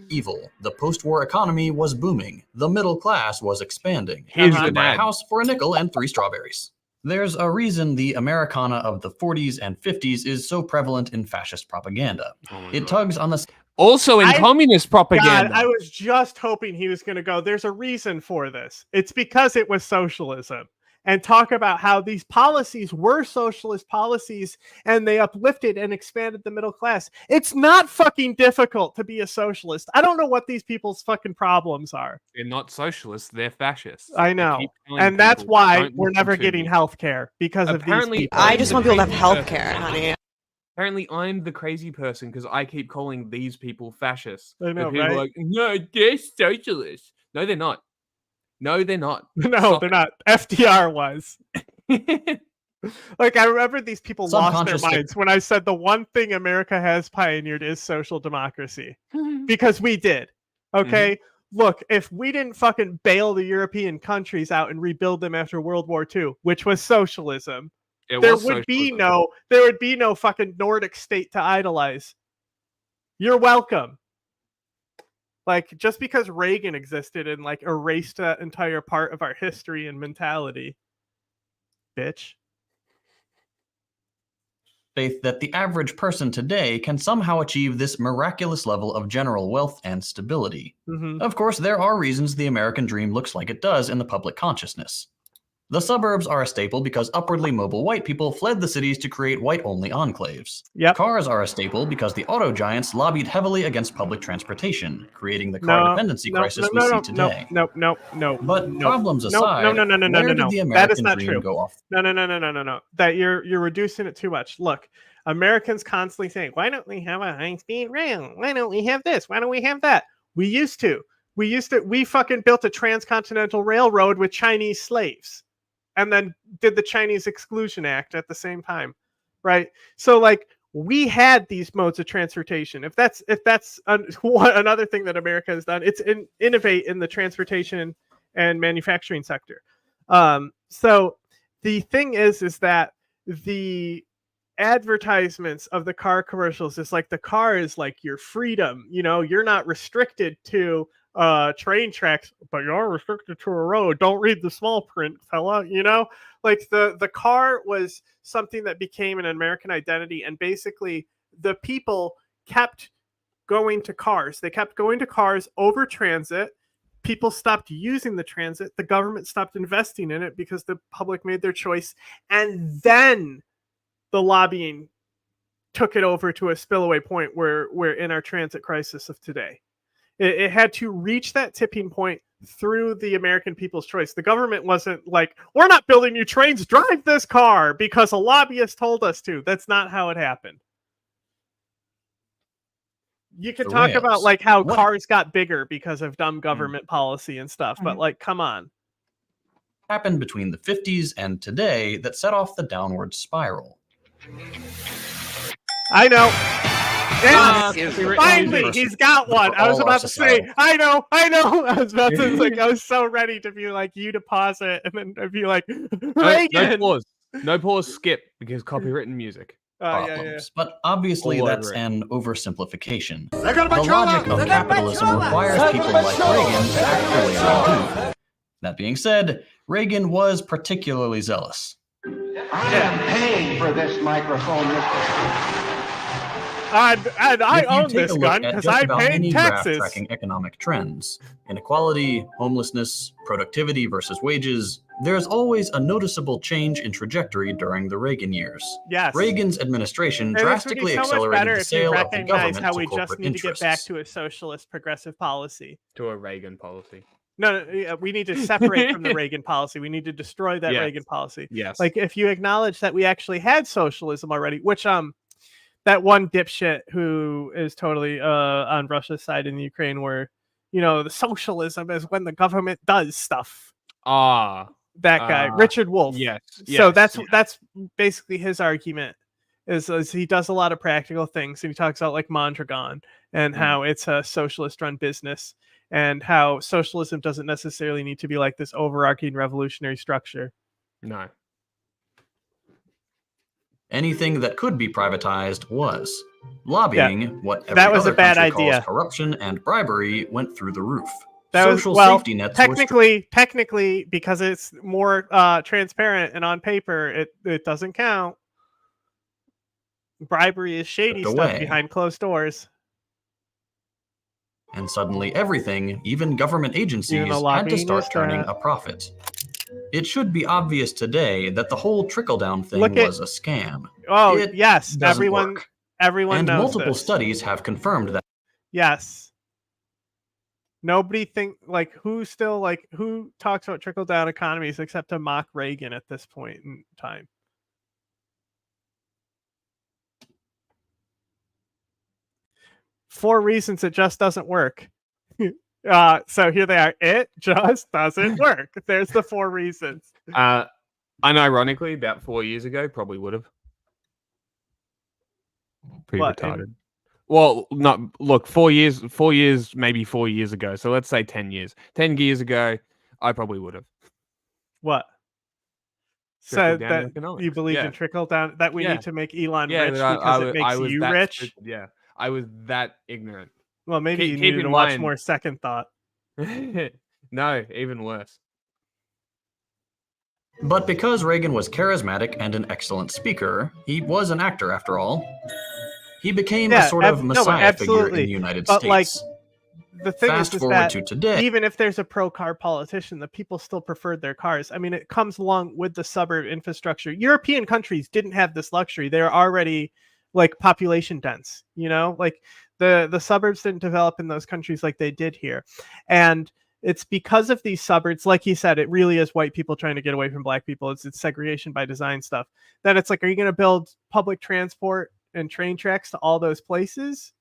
Speaker 18: Evil. The post-war economy was booming. The middle class was expanding.
Speaker 1: Here's
Speaker 18: You could
Speaker 1: an
Speaker 18: buy a
Speaker 1: ad.
Speaker 18: house for a nickel and 3 strawberries. There's a reason the Americana of the 40s and 50s is so prevalent in fascist propaganda. It tugs on the
Speaker 1: Also in communist propaganda.
Speaker 12: God, I was just hoping he was going to go, there's a reason for this. It's because it was socialism. And talk about how these policies were socialist policies and they uplifted and expanded the middle class. It's not fucking difficult to be a socialist. I don't know what these people's fucking problems are.
Speaker 1: They're not socialists, they're fascists.
Speaker 12: I know. And that's why we're never getting health care because of these people.
Speaker 13: I just want people to have health care, honey.
Speaker 1: Apparently, I'm the crazy person because I keep calling these people fascists.
Speaker 12: I know,
Speaker 1: people
Speaker 12: right?
Speaker 1: are like, no, they're socialists. No, they're not. No, they're not.
Speaker 12: No, they're not. FDR was. Like, I remember these people lost their minds when I said the one thing America has pioneered is social democracy. Because we did. Okay? Look, if we didn't fucking bail the European countries out and rebuild them after World War II, which was socialism, there would be no fucking Nordic state to idolize. You're welcome. Like, just because Reagan existed and like erased that entire part of our history and mentality. Bitch.
Speaker 18: Faith that the average person today can somehow achieve this miraculous level of general wealth and stability. Of course, there are reasons the American dream looks like it does in the public consciousness. The suburbs are a staple because upwardly mobile white people fled the cities to create white-only enclaves. Cars are a staple because the auto giants lobbied heavily against public transportation, creating the car dependency crisis we see today.
Speaker 12: No.
Speaker 18: But problems aside, where did the American
Speaker 12: that is not
Speaker 18: dream
Speaker 12: true.
Speaker 18: go off?
Speaker 12: No. That you're reducing it too much. Look, Americans constantly saying, why don't we have a high-speed rail? Why don't we have this? Why don't we have that? We used to. We fucking built a transcontinental railroad with Chinese slaves. And then did the Chinese Exclusion Act at the same time, right? So like we had these modes of transportation. If that's another thing that America has done, it's innovate in the transportation and manufacturing sector. So the thing is that the advertisements of the car commercials is like the car is like your freedom. You know, you're not restricted to train tracks, but you're restricted to a road. Don't read the small print, fella. You know, like the car was something that became an American identity, and basically the people kept going to cars. They kept going to cars over transit. People stopped using the transit. The government stopped investing in it because the public made their choice, and then the lobbying took it over to a spillaway point where we're in our transit crisis of today. It had to reach that tipping point through the American people's choice. The government wasn't like, we're not building new trains, drive this car because a lobbyist told us to. That's not how it happened. You can talk about like how cars got bigger because of dumb government policy and stuff, but like, come on.
Speaker 18: Happened between the 50s and today that set off the downward spiral.
Speaker 12: I know. Finally, he's got one. I was about to say, I know. I was about to like, I was so ready to be like, you to pause it, and then I'd be like, Reagan.
Speaker 1: No pause, skip, because copywritten music.
Speaker 18: Problems. But obviously that's an oversimplification. The logic of capitalism requires people like Reagan to act the way they do. That being said, Reagan was particularly zealous.
Speaker 15: I am paying for this microphone, Mr.
Speaker 12: And I own this gun because I pay taxes.
Speaker 18: Tracking economic trends, inequality, homelessness, productivity versus wages, there's always a noticeable change in trajectory during the Reagan years.
Speaker 12: Yes.
Speaker 18: Reagan's administration drastically accelerated the sale of the government
Speaker 12: how
Speaker 18: to
Speaker 12: we
Speaker 18: corporate
Speaker 12: just need
Speaker 18: interests.
Speaker 12: to get back to a socialist progressive policy.
Speaker 1: To a Reagan policy.
Speaker 12: No, we need to separate from the Reagan policy. We need to destroy that Reagan policy.
Speaker 1: Yes.
Speaker 12: Like if you acknowledge that we actually had socialism already, which that one dipshit who is totally on Russia's side in the Ukraine, where the socialism is when the government does stuff. That guy, Richard Wolff.
Speaker 1: Yes.
Speaker 12: So that's basically his argument. Is he does a lot of practical things, and he talks about like Mondragon and how it's a socialist-run business, and how socialism doesn't necessarily need to be like this overarching revolutionary structure.
Speaker 1: No.
Speaker 18: Anything that could be privatized was. Lobbying, what every
Speaker 12: that was
Speaker 18: other
Speaker 12: a bad
Speaker 18: country
Speaker 12: idea.
Speaker 18: calls corruption and bribery, went through the roof.
Speaker 12: Social
Speaker 18: safety nets
Speaker 12: technically, because it's more transparent and on paper, it doesn't count. Bribery is shady stuff behind closed doors.
Speaker 18: and suddenly everything, even government agencies, had to
Speaker 12: lobbying
Speaker 18: start
Speaker 12: is
Speaker 18: turning
Speaker 12: that-
Speaker 18: a profit. It should be obvious today that the whole trickle-down thing was a scam.
Speaker 12: Oh,
Speaker 18: It
Speaker 12: yes,
Speaker 18: doesn't
Speaker 12: everyone
Speaker 18: work.
Speaker 12: everyone
Speaker 18: And
Speaker 12: knows
Speaker 18: multiple
Speaker 12: this.
Speaker 18: studies have confirmed that.
Speaker 12: Yes. Nobody who talks about trickle down economies except to mock Reagan at this point in time. For reasons it just doesn't work. So here they are. It just doesn't work. There's the 4 reasons.
Speaker 1: Unironically, about 4 years ago, probably would have. Pretty
Speaker 12: What,
Speaker 1: retarded. Well, not look, 4 years, maybe 4 years ago. So let's say 10 years. 10 years ago, I probably would have.
Speaker 12: What? So that you believe in trickle down, that we need to make Elon rich because it makes you rich?
Speaker 1: Stupid, yeah. I was that ignorant.
Speaker 12: Well, maybe you
Speaker 1: Keep
Speaker 12: needed
Speaker 1: in
Speaker 12: to watch
Speaker 1: mind-
Speaker 12: more Second Thought.
Speaker 1: No, even worse.
Speaker 18: But because Reagan was charismatic and an excellent speaker, he was an actor after all. He became a sort of messiah figure in the United
Speaker 12: but
Speaker 18: States.
Speaker 12: The thing
Speaker 18: Fast
Speaker 12: is
Speaker 18: forward
Speaker 12: that
Speaker 18: to today.
Speaker 12: even if there's a pro-car politician, the people still preferred their cars. I mean, it comes along with the suburb infrastructure. European countries didn't have this luxury. They're already population dense, like the suburbs didn't develop in those countries like they did here. And it's because of these suburbs, like he said, it really is white people trying to get away from black people. It's segregation by design stuff. Then it's like, are you going to build public transport and train tracks to all those places?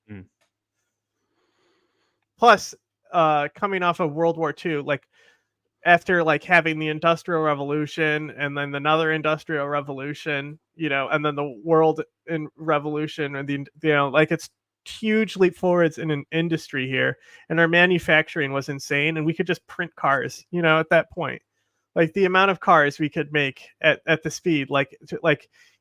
Speaker 12: Plus, coming off of World War II, after having the Industrial Revolution and then another Industrial Revolution, and then the World Revolution, and it's huge leap forwards in an industry here, and our manufacturing was insane, and we could just print cars, at that point. The amount of cars we could make at the speed,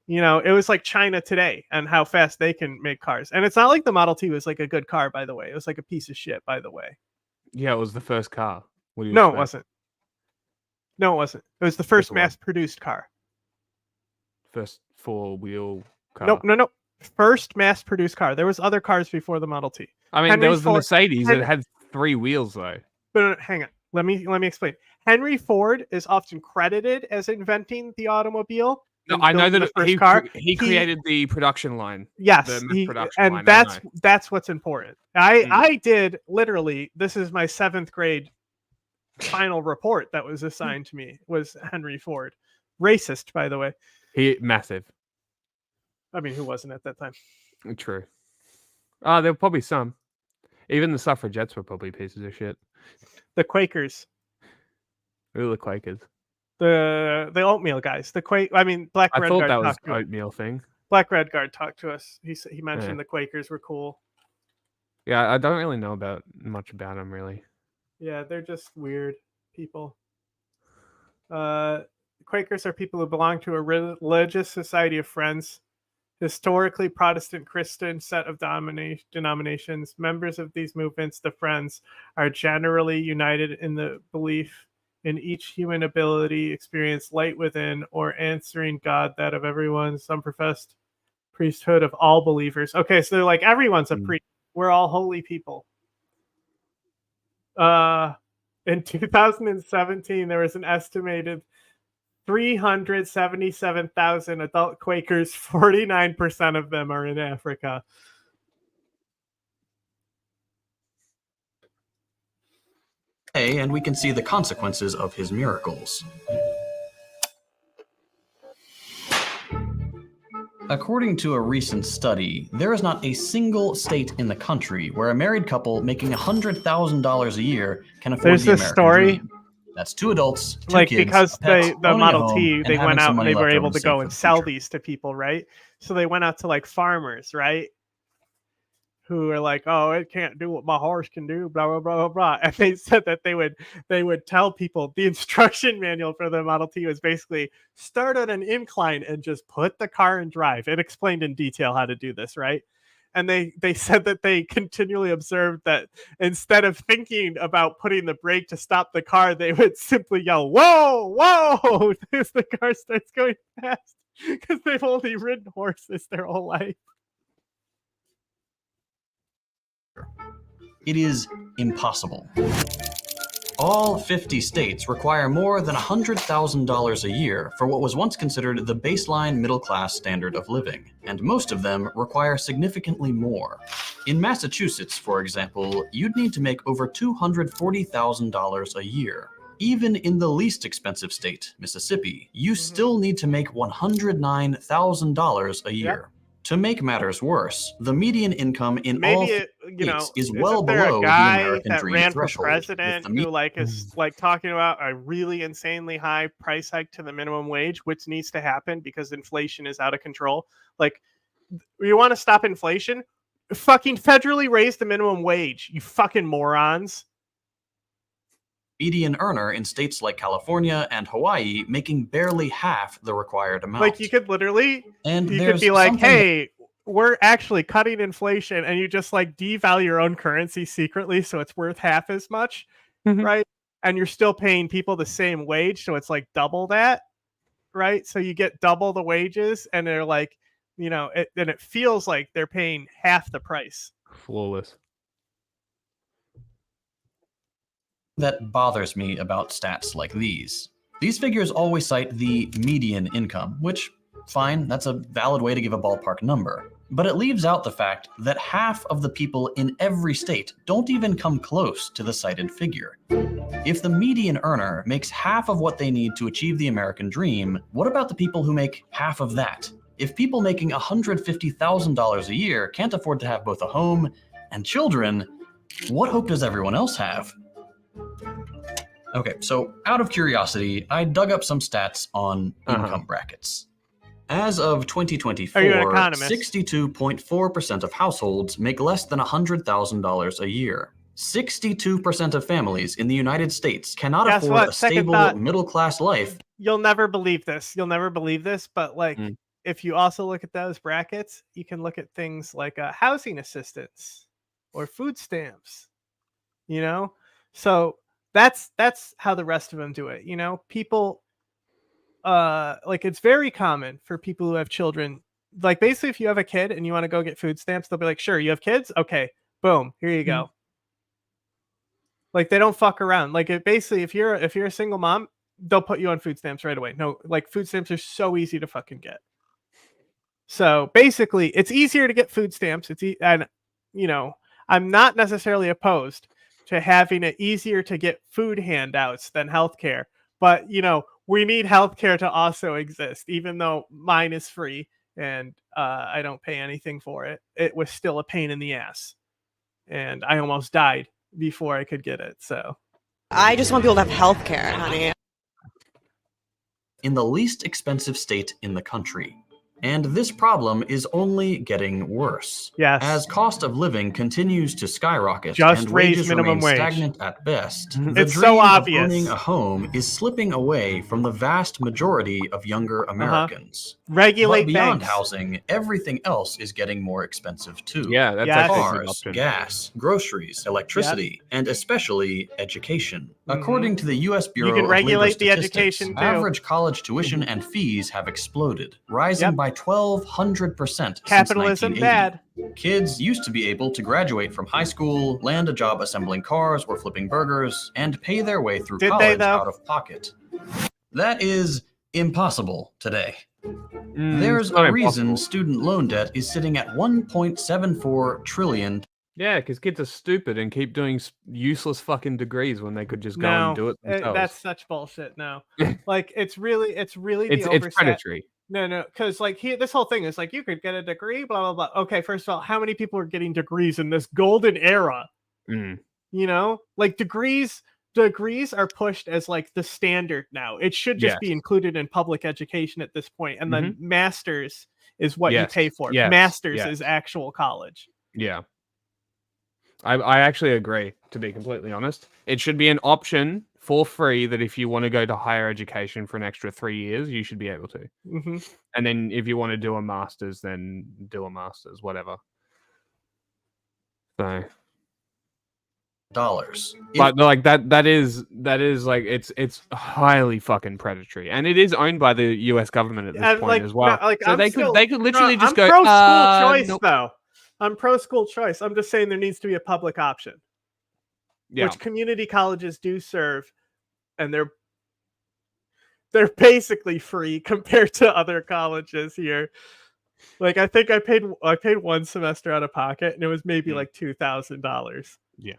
Speaker 12: it was like China today and how fast they can make cars. And it's not like the Model T was a good car, by the way. It was a piece of shit, by the way.
Speaker 1: Yeah, it was the first car. What do you
Speaker 12: No,
Speaker 1: expect?
Speaker 12: it wasn't. No, it wasn't. It was the first mass-produced car.
Speaker 1: First 4-wheel car.
Speaker 12: No. First mass-produced car. There was other cars before the Model T.
Speaker 1: I mean, there was the Mercedes that had 3 wheels, though.
Speaker 12: But hang on. Let me explain. Henry Ford is often credited as inventing the automobile.
Speaker 1: No, I know that he created the production line.
Speaker 12: Yes,
Speaker 1: line,
Speaker 12: that's what's important. I did literally. This is my 7th grade final report that was assigned to me. Was Henry Ford racist? By the way,
Speaker 1: he massive.
Speaker 12: I mean, who wasn't at that time?
Speaker 1: True. There were probably some. Even the suffragettes were probably pieces of shit.
Speaker 12: The Quakers.
Speaker 1: Who are the Quakers?
Speaker 12: The oatmeal guys. Black
Speaker 1: I
Speaker 12: Red
Speaker 1: thought
Speaker 12: Guard
Speaker 1: that was
Speaker 12: talked to
Speaker 1: oatmeal thing.
Speaker 12: Black Red Guard talked to us. He mentioned the Quakers were cool.
Speaker 1: Yeah, I don't really know much about them, really.
Speaker 12: Yeah, they're just weird people. Quakers are people who belong to a religious society of friends, historically Protestant Christian set of denominations. Members of these movements, the Friends, are generally united in the belief in each human ability, experience light within, or answering God, that of everyone, some professed priesthood of all believers. Okay, so they're everyone's a priest. We're all holy people. In 2017, there was an estimated 377,000 adult Quakers. 49% of them are in Africa.
Speaker 18: And we can see the consequences of his miracles. According to a recent study, there is not a single state in the country where a married couple making $100,000 a year can afford
Speaker 12: There's
Speaker 18: the
Speaker 12: this
Speaker 18: American
Speaker 12: story.
Speaker 18: dream. That's 2 adults, 2 kids,
Speaker 12: because
Speaker 18: a pet,
Speaker 12: the
Speaker 18: owning a
Speaker 12: Model
Speaker 18: home,
Speaker 12: T,
Speaker 18: and
Speaker 12: they
Speaker 18: having
Speaker 12: went
Speaker 18: some
Speaker 12: out and
Speaker 18: money
Speaker 12: they were
Speaker 18: left over
Speaker 12: able to
Speaker 18: save
Speaker 12: go
Speaker 18: for
Speaker 12: and
Speaker 18: the
Speaker 12: sell
Speaker 18: future.
Speaker 12: these to people, right? So they went out to farmers, right? Who are like, oh, it can't do what my horse can do, blah blah blah blah blah. And they said that they would tell people the instruction manual for the Model T was basically start at an incline and just put the car in drive. It explained in detail how to do this, right? And they said that they continually observed that instead of thinking about putting the brake to stop the car, they would simply yell, "Whoa, whoa!" as the car starts going fast, because they've only ridden horses their whole life.
Speaker 18: It is impossible. All 50 states require more than $100,000 a year for what was once considered the baseline middle-class standard of living, and most of them require significantly more. In Massachusetts, for example, you'd need to make over $240,000 a year. Even in the least expensive state, Mississippi, you still need to make $109,000 a year. To make matters worse, the median income in all states is well below the American dream threshold.
Speaker 12: President who is talking about a really insanely high price hike to the minimum wage, which needs to happen because inflation is out of control. Like, you want to stop inflation? Fucking federally raise the minimum wage, you fucking morons.
Speaker 18: Median earner in states like California and Hawaii making barely half the required amount.
Speaker 12: Like, you could literally,
Speaker 18: and
Speaker 12: you could be like, hey, we're actually cutting inflation, and you just devalue your own currency secretly so it's worth half as much, right? And you're still paying people the same wage, so it's double that, right? So you get double the wages, and they're then it feels like they're paying half the price.
Speaker 1: Flawless.
Speaker 18: That bothers me about stats like these. These figures always cite the median income, which, fine, that's a valid way to give a ballpark number. But it leaves out the fact that half of the people in every state don't even come close to the cited figure. If the median earner makes half of what they need to achieve the American dream, what about the people who make half of that? If people making $150,000 a year can't afford to have both a home and children, what hope does everyone else have? Okay, so out of curiosity, I dug up some stats on income brackets. As of 2024, 62.4% of households make less than $100,000 a year. 62% of families in the United States cannot afford a stable middle-class life.
Speaker 12: You'll never believe this. But if you also look at those brackets, you can look at things like housing assistance or food stamps, So that's how the rest of them do it. People, it's very common for people who have children. Basically, if you have a kid and you want to go get food stamps, they'll be like, sure, you have kids? Okay, boom, here you go. They don't fuck around. Basically, if you're a single mom, they'll put you on food stamps right away. No, food stamps are so easy to fucking get. So basically, it's easier to get food stamps. I'm not necessarily opposed to having it easier to get food handouts than healthcare. But, we need healthcare to also exist, even though mine is free and I don't pay anything for it. It was still a pain in the ass. And I almost died before I could get it. So
Speaker 13: I just want people to have healthcare, honey.
Speaker 18: In the least expensive state in the country. And this problem is only getting worse.
Speaker 12: Yes.
Speaker 18: As cost of living continues to skyrocket
Speaker 12: just
Speaker 18: and
Speaker 12: raise
Speaker 18: wages
Speaker 12: minimum
Speaker 18: remain
Speaker 12: wage.
Speaker 18: Stagnant at best, the
Speaker 12: it's
Speaker 18: dream
Speaker 12: so obvious.
Speaker 18: Of owning a home is slipping away from the vast majority of younger Americans.
Speaker 12: Regulate
Speaker 18: but beyond
Speaker 12: banks.
Speaker 18: Housing, everything else is getting more expensive too.
Speaker 1: Yeah, that's actually a good
Speaker 18: cars,
Speaker 1: option.
Speaker 18: gas, groceries, electricity, and especially education. According to the U.S. Bureau
Speaker 12: you can
Speaker 18: of
Speaker 12: regulate
Speaker 18: Labor
Speaker 12: the
Speaker 18: Statistics,
Speaker 12: education too.
Speaker 18: average college tuition and fees have exploded, rising by 1,200%
Speaker 12: Capitalism
Speaker 18: since 1980.
Speaker 12: bad.
Speaker 18: Kids used to be able to graduate from high school, land a job assembling cars or flipping burgers, and pay their way through college out of pocket. That is impossible today. There's a reason student loan debt is sitting at $1.74 trillion.
Speaker 1: Yeah, because kids are stupid and keep doing useless fucking degrees when they could just go and do it themselves.
Speaker 12: That's such bullshit. No, it's really
Speaker 1: it's
Speaker 12: overset.
Speaker 1: predatory.
Speaker 12: No, because this whole thing is you could get a degree, blah blah blah. Okay, first of all, how many people are getting degrees in this golden era? Degrees are pushed as the standard now. It should just be included in public education at this point, and then masters is what you pay for. Masters is actual college.
Speaker 1: Yeah. I actually agree, to be completely honest. It should be an option for free that if you want to go to higher education for an extra 3 years, you should be able to. And then if you want to do a master's, then do a master's, whatever. So... But that is it's highly fucking predatory, and it is owned by the U.S. government at this point as well. So they could literally just go.
Speaker 12: I'm pro school choice though. I'm pro school choice. I'm just saying there needs to be a public option. which community colleges do serve, and they're basically free compared to other colleges here. Like I think I paid one semester out of pocket, and it was maybe like $2,000.
Speaker 1: Yeah.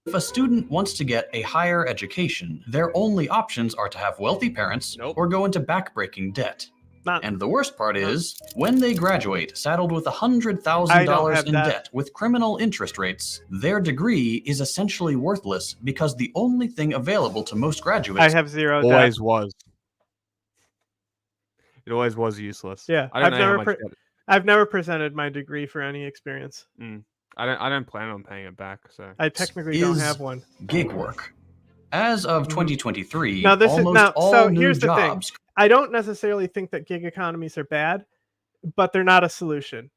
Speaker 18: If a student wants to get a higher education, their only options are to have wealthy parents or go into backbreaking debt. And the worst part is, when they graduate, saddled with $100,000 in debt with criminal interest rates, their degree is essentially worthless because the only thing available to most graduates
Speaker 12: I have zero debt.
Speaker 1: Always was. It always was useless.
Speaker 12: Yeah,
Speaker 1: I don't know how much
Speaker 12: I've never presented my degree for any experience.
Speaker 1: I don't plan on paying it back. So
Speaker 12: I technically don't have one.
Speaker 18: Gig work. As of 2023,
Speaker 12: Now this
Speaker 18: almost
Speaker 12: is now.
Speaker 18: all
Speaker 12: So
Speaker 18: new
Speaker 12: here's the thing.
Speaker 18: jobs.
Speaker 12: I don't necessarily think that gig economies are bad, but they're not a solution.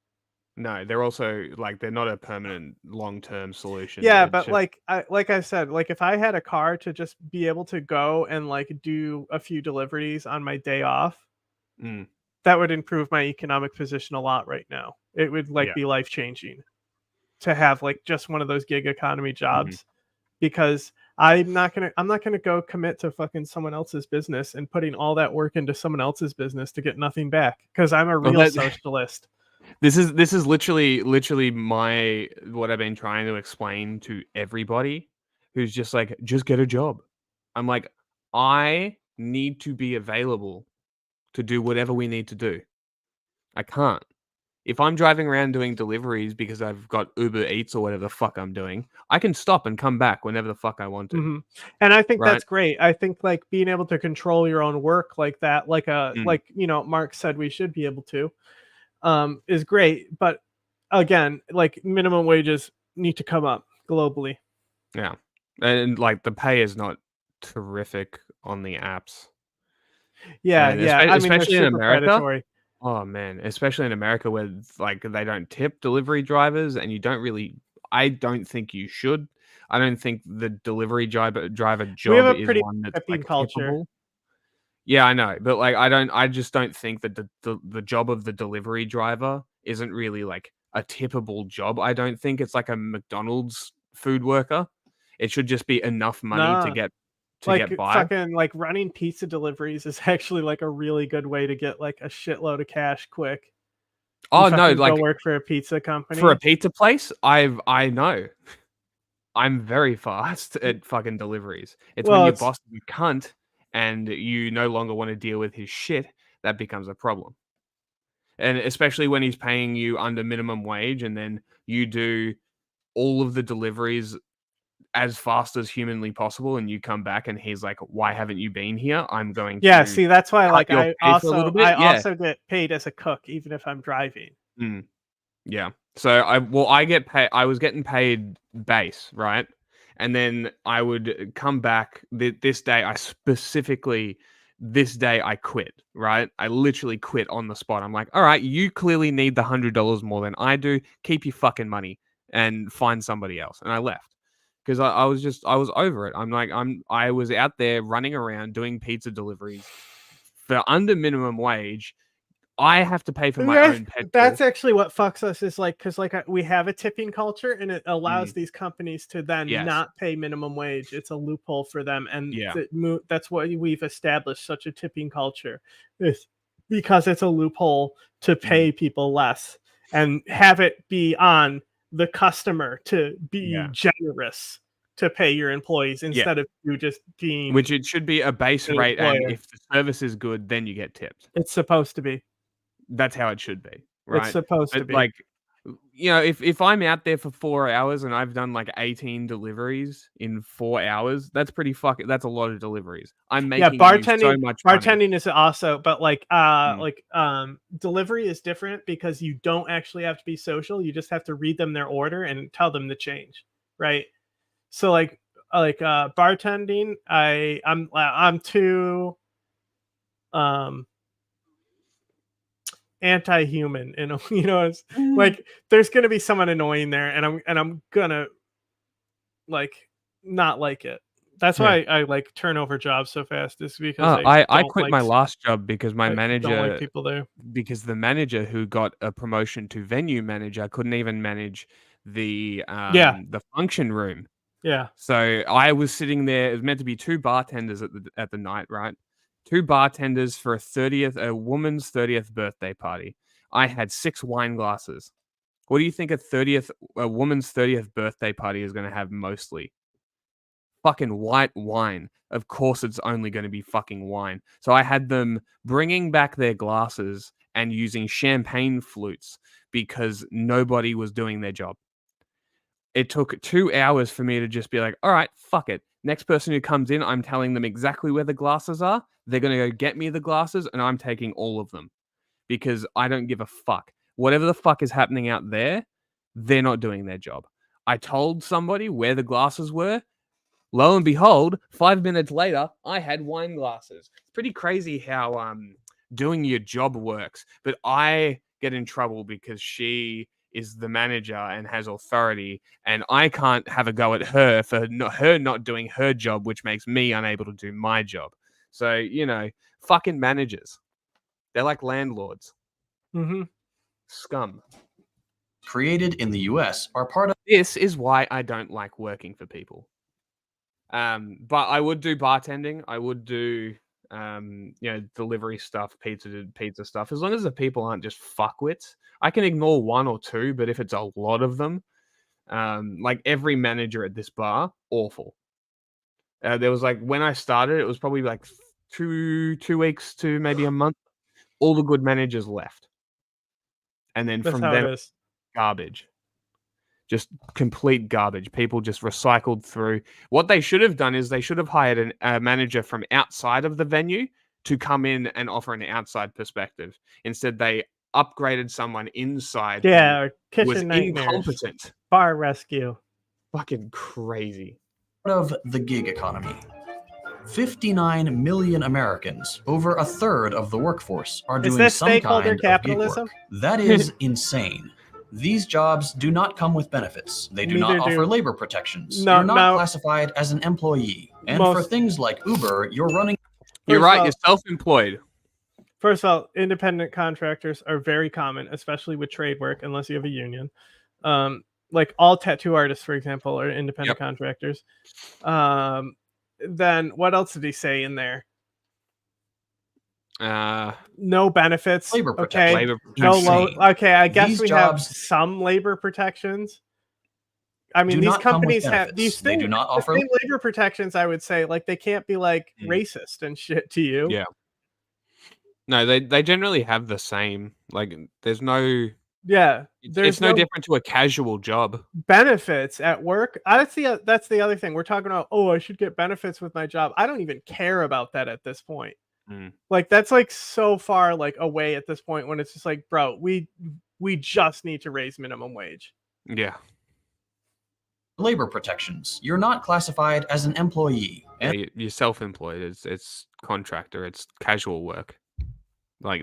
Speaker 1: No, they're also like they're not a permanent long-term solution.
Speaker 12: Yeah,
Speaker 1: It's
Speaker 12: but
Speaker 1: just-
Speaker 12: like I said, like if I had a car to just be able to go and like do a few deliveries on my day off, that would improve my economic position a lot right now. It would like be life-changing to have like just one of those gig economy jobs, because I'm not gonna go commit to fucking someone else's business and putting all that work into someone else's business to get nothing back, because I'm a real socialist.
Speaker 1: This is literally what I've been trying to explain to everybody who's just like, just get a job. I'm like, I need to be available to do whatever we need to do. I can't. If I'm driving around doing deliveries because I've got Uber Eats or whatever the fuck I'm doing, I can stop and come back whenever the fuck I want to.
Speaker 12: And I think
Speaker 1: Right?
Speaker 12: that's great. I think like being able to control your own work like that, like Mark said we should be able to, is great. But again, like minimum wages need to come up globally.
Speaker 1: Yeah. And like the pay is not terrific on the apps.
Speaker 12: Yeah,
Speaker 1: And
Speaker 12: yeah. I mean, they're
Speaker 1: especially in
Speaker 12: super
Speaker 1: America.
Speaker 12: predatory.
Speaker 1: Oh man, especially in America where like they don't tip delivery drivers, and you don't really. I don't think you should. I don't think the delivery driver job
Speaker 12: We have a
Speaker 1: is
Speaker 12: pretty
Speaker 1: one that's
Speaker 12: tipping
Speaker 1: like
Speaker 12: culture.
Speaker 1: tippable. Yeah, I know, but like I just don't think that the job of the delivery driver isn't really like a tippable job. I don't think it's like a McDonald's food worker. It should just be enough money to get by.
Speaker 12: Fucking like running pizza deliveries is actually like a really good way to get like a shitload of cash quick.
Speaker 1: Oh
Speaker 12: You
Speaker 1: no,
Speaker 12: fucking
Speaker 1: like
Speaker 12: go work for a pizza company.
Speaker 1: for a pizza place, I know. I'm very fast at fucking deliveries. It's when
Speaker 12: Well,
Speaker 1: your
Speaker 12: it's-
Speaker 1: boss is a cunt and you no longer want to deal with his shit that becomes a problem. And especially when he's paying you under minimum wage and then you do all of the deliveries as fast as humanly possible and you come back and he's like, why haven't you been here? I'm going
Speaker 12: Yeah,
Speaker 1: to
Speaker 12: see, that's why
Speaker 1: cut
Speaker 12: like
Speaker 1: your
Speaker 12: I
Speaker 1: pay for a little bit. Yeah.
Speaker 12: also get paid as a cook even if I'm driving.
Speaker 1: Yeah. So I get paid. I was getting paid base, right? And then I would come back this day. This day I quit, right? I literally quit on the spot. I'm like, all right, you clearly need the $100 more than I do. Keep your fucking money and find somebody else. And I left because I was over it. I was out there running around doing pizza deliveries for under minimum wage. I have to pay for my own petrol.
Speaker 12: That's actually what fucks us is like, because like we have a tipping culture and it allows these companies to then not pay minimum wage. It's a loophole for them, and that's why we've established such a tipping culture, is because it's a loophole to pay people less and have it be on the customer to be generous to pay your employees instead of you just being,
Speaker 1: which it should be a base
Speaker 12: an
Speaker 1: rate, and
Speaker 12: employer.
Speaker 1: if the service is good, then you get tipped.
Speaker 12: It's supposed to be.
Speaker 1: That's how it should be, right?
Speaker 12: It's supposed to
Speaker 1: But,
Speaker 12: be.
Speaker 1: like, you know, if I'm out there for 4 hours and I've done like 18 deliveries in 4 hours, that's pretty fucking. That's a lot of deliveries. I'm making you so much money.
Speaker 12: Bartending is also, but like delivery is different because you don't actually have to be social. You just have to read them their order and tell them the change, right? So like bartending, I'm too anti-human, and you know, it's like there's gonna be someone annoying there, and I'm gonna like not like it. That's why I like turnover jobs so fast, is because
Speaker 1: I quit my last job because my manager
Speaker 12: don't like people there.
Speaker 1: Because the manager who got a promotion to venue manager couldn't even manage the function room.
Speaker 12: Yeah.
Speaker 1: So I was sitting there. It was meant to be 2 bartenders at the night, right? 2 bartenders for a woman's 30th birthday party. I had 6 wine glasses. What do you think a woman's 30th birthday party is going to have mostly? Fucking white wine. Of course it's only going to be fucking wine. So I had them bringing back their glasses and using champagne flutes because nobody was doing their job. It took 2 hours for me to just be like, all right, fuck it. Next person who comes in, I'm telling them exactly where the glasses are. They're going to go get me the glasses and I'm taking all of them because I don't give a fuck. Whatever the fuck is happening out there, they're not doing their job. I told somebody where the glasses were. Lo and behold, 5 minutes later, I had wine glasses. It's pretty crazy how doing your job works. But I get in trouble because she is the manager and has authority, and I can't have a go at her for her not doing her job, which makes me unable to do my job. So, fucking managers. They're like landlords.
Speaker 12: Mm-hmm.
Speaker 1: Scum.
Speaker 18: Created in the US are part of...
Speaker 1: This is why I don't like working for people. But I would do bartending. I would do, delivery stuff, pizza stuff. As long as the people aren't just fuckwits, I can ignore 1 or 2. But if it's a lot of them, like every manager at this bar, awful. There was when I started, it was probably like 2 weeks to maybe a month. All the good managers left, and then from then, garbage. Just complete garbage. People just recycled through. What they should have done is they should have hired a manager from outside of the venue to come in and offer an outside perspective. Instead, they upgraded someone inside.
Speaker 12: Yeah,
Speaker 1: who was
Speaker 12: kitchen nightmares.
Speaker 1: incompetent.
Speaker 12: Bar rescue.
Speaker 1: Fucking crazy.
Speaker 18: Of the gig economy. 59 million Americans, over a third of the workforce, are doing some kind of gig work. That is insane. These jobs do not come with benefits. They do not offer labor protections. You're not classified as an employee. And for things like Uber, you're running...
Speaker 1: You're right, you're self-employed.
Speaker 12: First of all, independent contractors are very common, especially with trade work, unless you have a union. Like all tattoo artists, for example, are independent contractors. Then what else did he say in there? No benefits.
Speaker 18: Labor
Speaker 12: protection.
Speaker 18: Okay.
Speaker 12: Okay, I guess
Speaker 18: These
Speaker 12: we have some labor protections. I mean, these companies have these things.
Speaker 18: They do not offer
Speaker 12: labor protections. I would say, they can't be racist and shit to you.
Speaker 1: Yeah. No, they generally have the same. There's no.
Speaker 12: Yeah,
Speaker 1: it's no different to a casual job.
Speaker 12: Benefits at work. That's the other thing we're talking about. Oh, I should get benefits with my job. I don't even care about that at this point. That's so far away at this point when it's just bro, we just need to raise minimum wage.
Speaker 1: Yeah.
Speaker 18: Labor protections. You're not classified as an employee.
Speaker 1: You're self-employed. It's contractor. It's casual work.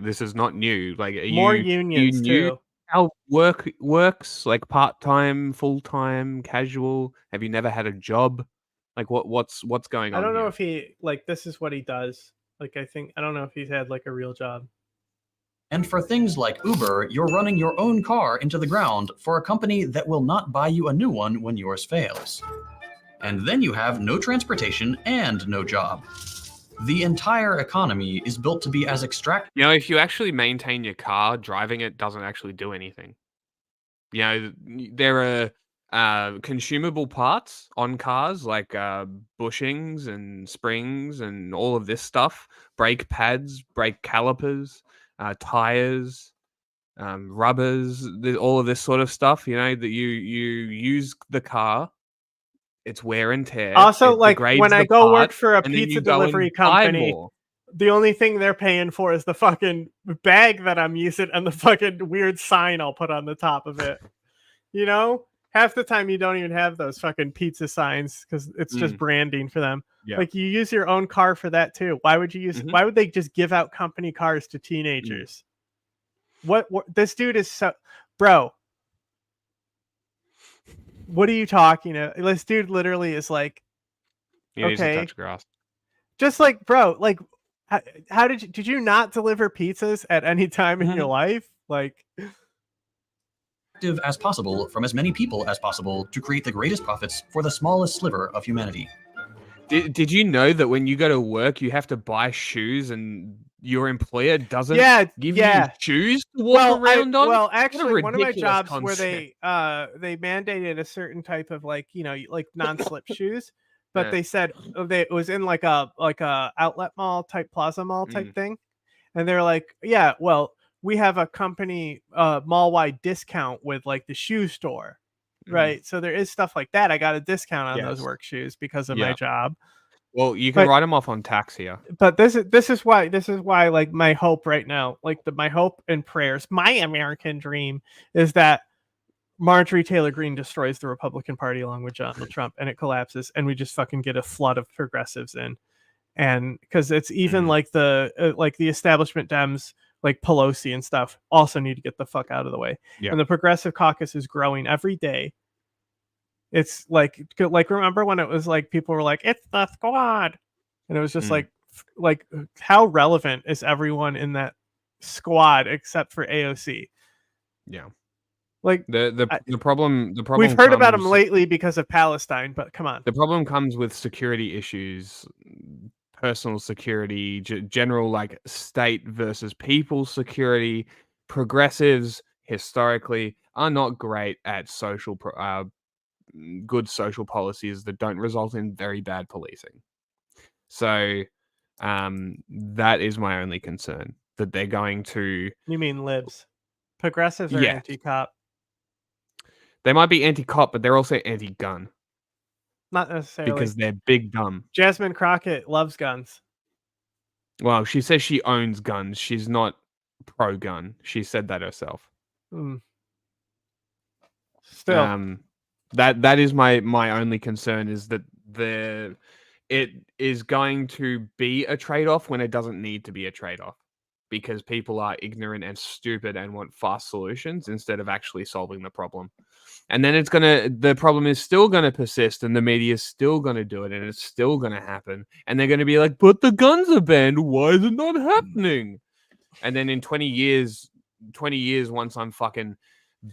Speaker 1: This is not new.
Speaker 12: More unions too.
Speaker 1: How work works? Part-time, full-time, casual. Have you never had a job? What's going on?
Speaker 12: I don't know if he this is what he does. I don't know if he's had a real job.
Speaker 18: And for things like Uber, you're running your own car into the ground for a company that will not buy you a new one when yours fails. And then you have no transportation and no job. The entire economy is built to be as
Speaker 1: if you actually maintain your car, driving it doesn't actually do anything. There are consumable parts on cars like bushings and springs and all of this stuff, brake pads, brake calipers, tires, rubbers, all of this sort of stuff, that you use the car, it's wear and tear.
Speaker 12: Also, when I go work for a pizza delivery company, the only thing they're paying for is the fucking bag that I'm using and the fucking weird sign I'll put on the top of it. Half the time you don't even have those fucking pizza signs because it's just branding for them.
Speaker 1: Yeah.
Speaker 12: You use your own car for that too. Why would you use? Why would they just give out company cars to teenagers? What this dude is so, bro. What are you talking about? This dude literally is
Speaker 1: okay. Touch grass.
Speaker 12: Just bro, how did you not deliver pizzas at any time in your life?
Speaker 18: effective as possible from as many people as possible to create the greatest profits for the smallest sliver of humanity.
Speaker 1: Did you know that when you go to work, you have to buy shoes and your employer doesn't give you shoes to walk around on?
Speaker 12: Well,
Speaker 1: What a
Speaker 12: actually, one of my
Speaker 1: ridiculous
Speaker 12: jobs where
Speaker 1: concept.
Speaker 12: they mandated a certain type of like non-slip shoes, but
Speaker 1: Yeah.
Speaker 12: they said it was in like a outlet mall type, plaza mall type thing, and they're like, yeah, well, we have a company mall-wide discount with like the shoe store. Right, so there is stuff like that. I got a discount on those
Speaker 1: Yes.
Speaker 12: work shoes because of
Speaker 1: Yeah.
Speaker 12: my job.
Speaker 1: Well, you can write them off on tax here.
Speaker 12: But this is why like my hope right now, like my hope and prayers, my American dream is that Marjorie Taylor Greene destroys the Republican Party along with Donald Trump, and it collapses, and we just fucking get a flood of progressives in, and because it's even like the establishment Dems like Pelosi and stuff also need to get the fuck out of the way.
Speaker 1: Yeah.
Speaker 12: And the progressive caucus is growing every day. It's like remember when it was like people were like, it's the squad, and it was just like how relevant is everyone in that squad except for AOC?
Speaker 1: Yeah.
Speaker 12: Like
Speaker 1: the problem
Speaker 12: we've heard about him
Speaker 1: comes-
Speaker 12: lately because of Palestine, but come on.
Speaker 1: The problem comes with security issues, personal security, general like state versus people security. Progressives historically are not great at good social policies that don't result in very bad policing. So that is my only concern, that they're going to...
Speaker 12: You mean libs? Progressives are
Speaker 1: Yeah.
Speaker 12: anti-cop.
Speaker 1: They might be anti-cop, but they're also anti-gun.
Speaker 12: Not necessarily.
Speaker 1: Because they're big dumb.
Speaker 12: Jasmine Crockett loves guns.
Speaker 1: Well, she says she owns guns. She's not pro-gun. She said that herself.
Speaker 12: Still.
Speaker 1: That is my only concern, is that it is going to be a trade-off when it doesn't need to be a trade-off, because people are ignorant and stupid and want fast solutions instead of actually solving the problem. And then the problem is still gonna persist, and the media is still gonna do it, and it's still gonna happen. And they're gonna be like, but the guns are banned, why is it not happening? And then in 20 years, once I'm fucking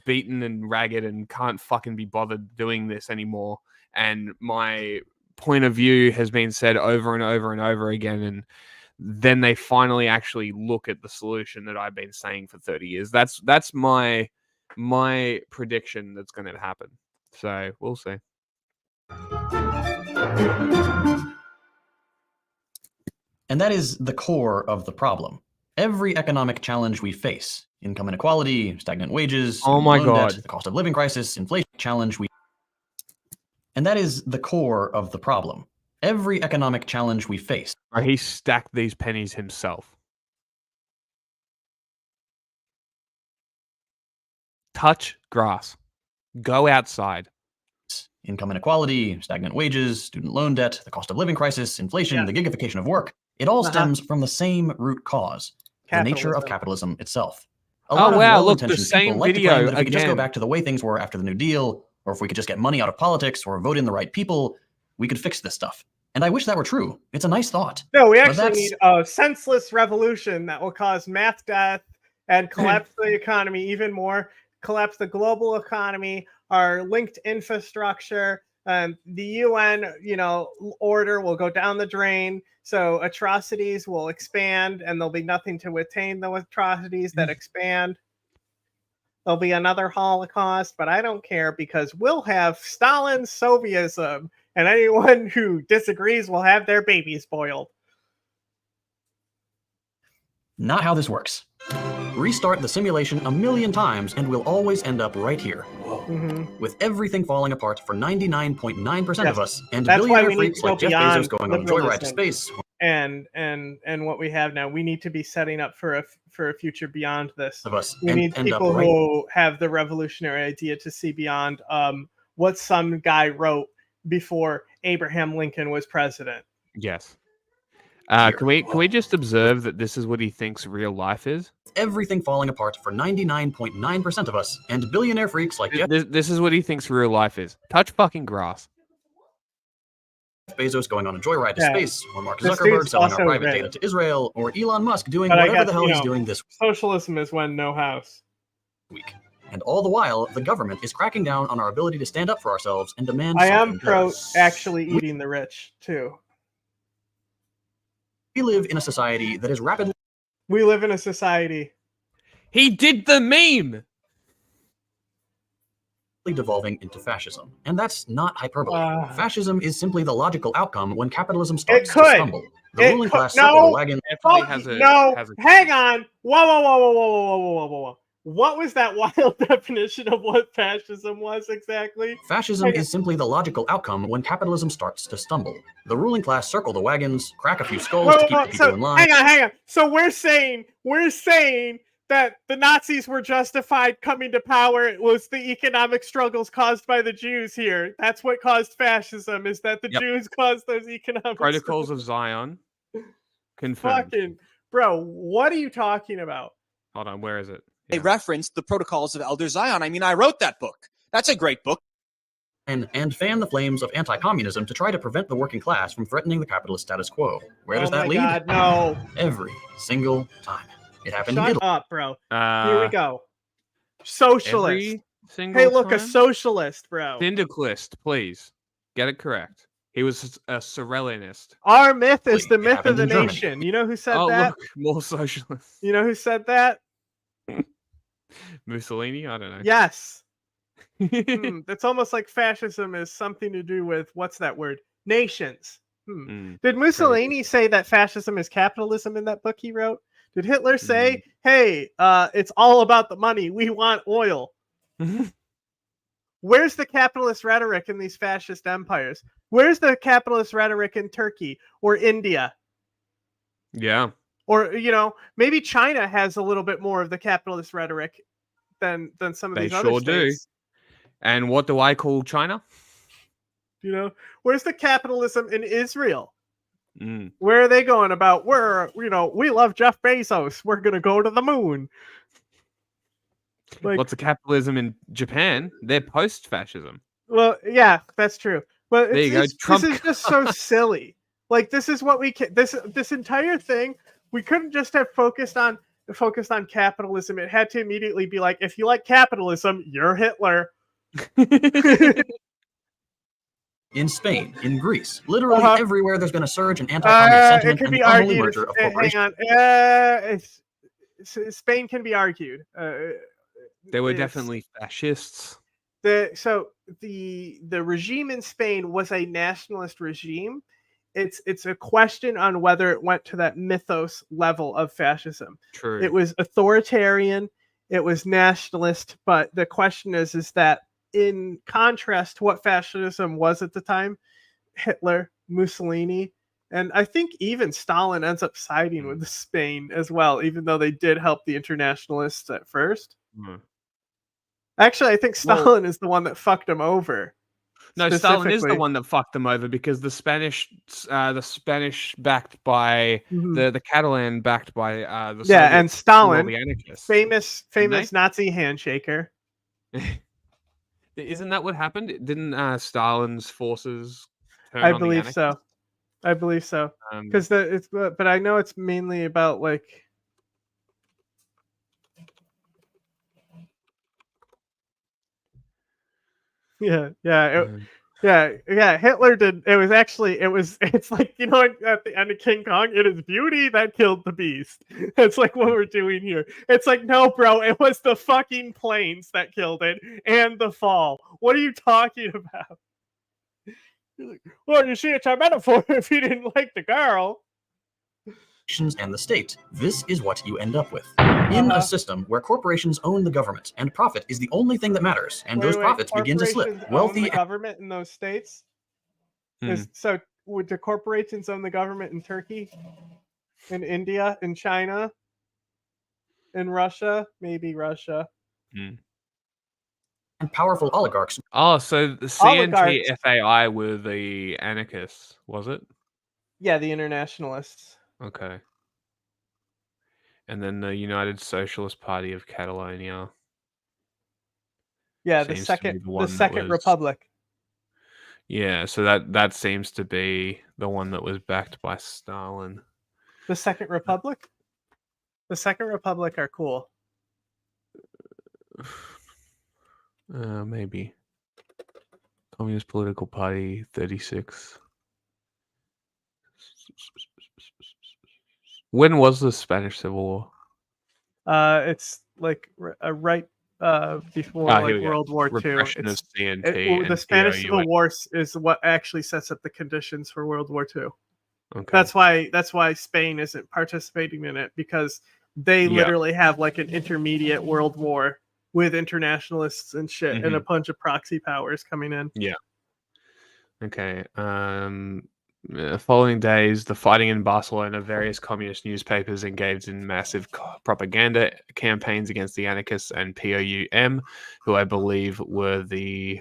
Speaker 1: beaten and ragged and can't fucking be bothered doing this anymore, and my point of view has been said over and over and over again, and then they finally actually look at the solution that I've been saying for 30 years. That's my prediction that's going to happen. So we'll see.
Speaker 18: And that is the core of the problem. Every economic challenge we face, income inequality, stagnant wages,
Speaker 1: oh my
Speaker 18: loan
Speaker 1: God,
Speaker 18: debt, the cost of living crisis, inflation challenge, and that is the core of the problem. Every economic challenge we face.
Speaker 1: He stacked these pennies himself. Touch grass. Go outside.
Speaker 18: Income inequality, stagnant wages, student loan debt, the cost of living crisis, inflation, the gigification of work. It all stems from the same root cause, the nature of capitalism itself. A lot of well-intentioned people like to claim that if we could just go back to the way things were after the New Deal, or if we could just get money out of politics or vote in the right people, we could fix this stuff. And I wish that were true. It's a nice thought.
Speaker 12: No, we actually need a senseless revolution that will cause mass death and collapse the economy even more, collapse the global economy, our linked infrastructure, the UN, order will go down the drain. So atrocities will expand, and there'll be nothing to attain the atrocities that expand. There'll be another Holocaust, but I don't care, because we'll have Stalin's Sovietism, and anyone who disagrees will have their baby spoiled.
Speaker 18: Not how this works. Restart the simulation a million times and we'll always end up right here. With everything falling apart for 99.9% of us, and billionaire freaks like Jeff Bezos going on a joyride to space.
Speaker 12: And what we have now, we need to be setting up for a future beyond this.
Speaker 18: Of us.
Speaker 12: We need people who have the revolutionary idea to see beyond what some guy wrote before Abraham Lincoln was president.
Speaker 1: Yes. Can we just observe that this is what he thinks real life is?
Speaker 18: Everything falling apart for 99.9% of us, and billionaire freaks like Jeff
Speaker 1: This is what he thinks real life is. Touch fucking grass.
Speaker 18: Bezos going on a joyride to space, or Mark Zuckerberg selling our private data to Israel, or Elon Musk doing whatever the hell he's doing this
Speaker 12: socialism is when no house
Speaker 18: week. And all the while, the government is cracking down on our ability to stand up for ourselves and demand
Speaker 12: I
Speaker 18: something
Speaker 12: am pro
Speaker 18: better.
Speaker 12: actually eating the rich too.
Speaker 18: We live in a society that is rapidly
Speaker 12: We live in a society.
Speaker 1: He did the meme.
Speaker 18: devolving into fascism. And that's not hyperbole. Fascism is simply the logical outcome when capitalism
Speaker 12: It
Speaker 18: starts to
Speaker 12: could.
Speaker 18: stumble. The
Speaker 12: It
Speaker 18: ruling
Speaker 12: could.
Speaker 18: class circle the
Speaker 12: No.
Speaker 18: wagon.
Speaker 1: Definitely has a
Speaker 12: No.
Speaker 1: has a
Speaker 12: Hang on. Whoa. What was that wild definition of what fascism was exactly?
Speaker 18: Fascism is simply the logical outcome when capitalism starts to stumble. The ruling class circle the wagons, crack a few skulls to keep the people in line.
Speaker 12: Hang on. So we're saying that the Nazis were justified coming to power. It was the economic struggles caused by the Jews here. That's what caused fascism, is that the Jews caused those economic
Speaker 1: Protocols
Speaker 12: struggles.
Speaker 1: of Zion. Confirmed.
Speaker 12: Fucking bro, what are you talking about?
Speaker 1: Hold on, where is it?
Speaker 2: They referenced the Protocols of Elder Zion. I mean, I wrote that book. That's a great book.
Speaker 18: And fan the flames of anti-communism to try to prevent the working class from threatening the capitalist status quo. Where does that lead?
Speaker 12: God, no.
Speaker 18: Every single time. It happened in
Speaker 12: Shut
Speaker 18: Italy.
Speaker 12: up, bro. Here we go. Socialist.
Speaker 1: Every single
Speaker 12: Hey, look, a
Speaker 1: time?
Speaker 12: socialist, bro.
Speaker 1: Syndicalist, please. Get it correct. He was a Cyrillianist.
Speaker 12: Our myth is the myth
Speaker 1: happened
Speaker 12: of the
Speaker 1: in Germany.
Speaker 12: nation. You know who said
Speaker 1: Oh,
Speaker 12: that?
Speaker 1: look, more socialists.
Speaker 12: You know who said that?
Speaker 1: Mussolini? I don't know.
Speaker 12: Yes. It's almost like fascism is something to do with, what's that word? Nations. Did Mussolini say that fascism is capitalism in that book he wrote? Did Hitler say, hey, it's all about the money. We want oil. Where's the capitalist rhetoric in these fascist empires? Where's the capitalist rhetoric in Turkey or India?
Speaker 1: Yeah.
Speaker 12: Or, you know, maybe China has a little bit more of the capitalist rhetoric than some of
Speaker 1: They
Speaker 12: these other
Speaker 1: sure do.
Speaker 12: states.
Speaker 1: And what do I call China?
Speaker 12: You know, where's the capitalism in Israel?
Speaker 1: Mm.
Speaker 12: Where are they going about? We love Jeff Bezos. We're going to go to the moon. Like,
Speaker 1: Lots of capitalism in Japan. They're post-fascism.
Speaker 12: well, yeah, that's true. But
Speaker 1: There you go,
Speaker 12: this
Speaker 1: Trump
Speaker 12: is just so silly. Like, this is what we can. This entire thing, we couldn't just have focused on capitalism. It had to immediately be like, if you like capitalism, you're Hitler.
Speaker 18: In Spain, in Greece, literally everywhere there's been a surge in anti-communist
Speaker 12: It
Speaker 18: sentiment
Speaker 12: could
Speaker 18: and
Speaker 12: be
Speaker 18: the unholy
Speaker 12: argued.
Speaker 18: merger of
Speaker 12: Hang
Speaker 18: corporations.
Speaker 12: on. Spain can be argued.
Speaker 1: They were
Speaker 12: It's-
Speaker 1: definitely fascists.
Speaker 12: the regime in Spain was a nationalist regime. It's a question on whether it went to that mythos level of fascism.
Speaker 1: True.
Speaker 12: It was authoritarian, it was nationalist, but the question is that in contrast to what fascism was at the time, Hitler, Mussolini, and I think even Stalin ends up siding with Spain as well, even though they did help the internationalists at first. Actually, I think Stalin is the one that fucked him over.
Speaker 1: No, Stalin is the
Speaker 12: specifically.
Speaker 1: one that fucked them over because the Spanish backed by the Catalan backed by the
Speaker 12: Yeah,
Speaker 1: Soviets,
Speaker 12: and
Speaker 1: all
Speaker 12: Stalin,
Speaker 1: the anarchists.
Speaker 12: famous
Speaker 1: Didn't
Speaker 12: Nazi handshaker.
Speaker 1: Isn't that what happened? Didn't Stalin's forces turn
Speaker 12: I
Speaker 1: on
Speaker 12: believe
Speaker 1: the
Speaker 12: so.
Speaker 1: anarchists?
Speaker 12: I believe so. Because but I know it's mainly about like. Yeah. Hitler did. It's like, you know, at the end of King Kong, it is beauty that killed the beast. It's like what we're doing here. It's like, no, bro, it was the fucking planes that killed it and the fall. What are you talking about? You're like, well, you see, it's a metaphor if you didn't like the girl.
Speaker 18: And the state. This is what you end up with. In a system where corporations own the government and profit is the only thing that matters, and those profits begin to slip.
Speaker 12: Corporations own
Speaker 18: Wealthy
Speaker 12: the government in those states. So would the corporations own the government in Turkey, in India, in China, in Russia? Maybe Russia.
Speaker 18: and powerful oligarchs.
Speaker 1: Oh, so the
Speaker 12: Oligarchs.
Speaker 1: CNTFAI were the anarchists, was it?
Speaker 12: Yeah, the internationalists.
Speaker 1: Okay. And then the United Socialist Party of Catalonia.
Speaker 12: Yeah, the
Speaker 1: seems to be
Speaker 12: second
Speaker 1: one that
Speaker 12: Second
Speaker 1: was-
Speaker 12: Republic.
Speaker 1: Yeah, so that seems to be the one that was backed by Stalin.
Speaker 12: The Second Republic? The Second Republic are cool.
Speaker 1: Maybe. Communist Political Party, 36. When was the Spanish Civil War?
Speaker 12: It's like right before
Speaker 1: Here
Speaker 12: like
Speaker 1: we go.
Speaker 12: World War II.
Speaker 1: Repression of CNT
Speaker 12: The
Speaker 1: and
Speaker 12: Spanish Civil
Speaker 1: POUM.
Speaker 12: War is what actually sets up the conditions for World War II.
Speaker 1: Okay.
Speaker 12: That's why Spain isn't participating in it, because they literally have like an intermediate world war with internationalists and shit and a bunch of proxy powers coming in.
Speaker 1: Yeah. Okay. Following days, the fighting in Barcelona, various communist newspapers engaged in massive propaganda campaigns against the anarchists and POUM, who I believe were the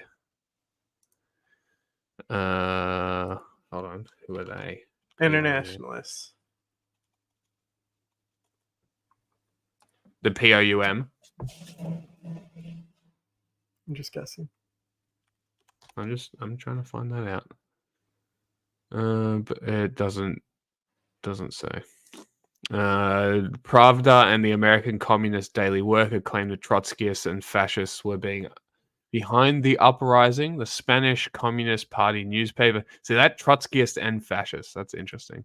Speaker 1: hold on, who are they?
Speaker 12: Internationalists.
Speaker 1: The POUM.
Speaker 12: I'm just guessing.
Speaker 1: I'm trying to find that out. But it doesn't say. Pravda and the American Communist Daily Worker claimed that Trotskyists and fascists were behind the uprising. The Spanish Communist Party newspaper. See that? Trotskyist and fascists. That's interesting.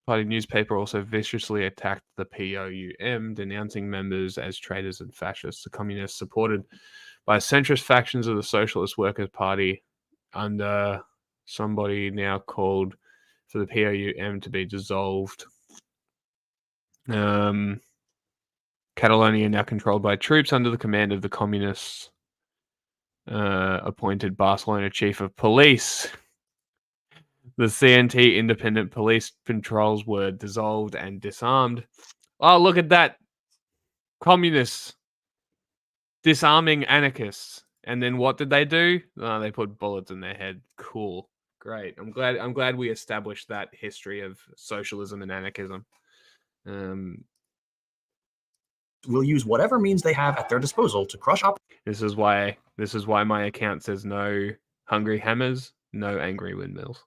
Speaker 1: Party newspaper also viciously attacked the POUM, denouncing members as traitors and fascists. The communists, supported by centrist factions of the Socialist Workers' Party, under somebody now called for the POUM to be dissolved. Catalonia now controlled by troops under the command of the communists. Appointed Barcelona chief of police. The CNT independent police patrols were dissolved and disarmed. Oh, look at that. Communists disarming anarchists. And then what did they do? Oh, they put bullets in their head. Cool. Great. I'm glad we established that history of socialism and anarchism.
Speaker 18: Will use whatever means they have at their disposal to crush up.
Speaker 1: This is why my account says no hungry hammers, no angry windmills.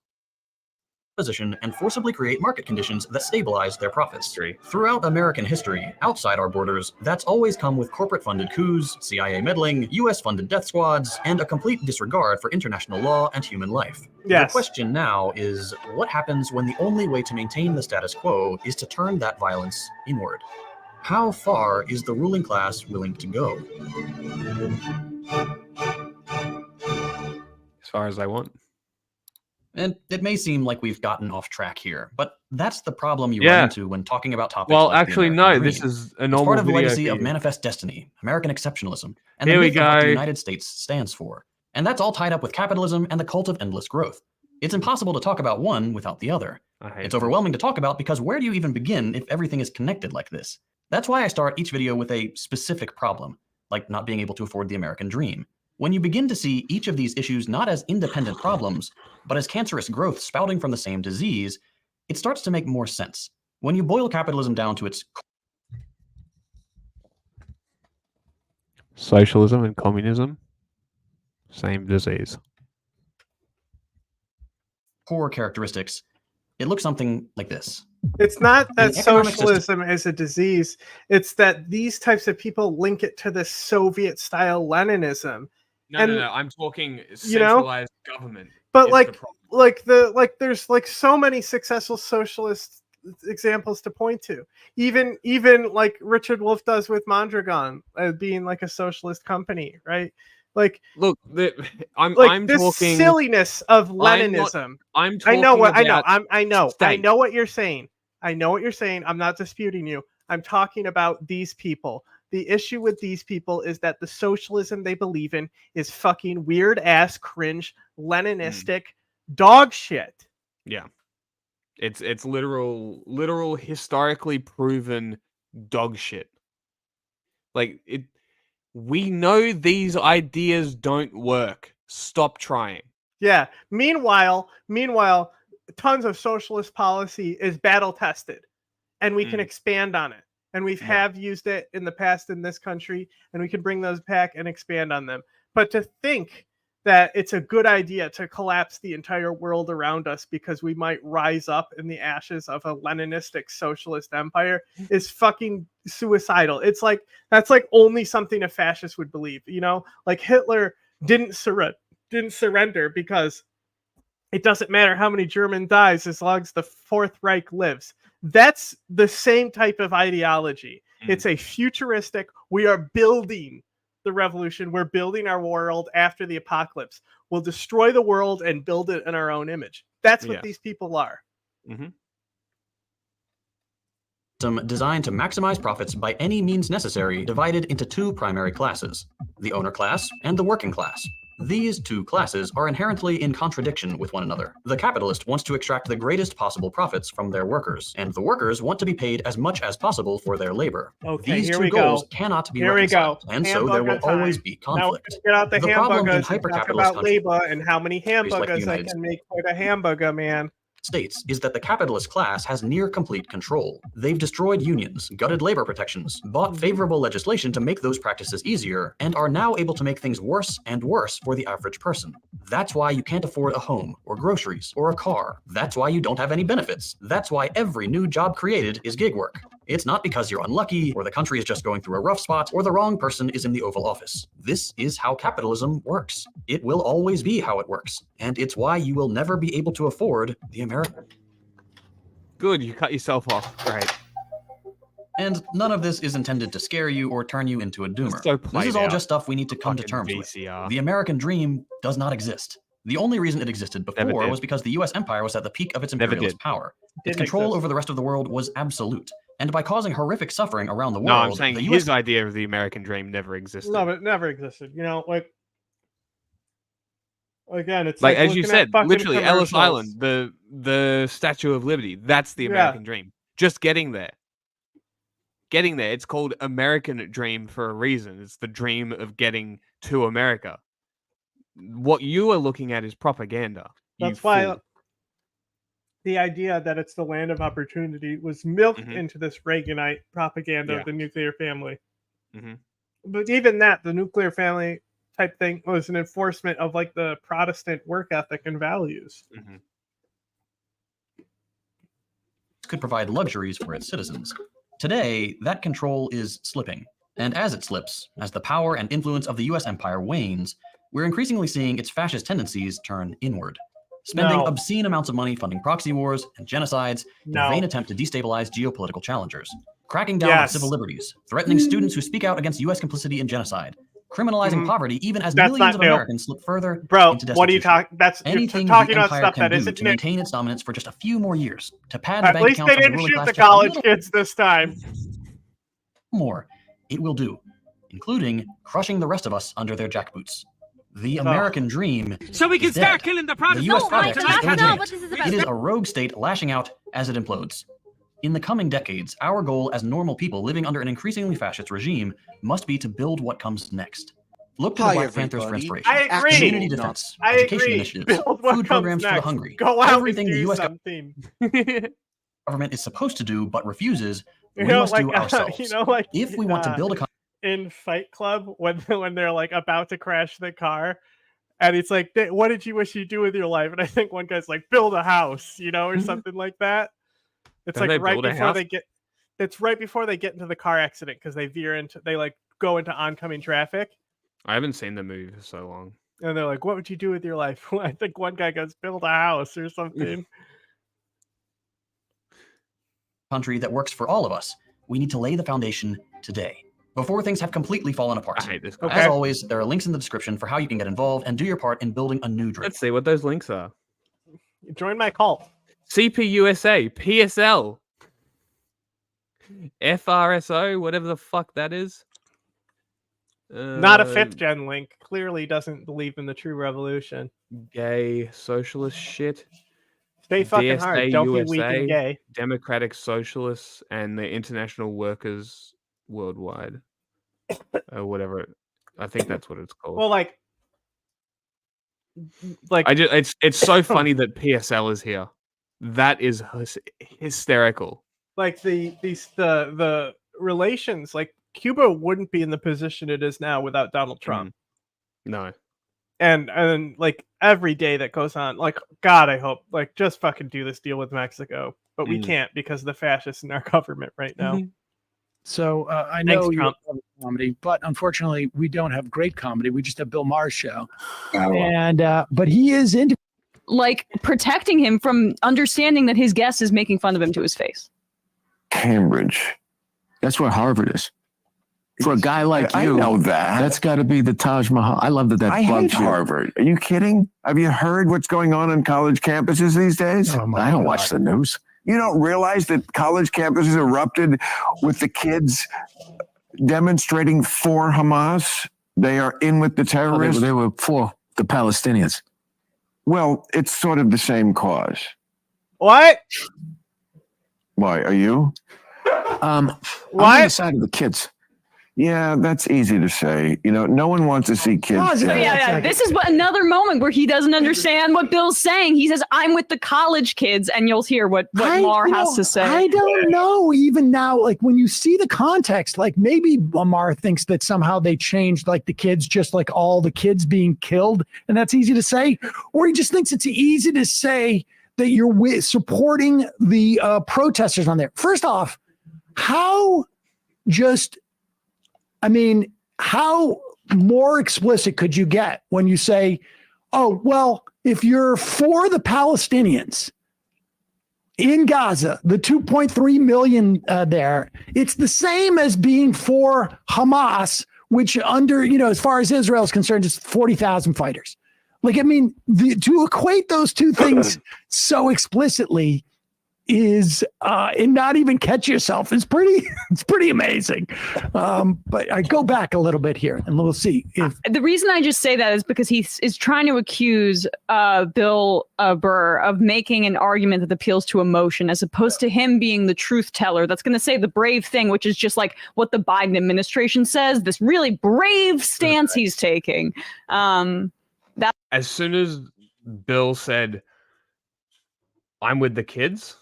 Speaker 18: Position and forcibly create market conditions that stabilize their profits. Throughout American history, outside our borders, that's always come with corporate-funded coups, CIA meddling, US-funded death squads, and a complete disregard for international law and human life.
Speaker 12: Yes.
Speaker 18: The question now is, what happens when the only way to maintain the status quo is to turn that violence inward? How far is the ruling class willing to go?
Speaker 1: As far as I want.
Speaker 18: And it may seem like we've gotten off track here, but that's the problem you run into when talking about topics
Speaker 1: well,
Speaker 18: like
Speaker 1: actually,
Speaker 18: the
Speaker 1: no,
Speaker 18: American
Speaker 1: this
Speaker 18: dream.
Speaker 1: is a normal
Speaker 18: It's part of the
Speaker 1: video
Speaker 18: legacy of
Speaker 1: feed.
Speaker 18: Manifest Destiny, American exceptionalism, and
Speaker 1: Here
Speaker 18: the
Speaker 1: we
Speaker 18: myth of what the
Speaker 1: go.
Speaker 18: United States stands for. And that's all tied up with capitalism and the cult of endless growth. It's impossible to talk about one without the other. It's overwhelming to talk about because where do you even begin if everything is connected like this? That's why I start each video with a specific problem, like not being able to afford the American dream. When you begin to see each of these issues not as independent problems, but as cancerous growth spouting from the same disease, it starts to make more sense. When you boil capitalism down to its
Speaker 1: Socialism and communism, same disease.
Speaker 18: core characteristics, it looks something like this.
Speaker 12: It's not that
Speaker 18: The economic
Speaker 12: socialism is a disease. It's that these types of people link it to the Soviet-style Leninism.
Speaker 1: No. I'm talking centralized government.
Speaker 12: But
Speaker 1: is the problem.
Speaker 12: there's like so many successful socialist examples to point to. Even like Richard Wolff does with Mondragon being like a socialist company, right? Like,
Speaker 1: look, I'm
Speaker 12: this
Speaker 1: talking
Speaker 12: silliness of Leninism.
Speaker 1: I
Speaker 12: know what you're saying. I know what you're saying. I'm not disputing you. I'm talking about these people. The issue with these people is that the socialism they believe in is fucking weird ass, cringe, Leninistic dog shit.
Speaker 1: Yeah. It's literal historically proven dog shit. Like we know these ideas don't work. Stop trying.
Speaker 12: Yeah. Meanwhile, tons of socialist policy is battle tested, and we can expand on it. And have used it in the past in this country, and we can bring those back and expand on them. But to think that it's a good idea to collapse the entire world around us because we might rise up in the ashes of a Leninistic socialist empire is fucking suicidal. It's like, that's like only something a fascist would believe, you know? Like Hitler didn't surrender because it doesn't matter how many German dies as long as the Fourth Reich lives. That's the same type of ideology. It's a futuristic, we are building the revolution. We're building our world after the apocalypse. We'll destroy the world and build it in our own image. That's what these people are.
Speaker 18: Designed to maximize profits by any means necessary, divided into two primary classes, the owner class and the working class. These two classes are inherently in contradiction with one another. The capitalist wants to extract the greatest possible profits from their workers, and the workers want to be paid as much as possible for their labor.
Speaker 12: Okay,
Speaker 18: These
Speaker 12: here
Speaker 18: two
Speaker 12: we
Speaker 18: goals
Speaker 12: go.
Speaker 18: cannot be
Speaker 12: Here we
Speaker 18: reconciled,
Speaker 12: go.
Speaker 18: and so there will
Speaker 12: Hamburger
Speaker 18: always
Speaker 12: time.
Speaker 18: be
Speaker 12: Now we're
Speaker 18: conflict.
Speaker 12: gonna get out the
Speaker 18: problem in
Speaker 12: hamburgers and talk
Speaker 18: hyper-capitalist
Speaker 12: about
Speaker 18: countries
Speaker 12: labor and how many
Speaker 18: like the
Speaker 12: hamburgers they
Speaker 18: United
Speaker 12: can make for the hamburger man.
Speaker 18: States is that the capitalist class has near complete control. They've destroyed unions, gutted labor protections, bought favorable legislation to make those practices easier, and are now able to make things worse and worse for the average person. That's why you can't afford a home, or groceries, or a car. That's why you don't have any benefits. That's why every new job created is gig work. It's not because you're unlucky, or the country is just going through a rough spot, or the wrong person is in the Oval Office. This is how capitalism works. It will always be how it works, and it's why you will never be able to afford the American.
Speaker 1: Good, you cut yourself off. Great.
Speaker 18: And none of this is intended to scare you or turn you into a doomer.
Speaker 1: So
Speaker 18: This is all
Speaker 1: played
Speaker 18: just
Speaker 1: out.
Speaker 18: stuff we need to come to
Speaker 1: Fucking
Speaker 18: terms with.
Speaker 1: VCR.
Speaker 18: The American dream does not exist. The only reason it existed
Speaker 1: Never
Speaker 18: before
Speaker 1: did.
Speaker 18: was because the US empire was at the peak of its
Speaker 1: Never
Speaker 18: imperialist
Speaker 1: did.
Speaker 18: power. Its
Speaker 12: Didn't
Speaker 18: control
Speaker 12: exist.
Speaker 18: over the rest of the world was absolute. And by causing horrific suffering around the world,
Speaker 1: No, I'm saying
Speaker 18: the
Speaker 1: his
Speaker 18: US
Speaker 1: idea of the American dream never existed.
Speaker 12: No, but it never existed. You know, like again, it's
Speaker 1: Like
Speaker 12: like
Speaker 1: as you
Speaker 12: looking at
Speaker 1: said,
Speaker 12: fucking
Speaker 1: literally Ellis
Speaker 12: commercials.
Speaker 1: Island, the Statue of Liberty. That's the
Speaker 12: Yeah.
Speaker 1: American dream. Just getting there. Getting there. It's called American Dream for a reason. It's the dream of getting to America. What you are looking at is propaganda.
Speaker 12: That's why the idea that it's the land of opportunity was milked into this Reaganite propaganda of the nuclear family. But even that, the nuclear family type thing was an enforcement of like the Protestant work ethic and values.
Speaker 18: could provide luxuries for its citizens. Today, that control is slipping. And as it slips, as the power and influence of the US empire wanes, we're increasingly seeing its fascist tendencies turn inward. Spending obscene amounts of money funding proxy wars and genocides in a vain attempt to destabilize geopolitical challengers. Cracking down on civil liberties, threatening students who speak out against US complicity in genocide, criminalizing poverty even as millions of Americans slip further into destitution.
Speaker 12: What are you talking?
Speaker 18: Anything
Speaker 12: you're talking
Speaker 18: the
Speaker 12: about
Speaker 18: empire
Speaker 12: stuff
Speaker 18: can
Speaker 12: that
Speaker 18: do
Speaker 12: isn't
Speaker 18: to maintain its dominance for just a few more years, to pad the
Speaker 12: At
Speaker 18: bank
Speaker 12: least
Speaker 18: accounts
Speaker 12: they
Speaker 18: of the
Speaker 12: didn't
Speaker 18: ruling
Speaker 12: shoot
Speaker 18: class
Speaker 12: the
Speaker 18: just a
Speaker 12: college
Speaker 18: little
Speaker 12: kids this time.
Speaker 18: more. It will do, including crushing the rest of us under their jackboots. The American dream.
Speaker 15: So we can
Speaker 18: is
Speaker 15: start
Speaker 18: dead.
Speaker 15: killing the
Speaker 18: The
Speaker 15: Protestants.
Speaker 18: U.S.
Speaker 15: No,
Speaker 18: project
Speaker 15: Mike,
Speaker 18: is
Speaker 15: that's not
Speaker 18: illegitimate.
Speaker 15: what this is about.
Speaker 18: It is a rogue state lashing out as it implodes. In the coming decades, our goal as normal people living under an increasingly fascist regime must be to build what comes next. Look to the
Speaker 2: Hi,
Speaker 18: Black Panthers for
Speaker 2: everybody.
Speaker 18: inspiration.
Speaker 12: I agree.
Speaker 18: Community defense,
Speaker 12: I
Speaker 18: education
Speaker 12: agree.
Speaker 18: initiatives,
Speaker 12: Build what
Speaker 18: food
Speaker 12: comes
Speaker 18: programs for the
Speaker 12: next.
Speaker 18: hungry.
Speaker 12: Go out
Speaker 18: Everything
Speaker 12: and
Speaker 18: the
Speaker 12: do
Speaker 18: U.S.
Speaker 12: something.
Speaker 18: government is supposed to do but refuses,
Speaker 12: You
Speaker 18: we
Speaker 12: know,
Speaker 18: must
Speaker 12: like,
Speaker 18: do ourselves.
Speaker 12: you know, like
Speaker 18: If we want to build a country
Speaker 12: in Fight Club when they're like about to crash the car, and it's like, what did you wish you do with your life? And I think one guy's like, build a house, you know, or something like that. It's
Speaker 1: Don't
Speaker 12: like
Speaker 1: they
Speaker 12: right
Speaker 1: build a
Speaker 12: before
Speaker 1: house?
Speaker 12: they get. It's right before they get into the car accident because they like go into oncoming traffic.
Speaker 1: I haven't seen the movie for so long.
Speaker 12: And they're like, what would you do with your life? I think one guy goes, build a house or something.
Speaker 18: country that works for all of us, we need to lay the foundation today, before things have completely fallen apart.
Speaker 1: I hate this guy.
Speaker 18: As always, there are links in the description for how you can get involved and do your part in building a new dream.
Speaker 1: Let's see what those links are.
Speaker 12: Join my cult.
Speaker 1: CPUSA, PSL, FRSO, whatever the fuck that is.
Speaker 12: Not a 5th gen link. Clearly doesn't believe in the true revolution.
Speaker 1: Gay socialist shit.
Speaker 12: Stay fucking hard. Don't be weak and gay.
Speaker 1: Democratic Socialists and the International Workers Worldwide. Whatever. I think that's what it's called.
Speaker 12: Well, like
Speaker 1: it's so funny that PSL is here. That is hysterical.
Speaker 12: Like the relations, like Cuba wouldn't be in the position it is now without Donald Trump.
Speaker 1: No.
Speaker 12: And like every day that goes on, like God, I hope like just fucking do this deal with Mexico, but we can't because of the fascists in our government right now.
Speaker 6: So I
Speaker 12: Thanks,
Speaker 6: know you
Speaker 12: Trump.
Speaker 6: love comedy, but unfortunately, we don't have great comedy. We just have Bill Maher's show, and but he is into
Speaker 8: like protecting him from understanding that his guest is making fun of him to his face.
Speaker 23: Cambridge. That's where Harvard is. For a guy like
Speaker 14: I
Speaker 23: you,
Speaker 14: know that.
Speaker 23: That's got to be the Taj Mahal. I love that
Speaker 14: I hate
Speaker 23: bugs you.
Speaker 14: Harvard. Are you kidding? Have you heard what's going on college campuses these days?
Speaker 23: I don't watch the news.
Speaker 14: You don't realize that college campuses erupted with the kids demonstrating for Hamas? They are in with the terrorists.
Speaker 23: They were for the Palestinians.
Speaker 14: Well, it's sort of the same cause.
Speaker 12: What?
Speaker 14: Why? Are you?
Speaker 23: I'm on the side of the kids.
Speaker 14: Yeah, that's easy to say. You know, no one wants to see kids dead.
Speaker 8: Yeah. This is another moment where he doesn't understand what Bill's saying. He says, "I'm with the college kids," and you'll hear what Maher has to say.
Speaker 6: I don't know even now, like when you see the context, like maybe Maher thinks that somehow they changed like the kids, just like all the kids being killed, and that's easy to say, or he just thinks it's easy to say that you're supporting the protesters on there. First off, how more explicit could you get when you say, oh, well, if you're for the Palestinians in Gaza, the 2.3 million there, it's the same as being for Hamas, which as far as Israel is concerned, is 40,000 fighters. Like, I mean, to equate those two things so explicitly is and not even catch yourself is pretty amazing. But I go back a little bit here and we'll see if
Speaker 8: the reason I just say that is because he is trying to accuse Bill Burr of making an argument that appeals to emotion as opposed to him being the truth teller that's going to say the brave thing, which is just like what the Biden administration says, this really brave stance he's taking. That
Speaker 1: as soon as Bill said, "I'm with the kids,"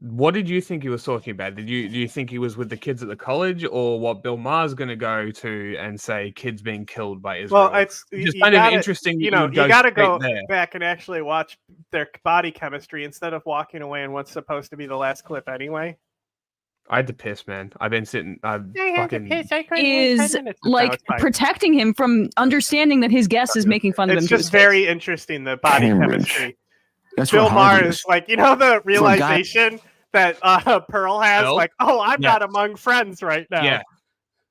Speaker 1: what did you think he was talking about? Do you think he was with the kids at the college, or what Bill Maher's going to go to and say kids being killed by Israel?
Speaker 12: Well, it's
Speaker 1: just kind of interesting.
Speaker 12: You got to go back and actually watch their body chemistry instead of walking away in what's supposed to be the last clip anyway.
Speaker 1: I had to piss, man. I've been sitting.
Speaker 8: Is like protecting him from understanding that his guest is making fun of him.
Speaker 12: It's just very interesting, the body chemistry.
Speaker 23: That's
Speaker 12: Bill Maher is like, the realization that Pearl has, like, oh, I'm not among friends right now.
Speaker 1: Yeah.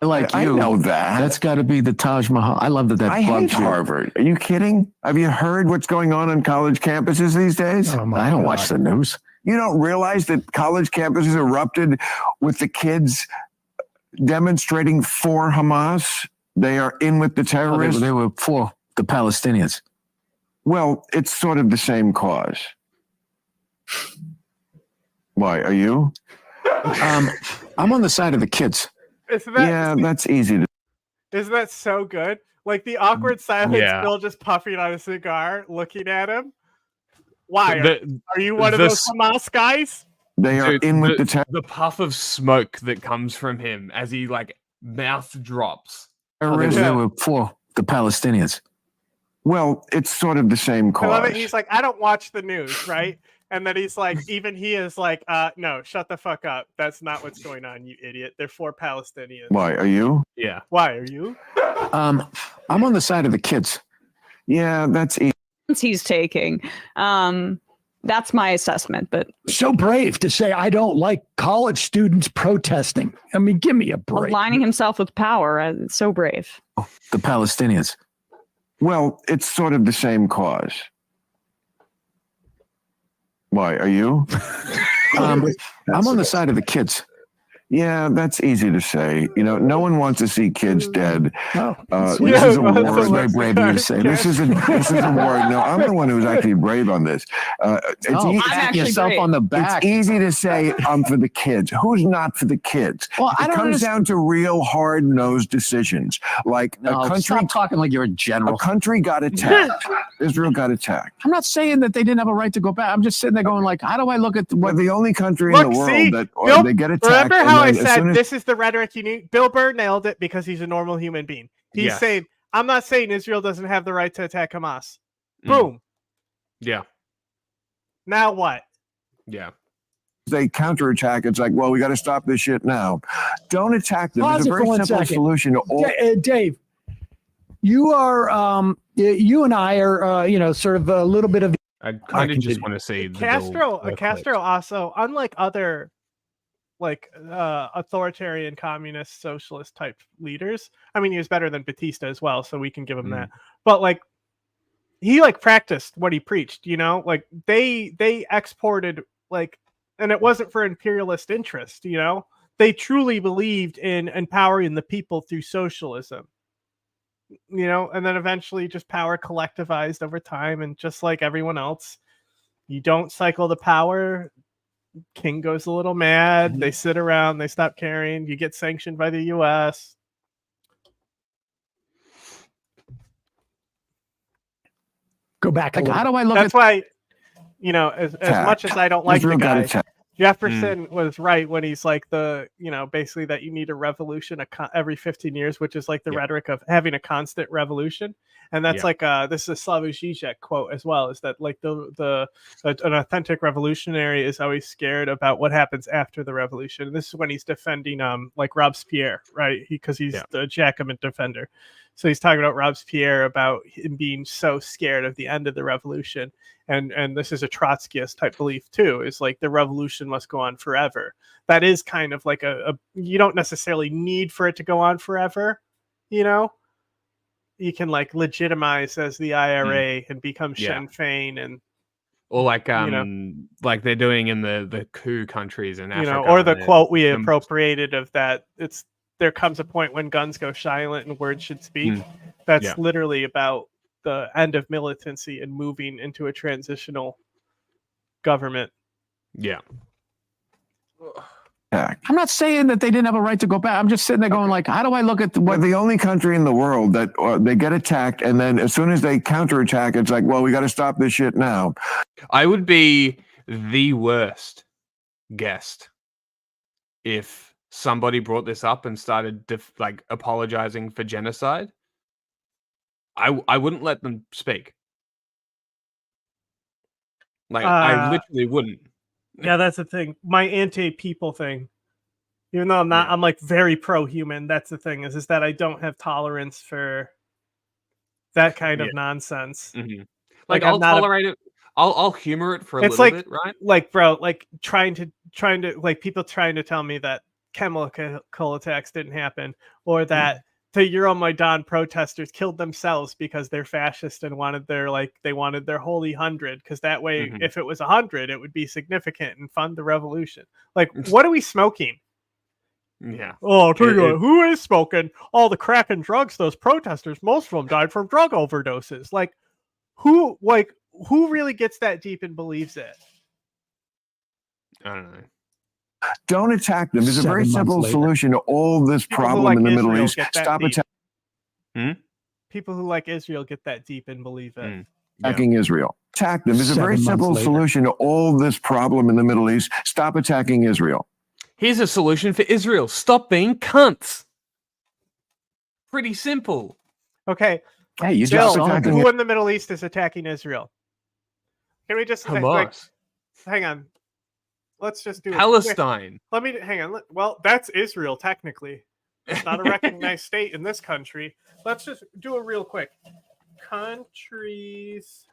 Speaker 23: Like
Speaker 14: I know that.
Speaker 23: That's got to be the Taj Mahal. I love that
Speaker 14: I hate Harvard. Are you kidding? Have you heard what's going on college campuses these days?
Speaker 23: I don't watch the news.
Speaker 14: You don't realize that college campuses erupted with the kids demonstrating for Hamas? They are in with the terrorists.
Speaker 23: They were for the Palestinians.
Speaker 14: Well, it's sort of the same cause. Why? Are you?
Speaker 23: I'm on the side of the kids.
Speaker 14: That's easy to.
Speaker 12: Isn't that so good? Like the awkward silence, Bill just puffing on a cigar, looking at him. Why? Are you one of those Hamas guys?
Speaker 14: They are in with
Speaker 1: the puff of smoke that comes from him as he mouth drops.
Speaker 23: They were for the Palestinians.
Speaker 14: Well, it's sort of the same cause.
Speaker 12: I love it. He's like, I don't watch the news, right? And then he's like, even he is like, no, shut the fuck up. That's not what's going on, you idiot. They're for Palestinians.
Speaker 14: Why? Are you?
Speaker 1: Yeah.
Speaker 12: Why are you?
Speaker 23: I'm on the side of the kids.
Speaker 14: Yeah, that's easy.
Speaker 8: He's taking. That's my assessment. But
Speaker 6: so brave to say I don't like college students protesting. I mean, give me a break.
Speaker 8: Aligning himself with power, so brave.
Speaker 23: The Palestinians.
Speaker 14: Well, it's sort of the same cause. Why? Are you?
Speaker 23: I'm on the side of the kids.
Speaker 14: Yeah, that's easy to say. No one wants to see kids dead. This is a war.
Speaker 23: That's very brave of you to say.
Speaker 14: This is a war. No, I'm the one who's actually brave on this.
Speaker 23: Pat yourself on the back.
Speaker 14: It's easy to say I'm for the kids. Who's not for the kids?
Speaker 23: Well,
Speaker 14: it comes down to real hard-nosed decisions. Like a country.
Speaker 23: Stop talking like you're a general.
Speaker 14: A country got attacked. Israel got attacked.
Speaker 23: I'm not saying that they didn't have a right to go back. I'm just sitting there going like, how do I look at
Speaker 14: we're the only country in the world that they get attacked.
Speaker 12: Remember how I said this is the rhetoric you need? Bill Burr nailed it because he's a normal human being. He's saying, I'm not saying Israel doesn't have the right to attack Hamas. Boom.
Speaker 1: Yeah.
Speaker 12: Now what?
Speaker 1: Yeah.
Speaker 14: They counterattack. It's like, well, we got to stop this shit now. Don't attack them.
Speaker 6: Pause
Speaker 14: It's a
Speaker 6: it for
Speaker 14: very
Speaker 6: 1
Speaker 14: simple
Speaker 6: second.
Speaker 14: solution to all.
Speaker 6: Dave, you are, you and I are, sort of a little bit of.
Speaker 1: I kind of just want to say
Speaker 12: Castro also, unlike other authoritarian communist socialist type leaders, I mean, he was better than Batista as well, so we can give him that. But he practiced what he preached, they exported and it wasn't for imperialist interest, they truly believed in empowering the people through socialism, and then eventually just power collectivized over time. And just like everyone else, you don't cycle the power. King goes a little mad. They sit around. They stop caring. You get sanctioned by the U.S.
Speaker 6: Go back.
Speaker 23: How do I look
Speaker 12: That's
Speaker 23: at?
Speaker 12: why, as much as I don't like the guy, Jefferson was right when he's basically that you need a revolution every 15 years, which is like the rhetoric of having a constant revolution. And that's this is a Slavoj Žižek quote as well, is that an authentic revolutionary is always scared about what happens after the revolution. And this is when he's defending Robespierre, right? Because he's the Jacobin defender. So he's talking about Robespierre, about him being so scared of the end of the revolution. And this is a Trotskyist type belief too, is the revolution must go on forever. That is kind of like you don't necessarily need for it to go on forever, you can legitimize as the IRA and become Sinn Féin, and
Speaker 1: or like they're doing in the coup countries in Africa,
Speaker 12: or the quote we appropriated of that, it's there comes a point when guns go silent and words should speak. That's literally about the end of militancy and moving into a transitional government.
Speaker 1: Yeah.
Speaker 23: I'm not saying that they didn't have a right to go back. I'm just sitting there going how do I look at
Speaker 14: We're the only country in the world that they get attacked, and then as soon as they counterattack, it's like, well, we got to stop this shit now.
Speaker 1: I would be the worst guest if somebody brought this up and started apologizing for genocide. I wouldn't let them speak. I literally wouldn't.
Speaker 12: Yeah, that's the thing. My anti-people thing, even though I'm very pro-human. That's the thing is that I don't have tolerance for that kind of nonsense.
Speaker 1: I'll tolerate it. I'll humor it for a little bit, right?
Speaker 12: Trying to people trying to tell me that chemical attacks didn't happen, or that the Euromaidan protesters killed themselves because they're fascist and wanted their holy 100, because that way if it was 100 it would be significant and fund the revolution. What are we smoking?
Speaker 1: Yeah.
Speaker 12: Oh, I'll tell you what, who is smoking all the crack and drugs? Those protesters, most of them died from drug overdoses. Who really gets that deep and believes it?
Speaker 1: I don't know.
Speaker 14: Don't attack them. There's a very simple solution to all this problem in the Middle East. Stop attacking.
Speaker 12: People who like Israel get that deep and believe it.
Speaker 14: Attacking Israel. Attack them. There's a very simple solution to all this problem in the Middle East. Stop attacking Israel.
Speaker 1: Here's a solution for Israel. Stop being cunts. Pretty simple.
Speaker 12: Okay.
Speaker 23: Hey, you
Speaker 12: Bill,
Speaker 23: just
Speaker 12: who in the Middle East is attacking Israel? Can we just
Speaker 1: Hamas.
Speaker 12: Hang on. Let's just do
Speaker 1: Palestine.
Speaker 12: Let me hang on. Well, that's Israel technically. It's not a recognized state in this country. Let's just do it real quick. Countries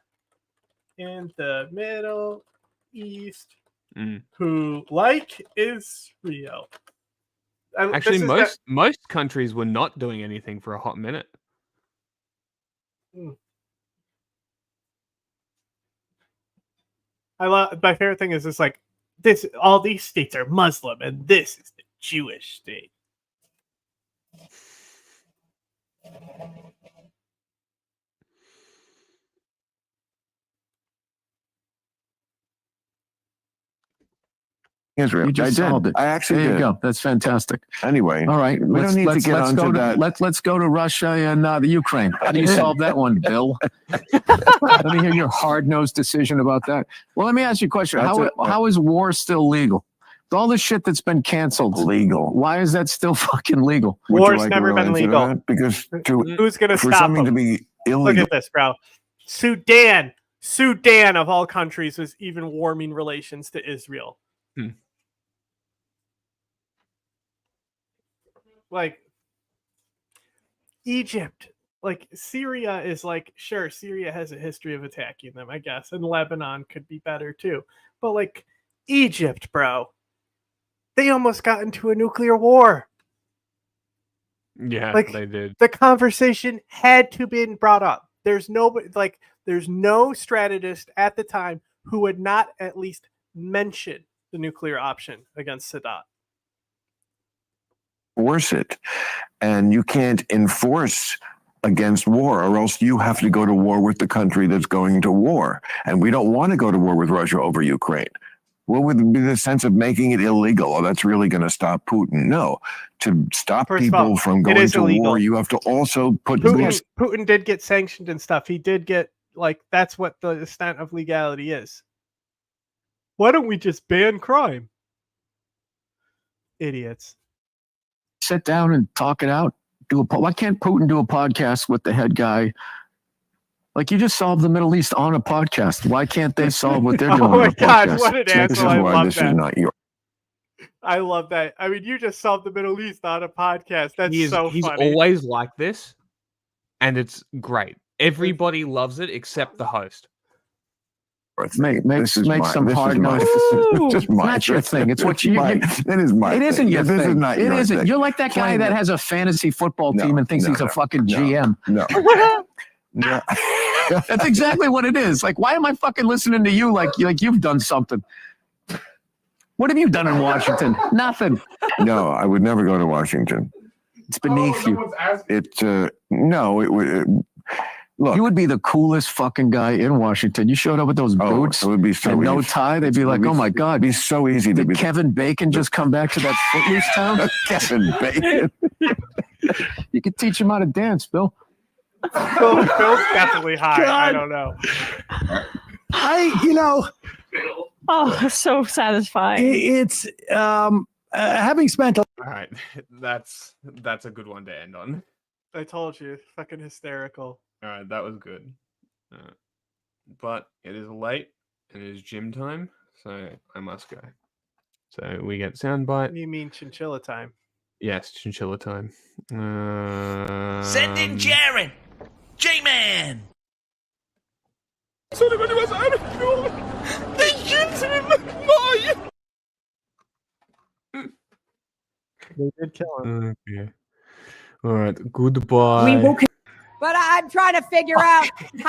Speaker 12: in the Middle East who like Israel.
Speaker 1: Actually, most countries were not doing anything for a hot minute.
Speaker 12: My favorite thing is this. All these states are Muslim, and this is the Jewish state.
Speaker 14: Israel.
Speaker 23: You just solved it.
Speaker 14: I actually
Speaker 23: there
Speaker 14: did.
Speaker 23: you go. That's fantastic.
Speaker 14: Anyway,
Speaker 23: all right.
Speaker 14: we don't need to get onto that.
Speaker 23: Let's go to Russia and the Ukraine. How do you solve that one, Bill? Let me hear your hard-nosed decision about that. Well, let me ask you a question. How is war still legal?
Speaker 14: All the shit that's been canceled legal. Why is that still fucking legal?
Speaker 12: War's never been legal.
Speaker 14: Because
Speaker 12: who's going to
Speaker 14: for
Speaker 12: stop
Speaker 14: something
Speaker 12: them?
Speaker 14: to be illegal.
Speaker 12: Look at this, bro. Sudan of all countries was even warming relations to Israel. Like Egypt, like Syria is like, sure, Syria has a history of attacking them, I guess, and Lebanon could be better too. But like Egypt, bro, they almost got into a nuclear war.
Speaker 1: Yeah,
Speaker 12: Like
Speaker 1: they did.
Speaker 12: the conversation had to been brought up. There's no strategist at the time who would not at least mention the nuclear option against Sadat.
Speaker 14: Enforce it, and you can't enforce against war, or else you have to go to war with the country that's going to war. And we don't want to go to war with Russia over Ukraine. What would be the sense of making it illegal? Oh, that's really going to stop Putin. No. To stop people from going to war, you have to also put
Speaker 12: Putin did get sanctioned and stuff. He did get, like, that's what the extent of legality is. Why don't we just ban crime? Idiots.
Speaker 14: Sit down and talk it out. Why can't Putin do a podcast with the head guy? Like, you just solved the Middle East on a podcast. Why can't they solve what they're doing on a
Speaker 12: God,
Speaker 14: podcast?
Speaker 12: what an asshole.
Speaker 14: This is
Speaker 12: I
Speaker 14: why
Speaker 12: love
Speaker 14: this
Speaker 12: that.
Speaker 14: is not your.
Speaker 12: I love that. I mean, you just solved the Middle East on a podcast. That's
Speaker 1: He's
Speaker 12: funny.
Speaker 1: always like this, and it's great. Everybody loves it except the host.
Speaker 14: Make some hard noise. It's not your thing. It's what you. It is my. It isn't your thing. This is not your thing.
Speaker 23: You're like that guy that has a fantasy football team and thinks he's a fucking GM.
Speaker 14: No.
Speaker 23: No. That's exactly what it is. Like, why am I fucking listening to you like you've done something? What have you done in Washington? Nothing.
Speaker 14: No, I would never go to Washington.
Speaker 23: It's beneath you.
Speaker 14: It's no. It would. Look,
Speaker 23: you would be the coolest fucking guy in Washington. You showed up with those boots
Speaker 14: it would be so
Speaker 23: and no
Speaker 14: easy.
Speaker 23: tie. They'd be like, "Oh my god,
Speaker 14: it'd be so easy to
Speaker 23: did
Speaker 14: be."
Speaker 23: Kevin Bacon just come back to that Footloose town?"
Speaker 14: Kevin Bacon.
Speaker 23: You could teach him how to dance, Bill.
Speaker 12: Bill's definitely high. I don't know.
Speaker 8: Oh, that's so satisfying.
Speaker 6: It's having spent.
Speaker 1: All right, that's a good one to end on.
Speaker 12: I told you, fucking hysterical.
Speaker 1: All right, that was good. But it is late and it is gym time, so I must go. So we get soundbite.
Speaker 12: You mean chinchilla time?
Speaker 1: Yes, chinchilla time.
Speaker 10: Send in Jaren! J-Man!
Speaker 15: They
Speaker 12: did kill him.
Speaker 1: Okay. All right. Goodbye.
Speaker 21: But I'm trying to figure out how